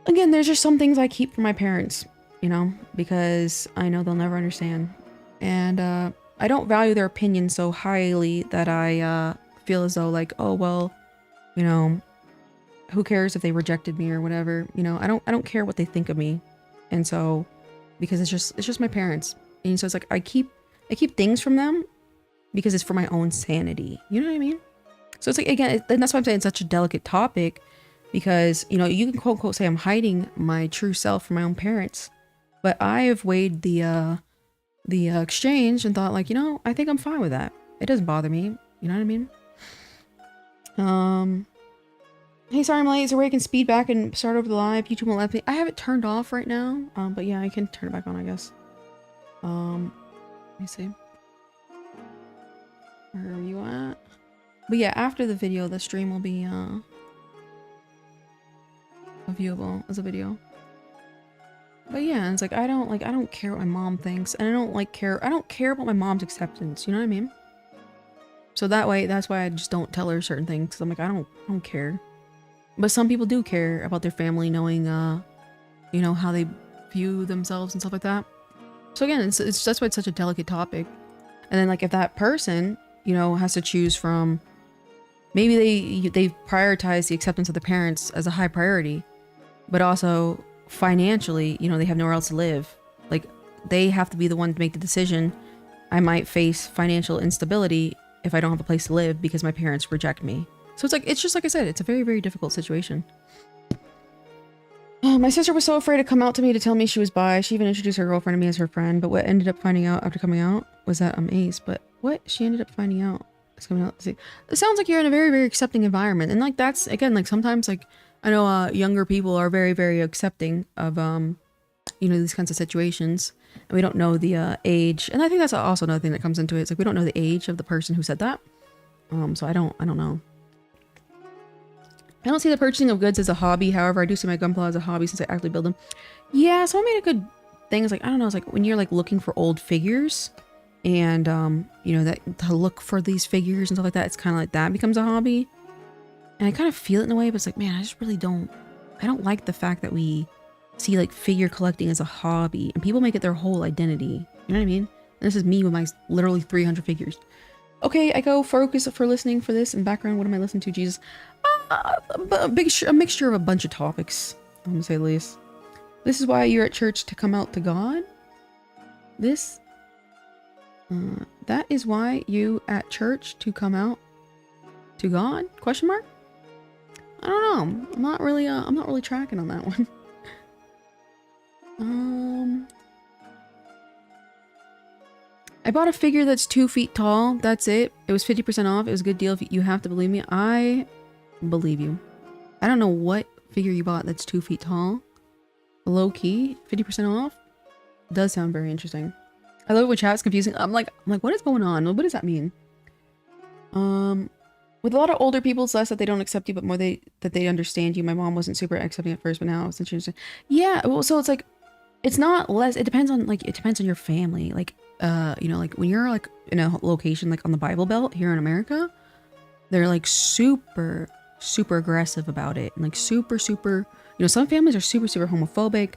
again, there's just some things I keep from my parents, you know, because I know they'll never understand. And I don't value their opinion so highly that I feel as though like, oh, well, you know, who cares if they rejected me or whatever, you know, I don't care what they think of me. And so, because it's just my parents. And so it's like, I keep things from them because it's for my own sanity. You know what I mean? So it's like, again, and that's why I'm saying it's such a delicate topic, because, you know, you can quote unquote say I'm hiding my true self from my own parents, but I have weighed the exchange and thought like, you know, I think I'm fine with that. It doesn't bother me. You know what I mean? Hey, sorry I'm late. Is there a way I can speed back and start over the live? YouTube won't let me. I have it turned off right now. But yeah, I can turn it back on, I guess. Let me see. Where are you at? But yeah, after the video, the stream will be viewable as a video. But yeah, it's like I don't care what my mom thinks, and I don't care about my mom's acceptance. You know what I mean? So that way, that's why I just don't tell her certain things. Cause I'm like, I don't care. But some people do care about their family knowing, you know, how they view themselves and stuff like that. So again, that's why it's such a delicate topic. And then like if that person, you know, has to choose from, maybe they prioritize the acceptance of the parents as a high priority, but also financially, you know, they have nowhere else to live. Like they have to be the one to make the decision. I might face financial instability if I don't have a place to live because my parents reject me. So it's like, it's just like I said, it's a very, very difficult situation. My sister was so afraid to come out to me to tell me she was bi. She even introduced her girlfriend to me as her friend. But what ended up finding out after coming out was that I'm ace. But what she ended up finding out is coming out. See, it sounds like you're in a very, very accepting environment. And like, that's again, like sometimes like I know younger people are very, very accepting of, you know, these kinds of situations. And we don't know the age. And I think that's also another thing that comes into it. It's like, we don't know the age of the person who said that. So I don't know. I don't see the purchasing of goods as a hobby. However, I do see my gunpla as a hobby since I actually build them. Yeah, so I made a good thing. It's like, I don't know. It's like when you're like looking for old figures and, you know, that to look for these figures and stuff like that. It's kind of like that becomes a hobby. And I kind of feel it in a way, but it's like, man, I just really I don't like the fact that we see like figure collecting as a hobby and people make it their whole identity. You know what I mean? And this is me with my literally 300 figures. Okay, I go focus for listening for this in background. What am I listening to? Jesus. A mixture of a bunch of topics, I'm gonna say the least. This is why you're at church, to come out to God. That is why you at church, to come out to God? Question mark? I don't know. I'm not really tracking on that one. I bought a figure that's 2 feet tall. That's it. It was 50% off. It was a good deal. If you have to believe me, I believe you. I don't know what figure you bought that's 2 feet tall. Low key, 50% off. Does sound very interesting. I love it when chat's confusing. I'm like, what is going on? What does that mean? With a lot of older people, it's less that they don't accept you, but more that they understand you. My mom wasn't super accepting at first, but now it's interesting. Yeah, well, so it's like, it's not less. It depends on your family. Like, you know, like when you're like in a location like on the Bible Belt here in America, they're like super aggressive about it, and like super. You know, some families are super homophobic.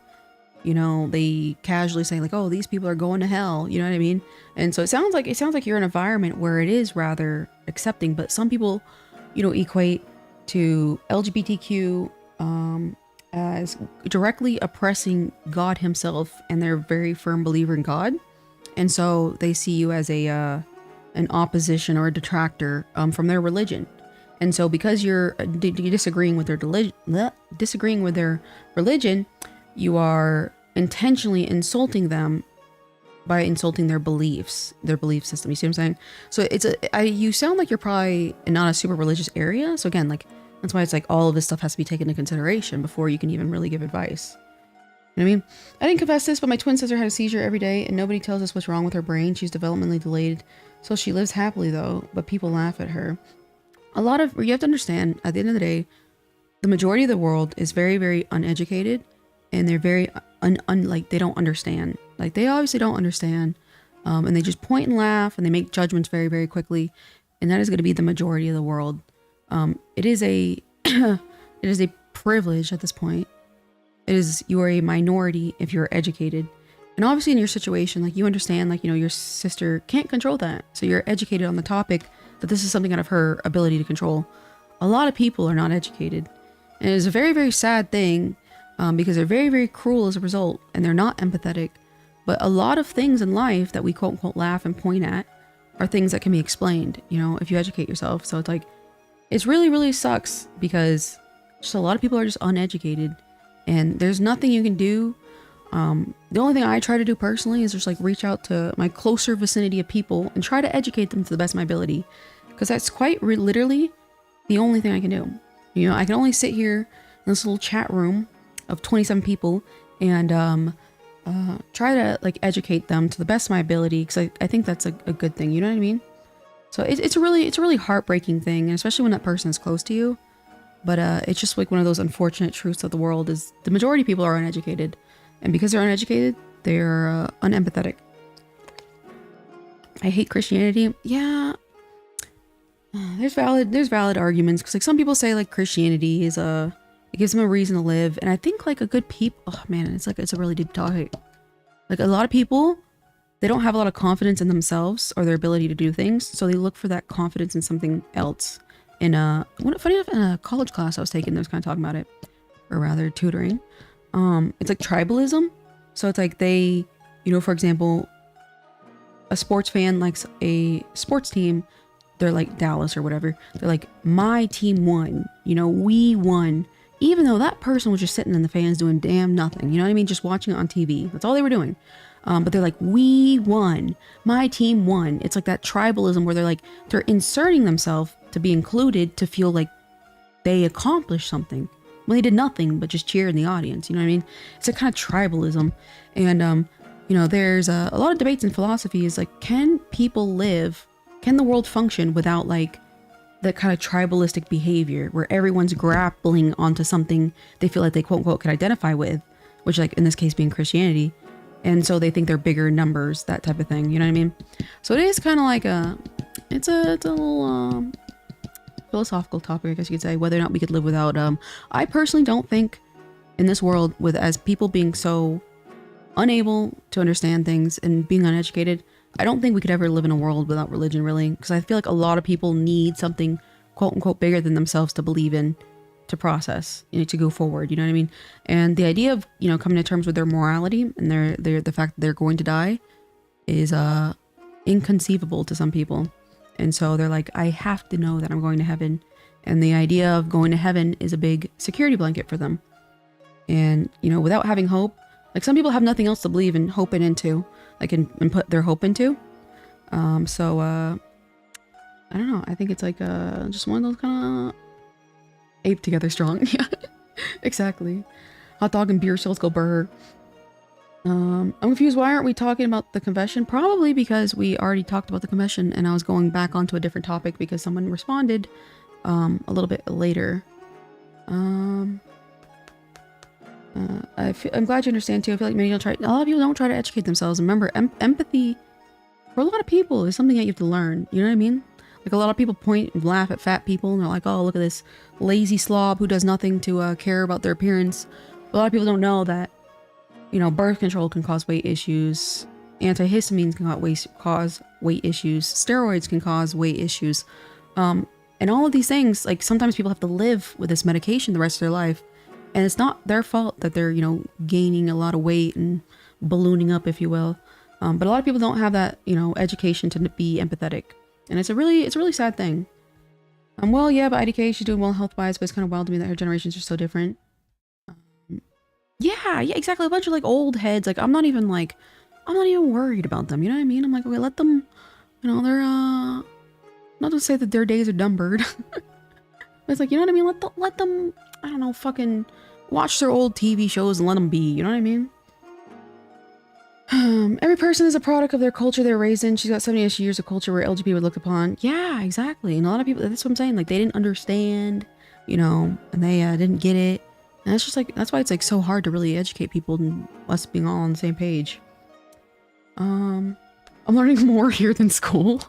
You know, they casually say like, "Oh, these people are going to hell." You know what I mean? And so it sounds like you're in an environment where it is rather accepting, but some people, you know, equate to LGBTQ as directly oppressing God Himself, and they're a very firm believer in God, and so they see you as a an opposition or a detractor from their religion. And so because you're disagreeing with their religion, you are intentionally insulting them by insulting their beliefs, their belief system. You see what I'm saying? So you sound like you're probably in not a super religious area. So again, like, that's why it's like all of this stuff has to be taken into consideration before you can even really give advice. You know what I mean? I didn't confess this, but my twin sister had a seizure every day, and nobody tells us what's wrong with her brain. She's developmentally delayed. So she lives happily though, but people laugh at her. You have to understand, at the end of the day, the majority of the world is very, very uneducated, and they're very like, they don't understand. Like, they obviously don't understand, and they just point and laugh, and they make judgments very, very quickly, and that is going to be the majority of the world. It is a it is a privilege at this point. You are a minority if you're educated, and obviously in your situation, like, you understand, like, you know, your sister can't control that, so you're educated on the topic that this is something out of her ability to control. A lot of people are not educated, and it is a very, very sad thing, because they're very, very cruel as a result, and they're not empathetic. But a lot of things in life that we quote unquote laugh and point at are things that can be explained, you know, if you educate yourself. So it's like, it's really, really sucks, because just a lot of people are just uneducated, and there's nothing you can do. The only thing I try to do personally is just like reach out to my closer vicinity of people and try to educate them to the best of my ability, because that's quite literally the only thing I can do. You know, I can only sit here in this little chat room of 27 people and try to like educate them to the best of my ability, because I think that's a good thing. You know what I mean? So it's a really heartbreaking thing, and especially when that person is close to you. But it's just like one of those unfortunate truths of the world is the majority of people are uneducated. And because they're uneducated, they're unempathetic. I hate Christianity. Yeah. There's valid arguments, because like some people say like Christianity is it gives them a reason to live. And I think like a good people, oh man, it's a really deep topic. Like, a lot of people, they don't have a lot of confidence in themselves or their ability to do things. So they look for that confidence in something else. Funny enough, in a college class I was taking, they was kind of talking about it, or rather tutoring. It's like tribalism. So it's like they, you know, for example, a sports fan likes a sports team. They're like Dallas or whatever. They're like, my team won, you know, we won. Even though that person was just sitting in the fans doing damn nothing. You know what I mean? Just watching it on TV. That's all they were doing. But they're like, we won. My team won. It's like that tribalism where they're inserting themselves to be included, to feel like they accomplished something. Well, they did nothing but just cheer in the audience. You know what I mean? It's a kind of tribalism. And, you know, there's a lot of debates in philosophy is like, can the world function without like that kind of tribalistic behavior where everyone's grappling onto something they feel like they quote unquote could identify with, which like in this case being Christianity. And so they think they're bigger numbers, that type of thing. You know what I mean? So it is kind of like it's a little philosophical topic, I guess you could say, whether or not we could live without. I personally don't think in this world, with as people being so unable to understand things and being uneducated, I don't think we could ever live in a world without religion, really, because I feel like a lot of people need something quote unquote bigger than themselves to believe in, to process, you know, to go forward. You know what I mean? And the idea of, you know, coming to terms with their morality and the fact that they're going to die is inconceivable to some people. And so they're like, I have to know that I'm going to heaven. And the idea of going to heaven is a big security blanket for them. And, you know, without having hope, like some people have nothing else to believe in, hope into, like, and put their hope into. So I don't know. I think it's like just one of those kind of ape together strong. Yeah, exactly. Hot dog and beer, so let's go burger. I'm confused. Why aren't we talking about the confession? Probably because we already talked about the confession and I was going back onto a different topic because someone responded a little bit later. I'm glad you understand too. I feel like maybe a lot of people don't try to educate themselves. Remember, empathy for a lot of people is something that you have to learn. You know what I mean? Like a lot of people point and laugh at fat people and they're like, oh, look at this lazy slob who does nothing to care about their appearance. But a lot of people don't know that, you know, birth control can cause weight issues. Antihistamines can cause weight issues. Steroids can cause weight issues. And all of these things, like sometimes people have to live with this medication the rest of their life. And it's not their fault that they're, you know, gaining a lot of weight and ballooning up, if you will. But a lot of people don't have that, you know, education to be empathetic. And it's a really sad thing. Well, yeah, but IDK, she's doing well health-wise, but it's kind of wild to me that her generations are so different. Yeah, exactly. A bunch of like old heads. Like I'm not even worried about them. You know what I mean? I'm like, okay, let them, you know, they're not to say that their days are numbered. But it's like, you know what I mean? Let them, I don't know, fucking watch their old TV shows and let them be. You know what I mean? Every person is a product of their culture they're raised in. She's got 70-ish years of culture where LGBT would look upon. Yeah, exactly. And a lot of people, that's what I'm saying. Like they didn't understand, you know, and they didn't get it. And it's just like, that's why it's like so hard to really educate people and us being all on the same page. I'm learning more here than school.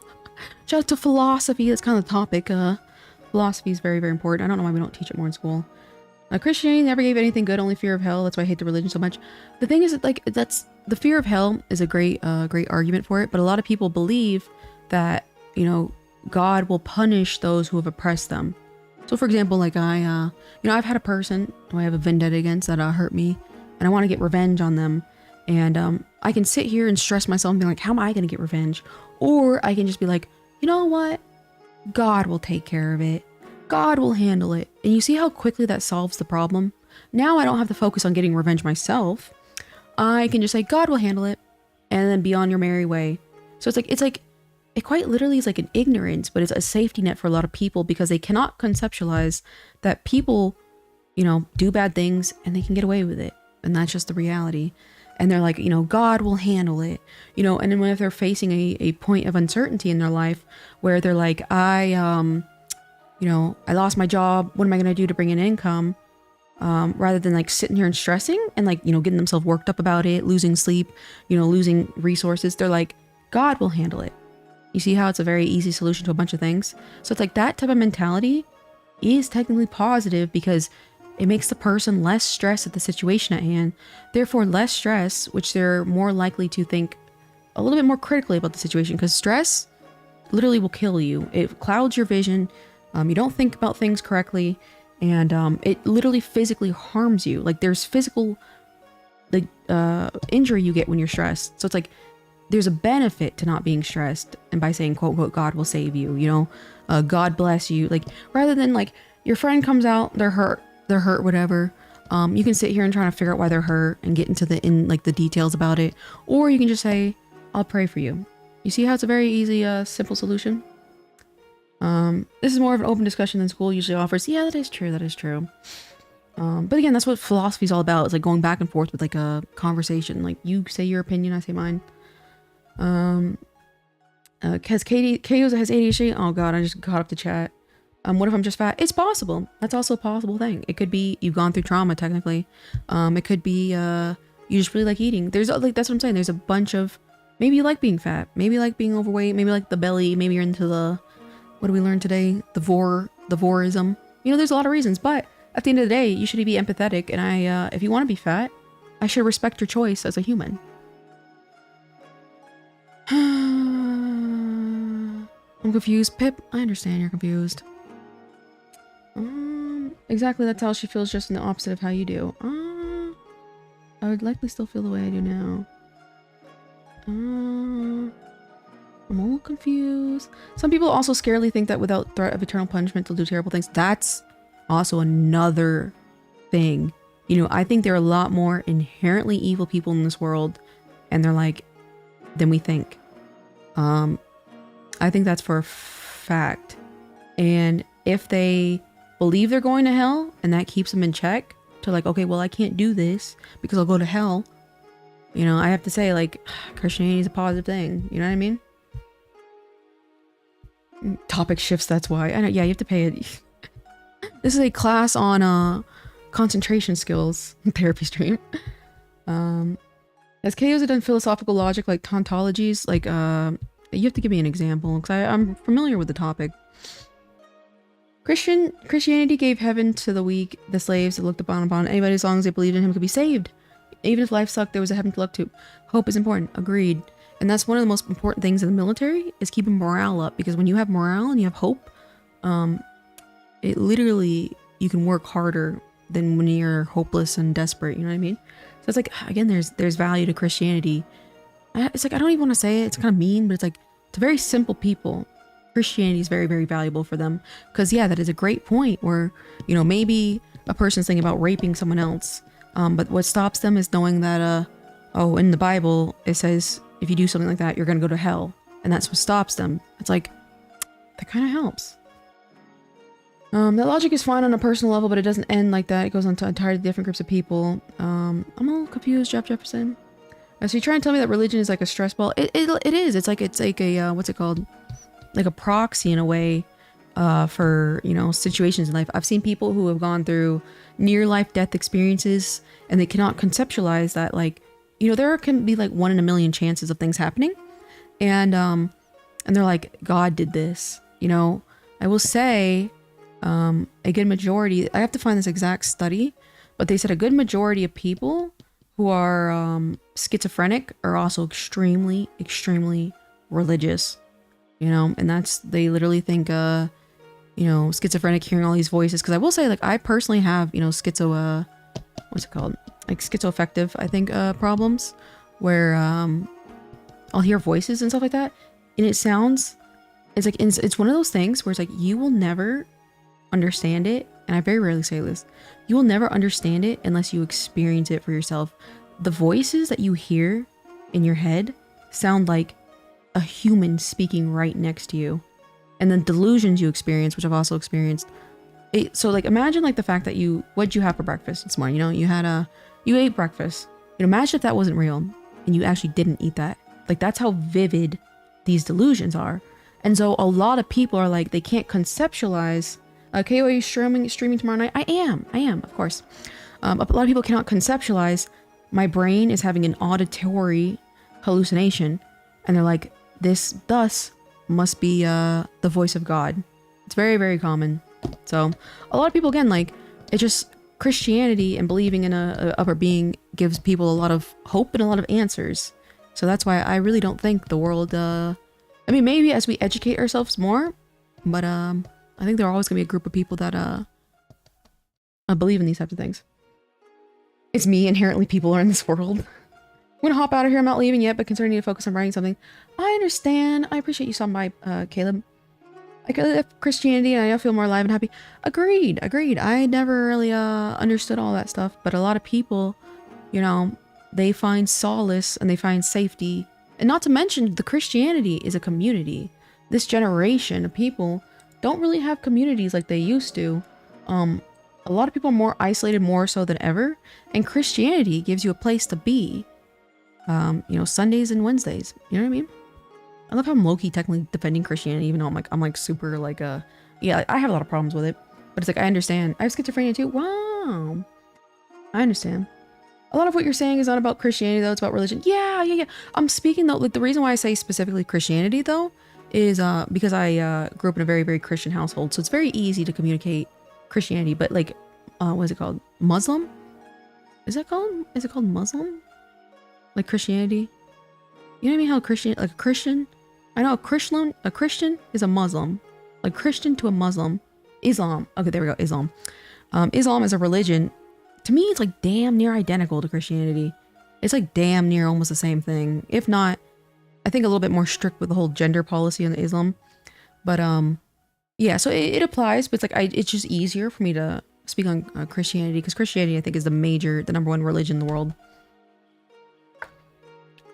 Shout out to philosophy. That's kind of the topic. Philosophy is very, very important. I don't know why we don't teach it more in school. Christianity never gave anything good, only fear of hell. That's why I hate the religion so much. The thing is that, like, that's the fear of hell is a great argument for it. But a lot of people believe that, you know, God will punish those who have oppressed them. So, for example, like you know, I've had a person who I have a vendetta against that hurt me, and I want to get revenge on them. And I can sit here and stress myself and be like, how am I going to get revenge? Or I can just be like, you know what? God will take care of it. God will handle it. And you see how quickly that solves the problem? Now I don't have to focus on getting revenge myself. I can just say, God will handle it, and then be on your merry way. So it's like, it quite literally is like an ignorance, but it's a safety net for a lot of people because they cannot conceptualize that people, you know, do bad things and they can get away with it. And that's just the reality. And they're like, you know, God will handle it, you know, and then when they're facing a point of uncertainty in their life where they're like, you know, I lost my job. What am I going to do to bring in income? Rather than like sitting here and stressing and like, you know, getting themselves worked up about it, losing sleep, you know, losing resources. They're like, God will handle it. You see how it's a very easy solution to a bunch of things. So it's like that type of mentality is technically positive because it makes the person less stressed at the situation at hand. Therefore, less stress, which they're more likely to think a little bit more critically about the situation because stress literally will kill you. It clouds your vision. You don't think about things correctly, and it literally physically harms you. Like there's physical like injury you get when you're stressed. So it's like there's a benefit to not being stressed, and by saying quote unquote God will save you, you know, God bless you. Like rather than like your friend comes out, they're hurt, whatever. You can sit here and try to figure out why they're hurt and get into the details about it, or you can just say, I'll pray for you. You see how it's a very easy, simple solution. This is more of an open discussion than school usually offers. Yeah, that is true. That is true. But again, that's what philosophy is all about. It's like going back and forth with like a conversation. Like you say your opinion, I say mine. Cause Katie has ADHD. Oh God, I just caught up the chat. What if I'm just fat? It's possible. That's also a possible thing. It could be you've gone through trauma technically. It could be, you just really like eating. There's like, that's what I'm saying. There's a bunch of, maybe you like being fat. Maybe you like being overweight. Maybe you like the belly. Maybe you're into the, what did we learn today? The vorism. You know, there's a lot of reasons, but at the end of the day, you should be empathetic. And if you want to be fat, I should respect your choice as a human. I'm confused. Pip, I understand you're confused. Exactly, that's how she feels, just in the opposite of how you do. I would likely still feel the way I do now. I'm a little confused. Some people also scarily think that without threat of eternal punishment, they'll do terrible things. That's also another thing. You know, I think there are a lot more inherently evil people in this world, and they're like, than we think. I think that's for a fact. And if they believe they're going to hell and that keeps them in check to like, okay, well, I can't do this because I'll go to hell. You know, I have to say, like, Christianity is a positive thing. You know what I mean? Topic shifts, that's why. I know, yeah, you have to pay it. This is a class on concentration skills therapy stream. As chaos have done philosophical logic like tautologies, like you have to give me an example because I'm familiar with the topic. Christianity gave heaven to the weak, the slaves that looked upon anybody as long as they believed in him could be saved. Even if life sucked, there was a heaven to look to. Hope is important. Agreed. And that's one of the most important things in the military is keeping morale up, because when you have morale and you have hope, it literally, you can work harder than when you're hopeless and desperate. You know what I mean? So it's like, again, there's value to Christianity. It's like, I don't even want to say it. It's kind of mean, but it's like, to very simple people, Christianity is very, very valuable for them. Because yeah, that is a great point where, you know, maybe a person's thinking about raping someone else. But what stops them is knowing that, oh, in the Bible, it says, if you do something like that, you're going to go to hell. And that's what stops them. It's like, that kind of helps. That logic is fine on a personal level, but it doesn't end like that. It goes on to entirely different groups of people. I'm a little confused, Jeff Jefferson. So you try and tell me that religion is like a stress ball. It is. It's like a, what's it called? Like a proxy in a way, for, you know, situations in life. I've seen people who have gone through near life death experiences and they cannot conceptualize that, like, you know, there can be like 1 in a million chances of things happening. And they're like, God did this, you know. I will say, a good majority, I have to find this exact study, but they said a good majority of people who are schizophrenic are also extremely, extremely religious, you know. And that's, they literally think, you know, schizophrenic, hearing all these voices. Because I will say, like, I personally have, you know, what's it called? Like schizoaffective, I think, problems, where I'll hear voices and stuff like that, and it sounds, it's like, it's one of those things where it's like, you will never understand it, and I very rarely say this, you will never understand it unless you experience it for yourself. The voices that you hear in your head sound like a human speaking right next to you, and the delusions you experience, which I've also experienced. So like, imagine like the fact that what'd you have for breakfast this morning? You know, you ate breakfast. You know, imagine if that wasn't real and you actually didn't eat that. Like, that's how vivid these delusions are. And so a lot of people are like, they can't conceptualize, okay, are you streaming tomorrow night? I am, of course. A lot of people cannot conceptualize, my brain is having an auditory hallucination. And they're like, this thus must be the voice of God. It's very, very common. So a lot of people, again, like, it just, Christianity and believing in a upper being gives people a lot of hope and a lot of answers. So that's why I really don't think the world, I mean, maybe as we educate ourselves more, but I think there are always gonna be a group of people that believe in these types of things. It's me, inherently people are in this world. I'm gonna hop out of here, I'm not leaving yet, but considering I need to focus on writing something. I understand, I appreciate you stopping by, Caleb. I could live Christianity and I feel more alive and happy. Agreed. I never really understood all that stuff, but a lot of people, you know, they find solace and they find safety. And not to mention, the Christianity is a community. This generation of people don't really have communities like they used to. A lot of people are more isolated, more so than ever, and Christianity gives you a place to be. You know, Sundays and Wednesdays. You know what I mean? I love how I'm low-key technically defending Christianity, even though I'm like super like, yeah, I have a lot of problems with it, but it's like, I understand. I have schizophrenia too. Wow. I understand. A lot of what you're saying is not about Christianity though, it's about religion. Yeah. I'm speaking though, like the reason why I say specifically Christianity though, is because I grew up in a very, very Christian household. So it's very easy to communicate Christianity, but like, what is it called? Muslim? Is it called Muslim? Like Christianity? You know what I mean? How like a Christian? I know a Christian is a Muslim. Like Christian to a Muslim. Islam. Okay, there we go. Islam. Islam as a religion, to me, it's like damn near identical to Christianity. It's like damn near almost the same thing. If not, I think a little bit more strict with the whole gender policy in the Islam. But yeah, so it applies, but it's like it's just easier for me to speak on Christianity, because Christianity, I think, is the number one religion in the world.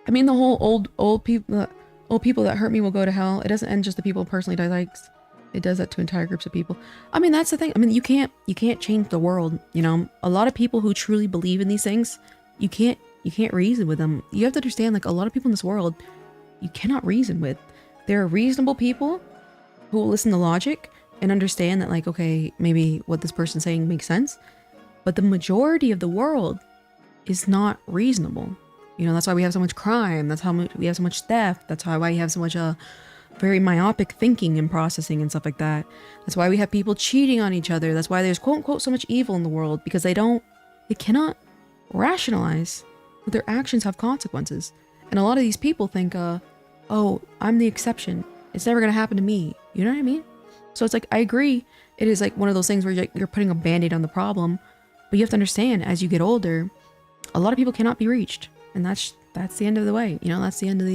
I mean, the whole old people that hurt me will go to hell. It doesn't end just the people personally dislikes. It does that to entire groups of people. I mean, that's the thing. I mean, you can't change the world. You know, a lot of people who truly believe in these things, you can't You can't reason with them. You have to understand, like, a lot of people in this world, you cannot reason with. There are reasonable people who will listen to logic and understand that, like, okay, maybe what this person's saying makes sense. But the majority of the world is not reasonable. You know, that's why we have so much crime. That's how we have so much theft. That's why we have so much very myopic thinking and processing and stuff like that. That's why we have people cheating on each other. That's why there's quote unquote so much evil in the world, because they cannot rationalize that their actions have consequences. And a lot of these people think, oh, I'm the exception. It's never going to happen to me. You know what I mean? So it's like, I agree. It is like one of those things where you're putting a band-aid on the problem, but you have to understand, as you get older, a lot of people cannot be reached. And that's the end of the way. You know, that's the end of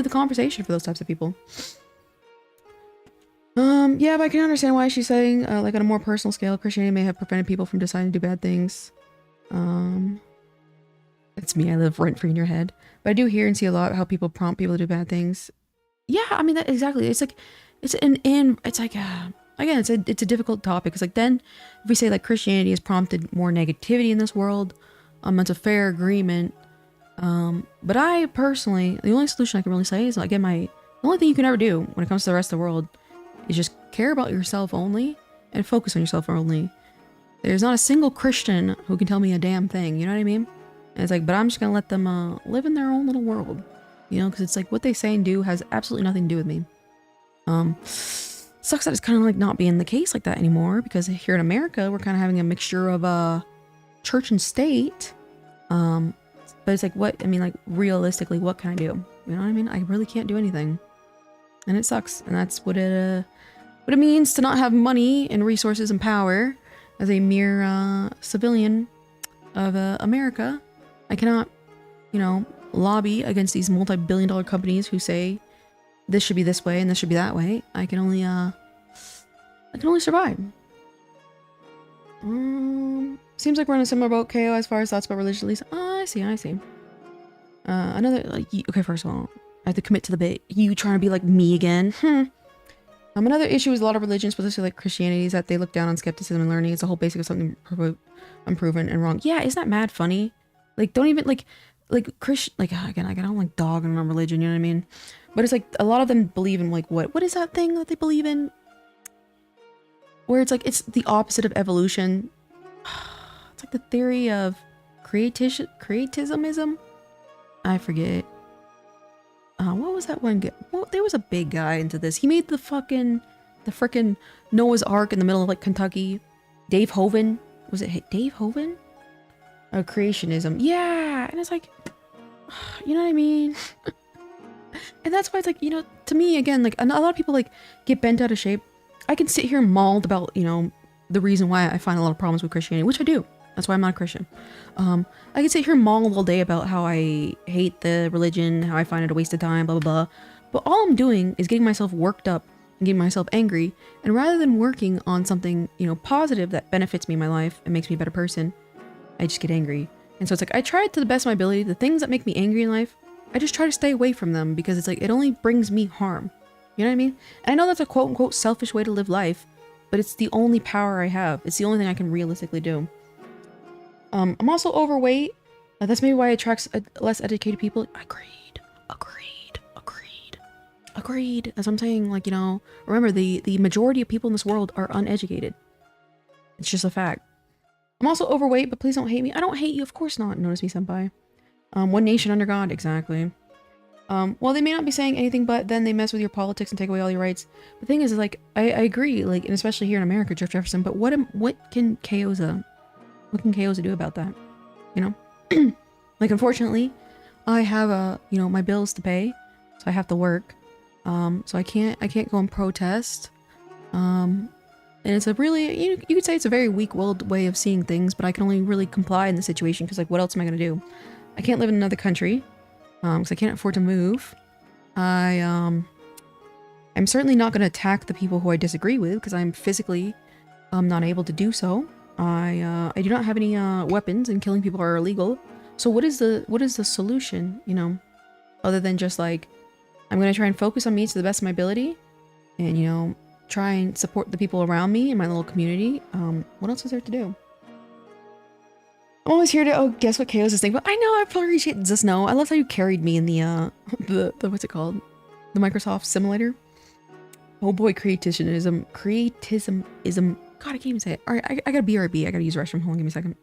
the conversation for those types of people. Yeah, but I can understand why she's saying, like on a more personal scale, Christianity may have prevented people from deciding to do bad things. It's me, I live rent-free in your head. But I do hear and see a lot how people prompt people to do bad things. Yeah, I mean, that exactly. It's like, it's like, again, it's a difficult topic. It's like, then if we say like Christianity has prompted more negativity in this world, it's a fair agreement. But I personally, the only solution I can really say is, again, the only thing you can ever do when it comes to the rest of the world is just care about yourself only and focus on yourself only. There's not a single Christian who can tell me a damn thing, you know what I mean? And it's like, but I'm just gonna let them live in their own little world, you know, because it's like what they say and do has absolutely nothing to do with me. Sucks that it's kind of like not being the case like that anymore, because here in America, we're kind of having a mixture of church and state. But it's like, what, I mean, like, realistically, what can I do? You know what I mean? I really can't do anything. And it sucks. And that's what it means to not have money and resources and power as a mere civilian of America. I cannot, you know, lobby against these multi-billion-dollar companies who say this should be this way and this should be that way. I can only survive. Seems like we're on a similar boat, KO, as far as thoughts about religion, at least. Oh, I see. Another, like, okay, first of all, I have to commit to the bit. You trying to be like me again? Another issue with a lot of religions, especially like Christianity, is that they look down on skepticism and learning. It's the whole basic of something unproven and wrong. Yeah, isn't that mad funny? Like, don't even, like Christian, like, again, I don't like dogging on religion, you know what I mean? But it's like, a lot of them believe in, like, what is that thing that they believe in? Where it's like, it's the opposite of evolution. It's like the theory of creativism. I forget. What was that one guy? Well, there was a big guy into this. He made the frickin' Noah's Ark in the middle of like Kentucky. Dave Hoven. Was it Dave Hoven? Creationism. Yeah. And it's like, you know what I mean? And that's why it's like, you know, to me, again, like a lot of people like get bent out of shape. I can sit here and mauled about, you know, the reason why I find a lot of problems with Christianity, which I do. That's why I'm not a Christian. I can sit here and maul all day about how I hate the religion, how I find it a waste of time, blah, blah, blah. But all I'm doing is getting myself worked up and getting myself angry. And rather than working on something, you know, positive that benefits me in my life and makes me a better person, I just get angry. And so it's like, I try to the best of my ability. The things that make me angry in life, I just try to stay away from them, because it's like, it only brings me harm. You know what I mean? And I know that's a quote unquote selfish way to live life, but it's the only power I have. It's the only thing I can realistically do. I'm also overweight. That's maybe why it attracts less educated people. Agreed. As I'm saying, like, you know, remember the majority of people in this world are uneducated. It's just a fact. I'm also overweight, but please don't hate me. I don't hate you, of course not. Notice me, senpai. One nation under God, exactly. Well, they may not be saying anything, but then they mess with your politics and take away all your rights. The thing is like, I agree, like, and especially here in America, Jeff Jefferson, but what can Kaoza do about that? You know? Like, unfortunately, I have, you know, my bills to pay, so I have to work. So I can't go and protest. And it's a really, you could say it's a very weak-willed way of seeing things, but I can only really comply in the situation, because, like, what else am I going to do? I can't live in another country, because I can't afford to move. I'm certainly not going to attack the people who I disagree with, because I'm physically not able to do so. I do not have any weapons, and killing people are illegal. So what is the solution, you know, other than just like, I'm going to try and focus on me to the best of my ability, and, you know, try and support the people around me in my little community. What else is there to do? I'm always here to, oh, guess what chaos is thinking. But I know, I appreciate just know. I love how you carried me in the what's it called? The Microsoft simulator. Oh boy, creatism. God, I can't even say it. All right, I gotta BRB. I gotta use the restroom. Hold on, give me a second.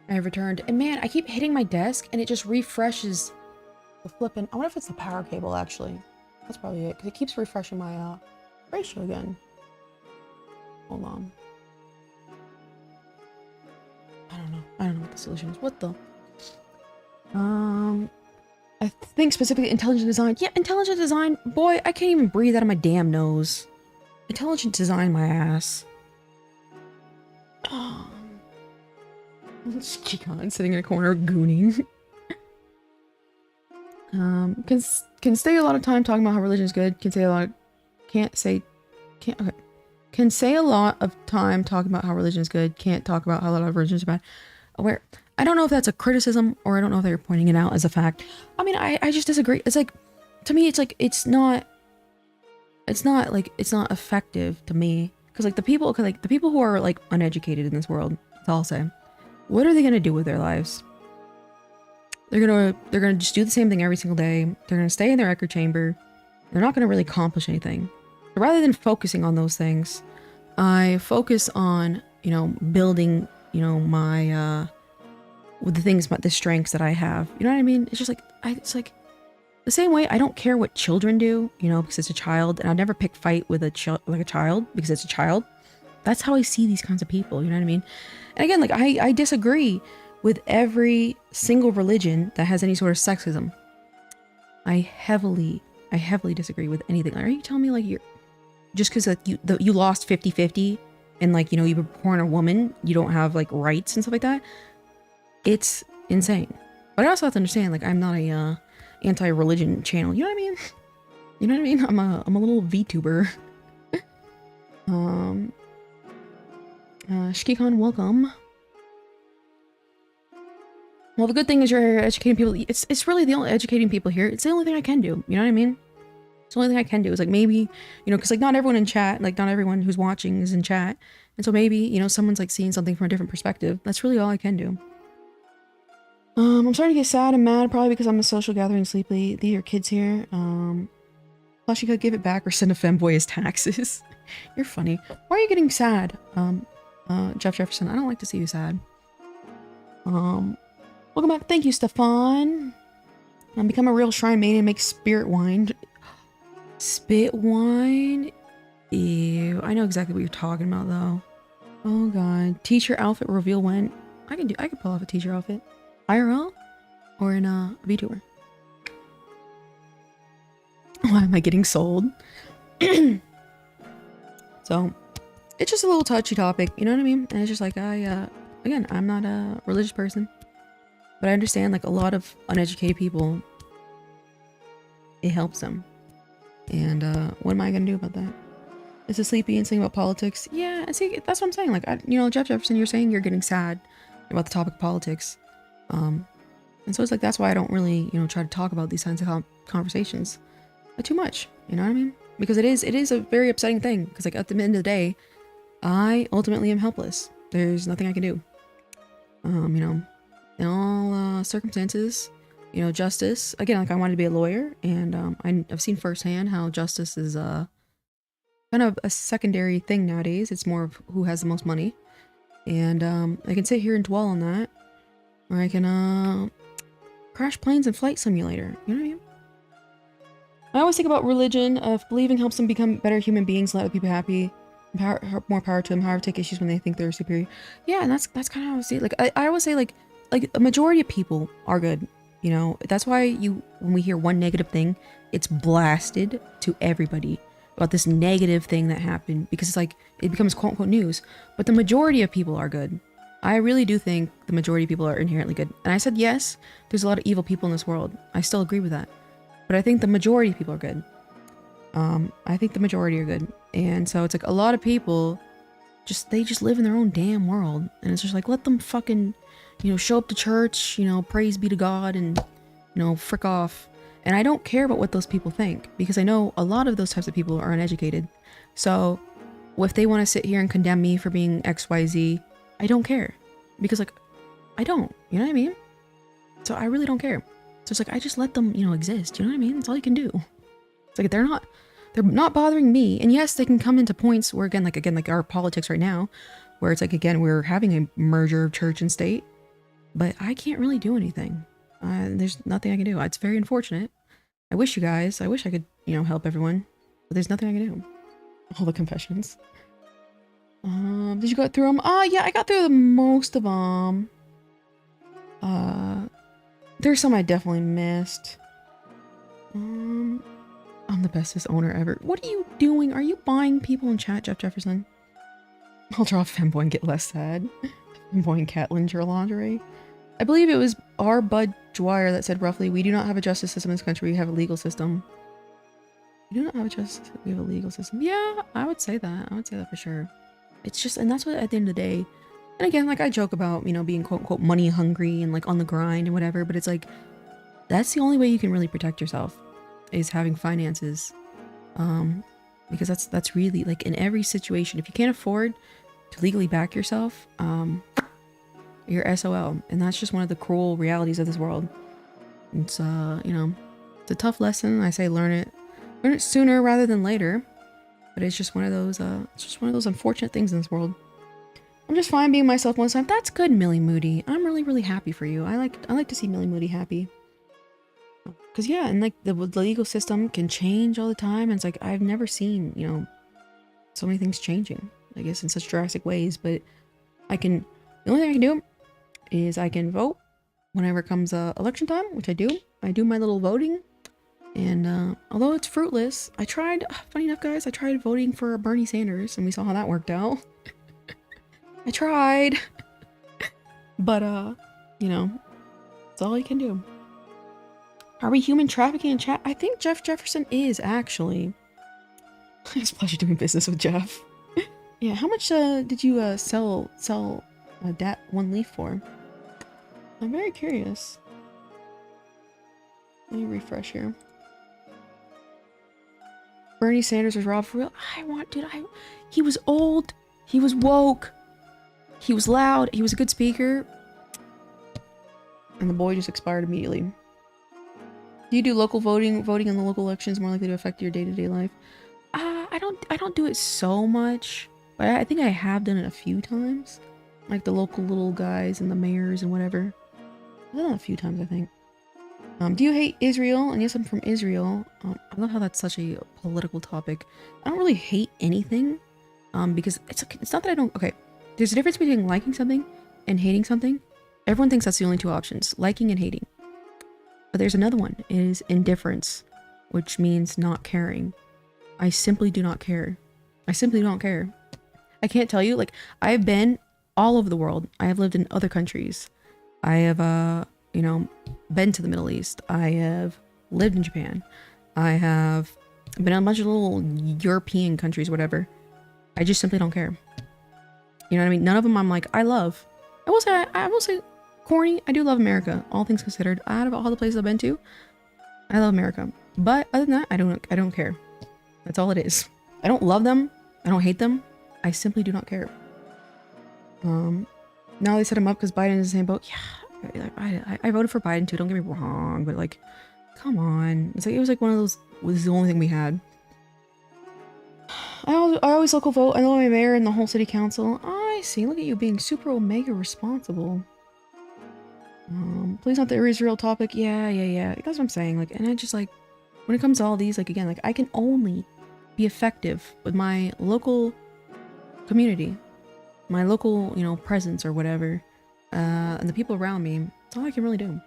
I have returned, and man, I keep hitting my desk, and it just refreshes the flipping. I wonder if it's the power cable, actually. That's probably it, because it keeps refreshing my ratio again. Hold on. I don't know. I don't know what the solution is. What the? I think specifically intelligent design. Yeah, intelligent design. Boy, I can't even breathe out of my damn nose. Intelligent design, my ass. Chicon sitting in a corner gooning. Can stay a lot of time talking about how religion is good. Can say a lot of time talking about how religion is good. Can't talk about how a lot of religion is bad. Where I don't know if that's a criticism or I don't know if they're pointing it out as a fact. I mean, I just disagree. It's like, to me, it's like it's not effective to me because like the people who are like uneducated in this world, that's all I'll say. What are they gonna do with their lives? They're gonna just do the same thing every single day. They're gonna stay in their echo chamber. They're not gonna really accomplish anything. So rather than focusing on those things, I focus on, you know, building, you know, my with the strengths that I have. You know what I mean? It's just like it's like the same way I don't care what children do, you know, because it's a child, and I'd never pick fight with a child because it's a child. That's how I see these kinds of people, you know what I mean? And again, like I disagree with every single religion that has any sort of sexism. I heavily disagree with anything. Are you telling me like you're just because like you lost 50-50 and like, you know, you were born a woman, you don't have like rights and stuff like that? It's insane. But I also have to understand, like, I'm not a anti-religion channel. You know what I mean? You know what I mean? I'm a little VTuber. Shikikon, welcome. Well, the good thing is you're educating people. It's really the only educating people here. It's the only thing I can do. You know what I mean? It's the only thing I can do is like maybe, you know, because like not everyone in chat, like not everyone who's watching is in chat. And so maybe, you know, someone's like seeing something from a different perspective. That's really all I can do. I'm starting to get sad and mad probably because I'm a social gathering sleepy. These are kids here. Plus you could give it back or send a femboy his taxes. You're funny. Why are you getting sad? Jeff Jefferson, I don't like to see you sad. Welcome back. Thank you, Stefan. Become a real shrine maiden and make spirit wine. Spit wine? Ew. I know exactly what you're talking about though. Oh god. Teacher outfit reveal when? I can pull off a teacher outfit. IRL? Or in a VTuber? Why am I getting sold? So, it's just a little touchy topic, you know what I mean? And it's just like, again, I'm not a religious person. But I understand, like, a lot of uneducated people, it helps them. And, what am I gonna do about that? Is it sleepy and saying about politics? Yeah, see, that's what I'm saying. Like, you know, Jeff Jefferson, you're saying you're getting sad about the topic of politics. And so it's like, that's why I don't really, you know, try to talk about these kinds of conversations too much. You know what I mean? Because it is a very upsetting thing. Because, like, at the end of the day, I ultimately am helpless. There's nothing I can do. You know, in all circumstances, you know, justice, again, like I wanted to be a lawyer, and I've seen firsthand how justice is kind of a secondary thing nowadays. It's more of who has the most money. And I can sit here and dwell on that, or I can crash planes in Flight Simulator. You know what I mean? I always think about religion. If believing helps them become better human beings, let other people happy, more power to them. However, take issues when they think they're superior. Yeah, and that's kind of how I see it. Like I always say, like a majority of people are good. You know, that's why when we hear one negative thing, it's blasted to everybody about this negative thing that happened, because it's like it becomes quote unquote news. But the majority of people are good. I really do think the majority of people are inherently good. And I said yes, there's a lot of evil people in this world. I still agree with that. But I think the majority of people are good. I think the majority are good. And so it's like a lot of people they just live in their own damn world. And it's just like, let them fucking, you know, show up to church, you know, praise be to God, and, you know, frick off. And I don't care about what those people think, because I know a lot of those types of people are uneducated. So if they want to sit here and condemn me for being XYZ, I don't care. Because, like, I don't. You know what I mean? So I really don't care. So it's like, I just let them, you know, exist. You know what I mean? That's all you can do. It's like, they're not bothering me. And yes, they can come into points where, again, like our politics right now, where it's like, again, we're having a merger of church and state, but I can't really do anything. There's nothing I can do. It's very unfortunate. I wish I could, you know, help everyone, but there's nothing I can do. All the confessions. Did you go through them? Yeah, I got through most of them. There's some I definitely missed. I'm the bestest owner ever. What are you doing? Are you buying people in chat, Jeff Jefferson? I'll draw a femboy and get less sad. Femboy and Catelyn lingerie. I believe it was our Bud Dwyer that said roughly, we do not have a justice system in this country, we have a legal system. We do not have a justice, we have a legal system. Yeah, I would say that. I would say that for sure. It's just, and that's what at the end of the day, and again, like I joke about, you know, being quote unquote money hungry and like on the grind and whatever, but it's like, that's the only way you can really protect yourself, is having finances. Because that's really, like, in every situation, if you can't afford to legally back yourself, you're SOL. And that's just one of the cruel realities of this world. It's, you know, it's a tough lesson. I say learn it sooner rather than later. But it's just one of those unfortunate things in this world. I'm just fine being myself most time. That's good, Millie Moody. I'm really, really happy for you. I like to see Millie Moody happy. Because, yeah, and, like, the legal system can change all the time. And it's like, I've never seen, you know, so many things changing, I guess, in such drastic ways. But the only thing I can do is I can vote whenever it comes election time, which I do. I do my little voting. And although it's fruitless, funny enough, guys, I tried voting for Bernie Sanders, and we saw how that worked out. I tried. But, you know, it's all you can do. Are we human trafficking in chat? I think Jeff Jefferson is, actually. It's a pleasure doing business with Jeff. Yeah, how much did you sell that one leaf for? I'm very curious. Let me refresh here. Bernie Sanders was robbed for real. He was old. He was woke. He was loud. He was a good speaker. And the boy just expired immediately. Do you do local voting? Voting in the local elections more likely to affect your day-to-day life? I don't do it so much, but I think I have done it a few times. Like the local little guys and the mayors and whatever. I've done it a few times, I think. Do you hate Israel? And yes, I'm from Israel. I love how that's such a political topic. I don't really hate anything, because it's not that I don't. Okay, there's a difference between liking something and hating something. Everyone thinks that's the only two options: liking and hating. But there's another one. It is indifference, which means not caring. I simply do not care. I simply don't care. I can't tell you. Like, I've been all over the world. I have lived in other countries. I have, you know, been to the Middle East. I have lived in Japan. I have been in a bunch of little European countries, whatever. I just simply don't care. You know what I mean? None of them I'm like, I love. I will say, corny, I do love America. All things considered, out of all the places I've been to, I love America. But other than that, I don't care. That's all it is. I don't love them. I don't hate them. I simply do not care. Now they set him up because Biden is in the same boat. Yeah, I voted for Biden too. Don't get me wrong, but like, come on. It's like, it was like one of those. Was the only thing we had. I always local vote. I know my mayor and the whole city council. I see. Look at you being super omega responsible. Please not the Israel topic. Yeah. That's what I'm saying. Like, and I just like, when it comes to all these, like, again, like, I can only be effective with my local community, my local, you know, presence or whatever, and the people around me. That's all I can really do.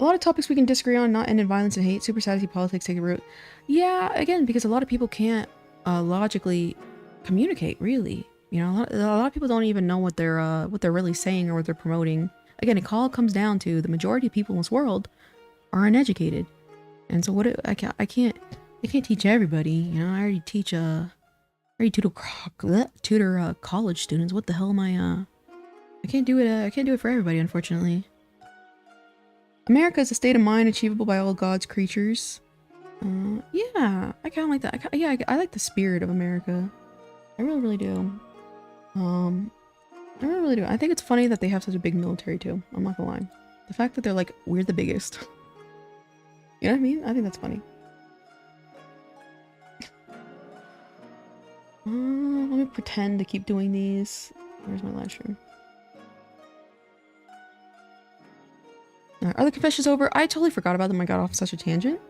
A lot of topics we can disagree on, not end in violence and hate. Super sassy politics take a root. Yeah, again, because a lot of people can't logically communicate, really. You know, a lot of people don't even know what they're really saying or what they're promoting. Again, it all comes down to the majority of people in this world are uneducated, and so I can't teach everybody. You know, I already tutor college students. What the hell am I can't do it. I can't do it for everybody, unfortunately. America is a state of mind achievable by all God's creatures. Yeah, I kind of like that. I like the spirit of America. I really, really do. I really, really do. I think it's funny that they have such a big military too. I'm not gonna lie. The fact that they're like, we're the biggest. You know what I mean? I think that's funny. Let me pretend to keep doing these. Where's my live stream? Are the confessions over? I totally forgot about them. I got off such a tangent.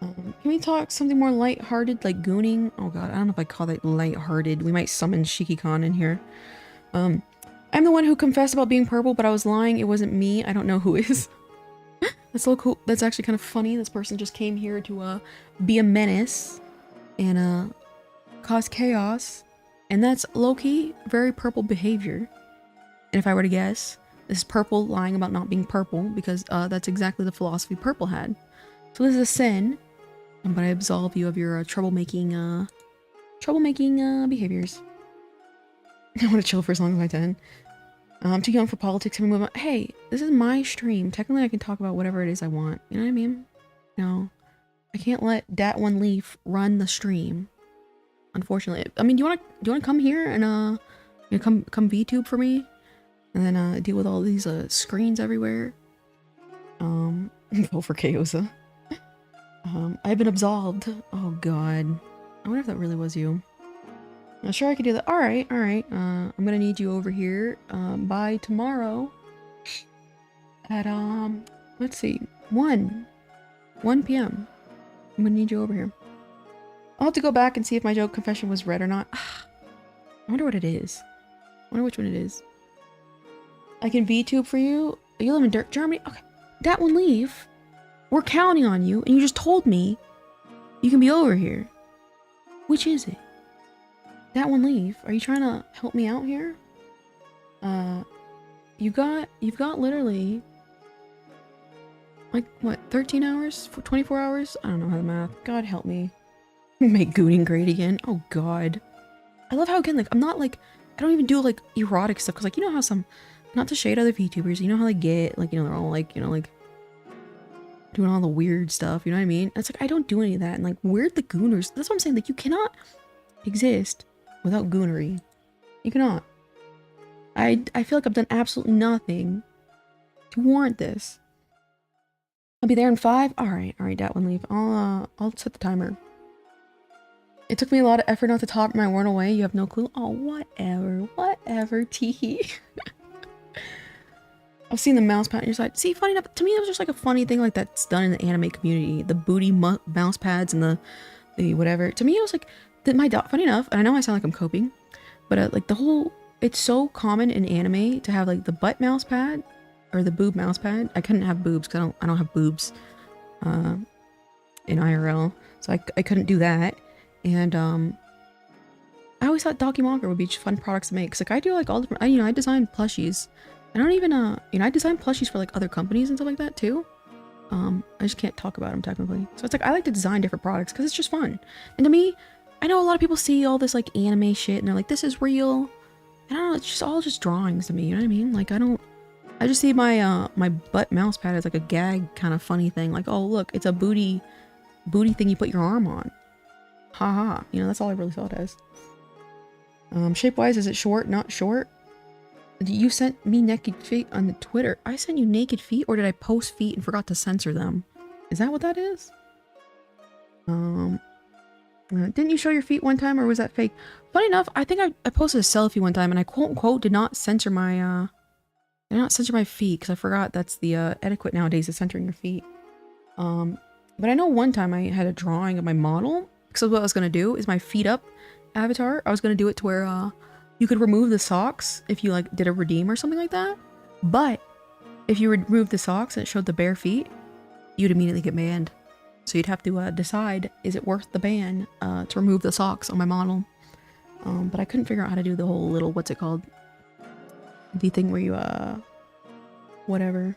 Can we talk something more lighthearted, like gooning? Oh god, I don't know if I call that lighthearted. We might summon Shiki-Khan in here. I'm the one who confessed about being purple, but I was lying. It wasn't me. I don't know who is. That's so cool. That's actually kind of funny. This person just came here to be a menace and cause chaos. And that's low-key very purple behavior. And if I were to guess, this is purple lying about not being purple, because that's exactly the philosophy purple had. So this is a sin, but I absolve you of your troublemaking behaviors. I want to chill for as long as I can. I'm too young for politics. Hey, this is my stream. Technically, I can talk about whatever it is I want. You know what I mean? No, I can't let Dat One Leaf run the stream. Unfortunately, I mean, do you want to come here and you know, come Vtube for me, and then deal with all these screens everywhere? Go for Kaosa. I've been absolved. Oh god, I wonder if that really was you. I'm sure I could do that. All right. I'm gonna need you over here by tomorrow at let's see, 1 p.m. I'm gonna need you over here. I'll have to go back and see if my joke confession was read or not. I wonder what it is. I wonder which one it is. I can VTube for you. You live in Dirt, Germany? Okay. Dat One Leaf. We're counting on you, and you just told me you can be over here. Which is it? Dat One Leaf. Are you trying to help me out here? You've got literally like what, 13 hours? 24 hours? I don't know how to math. God help me. Make gooning great again. Oh god. I love how, again, like, I'm not like, I don't even do like erotic stuff, because like, you know how some, not to shade other VTubers, you know how they get like, you know, they're all like, you know, like doing all the weird stuff, you know what I mean? It's like, I don't do any of that. And like, we're the gooners. That's what I'm saying. Like, you cannot exist without goonery. You cannot. I feel like I've done absolutely nothing to warrant this. I'll be there in 5. All right, Dat One Leaf. I'll set the timer. It took me a lot of effort not to talk my word away. You have no clue. Oh, whatever, teehee. I've seen the mouse pad on your side. See, funny enough, to me, it was just like a funny thing like that's done in the anime community. The booty mouse pads and the whatever. To me, it was like, funny enough, and I know I sound like I'm coping, but like the whole, it's so common in anime to have like the butt mouse pad or the boob mouse pad. I couldn't have boobs because I don't have boobs in IRL, so I couldn't do that. And I always thought Documonker would be just fun products to make. Cause like I do like all different, I design plushies. I don't even I design plushies for like other companies and stuff like that too. I just can't talk about them technically. So it's like I like to design different products because it's just fun. And to me, I know a lot of people see all this like anime shit and they're like, this is real. And I don't know, it's just all just drawings to me. You know what I mean? Like I just see my my butt mouse pad as like a gag kind of funny thing. Like, oh look, it's a booty thing you put your arm on. Haha. You know, that's all I really saw it as. Shape wise, is it short? Not short? You sent me naked feet on the Twitter. I sent you naked feet, or did I post feet and forgot to censor them? Is that what that is? Didn't you show your feet one time, or was that fake? Funny enough, I think I posted a selfie one time, and I quote unquote did not censor my feet because I forgot that's the etiquette nowadays is censoring your feet. But I know one time I had a drawing of my model. So what I was going to do is my feet up avatar. I was going to do it to where you could remove the socks if you like did a redeem or something like that. But if you remove the socks and it showed the bare feet, you'd immediately get banned. So you'd have to decide, is it worth the ban to remove the socks on my model? But I couldn't figure out how to do the whole little, what's it called? The thing where you, whatever.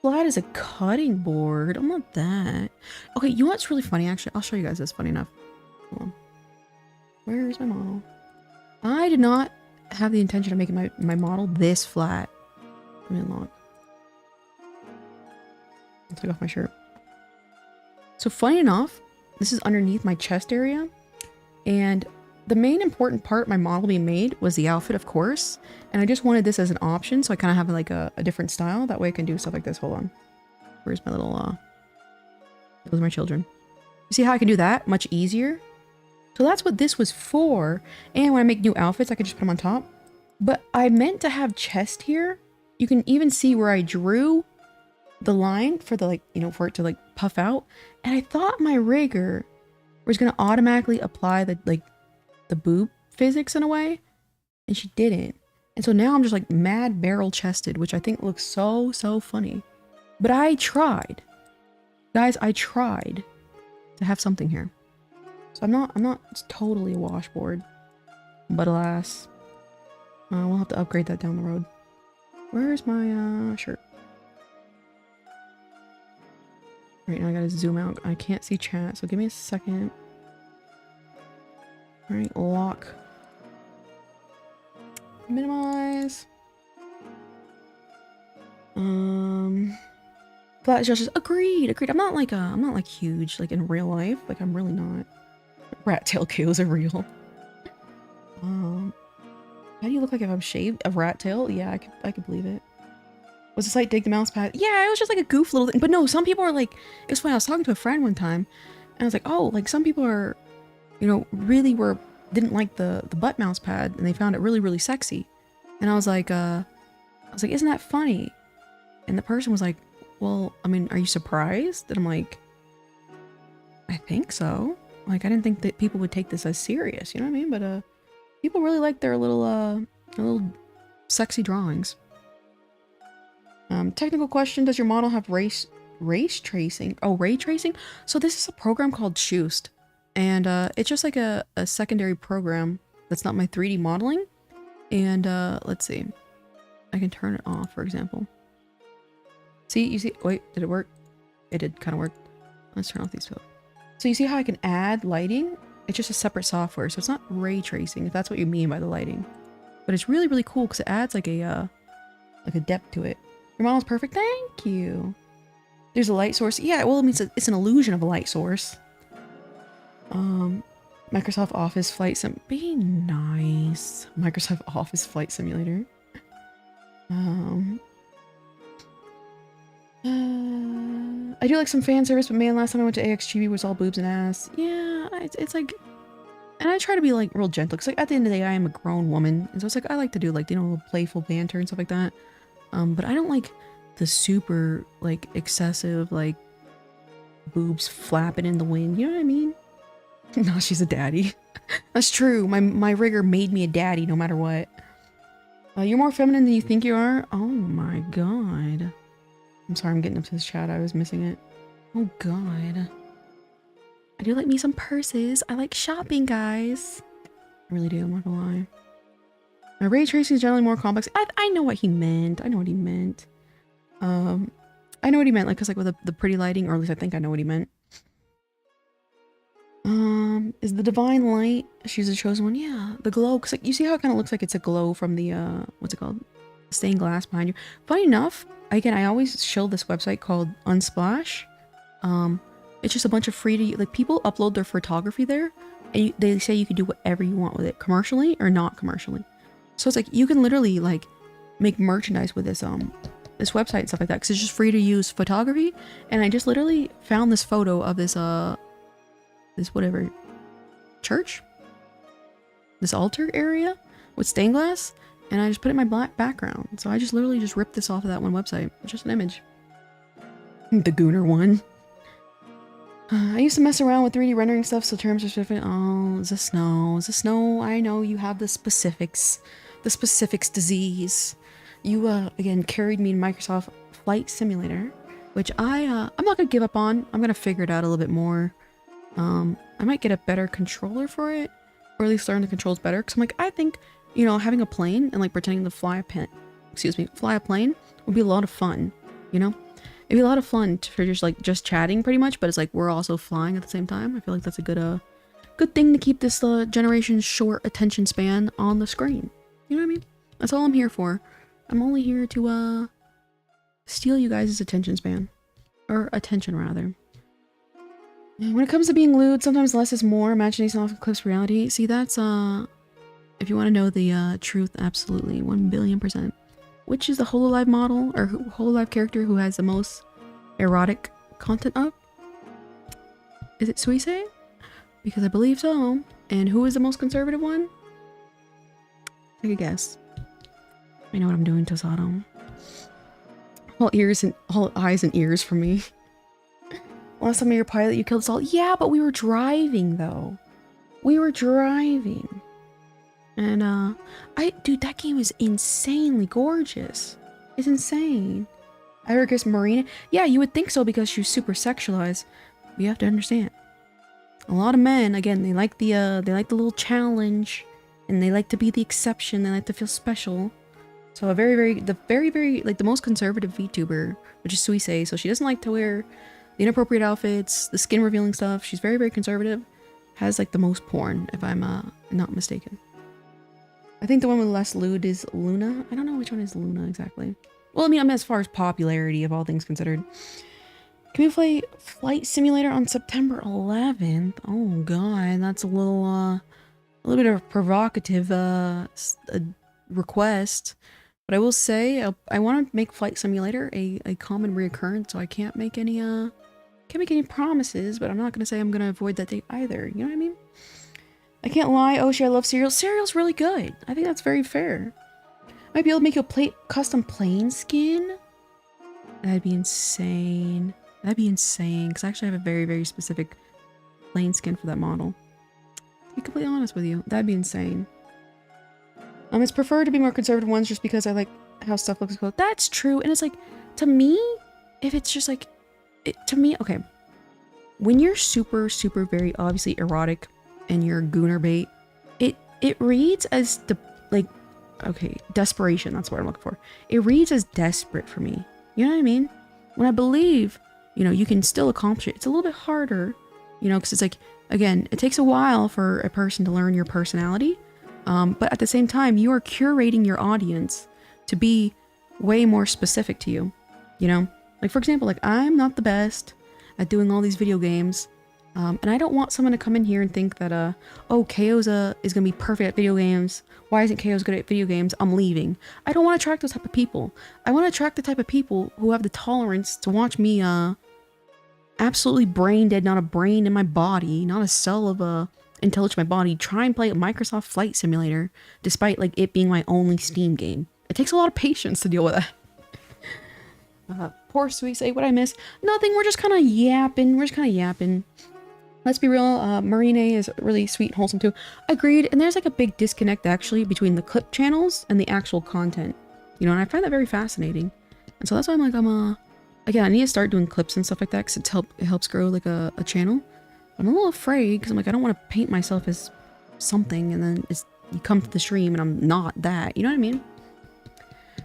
Flat is a cutting board. I want that. Okay, you know what's really funny, actually? I'll show you guys this, funny enough. Hold on. Where's my model? I did not have the intention of making my model this flat. Let me unlock. I'll take off my shirt. So funny enough, this is underneath my chest area. And the main important part of my model being made was the outfit, of course. And I just wanted this as an option, so I kind of have like a different style. That way I can do stuff like this. Hold on. Where's my little, those are my children. You see how I can do that much easier? So that's what this was for. And when I make new outfits, I could just put them on top. But I meant to have chest here. You can even see where I drew the line for the, like, you know, for it to like puff out. And I thought my rigger was going to automatically apply the, like, the boob physics in a way. And she didn't. And so now I'm just like mad barrel chested, which I think looks so funny. But I tried. Guys, I tried to have something here. So I'm not totally a washboard. But alas. We'll have to upgrade that down the road. Where's my shirt? Right now I gotta zoom out. I can't see chat, so give me a second. Alright, lock. Minimize. Flat justice. Agreed. I'm not like huge like in real life. Like I'm really not. Rat tail kills are real. How do you look like if I'm shaved? A rat tail? Yeah, I could believe it. Was the site dig the mouse pad? Yeah, it was just like a goof little thing. But no, some people are like, it's funny, I was talking to a friend one time and I was like, oh, like some people are, you know, really didn't like the butt mouse pad and they found it really sexy. And I was like, isn't that funny? And the person was like, well, I mean, are you surprised? And I'm like, I think so. Like, I didn't think that people would take this as serious, you know what I mean? But people really like their little sexy drawings. Technical question, does your model have race tracing? Oh, ray tracing? So this is a program called Shoost. And it's just like a secondary program that's not my 3D modeling. And let's see. I can turn it off, for example. See, you see, wait, did it work? It did kind of work. Let's turn off these two. So you see how I can add lighting? It's just a separate software, so it's not ray tracing, if that's what you mean by the lighting. But it's really cool because it adds like a depth to it. Your model's perfect. Thank you. There's a light source. Yeah, well, it means it's an illusion of a light source. Microsoft Office Flight Sim. Be nice. Microsoft Office Flight Simulator. I do like some fan service, but man, last time I went to AXGB was all boobs and ass. Yeah, it's like, and I try to be like real gentle because like at the end of the day, I am a grown woman, and so it's like I like to do like, you know, playful banter and stuff like that. But I don't like the super like excessive like boobs flapping in the wind. You know what I mean? No, she's a daddy. That's true. My rigger made me a daddy no matter what. You're more feminine than you think you are. Oh my god. I'm sorry, I'm getting up to this chat. I was missing it. Oh god. I do like me some purses. I like shopping, guys. I really do, I'm not gonna lie. My ray tracing is generally more complex. I know what he meant. I know what he meant. I know what he meant, like, cause like with the pretty lighting, or at least I think I know what he meant. Is the divine light? She's the chosen one. Yeah, the glow. Cause like you see how it kind of looks like it's a glow from the what's it called? Stained glass behind you. Funny enough, again, I always show this website called Unsplash. It's just a bunch of free to like people upload their photography there, and they say you can do whatever you want with it, commercially or not commercially. So it's like you can literally like make merchandise with this this website and stuff like that because it's just free to use photography. And I just literally found this photo of this this whatever church, this altar area with stained glass, and I just put it in my black background. So I just literally just ripped this off of that one website. It's just an image. The Gooner one. I used to mess around with 3D rendering stuff, so terms are different. Oh, the snow. The snow. I know you have the specifics. The specifics disease. You, again, carried me in Microsoft Flight Simulator, which I'm not gonna give up on. I'm gonna figure it out a little bit more. I might get a better controller for it, or at least learn the controls better. Because I'm like, I think, you know, having a plane and like pretending to fly a plane would be a lot of fun, you know? It'd be a lot of fun for just chatting pretty much, but it's like we're also flying at the same time. I feel like that's a good thing to keep this generation's short attention span on the screen. You know what I mean? That's all I'm here for. I'm only here to steal you guys' attention span. Or attention, rather. And when it comes to being lewd, sometimes less is more. Imagination often eclipses reality. See, that's if you want to know the truth, absolutely, 1,000,000,000%. Which is the HoloLive model, or HoloLive character who has the most erotic content up? Is it Suisse? Because I believe so. And who is the most conservative one? Take a guess. I know what I'm doing, Tosato. All eyes and ears for me. Last time your pilot, you killed us all. Yeah, but we were driving though. We were driving. And dude, that game is insanely gorgeous. It's insane. I ever guess Marina? Yeah, you would think so because she's super sexualized. But you have to understand. A lot of men, again, they like the little challenge, and they like to be the exception. They like to feel special. So a very, like the most conservative VTuber, which is Suisse. So she doesn't like to wear the inappropriate outfits, the skin revealing stuff. She's very, very conservative. Has like the most porn, if I'm not mistaken. I think the one with less lewd is Luna. I don't know which one is Luna exactly. Well, I mean as far as popularity of all things considered. Can we play Flight Simulator on September 11th? Oh god, that's a little bit of a provocative request. But I will say I want to make Flight Simulator a common reoccurrence, so I can't make any promises, but I'm not gonna say I'm gonna avoid that date either. You know what I mean? I can't lie. Oh shit, I love cereal. Cereal's really good. I think that's very fair. Might be able to make you a custom plane skin. That'd be insane. That'd be insane, because I actually have a very, very specific plane skin for that model. To be completely honest with you, that'd be insane. It's preferred to be more conservative ones just because I like how stuff looks cool. That's true, and it's like, to me, if it's just like, to me, okay. When you're super, super very obviously erotic and you're gooner bait, it reads as desperation, that's what I'm looking for. It reads as desperate for me. You know what I mean? When I believe, you know, you can still accomplish it. It's a little bit harder, you know, because it's like, again, it takes a while for a person to learn your personality. But at the same time, you are curating your audience to be way more specific to you, you know? Like, for example, like, I'm not the best at doing all these video games. And I don't want someone to come in here and think that, oh, KO's is going to be perfect at video games. Why isn't KO's good at video games? I'm leaving. I don't want to attract those type of people. I want to attract the type of people who have the tolerance to watch me, absolutely brain dead, not a brain in my body, not a cell of, intelligence in my body, try and play a Microsoft Flight Simulator, despite, like, it being my only Steam game. It takes a lot of patience to deal with that. Poor Suisse, what'd I miss? Nothing, we're just kind of yapping. Let's be real, Marine is really sweet and wholesome too. Agreed, and there's like a big disconnect actually between the clip channels and the actual content. You know, and I find that very fascinating. And so that's why I'm like, again, I need to start doing clips and stuff like that because it helps grow like a channel. I'm a little afraid because I'm like, I don't want to paint myself as something and then you come to the stream and I'm not that. You know what I mean?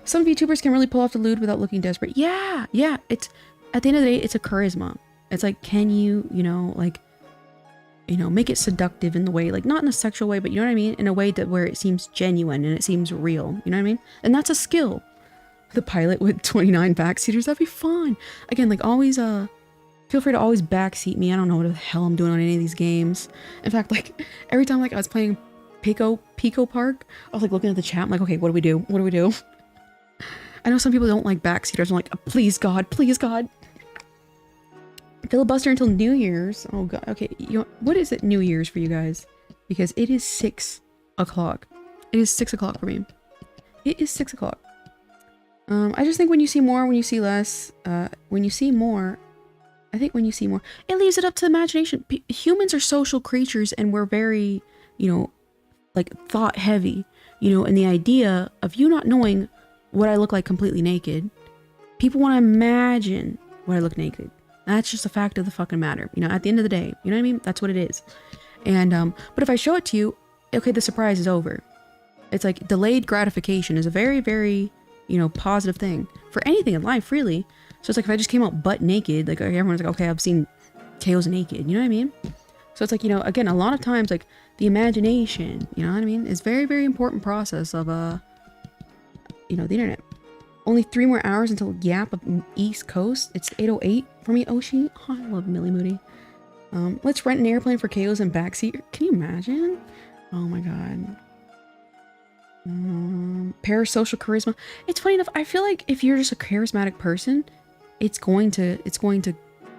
Some VTubers can really pull off the lewd without looking desperate. Yeah, it's, at the end of the day, it's a charisma. It's like, can you, make it seductive in the way, like, not in a sexual way, but you know what I mean? In a way that where it seems genuine and it seems real. You know what I mean? And that's a skill. The pilot with 29 backseaters, that'd be fun. Again, like, always, feel free to always backseat me. I don't know what the hell I'm doing on any of these games. In fact, like, every time, like, I was playing Pico Park, I was, like, looking at the chat. I'm like, okay, what do we do? What do we do? I know some people don't like backseaters. I'm like, please, God, please, God. Filibuster until New Year's. Oh, God. Okay, what is it New Year's for you guys? Because it is 6 o'clock. It is 6 o'clock for me. It is 6 o'clock. I just think when you see more, when you see less, when you see more, I think when you see more, it leaves it up to imagination. Humans are social creatures, and we're very, you know, like thought heavy, you know, and the idea of you not knowing what I look like completely naked, people want to imagine what I look naked. That's just a fact of the fucking matter. You know, at the end of the day, you know what I mean? That's what it is. And, but if I show it to you, okay, the surprise is over. It's like delayed gratification is a very, very, you know, positive thing for anything in life, really. So it's like if I just came out butt naked, like everyone's like, okay, I've seen Kao's naked, you know what I mean? So it's like, you know, again, a lot of times, like the imagination, you know what I mean? Is very, very important process of, you know, the internet. Only 3 more hours until Yap of East Coast. It's 8:08 for me, Oshi. Oh, I love Millie Moody. Let's rent an airplane for Kao's and backseat. Can you imagine? Oh my god. Parasocial charisma. It's funny enough. I feel like if you're just a charismatic person, it's going to,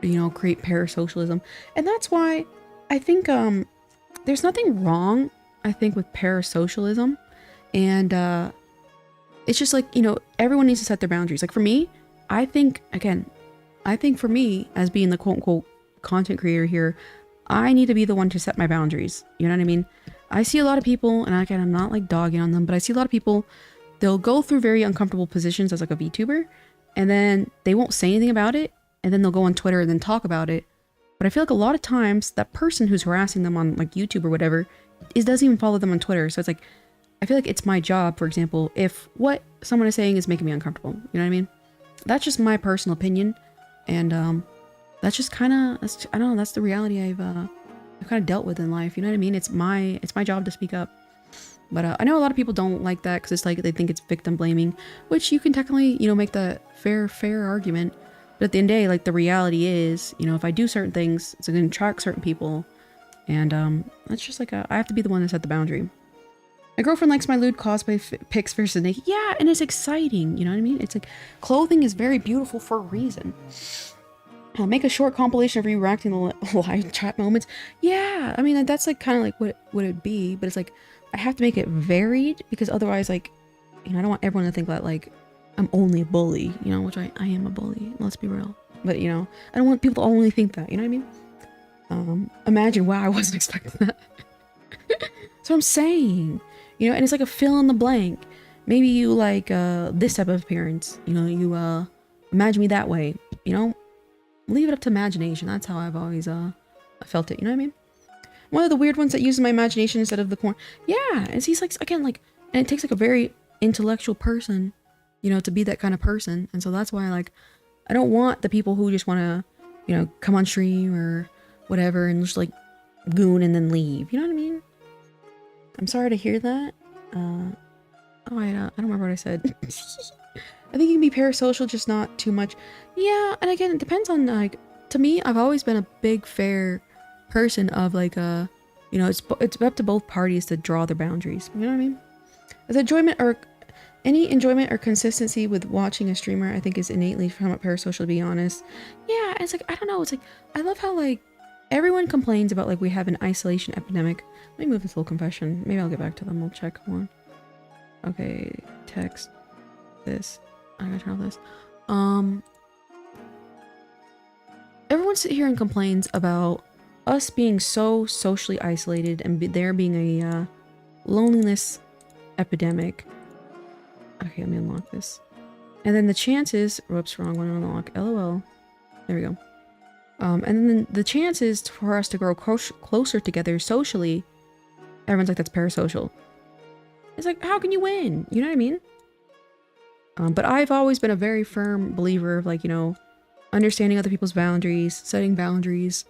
you know, create parasocialism, and that's why I think there's nothing wrong, I think, with parasocialism, and it's just like, you know, everyone needs to set their boundaries. Like for me, I think for me as being the quote unquote content creator here, I need to be the one to set my boundaries. You know what I mean? I see a lot of people, and again, I'm not like dogging on them, but I see a lot of people, they'll go through very uncomfortable positions as like a VTuber, and then they won't say anything about it, and then they'll go on Twitter and then talk about it. But I feel like a lot of times that person who's harassing them on like YouTube or whatever doesn't even follow them on Twitter. So it's like, I feel like it's my job, for example, if what someone is saying is making me uncomfortable. You know what I mean? That's just my personal opinion, and that's just kind of, I don't know, that's the reality I've kind of dealt with in life. You know what I mean? It's my job to speak up. But I know a lot of people don't like that because it's like they think it's victim blaming, which you can technically, you know, make the fair argument. But at the end of the day, like the reality is, you know, if I do certain things, it's going to attract certain people, and that's just like I have to be the one to set the boundary. My girlfriend likes my lewd cosplay pics versus naked. Yeah, and it's exciting. You know what I mean? It's like clothing is very beautiful for a reason. Make a short compilation of you reacting to live chat moments. Yeah, I mean, that's like kind of like what it'd be, but it's like I have to make it varied because otherwise, like, you know, I don't want everyone to think that like I'm only a bully, you know, which I am a bully, let's be real. But, you know, I don't want people to only think that, you know what I mean? Imagine, wow, I wasn't expecting that. So I'm saying, you know, and it's like a fill in the blank. Maybe you like this type of appearance, you know, you imagine me that way, you know? Leave it up to imagination. That's how I've always felt it, you know what I mean? One of the weird ones that uses my imagination instead of the corn. Yeah, and he's like, again, like, and it takes like a very intellectual person, you know, to be that kind of person. And so that's why, like, I don't want the people who just want to, you know, come on stream or whatever and just like goon and then leave. You know what I mean? I'm sorry to hear that. Oh, I don't remember what I said. I think you can be parasocial, just not too much. Yeah, and again, it depends on, like, to me, I've always been a big fair person of, like, you know, it's up to both parties to draw their boundaries. You know what I mean? As enjoyment or any enjoyment or consistency with watching a streamer, I think is innately somewhat parasocial, to be honest. Yeah, it's like, I don't know, it's like, I love how, like, everyone complains about, like, we have an isolation epidemic. Let me move this little confession. Maybe I'll get back to them. I'll check. Hold on. Okay, text this. I gotta turn off this. Everyone sit here and complains about us being so socially isolated and there being a loneliness epidemic. Okay, let me unlock this. And then the chances, whoops, wrong one to unlock. LOL. There we go. And then the chances for us to grow closer together socially, everyone's like, that's parasocial. It's like, how can you win? You know what I mean? But I've always been a very firm believer of, like, you know, understanding other people's boundaries, setting boundaries,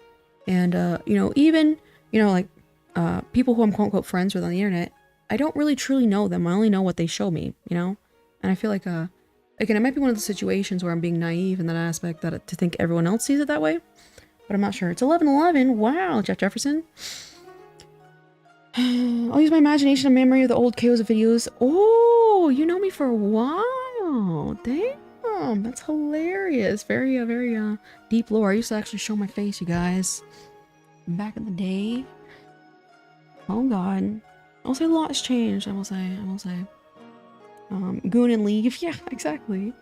and, you know, even, you know, like, people who I'm quote-unquote friends with on the internet, I don't really truly know them. I only know what they show me, you know? And I feel like, again, it might be one of the situations where I'm being naive in that aspect, that to think everyone else sees it that way, but I'm not sure. It's 11:11. Wow, Jeff Jefferson. I'll use my imagination and memory of the old KOs videos. Oh, you know me for a while. Damn, that's hilarious. Very, very deep lore. I used to actually show my face, you guys, back in the day. Oh God, I'll say a lot has changed. I will say. Goon and leave. Yeah, exactly.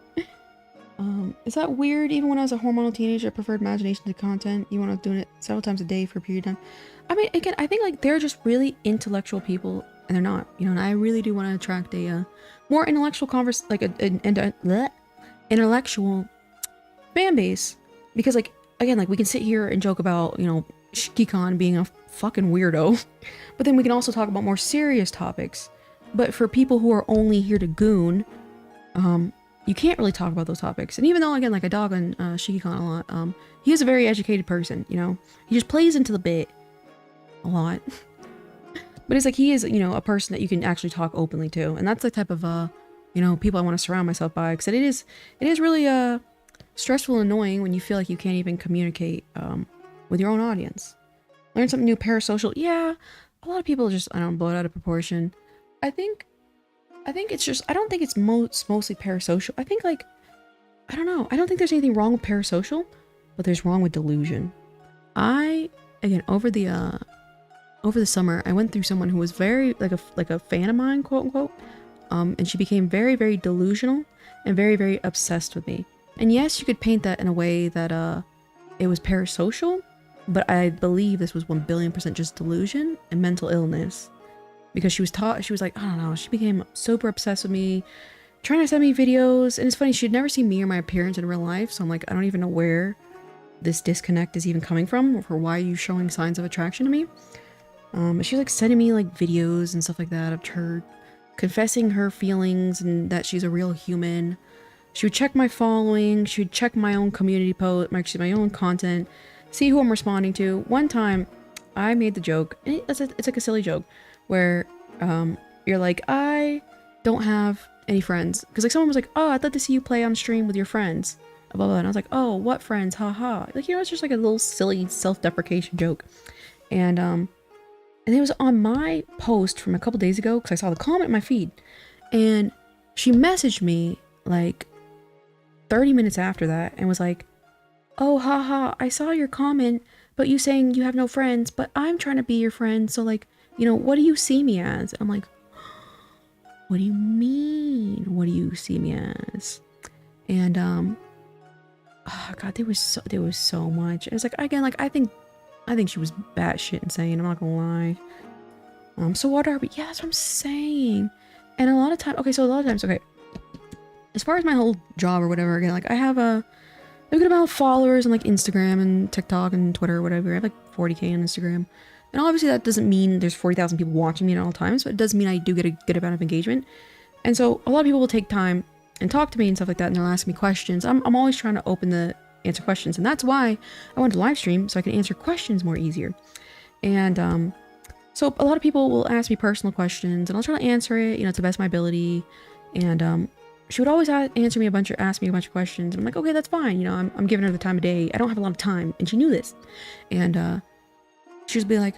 Is that weird? Even when I was a hormonal teenager, I preferred imagination to content. You want to doing it several times a day for a period of time. I mean, again, I think like they're just really intellectual people, and they're not, you know. And I really do want to attract a more intellectual intellectual fan base, because like again, like we can sit here and joke about, you know, Shiki-Con being a fucking weirdo, but then we can also talk about more serious topics. But for people who are only here to goon, you can't really talk about those topics. And even though, again, like I dog on Shiki-Con a lot, he is a very educated person, you know? He just plays into the bit a lot. But it's like he is, you know, a person that you can actually talk openly to. And that's the type of, you know, people I want to surround myself by. Because it is really stressful and annoying when you feel like you can't even communicate with your own audience. Learn something new, parasocial. Yeah, a lot of people just, I don't blow it out of proportion. I think it's just, I don't think it's mostly parasocial. I think like, I don't know. I don't think there's anything wrong with parasocial, but there's wrong with delusion. Again, over the summer, I went through someone who was very, like a fan of mine, quote unquote. And she became very, very delusional and very, very obsessed with me. And yes, you could paint that in a way that, it was parasocial, but I believe this was 1,000,000,000% just delusion and mental illness. Because she was like, I don't know, she became super obsessed with me, trying to send me videos. And it's funny, she'd never seen me or my appearance in real life. So I'm like, I don't even know where this disconnect is even coming from, or why are you showing signs of attraction to me? She was like sending me like videos and stuff like that of her confessing her feelings and that she's a real human. She would check my following, she would check my own community post, my own content, see who I'm responding to. One time, I made the joke, and it's like a silly joke, where you're like, I don't have any friends, because like someone was like, oh, I'd love to see you play on stream with your friends, blah blah, and I was like, oh, what friends, haha. Like, you know, it's just like a little silly self-deprecation joke. And it was on my post from a couple days ago, because I saw the comment in my feed, and she messaged me like 30 minutes after that and was like, oh, haha, I saw your comment, but you saying you have no friends, but I'm trying to be your friend, so like, you know, what do you see me as? And I'm like, what do you mean? What do you see me as? And oh god, there was so much. And it's like, again, like I think she was batshit insane, I'm not gonna lie. So what are we? Yeah, that's what I'm saying. And a lot of times, okay, as far as my whole job or whatever, again, like I have a good amount of followers on like Instagram and TikTok and Twitter or whatever. I have like 40K on Instagram. And obviously that doesn't mean there's 40,000 people watching me at all times, but it does mean I do get a good amount of engagement. And so a lot of people will take time and talk to me and stuff like that, and they'll ask me questions. I'm always trying to answer questions, and that's why I wanted to live stream, so I can answer questions more easier. And so a lot of people will ask me personal questions, and I'll try to answer it, you know, to the best of my ability. And she would always ask me a bunch of questions, and I'm like, okay, that's fine, you know, I'm giving her the time of day. I don't have a lot of time, and she knew this. And she would be like,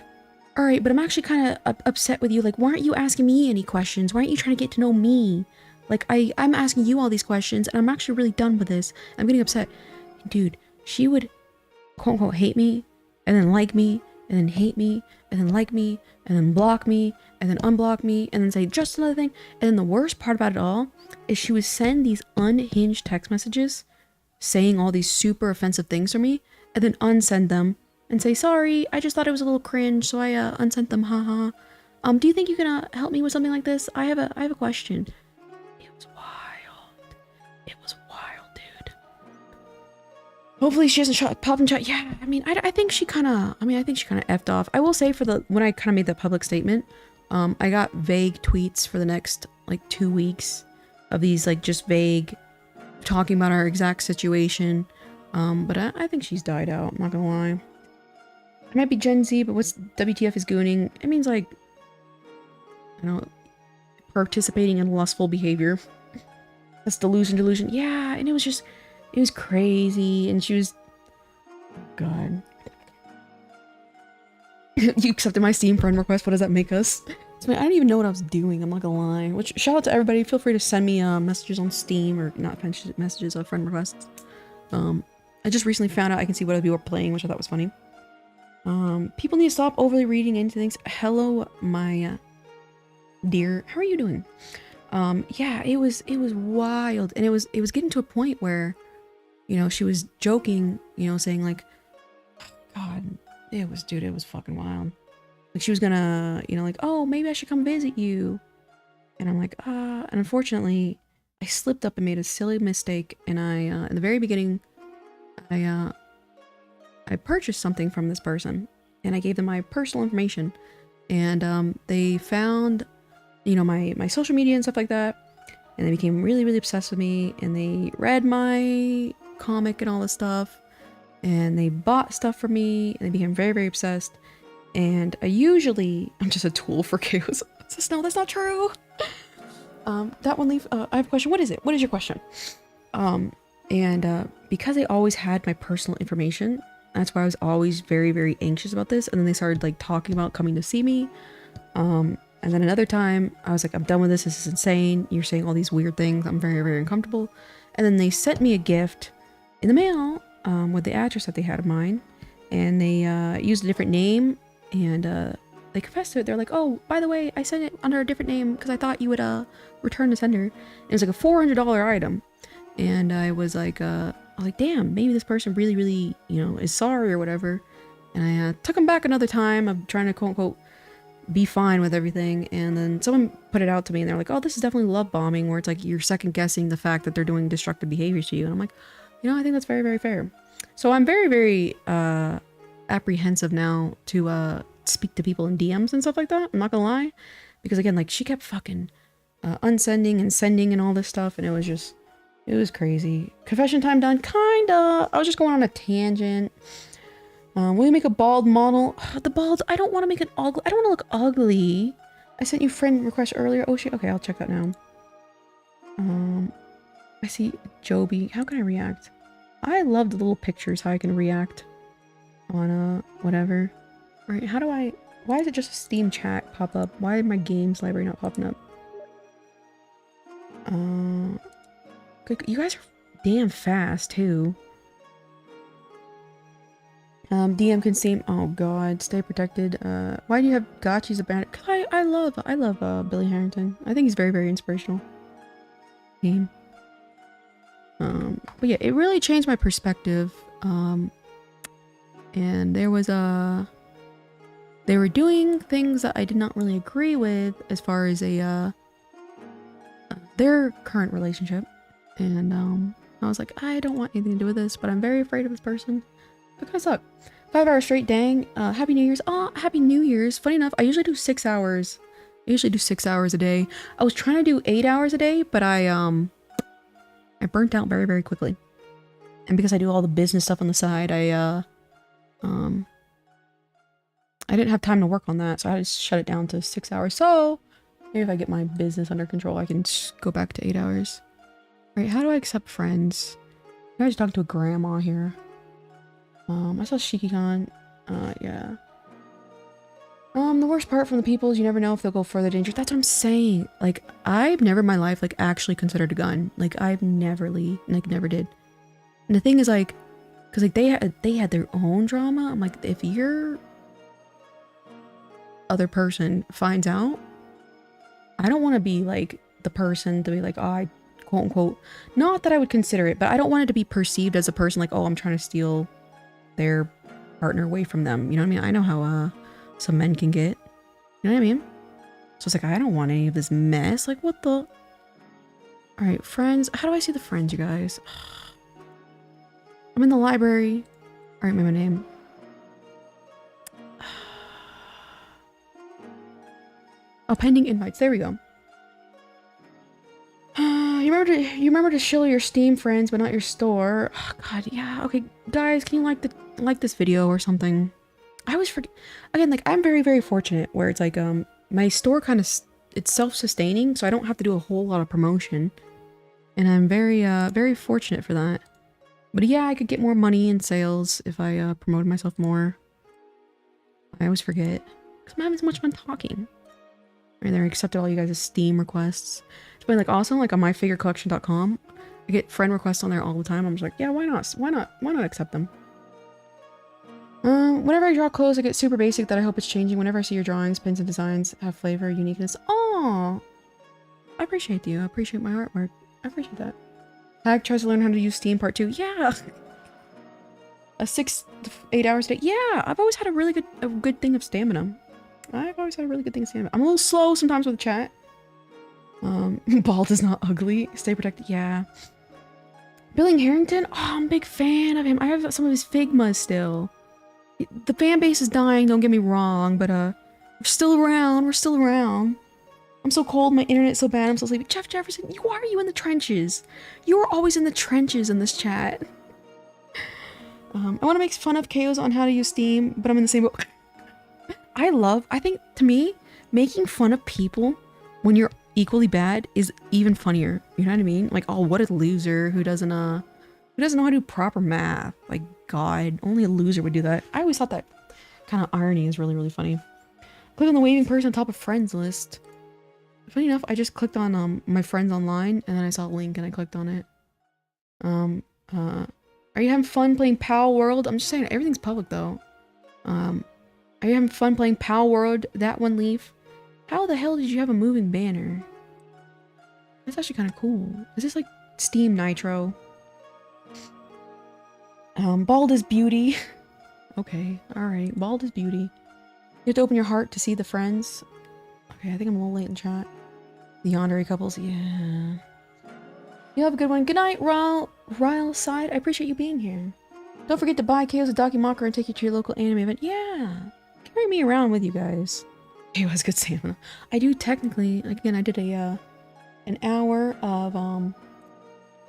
all right, but I'm actually kind of upset with you. Like, why aren't you asking me any questions? Why aren't you trying to get to know me? Like, I'm asking you all these questions, and I'm actually really done with this. I'm getting upset. Dude, she would, quote unquote, hate me, and then like me, and then hate me, and then like me, and then block me, and then unblock me, and then say just another thing. And then the worst part about it all is she would send these unhinged text messages saying all these super offensive things to me, and then unsend them and say, sorry, I just thought it was a little cringe, so I unsent them, haha. Do you think you can help me with something like this? I have a question. It was wild. It was wild, dude. Hopefully she doesn't pop in chat. Yeah, I mean, I think she kind of effed off. I will say when I kind of made that public statement, I got vague tweets for the next like 2 weeks of these like just vague talking about our exact situation. But I think she's died out, I'm not gonna lie. I might be Gen Z, but what's WTF is gooning? It means like, you know, participating in lustful behavior. That's delusion. Yeah, and it was crazy, and she was, God. You accepted my Steam friend request, what does that make us? So, I didn't even know what I was doing, I'm not gonna lie. Which, shout out to everybody, feel free to send me messages on Steam, or not messages, friend requests. I just recently found out I can see what other people are playing, which I thought was funny. People need to stop overly reading into things. Hello, my dear. How are you doing? Yeah, it was wild, and it was getting to a point where you know, she was joking, you know, saying like, God, it was fucking wild. Like she was gonna, you know, like, oh, maybe I should come visit you. And I'm like, and unfortunately, I slipped up and made a silly mistake. And I, in the very beginning, I purchased something from this person and I gave them my personal information. And they found, you know, my social media and stuff like that. And they became really, really obsessed with me. And they read my comic and all this stuff. And they bought stuff from me. And they became very, very obsessed. And I'm just a tool for chaos. No, that's not true. That one leave. I have a question. What is it? What is your question? Because they always had my personal information, that's why I was always very, very anxious about this. And then they started like talking about coming to see me. And then another time I was like, I'm done with this. This is insane. You're saying all these weird things. I'm very, very uncomfortable. And then they sent me a gift in the mail, with the address that they had of mine. And they, used a different name and, they confessed to it. They're like, oh, by the way, I sent it under a different name because I thought you would, return the sender. And it was like a $400 item. And I was like, damn, maybe this person really, really, you know, is sorry or whatever. And I took them back another time. I'm trying to quote unquote be fine with everything. And then someone put it out to me and they're like, oh, this is definitely love bombing, where it's like you're second guessing the fact that they're doing destructive behaviors to you. And I'm like, you know, I think that's very, very fair. So I'm very, very apprehensive now to speak to people in DMs and stuff like that. I'm not gonna lie. Because again, like she kept fucking unsending and sending and all this stuff. And it was crazy. Confession time done? Kinda. I was just going on a tangent. Will you make a bald model? The bald, I don't want to make an ugly. I don't want to look ugly. I sent you friend request earlier. Oh shit. Okay, I'll check that now. I see Joby. How can I react? I love the little pictures, how I can react on whatever. Alright, how do I... Why is it just a Steam chat pop up? Why is my games library not popping up? You guys are damn fast, too. DM can seem... Oh god, stay protected. Why do you have Gotchi's abandoned? Cause I love Billy Harrington. I think he's very, very inspirational. Game. But yeah, it really changed my perspective. And there was they were doing things that I did not really agree with as far as their current relationship. And I was like, I don't want anything to do with this, but I'm very afraid of this person. That guy suck. 5 hours straight, dang. Happy New Year's. Oh, Happy New Year's. Funny enough, I usually do 6 hours. I usually do 6 hours a day. I was trying to do 8 hours a day, but I burnt out very, very quickly. And because I do all the business stuff on the side, I didn't have time to work on that, so I just shut it down to 6 hours. So maybe if I get my business under control, I can just go back to 8 hours. All right, how do I accept friends? You guys talking to a grandma here. I saw Shiki-Con. Yeah. The worst part from the people is you never know if they'll go further dangerous. That's what I'm saying. Like, I've never in my life, like, actually considered a gun. Like, I've never did. And the thing is, like, because, like, they had their own drama. I'm like, if your other person finds out, I don't want to be, like, the person to be like, oh, I, quote unquote, not that I would consider it, but I don't want it to be perceived as a person like, oh, I'm trying to steal their partner away from them. You know what I mean? I know how, some men can get. You know what I mean? So it's like, I don't want any of this mess. Like, what the? Alright, friends. How do I see the friends, you guys? I'm in the library. Alright, my name. Oh, pending invites. There we go. You remember to shill your Steam friends, but not your store. Oh, God, yeah. Okay, guys, can you like this video or something? I always forget. Again, like, I'm very, very fortunate where it's like, my store kind of, it's self-sustaining, so I don't have to do a whole lot of promotion. And I'm very, very fortunate for that. But yeah, I could get more money in sales if I, promoted myself more. I always forget. Because I'm having so much fun talking. Right there, I accepted all you guys' Steam requests. It's been like awesome, like on myfigurecollection.com. I get friend requests on there all the time. I'm just like, yeah, why not? Why not accept them? Whenever I draw clothes, I get super basic that I hope it's changing. Whenever I see your drawings, pins, and designs have flavor, uniqueness. Oh, I appreciate you. I appreciate my artwork. I appreciate that. Hack tries to learn how to use Steam Part 2. Yeah. A 6 to 8 hours a day. Yeah, I've always had a really good thing of stamina. I've always had a really good thing of stamina. I'm a little slow sometimes with the chat. Bald is not ugly. Stay protected. Yeah. Billing Harrington? Oh, I'm a big fan of him. I have some of his Figmas still. The fan base is dying, don't get me wrong, but we're still around. We're still around. I'm so cold, my internet's so bad, I'm so sleepy. Jeff Jefferson, why are you in the trenches? You are always in the trenches in this chat. I want to make fun of KOs on how to use Steam, but I'm in the same boat. I think, to me, making fun of people when you're equally bad is even funnier. You know what I mean? Like, oh, what a loser who doesn't know how to do proper math. Like, God, only a loser would do that. I always thought that kind of irony is really, really funny. Click on the waving person on top of friends list. Funny enough, I just clicked on my friends online, and then I saw a link and I clicked on it. Are you having fun playing Pal World? I'm just saying, everything's public though. Are you having fun playing Pal World? That one leaf. How the hell did you have a moving banner? That's actually kind of cool. Is this like Steam Nitro? Bald is beauty. Okay, alright. Bald is beauty. You have to open your heart to see the friends. Okay, I think I'm a little late in chat. The yandere couples, yeah. You have a good one. Good night, Ryle Side. I appreciate you being here. Don't forget to buy KO's a Dakimakura and take you to your local anime event. Yeah! Carry me around with you guys. KO has good stamina. I do technically, like, again, I did an hour of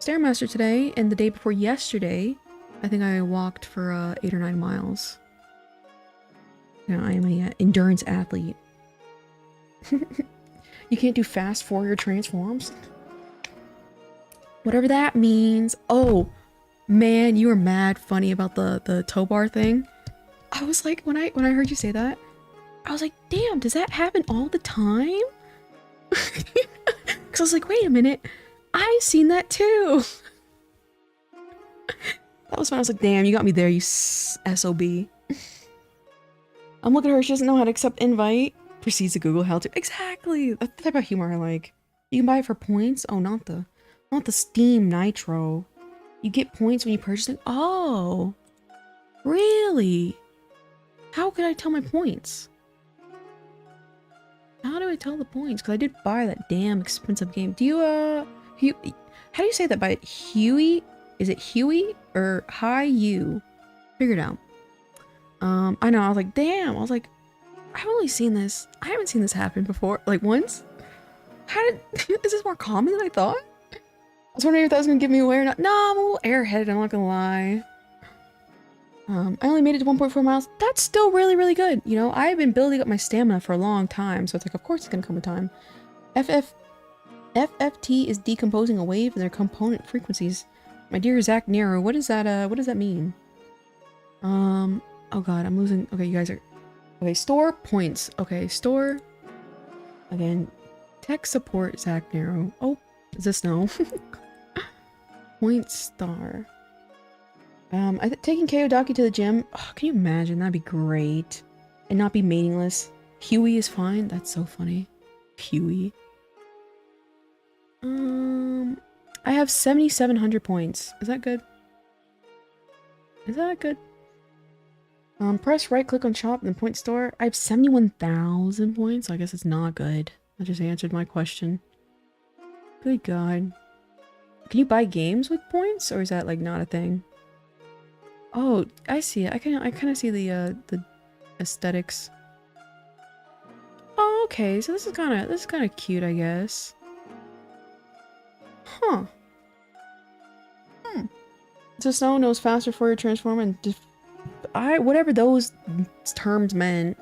Stairmaster today, and the day before yesterday, I think I walked for 8 or 9 miles. You know, I am a endurance athlete. You can't do fast Fourier transforms? Whatever that means. Oh, man, you were mad funny about the tow bar thing. I was like, when I heard you say that, I was like, damn, does that happen all the time? Because I was like, wait a minute, I've seen that too. That was fun. I was like, damn, you got me there, you SOB. I'm looking at her, she doesn't know how to accept invite. Proceeds to Google how to. Exactly! That's the type of humor I like. You can buy it for points? Oh, not the Steam Nitro. You get points when you purchase it? Oh! Really? How could I tell my points? How do I tell the points? Because I did buy that damn expensive game. Do you, how do you say that by it? Huey? Is it Huey? Or Hi-You? Figure it out. I know, I was like, damn! I was like, I've only seen this. I haven't seen this happen before. Like, once? How did... Is this more common than I thought? I was wondering if that was gonna give me away or not. No, I'm a little airheaded, I'm not gonna lie. I only made it to 1.4 miles. That's still really, really good. You know, I've been building up my stamina for a long time, so it's like, of course it's gonna come a time. FFT is decomposing a wave and their component frequencies. My dear Zach Nero, what does that mean? Oh god, I'm losing... Okay, you guys are... Okay, store points. Okay, store. Again, tech support Zach Nero. Oh, is this no? Point star. Taking Kayodaki to the gym. Oh, can you imagine? That'd be great. And not be meaningless. Huey is fine. That's so funny. Huey. I have 7,700 points. Is that good? Is that good? Press right click on shop and point store. I have 71,000 points, so I guess it's not good. I just answered my question. Good god. Can you buy games with points, or is that like not a thing? Oh, I see it. I kind of see the aesthetics. Oh, okay. So this is kind of cute, I guess. Huh. So Snow knows faster for your transform and whatever those terms meant,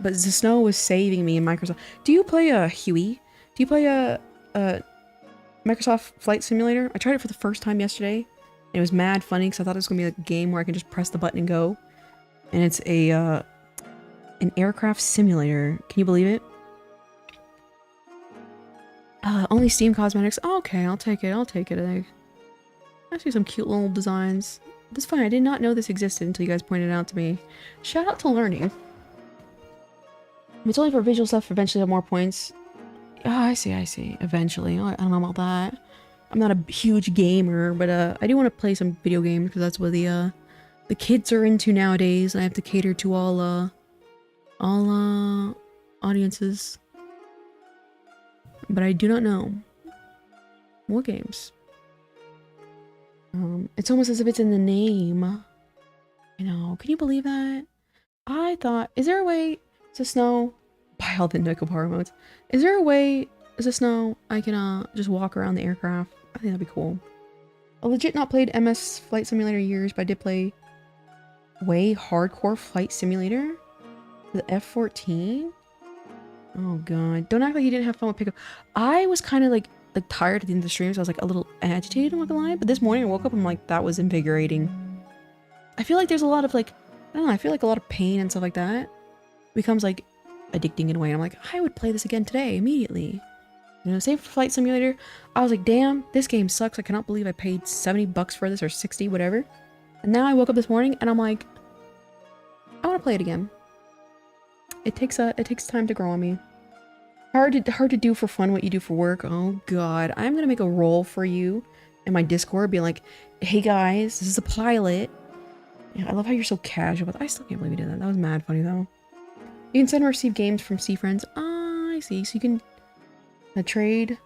but Snow was saving me in Microsoft. Do you play a Huey? Do you play a Microsoft Flight Simulator? I tried it for the first time yesterday. And it was mad funny because I thought it was gonna be a game where I can just press the button and go. And it's a an aircraft simulator. Can you believe it? Only Steam cosmetics. Oh, okay, I'll take it. I'll take it. I see some cute little designs. That's fine. I did not know this existed until you guys pointed it out to me. Shout out to learning. It's only for visual stuff. Eventually have more points. Oh, I see. Eventually. I don't know about that. I'm not a huge gamer, but I do want to play some video games because that's what the kids are into nowadays, and I have to cater to all audiences. But I do not know what games. It's almost as if it's in the name. You know, can you believe that? I thought, is there a way to snow? Buy all the nickel power modes. Is there a way to snow I can just walk around the aircraft? I think that'd be cool. I legit not played MS Flight Simulator years, but I did play way hardcore Flight Simulator. The F-14. Oh god. Don't act like you didn't have fun with pickup. I was kind of like tired at the end of the stream, so I was like a little agitated, I'm not gonna lie. But this morning I woke up and I'm like, that was invigorating. I feel like there's a lot of like, I don't know, I feel like a lot of pain and stuff like that becomes like addicting in a way. And I'm like, I would play this again today, immediately. You know, same for Flight Simulator. I was like, damn, this game sucks. I cannot believe I paid 70 bucks for this, or 60, whatever. And now I woke up this morning and I'm like, I want to play it again. It takes time to grow on me. Hard to do for fun what you do for work. Oh god, I'm gonna make a role for you in my Discord, being like, hey guys, this is a pilot. Yeah, I love how you're so casual. I still can't believe you did that. That was mad funny though. You can send and receive games from C friends. Ah, I see. So you can trade.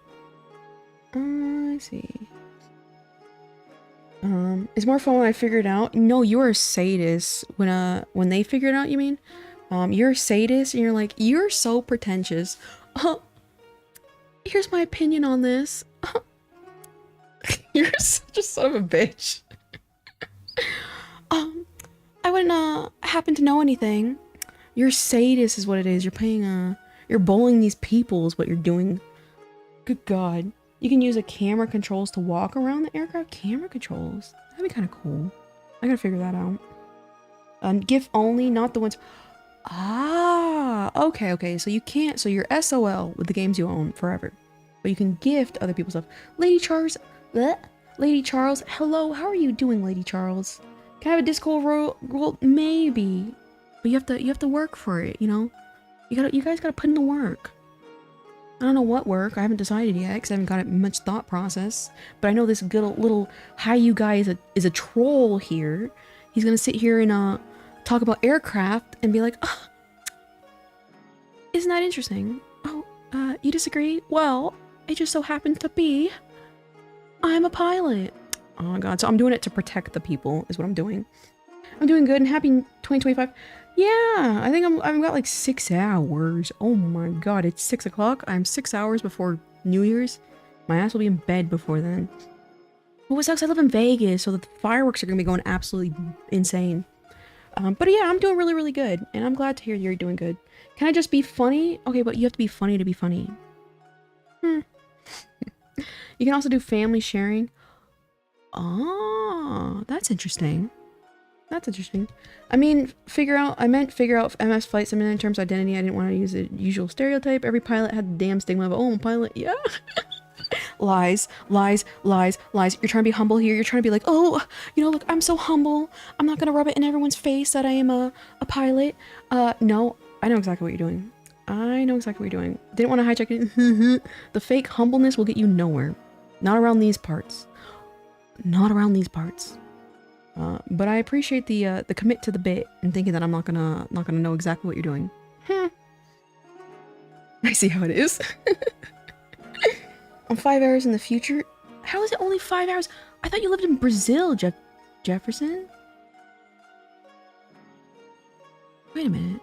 I see. It's more fun when I figure it out. No, you're a sadist. When they figure it out, you mean? You're a sadist, and you're like, you're so pretentious. Here's my opinion on this. You're such a son of a bitch. I wouldn't happen to know anything. You're a sadist is what it is. You're playing you're bullying these people is what you're doing. Good god. You can use a camera controls to walk around the aircraft. Camera controls. That'd be kind of cool. I gotta figure that out. GIF only, not the ones. Ah, okay. So you can't. So you're SOL with the games you own forever, but you can gift other people's stuff. Lady Charles, Lady Charles. Hello, how are you doing, Lady Charles? Can I have a Discord role? Maybe, but you have to work for it. You know, you guys gotta put in the work. I don't know what work. I haven't decided yet because I haven't got it much thought process. But I know this good little hi you guy is a troll here. He's gonna sit here and talk about aircraft and be like, oh, isn't that interesting? Oh, you disagree? Well, it just so happens to be I'm a pilot. Oh my god, so I'm doing it to protect the people is what I'm doing. I'm doing good and happy 2025. Yeah, I think I've got like 6 hours. Oh my god, it's 6 o'clock. I'm 6 hours before New Year's. My ass will be in bed before then. Well, what sucks, I live in Vegas, so the fireworks are gonna be going absolutely insane. But yeah, I'm doing really, really good, and I'm glad to hear you're doing good. Can I just be funny? Okay, but you have to be funny to be funny. You can also do family sharing. Oh, that's interesting. That's interesting. I mean, figure out MS Flight Simulator in terms of identity. I didn't want to use the usual stereotype. Every pilot had the damn stigma of, oh, I'm a pilot. Yeah. Lies. You're trying to be humble here. You're trying to be like, oh, you know, look, I'm so humble. I'm not going to rub it in everyone's face that I am a pilot. No, I know exactly what you're doing. Didn't want to hijack it. The fake humbleness will get you nowhere. Not around these parts. But I appreciate the commit to the bit and thinking that I'm not gonna know exactly what you're doing. I see how it is. I'm 5 hours in the future. How is it only 5 hours? I thought you lived in Brazil, Jefferson. Wait a minute.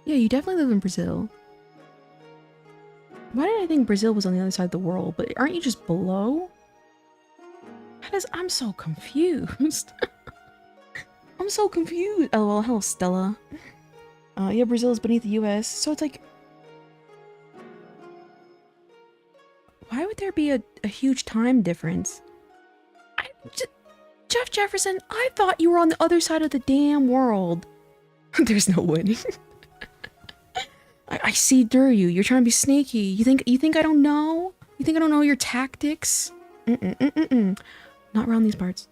Yeah, you definitely live in Brazil. Why did I think Brazil was on the other side of the world? But aren't you just below? I'm so confused. I'm so confused. Oh, well, hello, Stella. Yeah, Brazil is beneath the US, so it's like... Why would there be a huge time difference? Jeff Jefferson, I thought you were on the other side of the damn world. There's no winning. I see through you. You're trying to be sneaky. You think I don't know? You think I don't know your tactics? Not around these parts.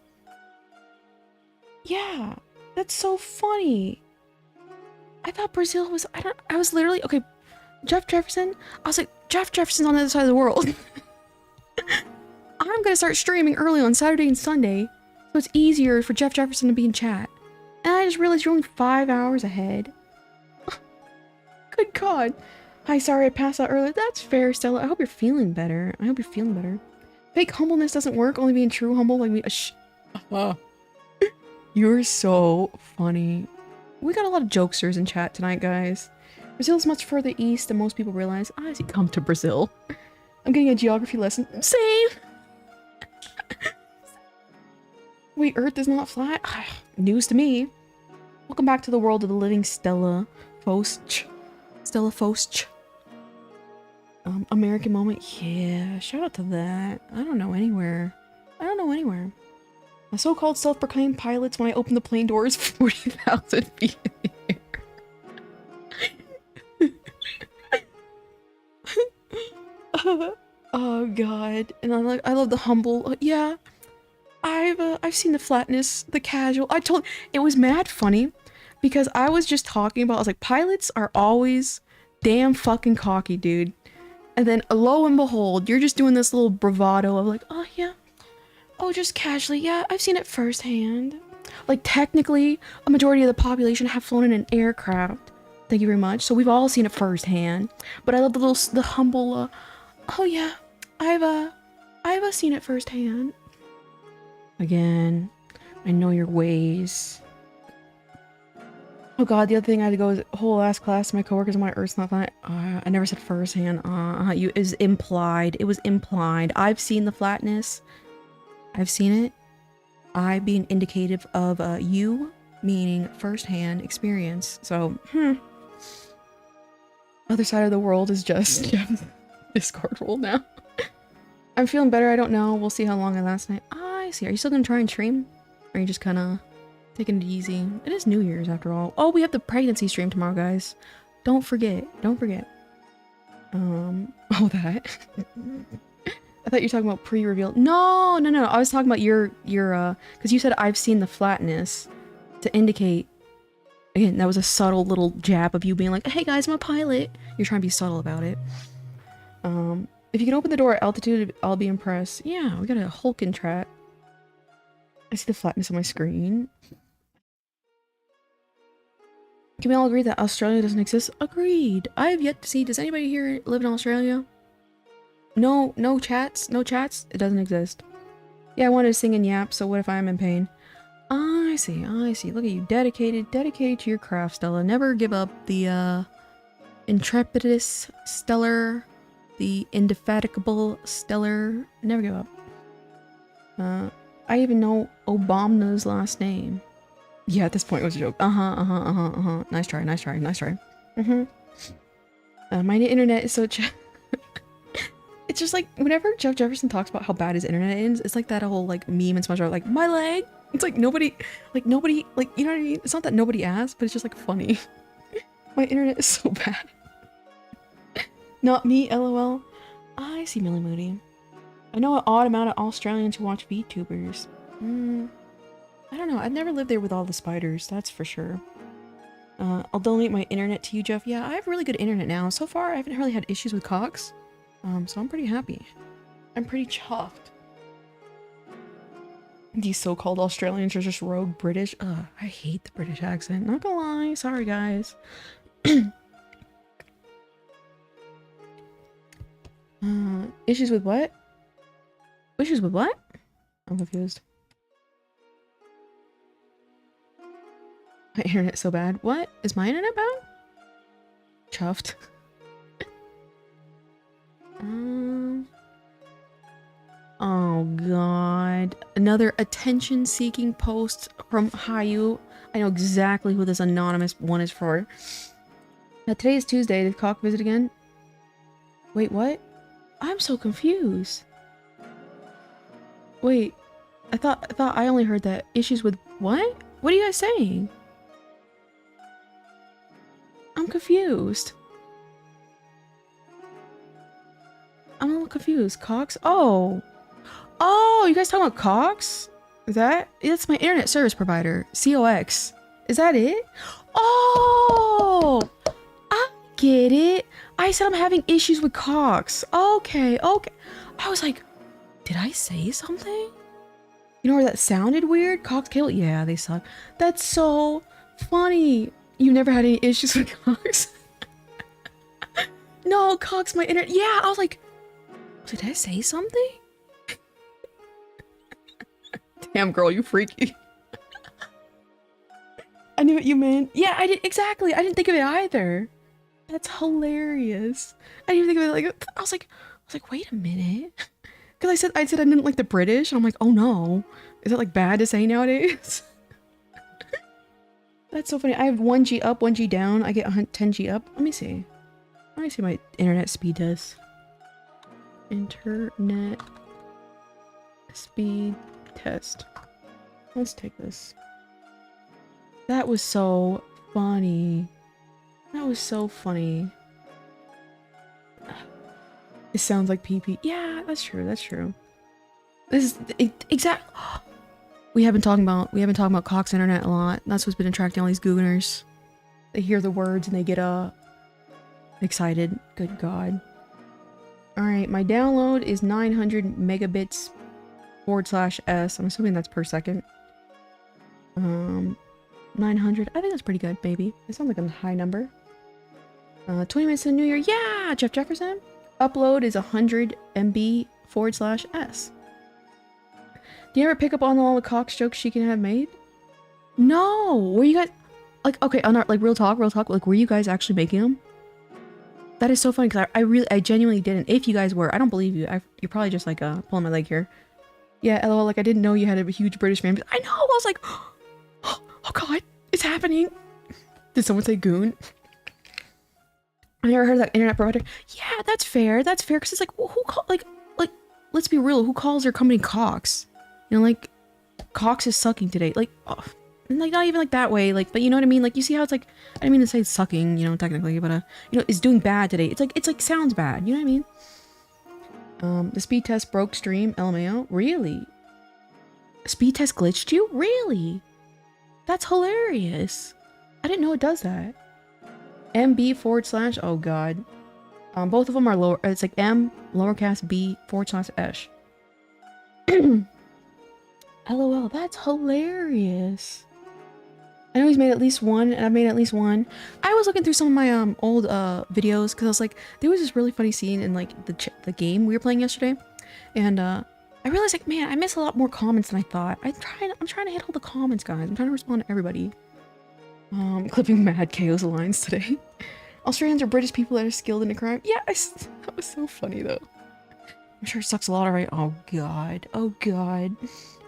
Yeah, that's so funny. I thought Brazil was, I was literally, okay, Jeff Jefferson, I was like, Jeff Jefferson's on the other side of the world. I'm gonna start streaming early on Saturday and Sunday, so it's easier for Jeff Jefferson to be in chat. And I just realized you're only 5 hours ahead. Good God. Hi, sorry I passed out earlier. That's fair, Stella. I hope you're feeling better. I hope you're feeling better. Fake humbleness doesn't work, only being true humble like me. You're so funny. We got a lot of jokesters in chat tonight, guys. Brazil's much further east than most people realize. I see. Come to Brazil. I'm getting a geography lesson. Same! Wait, Earth is not flat? News to me. Welcome back to the world of the living, Stella Fosch. Stella Fosch. American moment. Yeah, shout out to that. I don't know anywhere. I don't know anywhere. The so-called self-proclaimed pilots, when I open the plane doors 40,000 feet in the air. Oh God. And I love the humble. Yeah. I've seen the flatness, the casual. It was mad funny because I was just talking about, I was like, pilots are always damn fucking cocky, dude. And then lo and behold, you're just doing this little bravado of like, oh yeah, oh just casually, yeah, I've seen it firsthand. Like technically, a majority of the population have flown in an aircraft. Thank you very much. So we've all seen it firsthand. But I love the humble, oh yeah, I've seen it firsthand. Again, I know your ways. Oh God, the other thing I had to go is whole ass class to my coworkers and my Earth's not fine. I never said firsthand. You is implied. It was implied. I've seen the flatness. I've seen it. I being indicative of you, meaning firsthand experience. So, Other side of the world is just Discord rule now. I'm feeling better. I don't know. We'll see how long I last night. I see. Are you still gonna try and stream? Or are you just kind of taking it easy? It is New Year's after all. Oh, we have the pregnancy stream tomorrow, guys. Don't forget. Don't forget. Oh, that. I thought you were talking about pre-reveal. No. I was talking about your because you said I've seen the flatness to indicate. Again, that was a subtle little jab of you being like, hey guys, I'm a pilot. You're trying to be subtle about it. If you can open the door at altitude, I'll be impressed. Yeah, we got a Hulk track. I see the flatness on my screen. Can we all agree that Australia doesn't exist? Agreed. I have yet to see. Does anybody here live in Australia? No chats? No chats? It doesn't exist. Yeah, I wanted to sing and yap, so what if I'm in pain? I see. Look at you. Dedicated to your craft, Stella. Never give up. The, intrepidous stellar. The indefatigable stellar. Never give up. I even know Obama's last name. Yeah, at this point it was a joke. Nice try. My internet is so it's just like, whenever Jeff Jefferson talks about how bad his internet is, it's like that whole, like, meme and SpongeBob, like, my leg! It's like nobody, like, you know what I mean? It's not that nobody asked, but it's just, like, funny. My internet is so bad. Not me, lol. I see Millie Moody. I know an odd amount of Australians who watch VTubers. I don't know. I've never lived there with all the spiders, that's for sure. I'll donate my internet to you, Jeff. Yeah, I have really good internet now. So far, I haven't really had issues with Cox. So I'm pretty happy. I'm pretty chuffed. These so-called Australians are just rogue British. I hate the British accent. Not gonna lie. Sorry, guys. Issues with what? Issues with what? I'm confused. My internet's so bad. What? Is my internet bad? Chuffed. Oh God. Another attention-seeking post from Hayu. I know exactly who this anonymous one is for. Today is Tuesday. Did Cock visit again? Wait, what? I'm so confused. Wait. I thought I only heard that. Issues with what? What are you guys saying? I'm confused. I'm a little confused. Cox? Oh, you guys talking about Cox? Is that? It's my internet service provider. COX. Is that it? Oh, I get it. I said I'm having issues with Cox. Okay. I was like, did I say something? You know where that sounded weird? Cox Cable? Yeah, they suck. That's so funny. You never had any issues with Cox? No, Cox, my internet. Yeah, I was like, did I say something? Damn, girl, you freaky. I knew what you meant. Yeah, I did. Exactly. I didn't think of it either. That's hilarious. I didn't even think of it like, I was like, wait a minute. Because I said I didn't like the British, and I'm like, oh no. Is that like bad to say nowadays? That's so funny. I have 1G up, 1G down. I get 10G up. Let me see. Let me see my internet speed test. Internet speed test. Let's take this. That was so funny. That was so funny. It sounds like PP. Yeah, that's true. That's true. This is exact. We have been talking about Cox Internet a lot. That's what's been attracting all these Gooners. They hear the words and they get excited. Good God. All right, my download is 900 megabits /s. I'm assuming that's per second. 900. I think that's pretty good, maybe. It sounds like a high number. 20 minutes to the New Year. Yeah, Jeff Jefferson. Upload is 100 MB /s. Do you ever pick up on all the Cox jokes she can have made? No. Were you guys like okay? On our like real talk. Like, were you guys actually making them? That is so funny because I genuinely didn't. If you guys were, I don't believe you. You're probably just like pulling my leg here. Yeah, lol. Like I didn't know you had a huge British fan. I know. I was like, oh God, it's happening. Did someone say goon? I never heard of that internet provider. Yeah, that's fair. That's fair because it's like, well, who call like let's be real. Who calls their company Cox? You know, like Cox is sucking today. Like, oh, and like not even like that way. Like, but you know what I mean? Like, you see how it's like, I didn't mean to say sucking, you know, technically, but you know, it's doing bad today. It's like sounds bad. You know what I mean? The speed test broke stream. LMAO. Really? Speed test glitched you? Really? That's hilarious. I didn't know it does that. MB / oh God. Both of them are lower. It's like M lowercase B /esh. LOL, that's hilarious. I know he's made at least one, and I've made at least one. I was looking through some of my old videos because I was like, there was this really funny scene in like the game we were playing yesterday, and I realized like, man, I miss a lot more comments than I thought. I'm trying to hit all the comments, guys. I'm trying to respond to everybody. Clipping mad chaos lines today. Australians are British people that are skilled in a crime. Yeah, that was so funny though. I'm sure it sucks a lot, alright? Oh God. Oh God.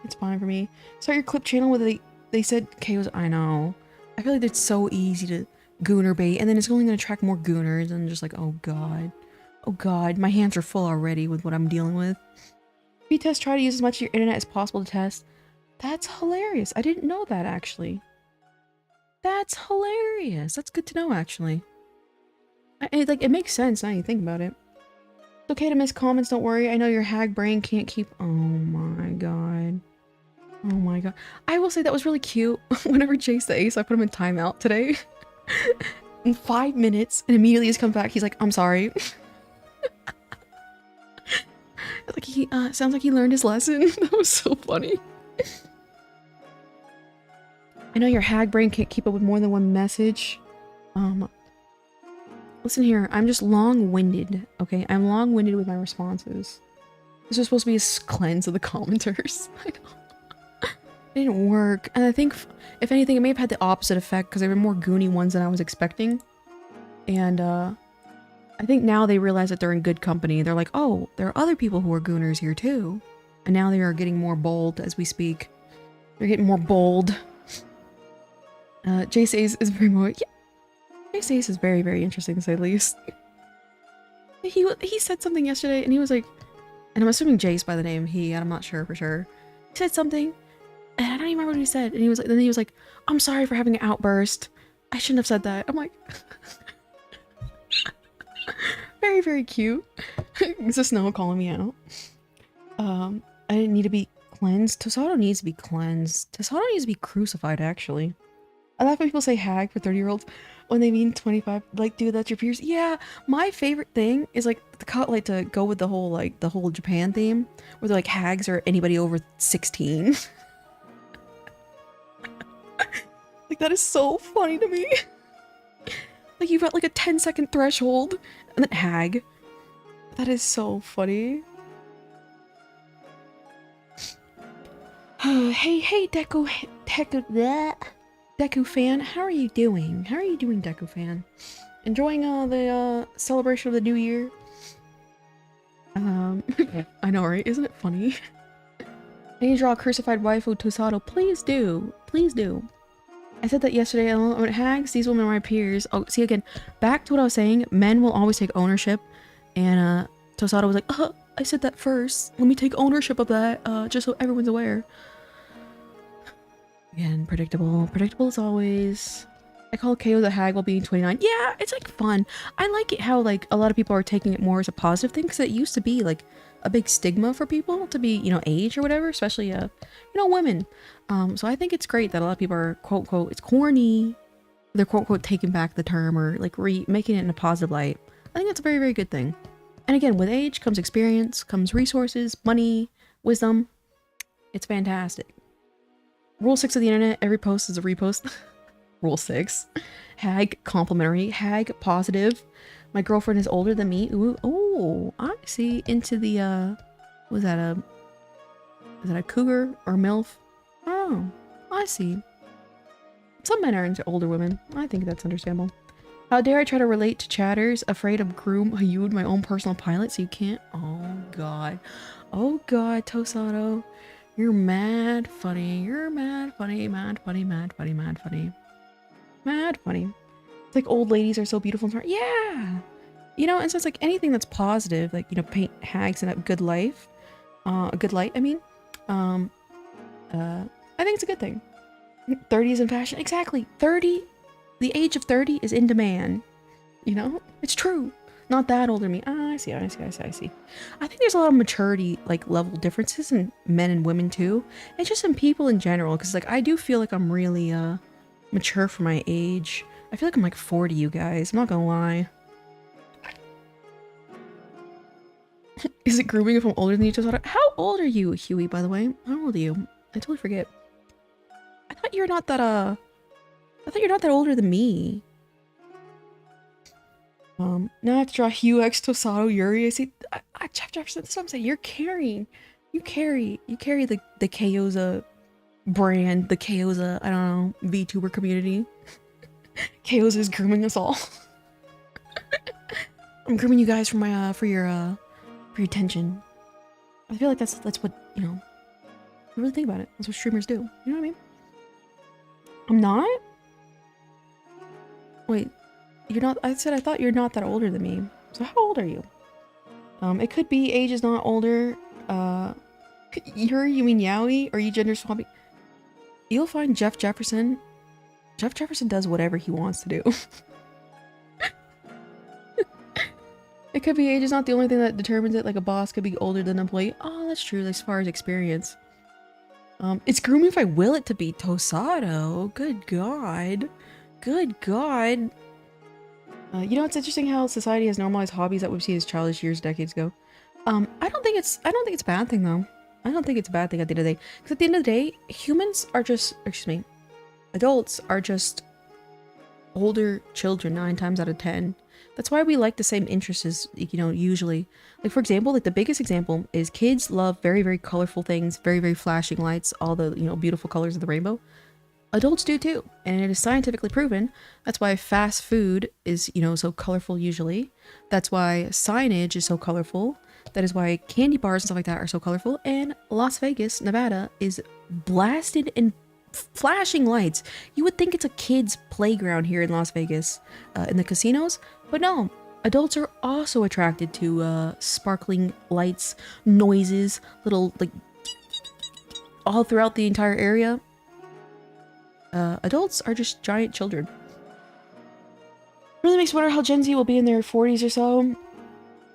It's fine for me. Start your clip channel where they said chaos. I know. I feel like it's so easy to gooner bait, and then it's only going to attract more gooners, and just like, oh God. Oh God. My hands are full already with what I'm dealing with. Speed test, try to use as much of your internet as possible to test. That's hilarious. I didn't know that actually. That's hilarious. That's good to know actually. It makes sense now you think about it. It's okay to miss comments, don't worry. I know your hag brain can't keep. Oh my God. Oh my God. I will say that was really cute. Whenever Chase the Ace, I put him in timeout today. In 5 minutes, and immediately he's come back. He's like, I'm sorry. Like he sounds like he learned his lesson. That was so funny. I know your hag brain can't keep up with more than one message. Listen here, I'm just long-winded, okay? I'm long-winded with my responses. This was supposed to be a cleanse of the commenters. I know. It didn't work. And I think, if anything, it may have had the opposite effect because there were more goony ones than I was expecting. And, I think now they realize that they're in good company. They're like, oh, there are other people who are gooners here too. And now they are getting more bold as we speak. They're getting more bold. Jace Ace is very more... Yeah. Jace Ace is very, very interesting to say the least. He said something yesterday and he was like... And I'm assuming Jace by the name, I'm not sure for sure. He said something and I don't even remember what he said. And he was like, then he was like, I'm sorry for having an outburst. I shouldn't have said that. I'm like... Very, very cute. It's just Snow calling me out. I didn't need to be cleansed. Tosato needs to be cleansed. Tosato needs to be crucified, actually. I laugh when people say hag for 30-year-olds when they mean 25. Like, dude, that's your peers. Yeah, my favorite thing is like to go with the whole Japan theme, where they're like hags or anybody over 16. Like, that is so funny to me. Like, you've got like a 10-second threshold and then hag. That is so funny. Hey, Deku fan, how are you doing? How are you doing, Deku fan? Enjoying the celebration of the new year? I know, right? Isn't it funny? I need to draw a crucified waifu Tosado. Please do. Please do. I said that yesterday. I went, hags, these women are my peers. Oh, see, again, back to what I was saying. Men will always take ownership. And Tosado was like, I said that first. Let me take ownership of that, just so everyone's aware. Again, predictable. Predictable as always. I call KO the hag while being 29. Yeah, it's like fun. I like it how like a lot of people are taking it more as a positive thing, because it used to be like a big stigma for people to be, you know, age or whatever, especially you know, women. So I think it's great that a lot of people are quote quote, it's corny. They're quote quote taking back the term or like making it in a positive light. I think that's a very, very good thing. And again, with age comes experience, comes resources, money, wisdom. It's fantastic. Rule 6 of the internet, every post is a repost. Rule 6. Hag complimentary. Hag positive. My girlfriend is older than me. Ooh, oh, I see. Into the, was that a cougar or MILF? Oh, I see. Some men are into older women. I think that's understandable. How dare I try to relate to chatters, afraid of Groom Hayud, my own personal pilot, so you can't? Oh, God. Oh, God, Tosado. You're mad funny. You're mad funny, mad funny, mad funny, mad funny. Mad funny. It's like old ladies are so beautiful and smart. Yeah! You know, and so it's like anything that's positive, like, you know, paint hags in a good life. A good light, I mean. I think it's a good thing. 30 is in fashion. Exactly. 30, the age of 30 is in demand. You know? It's true. Not that older me. I see. I think there's a lot of maturity, like, level differences in men and women, too. And just in people in general. Because, like, I do feel like I'm really, mature for my age. I feel like I'm, like, 40, you guys. I'm not gonna lie. Is it grooming if I'm older than you, Tosada? How old are you, Huey, by the way? How old are you? I totally forget. I thought you're not that, older than me. Now I have to draw Hugh X Tosado Yuri. I see, Jeff Jefferson, that's what I'm saying. You carry the Kayoza brand, the Kayoza, I don't know, VTuber community. Kayoza is grooming us all. I'm grooming you guys for my, for your attention. I feel like that's what, you know, I really think about it. That's what streamers do. You know what I mean? I'm not? Wait. You're not, I thought you're not that older than me. So how old are you? It could be age is not older. You mean Yowie? Or you gender swapping? You'll find Jeff Jefferson. Jeff Jefferson does whatever he wants to do. It could be age is not the only thing that determines it. Like a boss could be older than an employee. Oh, that's true. As far as experience. It's grooming if I will it to be Tosado. Good God. Good God. You know, it's interesting how society has normalized hobbies that we've seen as childish years, decades ago. I don't think it's a bad thing though. I don't think it's a bad thing at the end of the day. Because at the end of the day, humans are just, adults are just older children 9 times out of 10. That's why we like the same interests as, you know, usually. Like, for example, like the biggest example is kids love very, very colorful things, very, very flashing lights, all the, you know, beautiful colors of the rainbow. Adults do too, and it is scientifically proven. That's why fast food is, you know, so colorful usually. That's why signage is so colorful. That is why candy bars and stuff like that are so colorful. And Las Vegas, Nevada is blasted in flashing lights. You would think it's a kid's playground here in Las Vegas, in the casinos, but no. Adults are also attracted to sparkling lights, noises, little, like, all throughout the entire area. Adults are just giant children. Really makes me wonder how Gen Z will be in their 40s or so.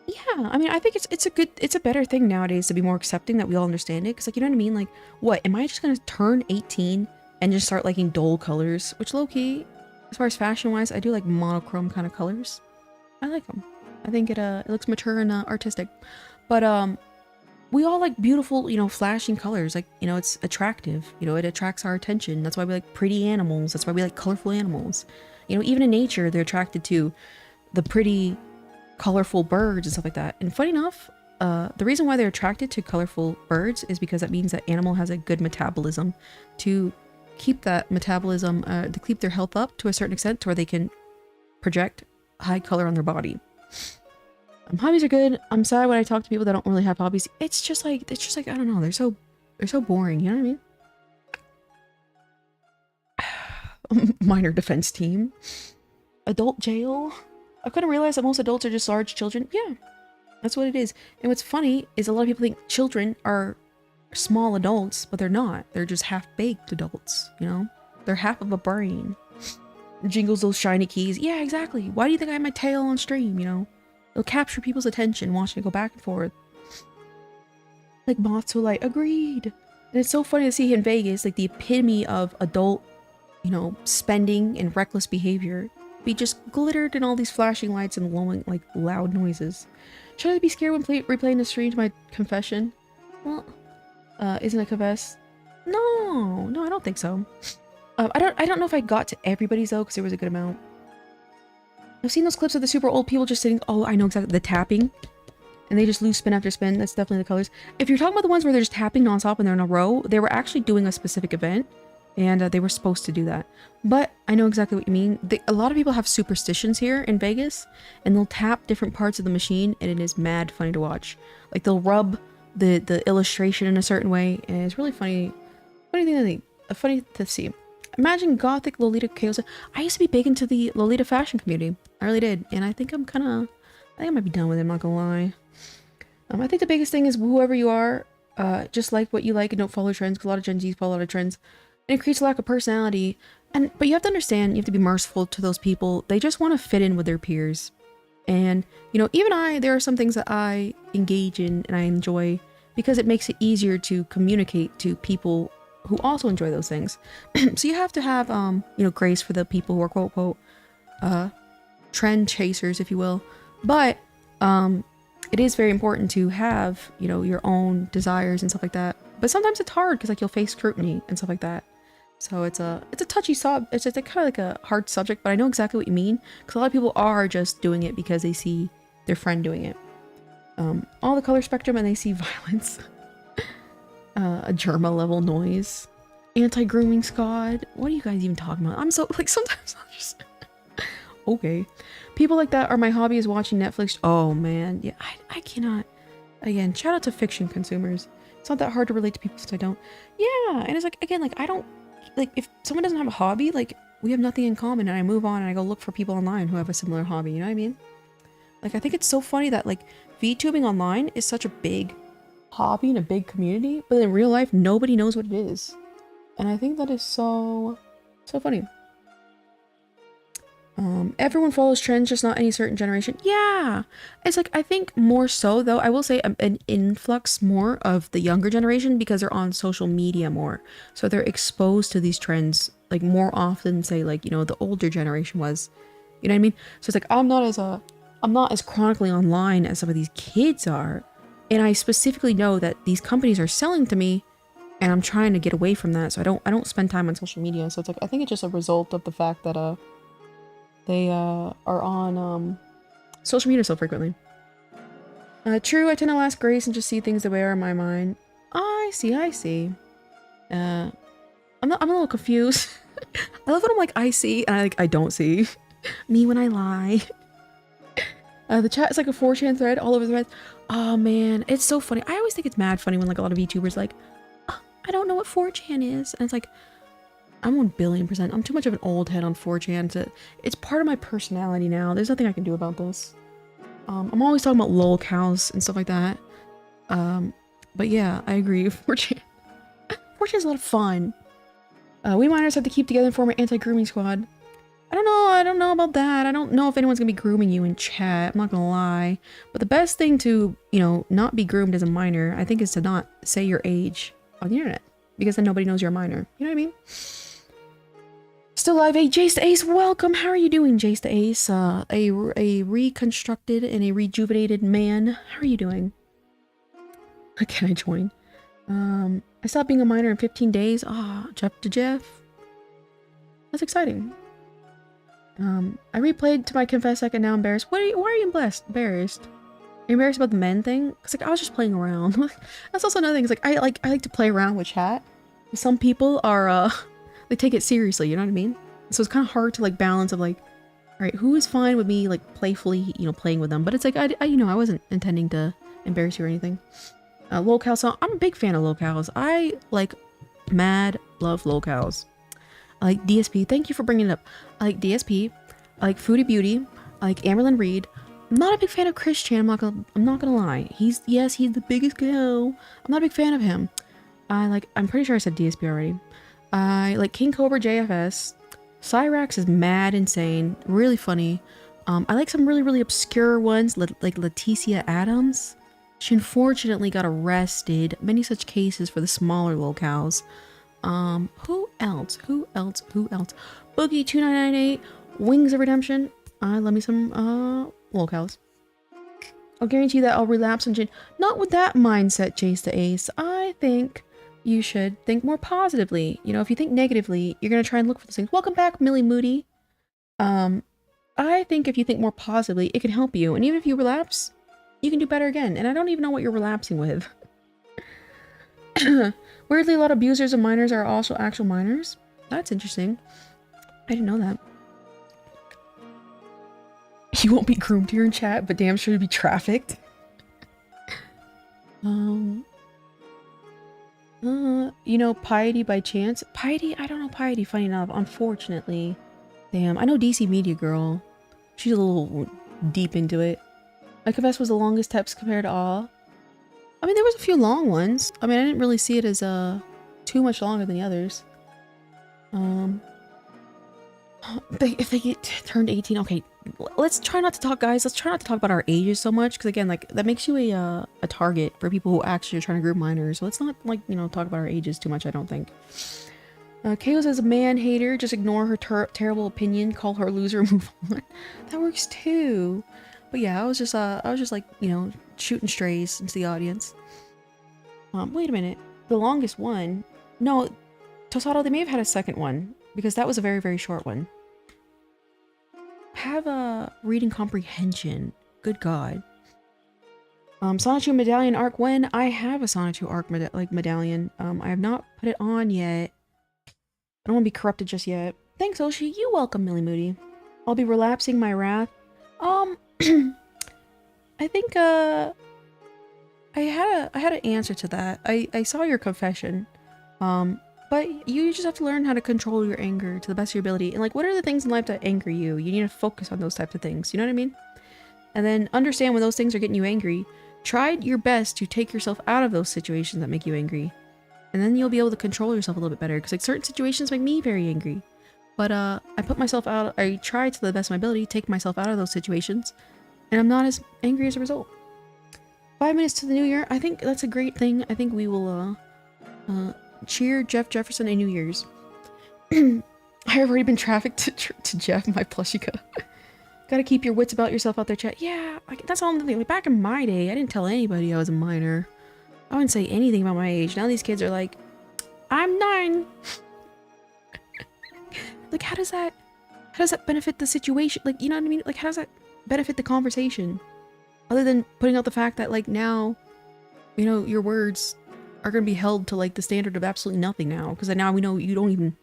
Yeah, I mean, I think it's a better thing nowadays to be more accepting that we all understand it. Because, like, you know what I mean? Like, what? Am I just gonna turn 18 and just start liking dull colors, which low-key, as far as fashion-wise, I do like monochrome kind of colors. I like them. I think it looks mature and artistic. But we all like beautiful, you know, flashing colors. Like, you know, it's attractive. You know, it attracts our attention. That's why we like pretty animals. That's why we like colorful animals. You know, even in nature, they're attracted to the pretty, colorful birds and stuff like that. And funny enough, the reason why they're attracted to colorful birds is because that means that animal has a good metabolism to keep that metabolism, to keep their health up to a certain extent to where they can project high color on their body. Hobbies are good. I'm sad when I talk to people that don't really have hobbies. It's just like I don't know. They're so boring. You know what I mean? Minor defense team, adult jail. I couldn't realize that most adults are just large children. Yeah, that's what it is. And what's funny is a lot of people think children are small adults, but they're not. They're just half-baked adults. You know, they're half of a brain. Jingles those shiny keys. Yeah, exactly. Why do you think I have my tail on stream? You know. It'll capture people's attention, watching it go back and forth. Like moths will like, agreed. And it's so funny to see in Vegas, like the epitome of adult, you know, spending and reckless behavior be just glittered in all these flashing lights and blowing like loud noises. Should I be scared when replaying the stream to my confession? Well, isn't it confess? No, I don't think so. I don't know if I got to everybody's though, because there was a good amount. I've seen those clips of the super old people just sitting. Oh, I know exactly. The tapping. And they just lose spin after spin. That's definitely the colors. If you're talking about the ones where they're just tapping nonstop and they're in a row, they were actually doing a specific event. And they were supposed to do that. But I know exactly what you mean. A lot of people have superstitions here in Vegas. And they'll tap different parts of the machine. And it is mad funny to watch. Like they'll rub the illustration in a certain way. And it's really funny. Funny to see. Imagine gothic Lolita chaos. I used to be big into the Lolita fashion community. I really did. And I think I might be done with it, I'm not gonna lie. I think the biggest thing is whoever you are, just like what you like and don't follow trends, because a lot of Gen Zs follow a lot of trends. And it creates a lack of personality. But you have to understand, you have to be merciful to those people. They just want to fit in with their peers. And, you know, even there are some things that I engage in and I enjoy because it makes it easier to communicate to people who also enjoy those things. So you have to have, you know, grace for the people who are quote unquote, trend chasers, if you will. But, it is very important to have, you know, your own desires and stuff like that. But sometimes it's hard because like you'll face scrutiny and stuff like that. So it's a touchy it's just kind of like a hard subject, but I know exactly what you mean. Because a lot of people are just doing it because they see their friend doing it. All the color spectrum and they see violence. A Germa level noise. Anti-grooming squad. What are you guys even talking about? I'm so, like, sometimes I'm just... Okay. People like that are my hobby is watching Netflix. Oh, man. Yeah, I cannot... Again, shout out to fiction consumers. It's not that hard to relate to people since I don't. Yeah, and it's like, again, like, I don't... Like, if someone doesn't have a hobby, like, we have nothing in common, and I move on and I go look for people online who have a similar hobby, you know what I mean? Like, I think it's so funny that, like, VTubing online is such a big hobby and a big community, but in real life nobody knows what it is, and I think that is so funny. Everyone follows trends, just not any certain generation. Yeah, it's like I think more so though I will say an influx more of the younger generation because they're on social media more, so they're exposed to these trends like more often say like, you know, the older generation was, you know what I mean? So it's like I'm not as chronically online as some of these kids are. And I specifically know that these companies are selling to me and I'm trying to get away from that. So I don't spend time on social media. So it's like, I think it's just a result of the fact that, they, are on, social media so frequently. True, I tend to ask grace and just see things the way they are in my mind. I see. I'm a little confused. I love when I'm like, I see, and I don't see. Me when I lie. The chat is like a 4chan thread all over the thread. Oh man, it's so funny. I always think it's mad funny when like a lot of VTubers like, oh, I don't know what 4chan is. And it's like, I'm 1,000,000,000%. I'm too much of an old head on 4chan it's part of my personality now. There's nothing I can do about this. I'm always talking about lol cows and stuff like that. But yeah, I agree. 4chan. 4chan is a lot of fun. We minors have to keep together and form an anti-grooming squad. I don't know about that. I don't know if anyone's gonna be grooming you in chat. I'm not gonna lie. But the best thing to, you know, not be groomed as a minor, I think, is to not say your age on the internet. because then nobody knows you're a minor. You know what I mean? Still live, hey, Jace the Ace, welcome. How are you doing, Jace the Ace? A reconstructed and a rejuvenated man. How are you doing? Can I join? I stopped being a minor in 15 days. Ah, Jeff to Jeff. That's exciting. I replayed to my confess second, now embarrassed. Why are you embarrassed? Embarrassed? Are you embarrassed about the men thing? Cause like I was just playing around. That's also another thing. It's like I like to play around with chat. Some people are they take it seriously, you know what I mean? So it's kind of hard to like balance of like, all right, who is fine with me like playfully, you know, playing with them, but it's like I you know, I wasn't intending to embarrass you or anything. Locale song. I'm a big fan of locales. I like love locales. I like DSP. Thank you for bringing it up. I like DSP. I like Foodie Beauty. I like Amerlin Reed. I'm not a big fan of Chris Chan. I'm not gonna lie. He's the biggest go. I'm not a big fan of him. I'm pretty sure I said DSP already. I like King Cobra JFS. Cyrax is mad insane. Really funny. I like some really obscure ones like Leticia Adams. She unfortunately got arrested. Many such cases for the smaller locales. Who else? Boogie 2998, Wings of Redemption. Love me some locales. I'll guarantee that I'll relapse and change. Not with that mindset, Chase the Ace. I think you should think more positively. You know, if you think negatively, you're gonna try and look for those things. Welcome back, Millie Moody. I think if you think more positively, it can help you. And even if you relapse, you can do better again. And I don't even know what you're relapsing with. Weirdly, a lot of abusers of minors are also actual minors. That's interesting. I didn't know that. You won't be groomed here in chat, but damn sure to be trafficked. You know Piety by chance? Piety? I don't know Piety, funny enough, unfortunately. Damn, I know DC Media Girl. She's a little deep into it. I confess was the longest text compared to all. I mean, there was a few long ones. I mean, I didn't really see it as too much longer than the others. If they get turned 18, okay, let's try not to talk, guys. Let's try not to talk about our ages so much, because again, like that makes you a target for people who actually are trying to group minors. So let's not like talk about our ages too much. I don't think. Kayo says a man hater. Just ignore her terrible opinion. Call her a loser. Move on. That works too. But yeah, I was just like, shooting strays into the audience. Wait a minute. The longest one? No, Tosado, they may have had a second one, because that was a very short one. Have a reading comprehension. Good God. Sonic 2 Medallion Arc when? I have a Sonic 2 Arc medallion. I have not put it on yet. I don't want to be corrupted just yet. Thanks, Oshi. You welcome, Millie Moody. I'll be relapsing my wrath. I think I had an answer to that. I saw your confession. But you just have to learn how to control your anger to the best of your ability. And like, what are the things in life that anger you? You need to focus on those types of things. You know what I mean? And then understand when those things are getting you angry. Try your best to take yourself out of those situations that make you angry. And then you'll be able to control yourself a little bit better. Because like certain situations make me very angry. But I put myself out. I try to the best of my ability to take myself out of those situations. And I'm not as angry as a result. 5 minutes to the new year. I think that's a great thing. I think we will cheer Jeff Jefferson in New Year's. I have already been trafficked to Jeff, my plushika. Gotta keep your wits about yourself out there, chat. Yeah, that's all I'm thinking. Like, back in my day, I didn't tell anybody I was a minor. I wouldn't say anything about my age. Now these kids are like, I'm 9. Like, how does that benefit the situation? Like, you know what I mean? Like, how does that benefit the conversation? Other than putting out the fact that, like, now, your words are going to be held to, like, the standard of absolutely nothing now. Because now we know you don't even,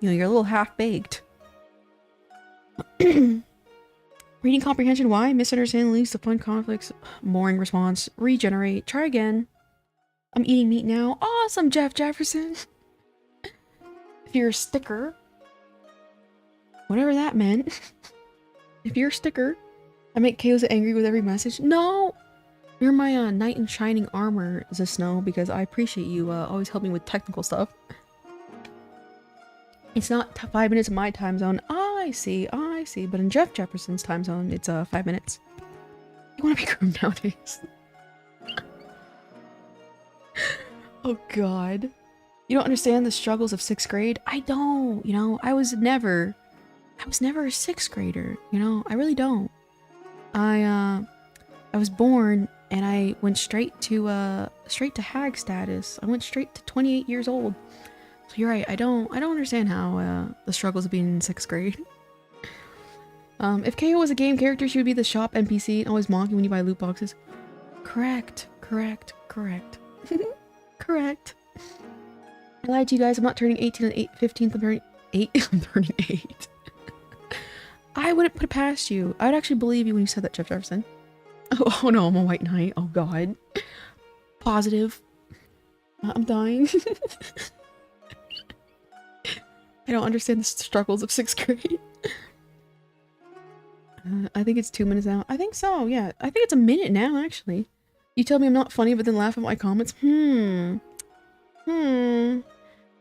you're a little half-baked. Reading comprehension, why? Misunderstanding leads to fun conflicts. Boring response. Regenerate. Try again. I'm eating meat now. Awesome, Jeff Jefferson. If you're a sticker. Whatever that meant. If you're a sticker. I make chaos angry with every message. No! You're my knight in shining armor, Snow, because I appreciate you always helping with technical stuff. It's not 5 minutes in my time zone. I see. But in Jeff Jefferson's time zone, it's 5 minutes. You want to be groomed nowadays? Oh God. You don't understand the struggles of 6th grade? I don't, you know, I was never a 6th grader, you know, I really don't. I was born and I went straight to hag status. I went straight to 28 years old. So you're right, I don't understand how the struggles of being in 6th grade. If KO was a game character, she would be the shop NPC and always mocking when you buy loot boxes. Correct. Correct. I lied to you guys. I'm not turning 18 on 15th. I'm turning 8. I'm turning 8. I wouldn't put it past you. I would actually believe you when you said that, Jeff Jefferson. Oh no, I'm a white knight. Oh god. Positive. I'm dying. I don't understand the struggles of 6th grade. I think it's 2 minutes now. I think so, yeah. I think it's a minute now, actually. You tell me I'm not funny, but then laugh at my comments. Maybe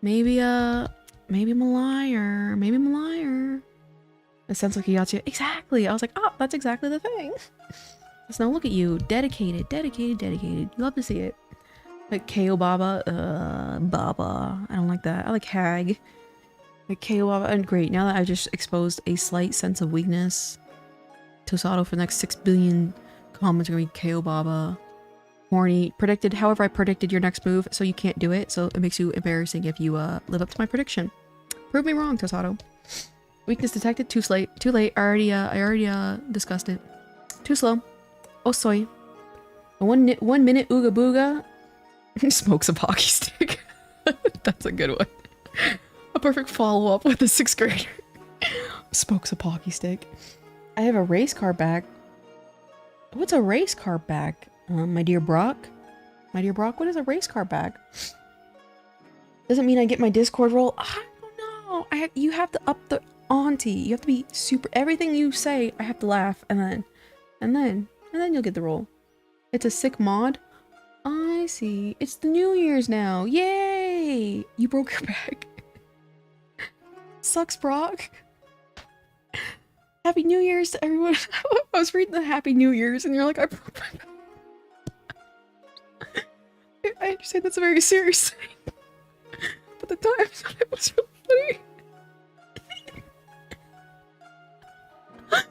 maybe I'm a liar. Maybe I'm a liar. It sounds like he got you. Exactly. I was like, oh, that's exactly the thing. So now look at you. Dedicated. You love to see it. Like KO Baba. Baba. I don't like that. I like hag. Like KO Baba. And great. Now that I just exposed a slight sense of weakness, Tosado for the next 6 billion comments are gonna be KO Baba. Horny. Predicted. However, I predicted your next move, so you can't do it. So it makes you embarrassing if you live up to my prediction. Prove me wrong, Tosado. Weakness detected. Too late. I already discussed it. Too slow. Oh soy. A 1 minute ooga booga. Smokes a pocky stick. That's a good one. A perfect follow up with a 6th grader. Smokes a pocky stick. I have a race car bag. What's a race car bag? My dear Brock? My dear Brock, what is a race car bag? Doesn't mean I get my Discord roll. I don't know. You have to up the auntie. You have to be super. Everything you say, I have to laugh, and then you'll get the roll. It's a sick mod. I see. It's the New Year's now. Yay! You broke your back. Sucks, Brock. Happy New Year's to everyone. I was reading the Happy New Year's, and you're like, I broke my back. I understand that's a very serious thing, but the times it was really funny.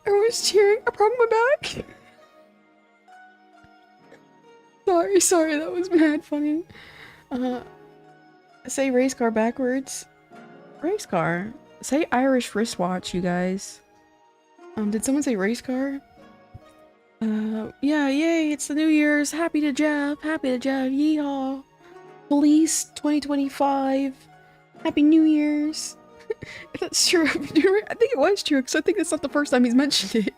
Everyone's cheering. I broke my back. Sorry, that was mad funny. Say race car backwards. Race car. Say Irish wristwatch, you guys. Did someone say race car? Yeah, yay, it's the New Year's. Happy to Jeff, yeehaw. Police 2025. Happy New Year's. If that's true, I think it was true, because I think that's not the first time he's mentioned it.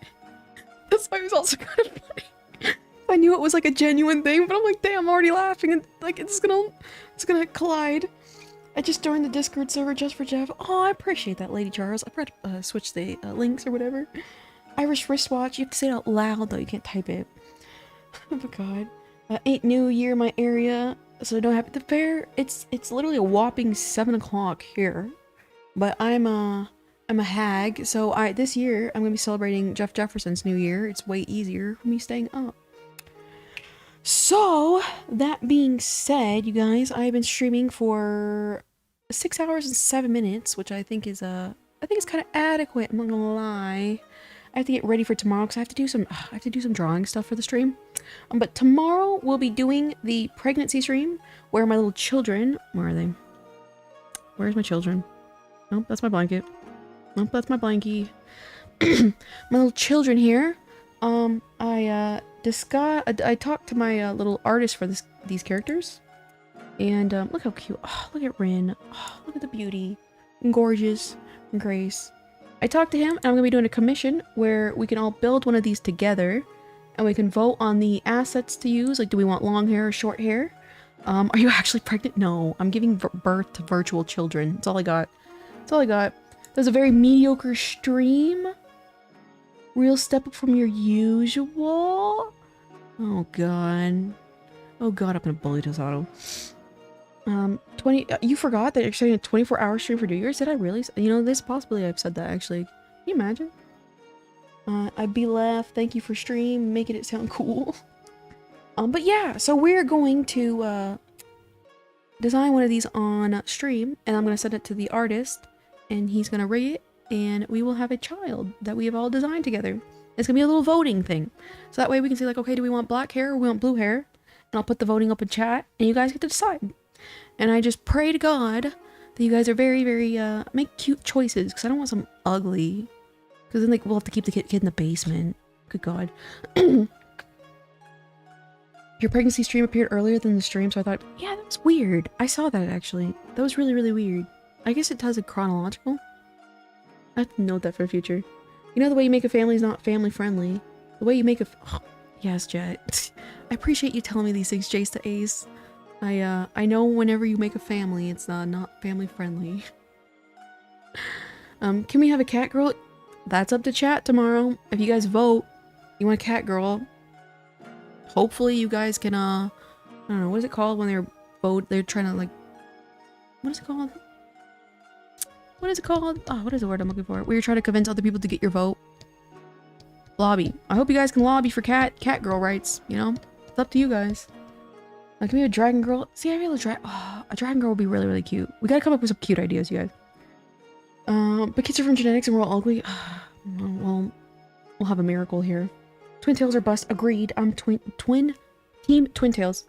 That's why it was also kind of funny. I knew it was like a genuine thing, but I'm like, damn, I'm already laughing, and like, it's gonna collide. I just joined the Discord server just for Jeff. Oh, I appreciate that, Lady Charles. I forgot to switch the links or whatever. Irish wristwatch. You have to say it out loud, though. You can't type it. Oh my god. Ain't New Year in my area, so don't have the fair. It's literally a whopping 7 o'clock here. But I'm a hag, so this year I'm gonna be celebrating Jeff Jefferson's New Year. It's way easier for me staying up. So that being said, you guys, I've been streaming for 6 hours and 7 minutes, which I think is kind of adequate. I'm not gonna lie. I have to get ready for tomorrow because I have to do some drawing stuff for the stream. But tomorrow we'll be doing the pregnancy stream where my little children, where are they? Where's my children? Nope, that's my blanket. Nope, that's my blankie. My little children here. I talked to my little artist for these characters, and look how cute. Oh, look at Rin. Oh, look at the beauty, and gorgeous, and Grace. I talked to him, and I'm gonna be doing a commission where we can all build one of these together, and we can vote on the assets to use. Like, do we want long hair or short hair? Are you actually pregnant? No, I'm giving birth to virtual children. That's all I got. That's all I got. That was a very mediocre stream. Real step up from your usual. Oh god. Oh god, I'm gonna bully Tosado. 20. You forgot that you're starting a 24-hour stream for New Year's? Did I really? You know, this possibly I've said that actually. Can you imagine? I'd be left. Thank you for stream, making it sound cool. But yeah, so we're going to design one of these on stream, and I'm gonna send it to the artist, and he's gonna rig it, and we will have a child that we have all designed together. It's gonna be a little voting thing, so that way we can say like, okay, do we want black hair or we want blue hair? And I'll put the voting up in chat, and you guys get to decide. And I just pray to God that you guys are very, very make cute choices, because I don't want some ugly. Because then like we'll have to keep the kid in the basement. Good God. Your pregnancy stream appeared earlier than the stream, so I thought, yeah, that was weird. I saw that actually. That was really, really weird. I guess it does a chronological. I have to note that for the future. You know the way you make a family is not family friendly. The way you make a oh, yes, Jet. I appreciate you telling me these things, Jace to Ace. I know whenever you make a family, it's not family friendly. Can we have a cat girl? That's up to chat tomorrow. If you guys vote, you want a cat girl. Hopefully you guys can, I don't know, what is it called when they're trying to, like, what is it called? What is it called? Oh, what is the word I'm looking for? Where you're trying to convince other people to get your vote. Lobby. I hope you guys can lobby for cat girl rights, you know? It's up to you guys. Like, can we have a dragon girl? See, I feel a dragon girl would be really, really cute. We gotta come up with some cute ideas, you guys. But kids are from genetics and we're all ugly. Well, we'll have a miracle here. Twin tails are bust. Agreed. I'm team twin tails.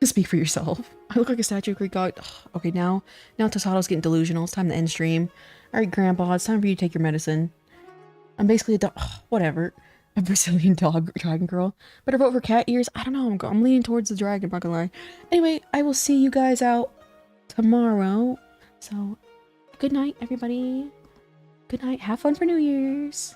Speak for yourself. I look like a statue of Greek god. Okay, now Tosato's getting delusional. It's time to end stream. Alright, Grandpa, it's time for you to take your medicine. I'm basically a dog. Whatever. A Brazilian dog dragon girl. Better vote for cat ears. I don't know. I'm leaning towards the dragon, not gonna lie. Anyway, I will see you guys out tomorrow. So, good night, everybody. Good night. Have fun for New Year's.